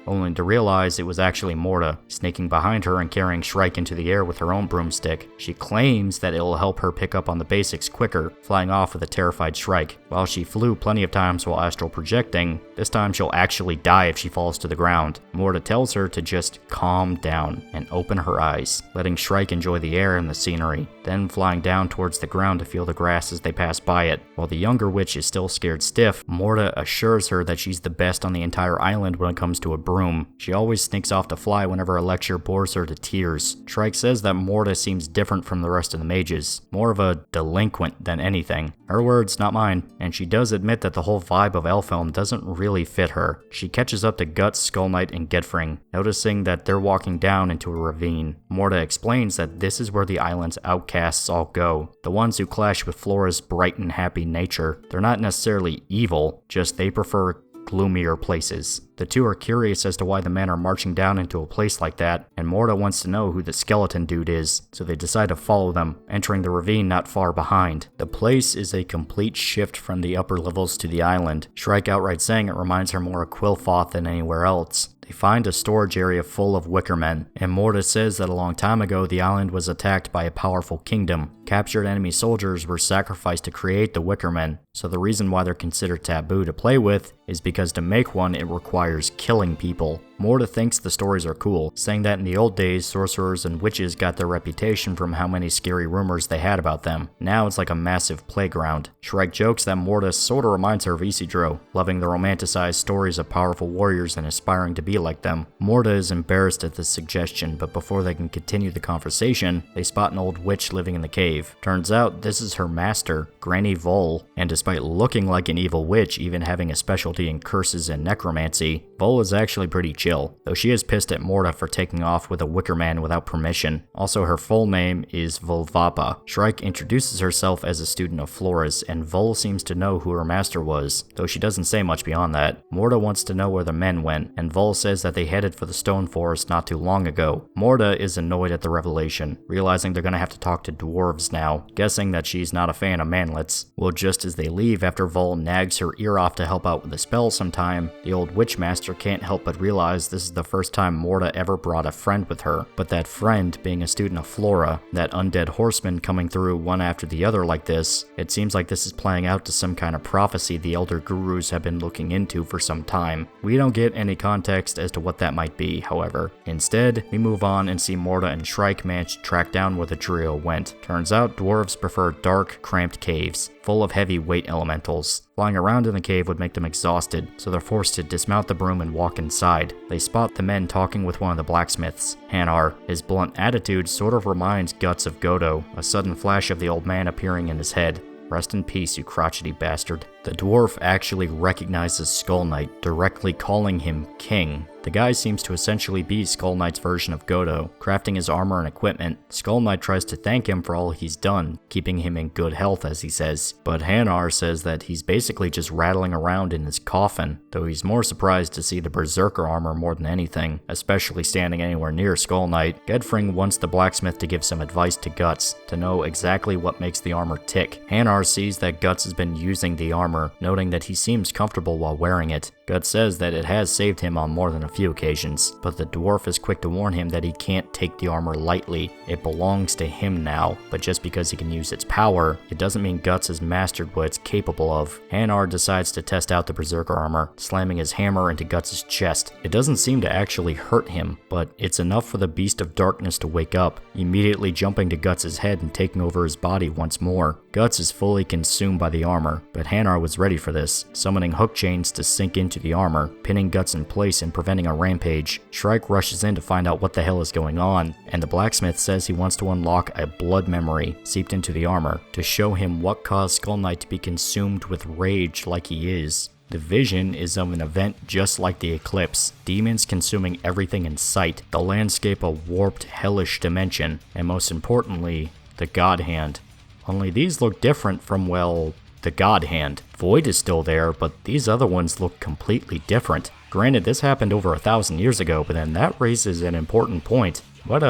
Only to realize it was actually Morta, sneaking behind her and carrying Shrike into the air with her own broomstick. She claims that it'll help her pick up on the basics quicker, flying off with a terrified Shrike. While she flew plenty of times while astral projecting, this time she'll actually die if she falls to the ground. Morta tells her to just calm down and open her eyes, letting Shrike enjoy the air and the scenery, then flying down towards the ground to feel the grass as they pass by it. While the younger witch is still scared stiff, Morta assures her that she's the best on the entire island when it comes to a broom. She always sneaks off to fly whenever a lecture bores her to tears. Shrike says that Morta seems different from the rest of the mages, more of a delinquent than anything. Her words, not mine, and she does admit that the whole vibe of Elfhelm doesn't really fit her. She catches up to Guts, Skull Knight, and Gedfring, noticing that they're walking down into a ravine. Morta explains that this is where the island's outcasts all go, the ones who clash with Flora's bright and happy nature. They're not necessarily evil, just they prefer gloomier places. The two are curious as to why the men are marching down into a place like that, and Morta wants to know who the skeleton dude is, so they decide to follow them, entering the ravine not far behind. The place is a complete shift from the upper levels to the island, Shrike outright saying it reminds her more of Quillfoth than anywhere else. They find a storage area full of wickermen, and Morta says that a long time ago the island was attacked by a powerful kingdom. Captured enemy soldiers were sacrificed to create the wickermen, so the reason why they're considered taboo to play with is because to make one it requires killing people. Morta thinks the stories are cool, saying that in the old days sorcerers and witches got their reputation from how many scary rumors they had about them. Now it's like a massive playground. Shrike jokes that Morta sorta reminds her of Isidro, loving the romanticized stories of powerful warriors and aspiring to be like them. Morta is embarrassed at this suggestion, but before they can continue the conversation, they spot an old witch living in the cave. Turns out this is her master, Granny Vol, and despite looking like an evil witch, even having a specialty in curses and necromancy, Vol is actually pretty chill, though she is pissed at Morta for taking off with a wicker man without permission. Also, her full name is Volvapa. Shrike introduces herself as a student of Flora's, and Vol seems to know who her master was, though she doesn't say much beyond that. Morta wants to know where the men went, and Vol says that they headed for the Stone Forest not too long ago. Morta is annoyed at the revelation, realizing they're gonna have to talk to dwarves now, guessing that she's not a fan of manlets. Well, just as they leave after Vol nags her ear off to help out with a spell sometime, the old witch master can't help but realize this is the first time Morta ever brought a friend with her, but that friend being a student of Flora, that undead horseman coming through one after the other like this, it seems like this is playing out to some kind of prophecy the elder gurus have been looking into for some time. We don't get any context as to what that might be, however. Instead, we move on and see Morta and Shrike manage to track down where the trio went. Turns out dwarves prefer dark, cramped caves. full of heavy weight elementals. Flying around in the cave would make them exhausted, so they're forced to dismount the broom and walk inside. They spot the men talking with one of the blacksmiths, Hanar. His blunt attitude sort of reminds Guts of Godo, a sudden flash of the old man appearing in his head. Rest in peace, you crotchety bastard. The dwarf actually recognizes Skull Knight, directly calling him king. The guy seems to essentially be Skull Knight's version of Godo, crafting his armor and equipment. Skull Knight tries to thank him for all he's done, keeping him in good health as he says, but Hanar says that he's basically just rattling around in his coffin, though he's more surprised to see the Berserker armor more than anything, especially standing anywhere near Skull Knight. Gedfring wants the blacksmith to give some advice to Guts, to know exactly what makes the armor tick. Hanar sees that Guts has been using the armor, noting that he seems comfortable while wearing it. Guts says that it has saved him on more than a few occasions, but the dwarf is quick to warn him that he can't take the armor lightly. It belongs to him now, but just because he can use its power, it doesn't mean Guts has mastered what it's capable of. Hanar decides to test out the Berserker armor, slamming his hammer into Guts' chest. It doesn't seem to actually hurt him, but it's enough for the Beast of Darkness to wake up, immediately jumping to Guts' head and taking over his body once more. Guts is fully consumed by the armor, but Hanar was ready for this, summoning hook chains to sink into the armor, pinning Guts in place and preventing a rampage. Shrike rushes in to find out what the hell is going on, and the blacksmith says he wants to unlock a blood memory seeped into the armor to show him what caused Skull Knight to be consumed with rage like he is. The vision is of an event just like the eclipse, demons consuming everything in sight, the landscape a warped, hellish dimension, and most importantly, the God Hand. Only these look different from, well, the God Hand. Void is still there, but these other ones look completely different. Granted, this happened over 1,000 years ago, but then that raises an important point. What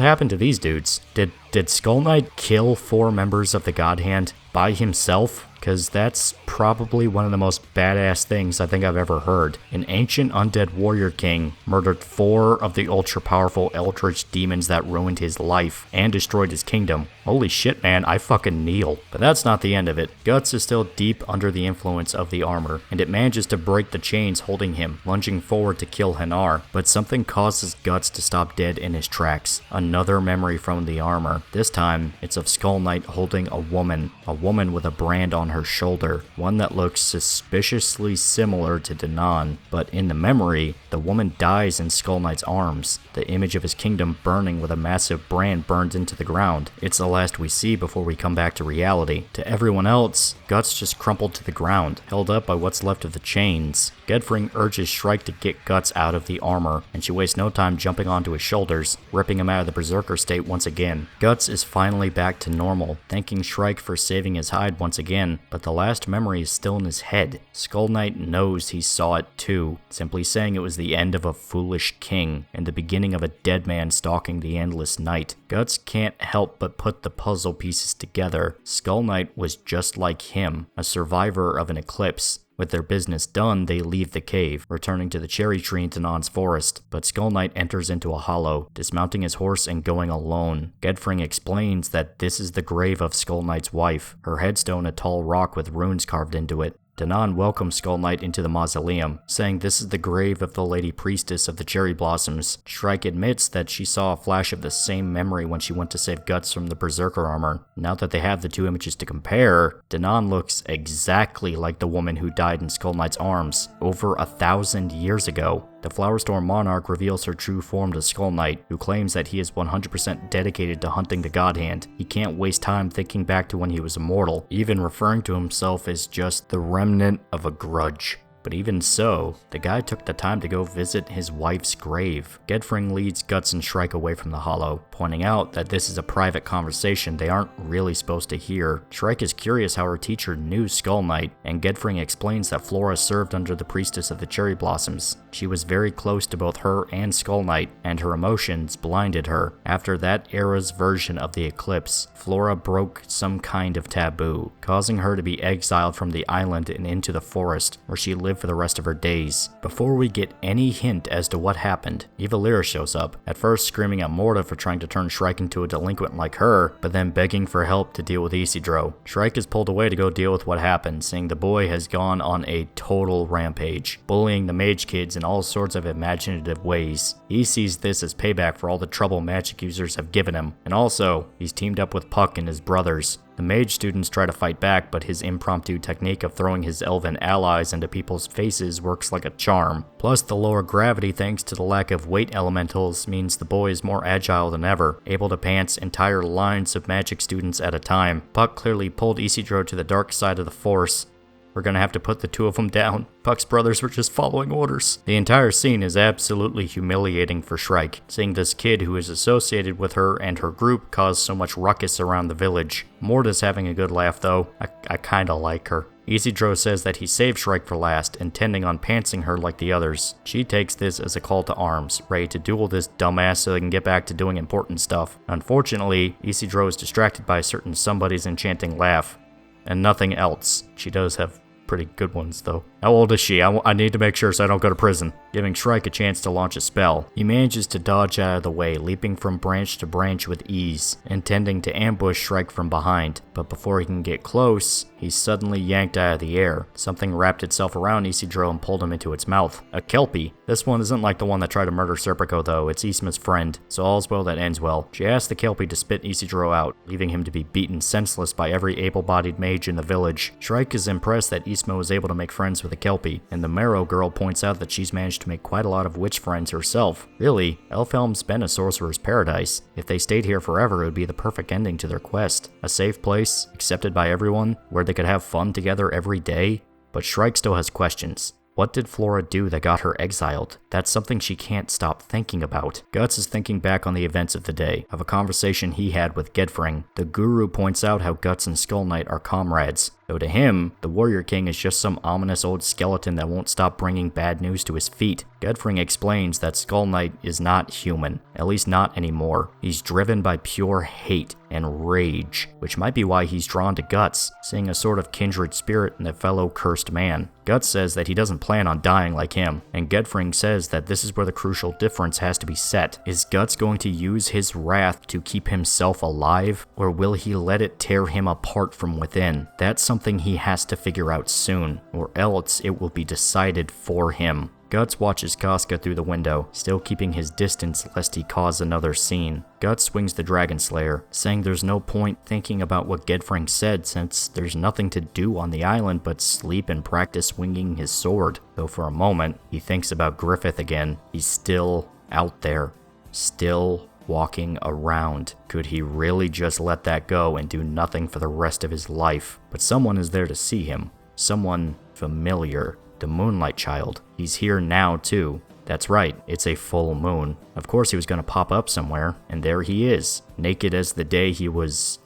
happened to these dudes? Did Skull Knight kill 4 members of the God Hand by himself? Because that's probably one of the most badass things I think I've ever heard. An ancient undead warrior king murdered 4 of the ultra-powerful eldritch demons that ruined his life and destroyed his kingdom. Holy shit, man, I fucking kneel. But that's not the end of it. Guts is still deep under the influence of the armor, and it manages to break the chains holding him, lunging forward to kill Hanar, but something causes Guts to stop dead in his tracks. Another memory from the armor. This time, it's of Skull Knight holding a woman with a brand on her shoulder, one that looks suspiciously similar to Dagon, but in the memory, the woman dies in Skull Knight's arms, the image of his kingdom burning with a massive brand burned into the ground. It's the last we see before we come back to reality. To everyone else, Guts just crumpled to the ground, held up by what's left of the chains. Gedfring urges Shrike to get Guts out of the armor, and she wastes no time jumping onto his shoulders, ripping him out of the Berserker state once again. Guts is finally back to normal, thanking Shrike for saving his hide once again, but the last memory is still in his head. Skull Knight knows he saw it too, simply saying it was the end of a foolish king, and the beginning of a dead man stalking the endless night. Guts can't help but put the puzzle pieces together. Skull Knight was just like him, a survivor of an eclipse. With their business done, they leave the cave, returning to the cherry tree in Danon's forest, but Skull Knight enters into a hollow, dismounting his horse and going alone. Gedfring explains that this is the grave of Skull Knight's wife, her headstone a tall rock with runes carved into it. Danon welcomes Skull Knight into the mausoleum, saying this is the grave of the Lady Priestess of the Cherry Blossoms. Shrike admits that she saw a flash of the same memory when she went to save Guts from the Berserker armor. Now that they have the 2 images to compare, Danon looks exactly like the woman who died in Skull Knight's arms over 1,000 years ago. The Flowerstorm Monarch reveals her true form to Skull Knight, who claims that he is 100% dedicated to hunting the God Hand. He can't waste time thinking back to when he was immortal, even referring to himself as just the remnant of a grudge. But even so, the guy took the time to go visit his wife's grave. Gedfring leads Guts and Shrike away from the hollow, pointing out that this is a private conversation they aren't really supposed to hear. Shrike is curious how her teacher knew Skull Knight, and Gedfring explains that Flora served under the Priestess of the Cherry Blossoms. She was very close to both her and Skull Knight, and her emotions blinded her. After that era's version of the eclipse, Flora broke some kind of taboo, causing her to be exiled from the island and into the forest, where she lived for the rest of her days. Before we get any hint as to what happened, Evalira shows up, at first screaming at Morta for trying to turn Shrike into a delinquent like her, but then begging for help to deal with Isidro. Shrike is pulled away to go deal with what happened, saying the boy has gone on a total rampage, bullying the mage kids in all sorts of imaginative ways. He sees this as payback for all the trouble magic users have given him, and also, he's teamed up with Puck and his brothers. The mage students try to fight back, but his impromptu technique of throwing his elven allies into people's faces works like a charm. Plus, the lower gravity thanks to the lack of weight elementals means the boy is more agile than ever, able to pants entire lines of magic students at a time. Puck clearly pulled Isidro to the dark side of the Force. We're gonna have to put the two of them down. Puck's brothers were just following orders. The entire scene is absolutely humiliating for Shrike, seeing this kid who is associated with her and her group cause so much ruckus around the village. Morta's having a good laugh though. I kinda like her. Isidro says that he saved Shrike for last, intending on pantsing her like the others. She takes this as a call to arms, ready to duel this dumbass so they can get back to doing important stuff. Unfortunately, Isidro is distracted by a certain somebody's enchanting laugh. And nothing else. She does have pretty good ones, though. How old is she? I need to make sure so I don't go to prison. Giving Shrike a chance to launch a spell. He manages to dodge out of the way, leaping from branch to branch with ease, intending to ambush Shrike from behind. But before he can get close, he's suddenly yanked out of the air. Something wrapped itself around Isidro and pulled him into its mouth. A kelpie. This one isn't like the one that tried to murder Serpico, though. It's Isma's friend, so all's well that ends well. She asks the kelpie to spit Isidro out, leaving him to be beaten senseless by every able-bodied mage in the village. Shrike is impressed that Isma was able to make friends with a kelpie, and the Marrow girl points out that she's managed to make quite a lot of witch friends herself. Really, Elfhelm's been a sorcerer's paradise. If they stayed here forever, it would be the perfect ending to their quest. A safe place, accepted by everyone, where they could have fun together every day. But Shrike still has questions. What did Flora do that got her exiled? That's something she can't stop thinking about. Guts is thinking back on the events of the day, of a conversation he had with Gedfring. The guru points out how Guts and Skull Knight are comrades, though to him, the Warrior King is just some ominous old skeleton that won't stop bringing bad news to his feet. Gedfring explains that Skull Knight is not human, at least not anymore. He's driven by pure hate and rage, which might be why he's drawn to Guts, seeing a sort of kindred spirit in the fellow cursed man. Guts says that he doesn't plan on dying like him, and Gedfring says that this is where the crucial difference has to be set. Is Guts going to use his wrath to keep himself alive, or will he let it tear him apart from within? That's something he has to figure out soon, or else it will be decided for him. Guts watches Casca through the window, still keeping his distance lest he cause another scene. Guts swings the Dragon Slayer, saying there's no point thinking about what Gedfring said since there's nothing to do on the island but sleep and practice swinging his sword. Though for a moment, he thinks about Griffith again. He's still out there, still walking around. Could he really just let that go and do nothing for the rest of his life? But someone is there to see him. Someone familiar. The Moonlight Child. He's here now too. That's right, it's a full moon. Of course he was gonna pop up somewhere, and there he is, naked as the day he was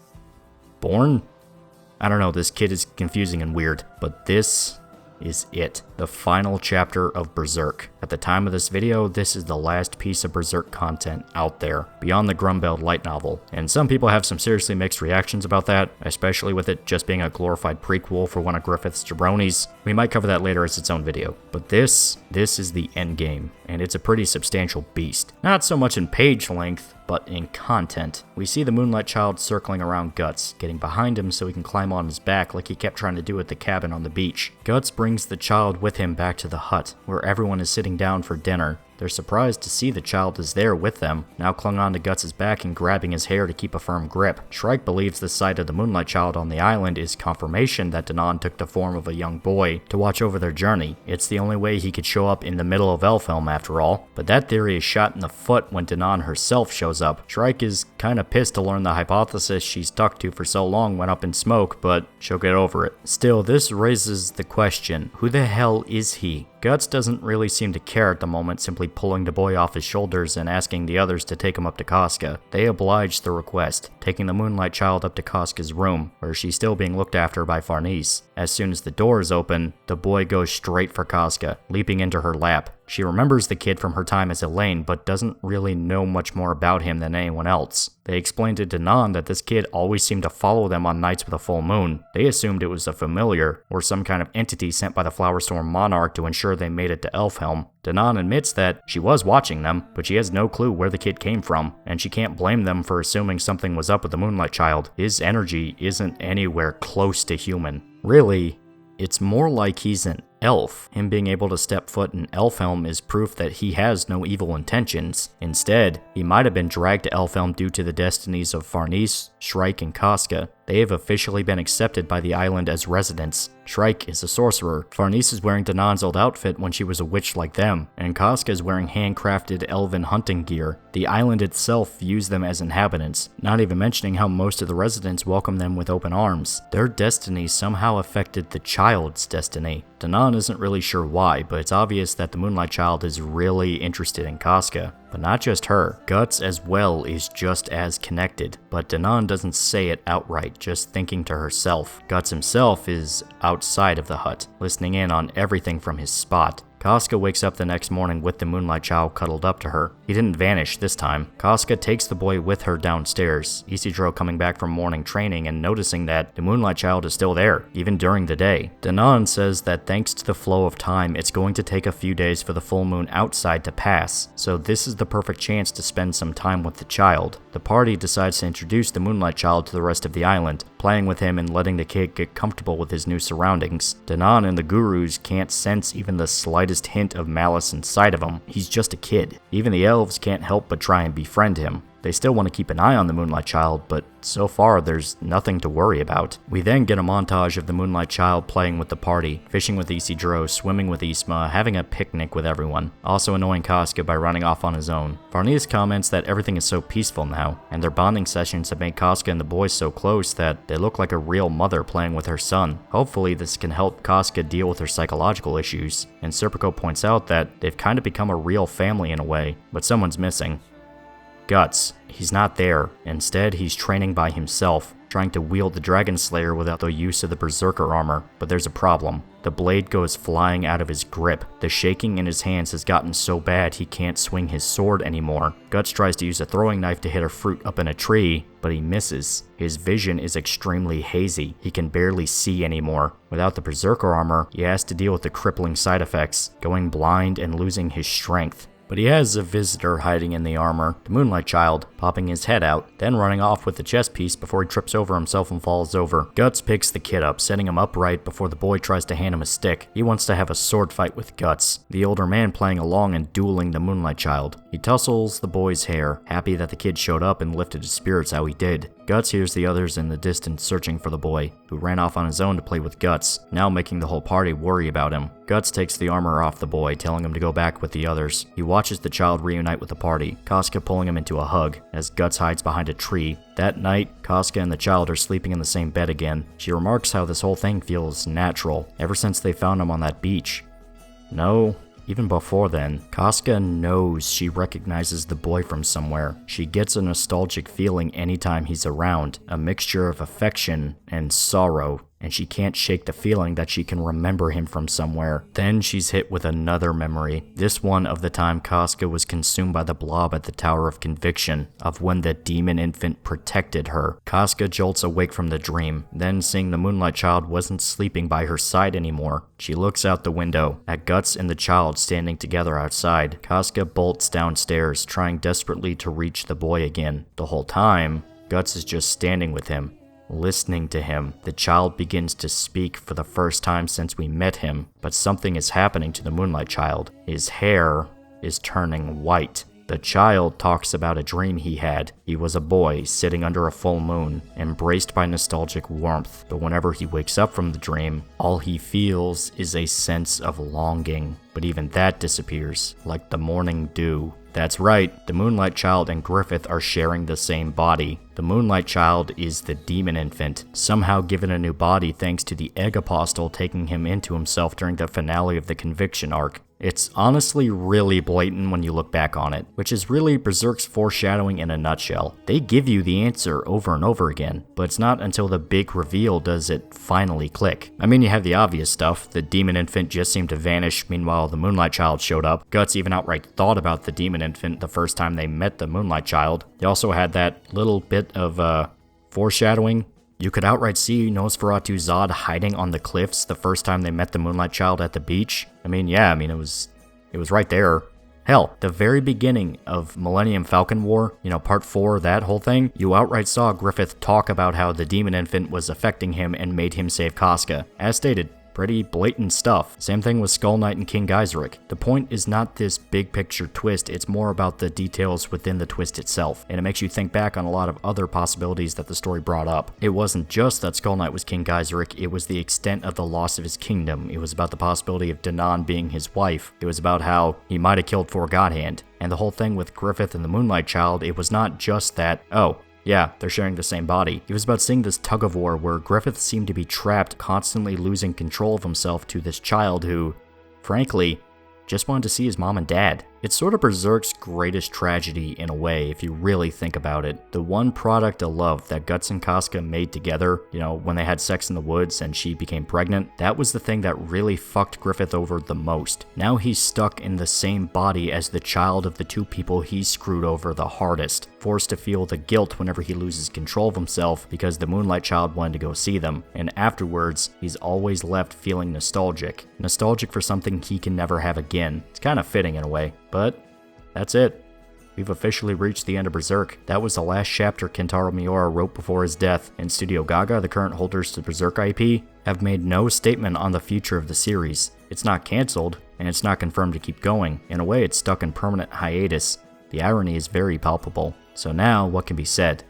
born? I don't know, this kid is confusing and weird, but this is it. The final chapter of Berserk. At the time of this video, this is the last piece of Berserk content out there, beyond the Grumbeld light novel. And some people have some seriously mixed reactions about that, especially with it just being a glorified prequel for one of Griffith's jabronis. We might cover that later as its own video. But this is the endgame, and it's a pretty substantial beast. Not so much in page length, but in content. We see the Moonlight Child circling around Guts, getting behind him so he can climb on his back like he kept trying to do at the cabin on the beach. Guts brings the child with him back to the hut, where everyone is sitting down for dinner. They're surprised to see the child is there with them, now clung on to Guts' back and grabbing his hair to keep a firm grip. Shrike believes the sight of the Moonlight Child on the island is confirmation that Dagon took the form of a young boy to watch over their journey. It's the only way he could show up in the middle of Elfhelm after all, but that theory is shot in the foot when Dagon herself shows up. Shrike is kinda pissed to learn the hypothesis she's stuck to for so long went up in smoke, but she'll get over it. Still, this raises the question, who the hell is he? Guts doesn't really seem to care at the moment, simply pulling the boy off his shoulders and asking the others to take him up to Casca. They oblige the request, taking the Moonlight Child up to Casca's room, where she's still being looked after by Farnese. As soon as the door is open, the boy goes straight for Casca, leaping into her lap. She remembers the kid from her time as Elaine, but doesn't really know much more about him than anyone else. They explained to Dagon that this kid always seemed to follow them on nights with a full moon. They assumed it was a familiar, or some kind of entity sent by the Flowerstorm Monarch to ensure they made it to Elfhelm. Dagon admits that she was watching them, but she has no clue where the kid came from, and she can't blame them for assuming something was up with the Moonlight Child. His energy isn't anywhere close to human. Really, it's more like he's an elf. Him being able to step foot in Elfhelm is proof that he has no evil intentions. Instead, he might have been dragged to Elfhelm due to the destinies of Farnese, Shrike, and Casca. They They have officially been accepted by the island as residents. Shrike is a sorcerer. Farnese is wearing Danan's old outfit when she was a witch like them, and Casca is wearing handcrafted elven hunting gear. The island itself views them as inhabitants, not even mentioning how most of the residents welcome them with open arms. Their destiny somehow affected the child's destiny. Danan isn't really sure why, but it's obvious that the Moonlight Child is really interested in Casca. But not just her. Guts as well is just as connected, but Danan doesn't say it outright, just thinking to herself. Guts himself is outside of the hut, listening in on everything from his spot. Casca wakes up the next morning with the Moonlight Child cuddled up to her. He didn't vanish this time. Casca takes the boy with her downstairs, Isidro coming back from morning training and noticing that the Moonlight Child is still there, even during the day. Danan says that thanks to the flow of time, it's going to take a few days for the full moon outside to pass, so this is the perfect chance to spend some time with the child. The party decides to introduce the Moonlight Child to the rest of the island, playing with him and letting the kid get comfortable with his new surroundings. Danan and the gurus can't sense even the slightest hint of malice inside of him. He's just a kid. Even the elves can't help but try and befriend him. They still want to keep an eye on the Moonlight Child, but so far there's nothing to worry about. We then get a montage of the Moonlight Child playing with the party, fishing with Isidro, swimming with Isma, having a picnic with everyone, also annoying Casca by running off on his own. Farnese comments that everything is so peaceful now, and their bonding sessions have made Casca and the boys so close that they look like a real mother playing with her son. Hopefully this can help Casca deal with her psychological issues, and Serpico points out that they've kind of become a real family in a way, but someone's missing. Guts. He's not there. Instead, he's training by himself, trying to wield the Dragon Slayer without the use of the Berserker armor. But there's a problem. The blade goes flying out of his grip. The shaking in his hands has gotten so bad he can't swing his sword anymore. Guts tries to use a throwing knife to hit a fruit up in a tree, but he misses. His vision is extremely hazy. He can barely see anymore. Without the Berserker armor, he has to deal with the crippling side effects, going blind and losing his strength. But he has a visitor hiding in the armor, the Moonlight Child, popping his head out, then running off with the chest piece before he trips over himself and falls over. Guts picks the kid up, setting him upright before the boy tries to hand him a stick. He wants to have a sword fight with Guts, the older man playing along and dueling the Moonlight Child. He tussles the boy's hair, happy that the kid showed up and lifted his spirits how he did. Guts hears the others in the distance searching for the boy, who ran off on his own to play with Guts, now making the whole party worry about him. Guts takes the armor off the boy, telling him to go back with the others. He watches the child reunite with the party, Casca pulling him into a hug, as Guts hides behind a tree. That night, Casca and the child are sleeping in the same bed again. She remarks how this whole thing feels natural, ever since they found him on that beach. No. Even before then, Casca knows she recognizes the boy from somewhere. She gets a nostalgic feeling anytime he's around, a mixture of affection and sorrow, and she can't shake the feeling that she can remember him from somewhere. Then she's hit with another memory, this one of the time Casca was consumed by the blob at the Tower of Conviction, of when the demon infant protected her. Casca jolts awake from the dream, then seeing the Moonlight Child wasn't sleeping by her side anymore. She looks out the window, at Guts and the child standing together outside. Casca bolts downstairs, trying desperately to reach the boy again. The whole time, Guts is just standing with him, listening to him. The child begins to speak for the first time since we met him, but something is happening to the Moonlight Child. His hair is turning white. The child talks about a dream he had. He was a boy sitting under a full moon, embraced by nostalgic warmth, but whenever he wakes up from the dream, all he feels is a sense of longing. But even that disappears, like the morning dew. That's right, the Moonlight Child and Griffith are sharing the same body. The Moonlight Child is the demon infant, somehow given a new body thanks to the Egg Apostle taking him into himself during the finale of the Conviction arc. It's honestly really blatant when you look back on it, which is really Berserk's foreshadowing in a nutshell. They give you the answer over and over again, but it's not until the big reveal does it finally click. I mean, you have the obvious stuff. The demon infant just seemed to vanish, meanwhile the Moonlight Child showed up. Guts even outright thought about the demon infant the first time they met the Moonlight Child. They also had that little bit of foreshadowing. You could outright see Nosferatu Zod hiding on the cliffs the first time they met the Moonlight Child at the beach. It was right there. Hell, the very beginning of Millennium Falcon War, part 4, that whole thing, you outright saw Griffith talk about how the demon infant was affecting him and made him save Casca. As stated, Pretty blatant stuff. Same thing with Skull Knight and King Geyserich. The point is not this big picture twist, it's more about the details within the twist itself, and it makes you think back on a lot of other possibilities that the story brought up. It wasn't just that Skull Knight was King Geyserich, it was the extent of the loss of his kingdom. It was about the possibility of Dagon being his wife. It was about how he might have killed For Godhand. And the whole thing with Griffith and the Moonlight Child, it was not just that, oh, yeah, they're sharing the same body. It was about seeing this tug of war where Griffith seemed to be trapped, constantly losing control of himself to this child who, frankly, just wanted to see his mom and dad. It's sort of Berserk's greatest tragedy in a way, if you really think about it. The one product of love that Guts and Casca made together, when they had sex in the woods and she became pregnant, that was the thing that really fucked Griffith over the most. Now he's stuck in the same body as the child of the two people he screwed over the hardest, forced to feel the guilt whenever he loses control of himself because the Moonlight Child wanted to go see them, and afterwards, he's always left feeling nostalgic. Nostalgic for something he can never have again. It's kind of fitting in a way. But that's it. We've officially reached the end of Berserk. That was the last chapter Kentaro Miura wrote before his death, and Studio Gaga, the current holders to Berserk IP, have made no statement on the future of the series. It's not cancelled, and it's not confirmed to keep going. In a way, it's stuck in permanent hiatus. The irony is very palpable. So now, what can be said?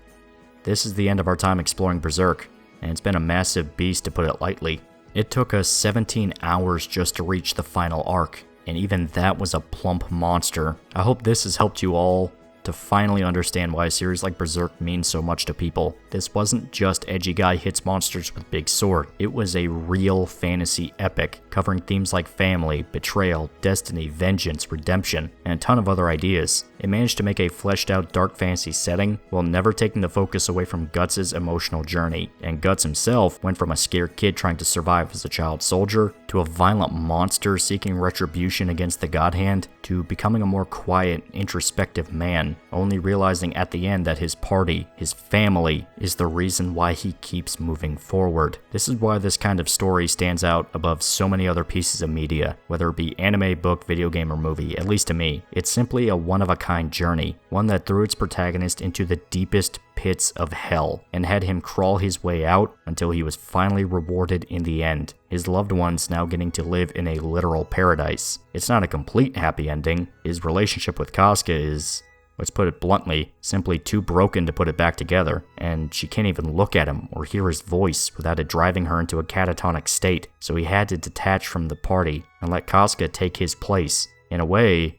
This is the end of our time exploring Berserk, and it's been a massive beast to put it lightly. It took us 17 hours just to reach the final arc, and even that was a plump monster. I hope this has helped you all to finally understand why a series like Berserk means so much to people. This wasn't just edgy guy hits monsters with big sword. It was a real fantasy epic, covering themes like family, betrayal, destiny, vengeance, redemption, and a ton of other ideas. It managed to make a fleshed out dark fantasy setting while never taking the focus away from Guts' emotional journey. And Guts himself went from a scared kid trying to survive as a child soldier, to a violent monster seeking retribution against the God Hand, to becoming a more quiet, introspective man, only realizing at the end that his party, his family, is the reason why he keeps moving forward. This is why this kind of story stands out above so many other pieces of media, whether it be anime, book, video game, or movie, at least to me. It's simply a one-of-a-kind journey, one that threw its protagonist into the deepest pits of hell, and had him crawl his way out until he was finally rewarded in the end, his loved ones now getting to live in a literal paradise. It's not a complete happy ending. His relationship with Casca is, let's put it bluntly, simply too broken to put it back together, and she can't even look at him or hear his voice without it driving her into a catatonic state, so he had to detach from the party and let Casca take his place. In a way,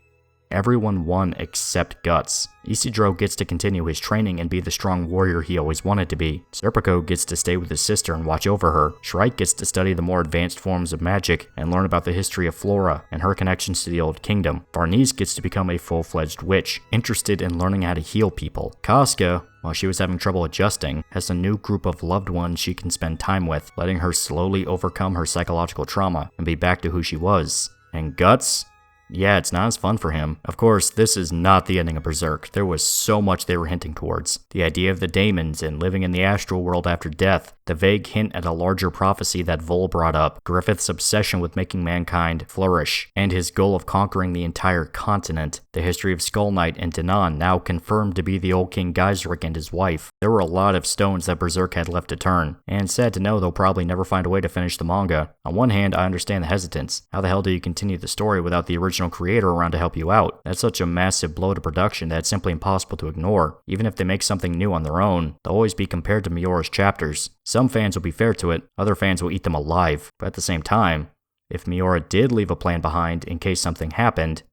everyone won except Guts. Isidro gets to continue his training and be the strong warrior he always wanted to be. Serpico gets to stay with his sister and watch over her. Shrike gets to study the more advanced forms of magic and learn about the history of Flora and her connections to the Old Kingdom. Varnice gets to become a full-fledged witch, interested in learning how to heal people. Casca, while she was having trouble adjusting, has a new group of loved ones she can spend time with, letting her slowly overcome her psychological trauma and be back to who she was. And Guts? Yeah, it's not as fun for him. Of course, this is not the ending of Berserk. There was so much they were hinting towards. The idea of the daemons and living in the astral world after death, the vague hint at a larger prophecy that Vol brought up, Griffith's obsession with making mankind flourish, and his goal of conquering the entire continent, the history of Skull Knight and Dagon, now confirmed to be the old King Geyserich and his wife. There were a lot of stones that Berserk had left to turn, and sad to know they'll probably never find a way to finish the manga. On one hand, I understand the hesitance. How the hell do you continue the story without the original creator around to help you out? That's such a massive blow to production that it's simply impossible to ignore. Even if they make something new on their own, they'll always be compared to Miura's chapters. Some fans will be fair to it, other fans will eat them alive, but at the same time, if Miura did leave a plan behind in case something happened,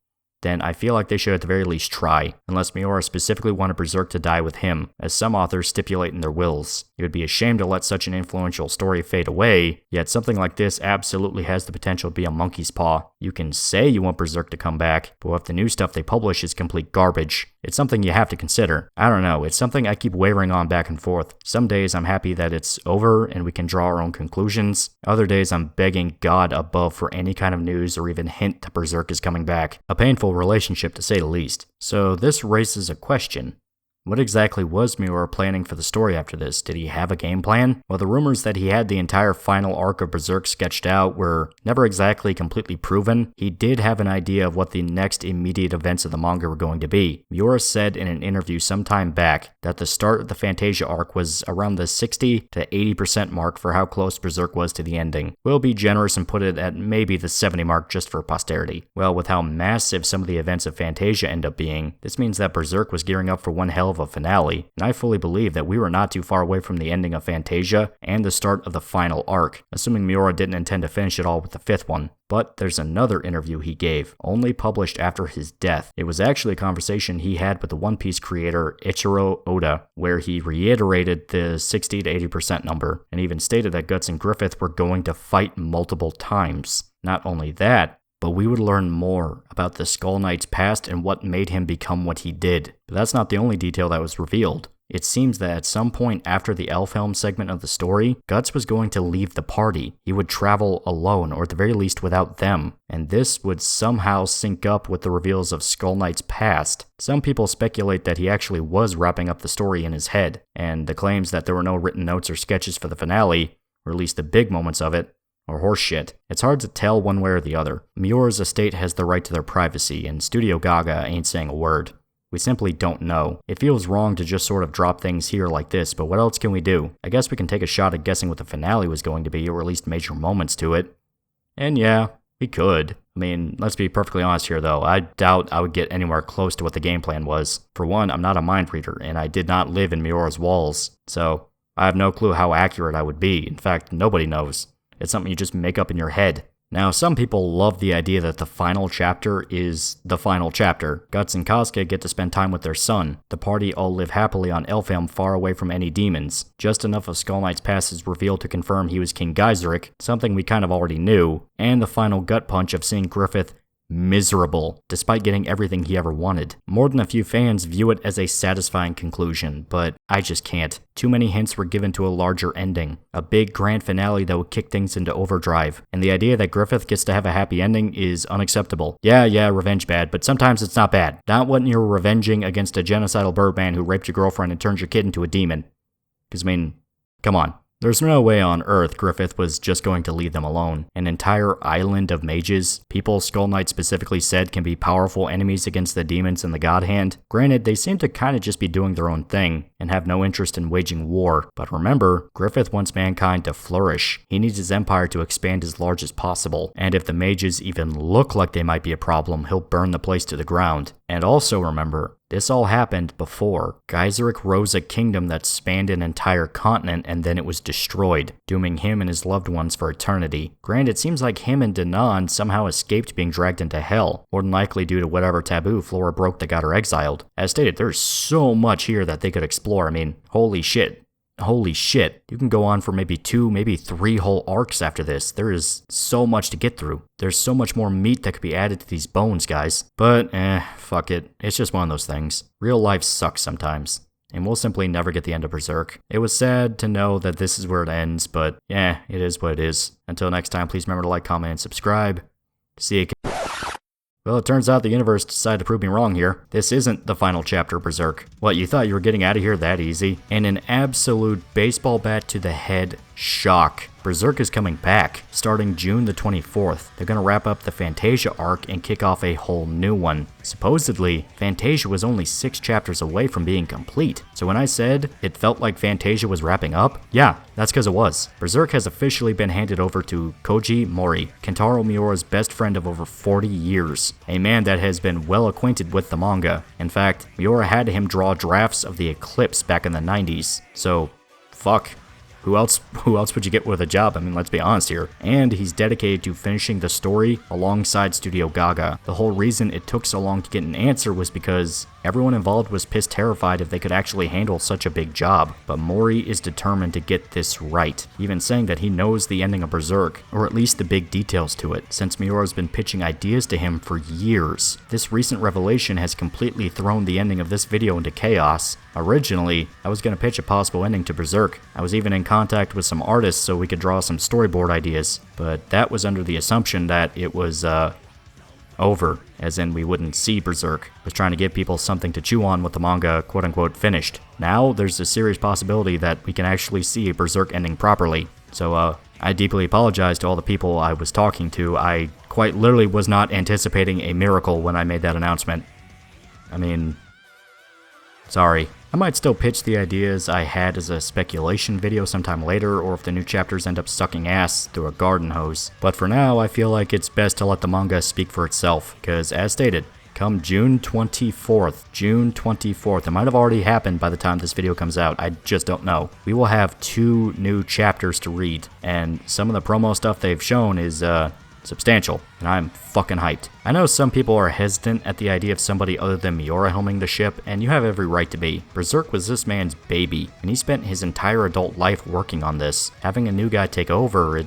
then I feel like they should at the very least try, unless Miura specifically wanted Berserk to die with him, as some authors stipulate in their wills. It would be a shame to let such an influential story fade away, yet something like this absolutely has the potential to be a monkey's paw. You can say you want Berserk to come back, but if the new stuff they publish is complete garbage, it's something you have to consider. I don't know, it's something I keep wavering on back and forth. Some days I'm happy that it's over and we can draw our own conclusions. Other days I'm begging God above for any kind of news or even hint that Berserk is coming back. A painful relationship to say the least. So this raises a question. What exactly was Miura planning for the story after this? Did he have a game plan? Well, the rumors that he had the entire final arc of Berserk sketched out were never exactly completely proven. He did have an idea of what the next immediate events of the manga were going to be. Miura said in an interview some time back that the start of the Fantasia arc was around the 60 to 80% mark for how close Berserk was to the ending. We'll be generous and put it at maybe the 70 mark just for posterity. Well, with how massive some of the events of Fantasia end up being, this means that Berserk was gearing up for one hell of a finale, and I fully believe that we were not too far away from the ending of Fantasia and the start of the final arc, assuming Miura didn't intend to finish it all with the 5th one. But there's another interview he gave, only published after his death. It was actually a conversation he had with the One Piece creator Ichiro Oda, where he reiterated the 60 to 80% number, and even stated that Guts and Griffith were going to fight multiple times. Not only that, but we would learn more about the Skull Knight's past and what made him become what he did. But that's not the only detail that was revealed. It seems that at some point after the Elfhelm segment of the story, Guts was going to leave the party. He would travel alone, or at the very least without them, and this would somehow sync up with the reveals of Skull Knight's past. Some people speculate that he actually was wrapping up the story in his head, and the claims that there were no written notes or sketches for the finale, or at least the big moments of it, or horseshit. It's hard to tell one way or the other. Miura's estate has the right to their privacy, and Studio Gaga ain't saying a word. We simply don't know. It feels wrong to just sort of drop things here like this, but what else can we do? I guess we can take a shot at guessing what the finale was going to be, or at least major moments to it. And yeah, we could. I mean, let's be perfectly honest here though, I doubt I would get anywhere close to what the game plan was. For one, I'm not a mind reader, and I did not live in Miura's walls, so I have no clue how accurate I would be. In fact, nobody knows. It's something you just make up in your head. Now, some people love the idea that the final chapter is the final chapter. Guts and Casca get to spend time with their son. The party all live happily on Elfhelm, far away from any demons. Just enough of Skull Knight's past is revealed to confirm he was King Geiseric, something we kind of already knew, and the final gut punch of seeing Griffith miserable, despite getting everything he ever wanted. More than a few fans view it as a satisfying conclusion, but I just can't. Too many hints were given to a larger ending, a big grand finale that would kick things into overdrive, and the idea that Griffith gets to have a happy ending is unacceptable. Yeah, revenge bad, but sometimes it's not bad. Not when you're revenging against a genocidal birdman who raped your girlfriend and turned your kid into a demon. Because, I mean, come on. There's no way on Earth Griffith was just going to leave them alone. An entire island of mages, people Skull Knight specifically said can be powerful enemies against the demons in the God Hand. Granted, they seem to kind of just be doing their own thing, and have no interest in waging war. But remember, Griffith wants mankind to flourish. He needs his empire to expand as large as possible, and if the mages even look like they might be a problem, he'll burn the place to the ground. And also remember, this all happened before. Geiseric rose a kingdom that spanned an entire continent and then it was destroyed, dooming him and his loved ones for eternity. Granted, it seems like him and Dagon somehow escaped being dragged into hell, more than likely due to whatever taboo Flora broke that got her exiled. As stated, there's so much here that they could explore. I mean, holy shit. You can go on for maybe 2, maybe 3 whole arcs after this. There is so much to get through. There's so much more meat that could be added to these bones, guys. But, fuck it. It's just one of those things. Real life sucks sometimes. And we'll simply never get the end of Berserk. It was sad to know that this is where it ends, but yeah, it is what it is. Until next time, please remember to like, comment, and subscribe. See you. Well, it turns out the universe decided to prove me wrong here. This isn't the final chapter of Berserk. What, you thought you were getting out of here that easy? And an absolute baseball bat to the head shock. Berserk is coming back, starting June the 24th. They're gonna wrap up the Fantasia arc and kick off a whole new one. Supposedly, Fantasia was only 6 chapters away from being complete. So when I said it felt like Fantasia was wrapping up, yeah, that's because it was. Berserk has officially been handed over to Koji Mori, Kentaro Miura's best friend of over 40 years. A man that has been well acquainted with the manga. In fact, Miura had him draw drafts of the Eclipse back in the 90s. So, fuck. Who else would you get with a job? I mean, let's be honest here. And he's dedicated to finishing the story alongside Studio Gaga. The whole reason it took so long to get an answer was because everyone involved was pissed terrified if they could actually handle such a big job. But Mori is determined to get this right, even saying that he knows the ending of Berserk, or at least the big details to it, since Miura's been pitching ideas to him for years. This recent revelation has completely thrown the ending of this video into chaos. Originally, I was going to pitch a possible ending to Berserk. I was even in contact with some artists so we could draw some storyboard ideas, but that was under the assumption that it was, over, as in we wouldn't see Berserk. I was trying to give people something to chew on with the manga quote-unquote finished. Now, there's a serious possibility that we can actually see a Berserk ending properly. So, I deeply apologize to all the people I was talking to. I quite literally was not anticipating a miracle when I made that announcement. I mean, sorry. I might still pitch the ideas I had as a speculation video sometime later, or if the new chapters end up sucking ass through a garden hose. But for now, I feel like it's best to let the manga speak for itself, because as stated, come June 24th, it might have already happened by the time this video comes out, I just don't know. We will have 2 new chapters to read, and some of the promo stuff they've shown is, substantial, and I'm fucking hyped. I know some people are hesitant at the idea of somebody other than Miura helming the ship, and you have every right to be. Berserk was this man's baby, and he spent his entire adult life working on this. Having a new guy take over, it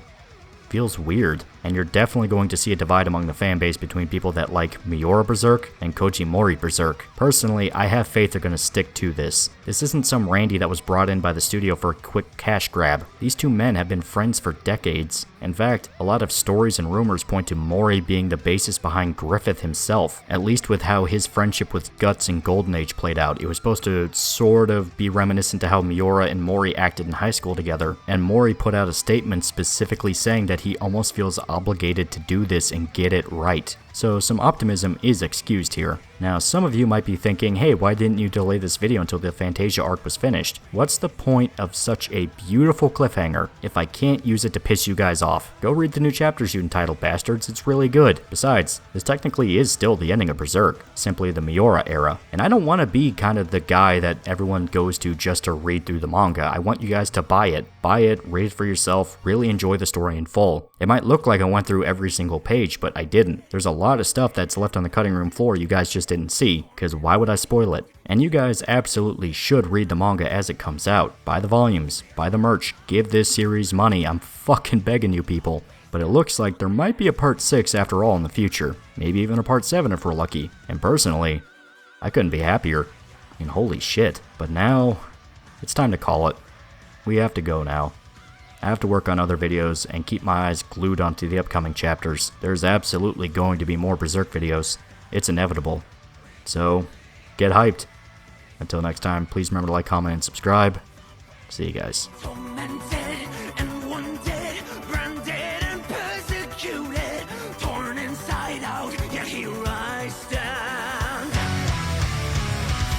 feels weird, and you're definitely going to see a divide among the fan base between people that like Miura Berserk and Koji Mori Berserk. Personally, I have faith they're going to stick to this. This isn't some Randy that was brought in by the studio for a quick cash grab. These two men have been friends for decades. In fact, a lot of stories and rumors point to Mori being the basis behind Griffith himself, at least with how his friendship with Guts in Golden Age played out. It was supposed to sort of be reminiscent to how Miura and Mori acted in high school together, and Mori put out a statement specifically saying that he almost feels obligated to do this and get it right. So some optimism is excused here. Now, some of you might be thinking, hey, why didn't you delay this video until the Fantasia arc was finished? What's the point of such a beautiful cliffhanger if I can't use it to piss you guys off? Go read the new chapters, you entitled bastards, it's really good. Besides, this technically is still the ending of Berserk, simply the Miura era. And I don't want to be kind of the guy that everyone goes to just to read through the manga. I want you guys to buy it. Buy it, read it for yourself, really enjoy the story in full. It might look like I went through every single page, but I didn't. There's a lot of stuff that's left on the cutting room floor you guys just didn't see, because why would I spoil it? And you guys absolutely should read the manga as it comes out. Buy the volumes, buy the merch, give this series money, I'm fucking begging you people. But it looks like there might be a part 6 after all in the future, maybe even a part 7 if we're lucky. And personally, I couldn't be happier. I mean, holy shit. But now, it's time to call it. We have to go now. I have to work on other videos and keep my eyes glued onto the upcoming chapters. There's absolutely going to be more Berserk videos. It's inevitable. So, get hyped. Until next time, please remember to like, comment, and subscribe. See you guys. Tormented and wounded, branded and persecuted, torn inside out, yet here I stand.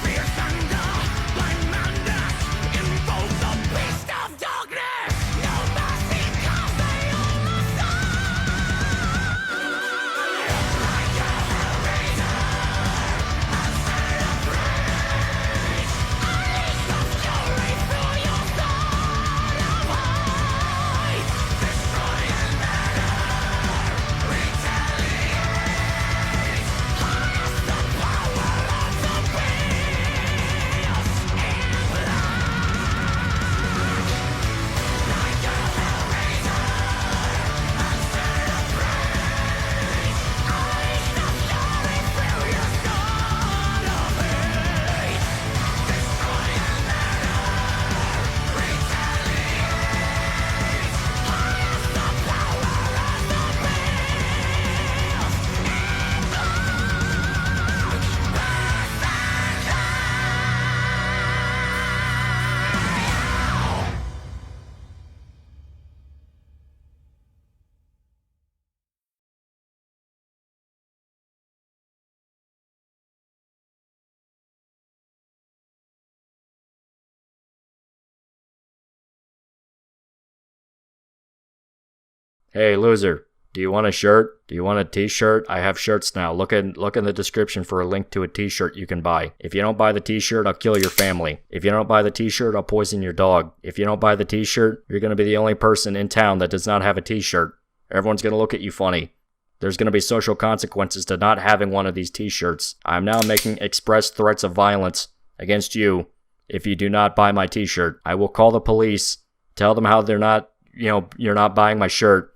Fierce thunder, blind madness, invokes the beast of darkness. No mercy, 'cause they all must die. Like a hellraiser, I celebrate. Unleash the fury through your sword of hate. Destroy and murder, retaliate. Harness the power of the beast in like a hellraiser, I celebrate. Unleash the fury through your sword of hate. Destroy and murder, retaliate. Harness the power of the Hey loser, do you want a shirt? Do you want a t-shirt? I have shirts now. Look in the description for a link to a t-shirt you can buy. If you don't buy the t-shirt, I'll kill your family. If you don't buy the t-shirt, I'll poison your dog. If you don't buy the t-shirt, you're gonna be the only person in town that does not have a t-shirt. Everyone's gonna look at you funny. There's gonna be social consequences to not having one of these t-shirts. I'm now making express threats of violence against you if you do not buy my t-shirt. I will call the police, tell them how they're not, you're not buying my shirt.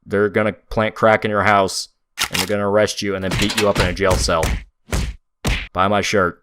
They're gonna plant crack in your house, and they're gonna arrest you and then beat you up in a jail cell. Buy my shirt.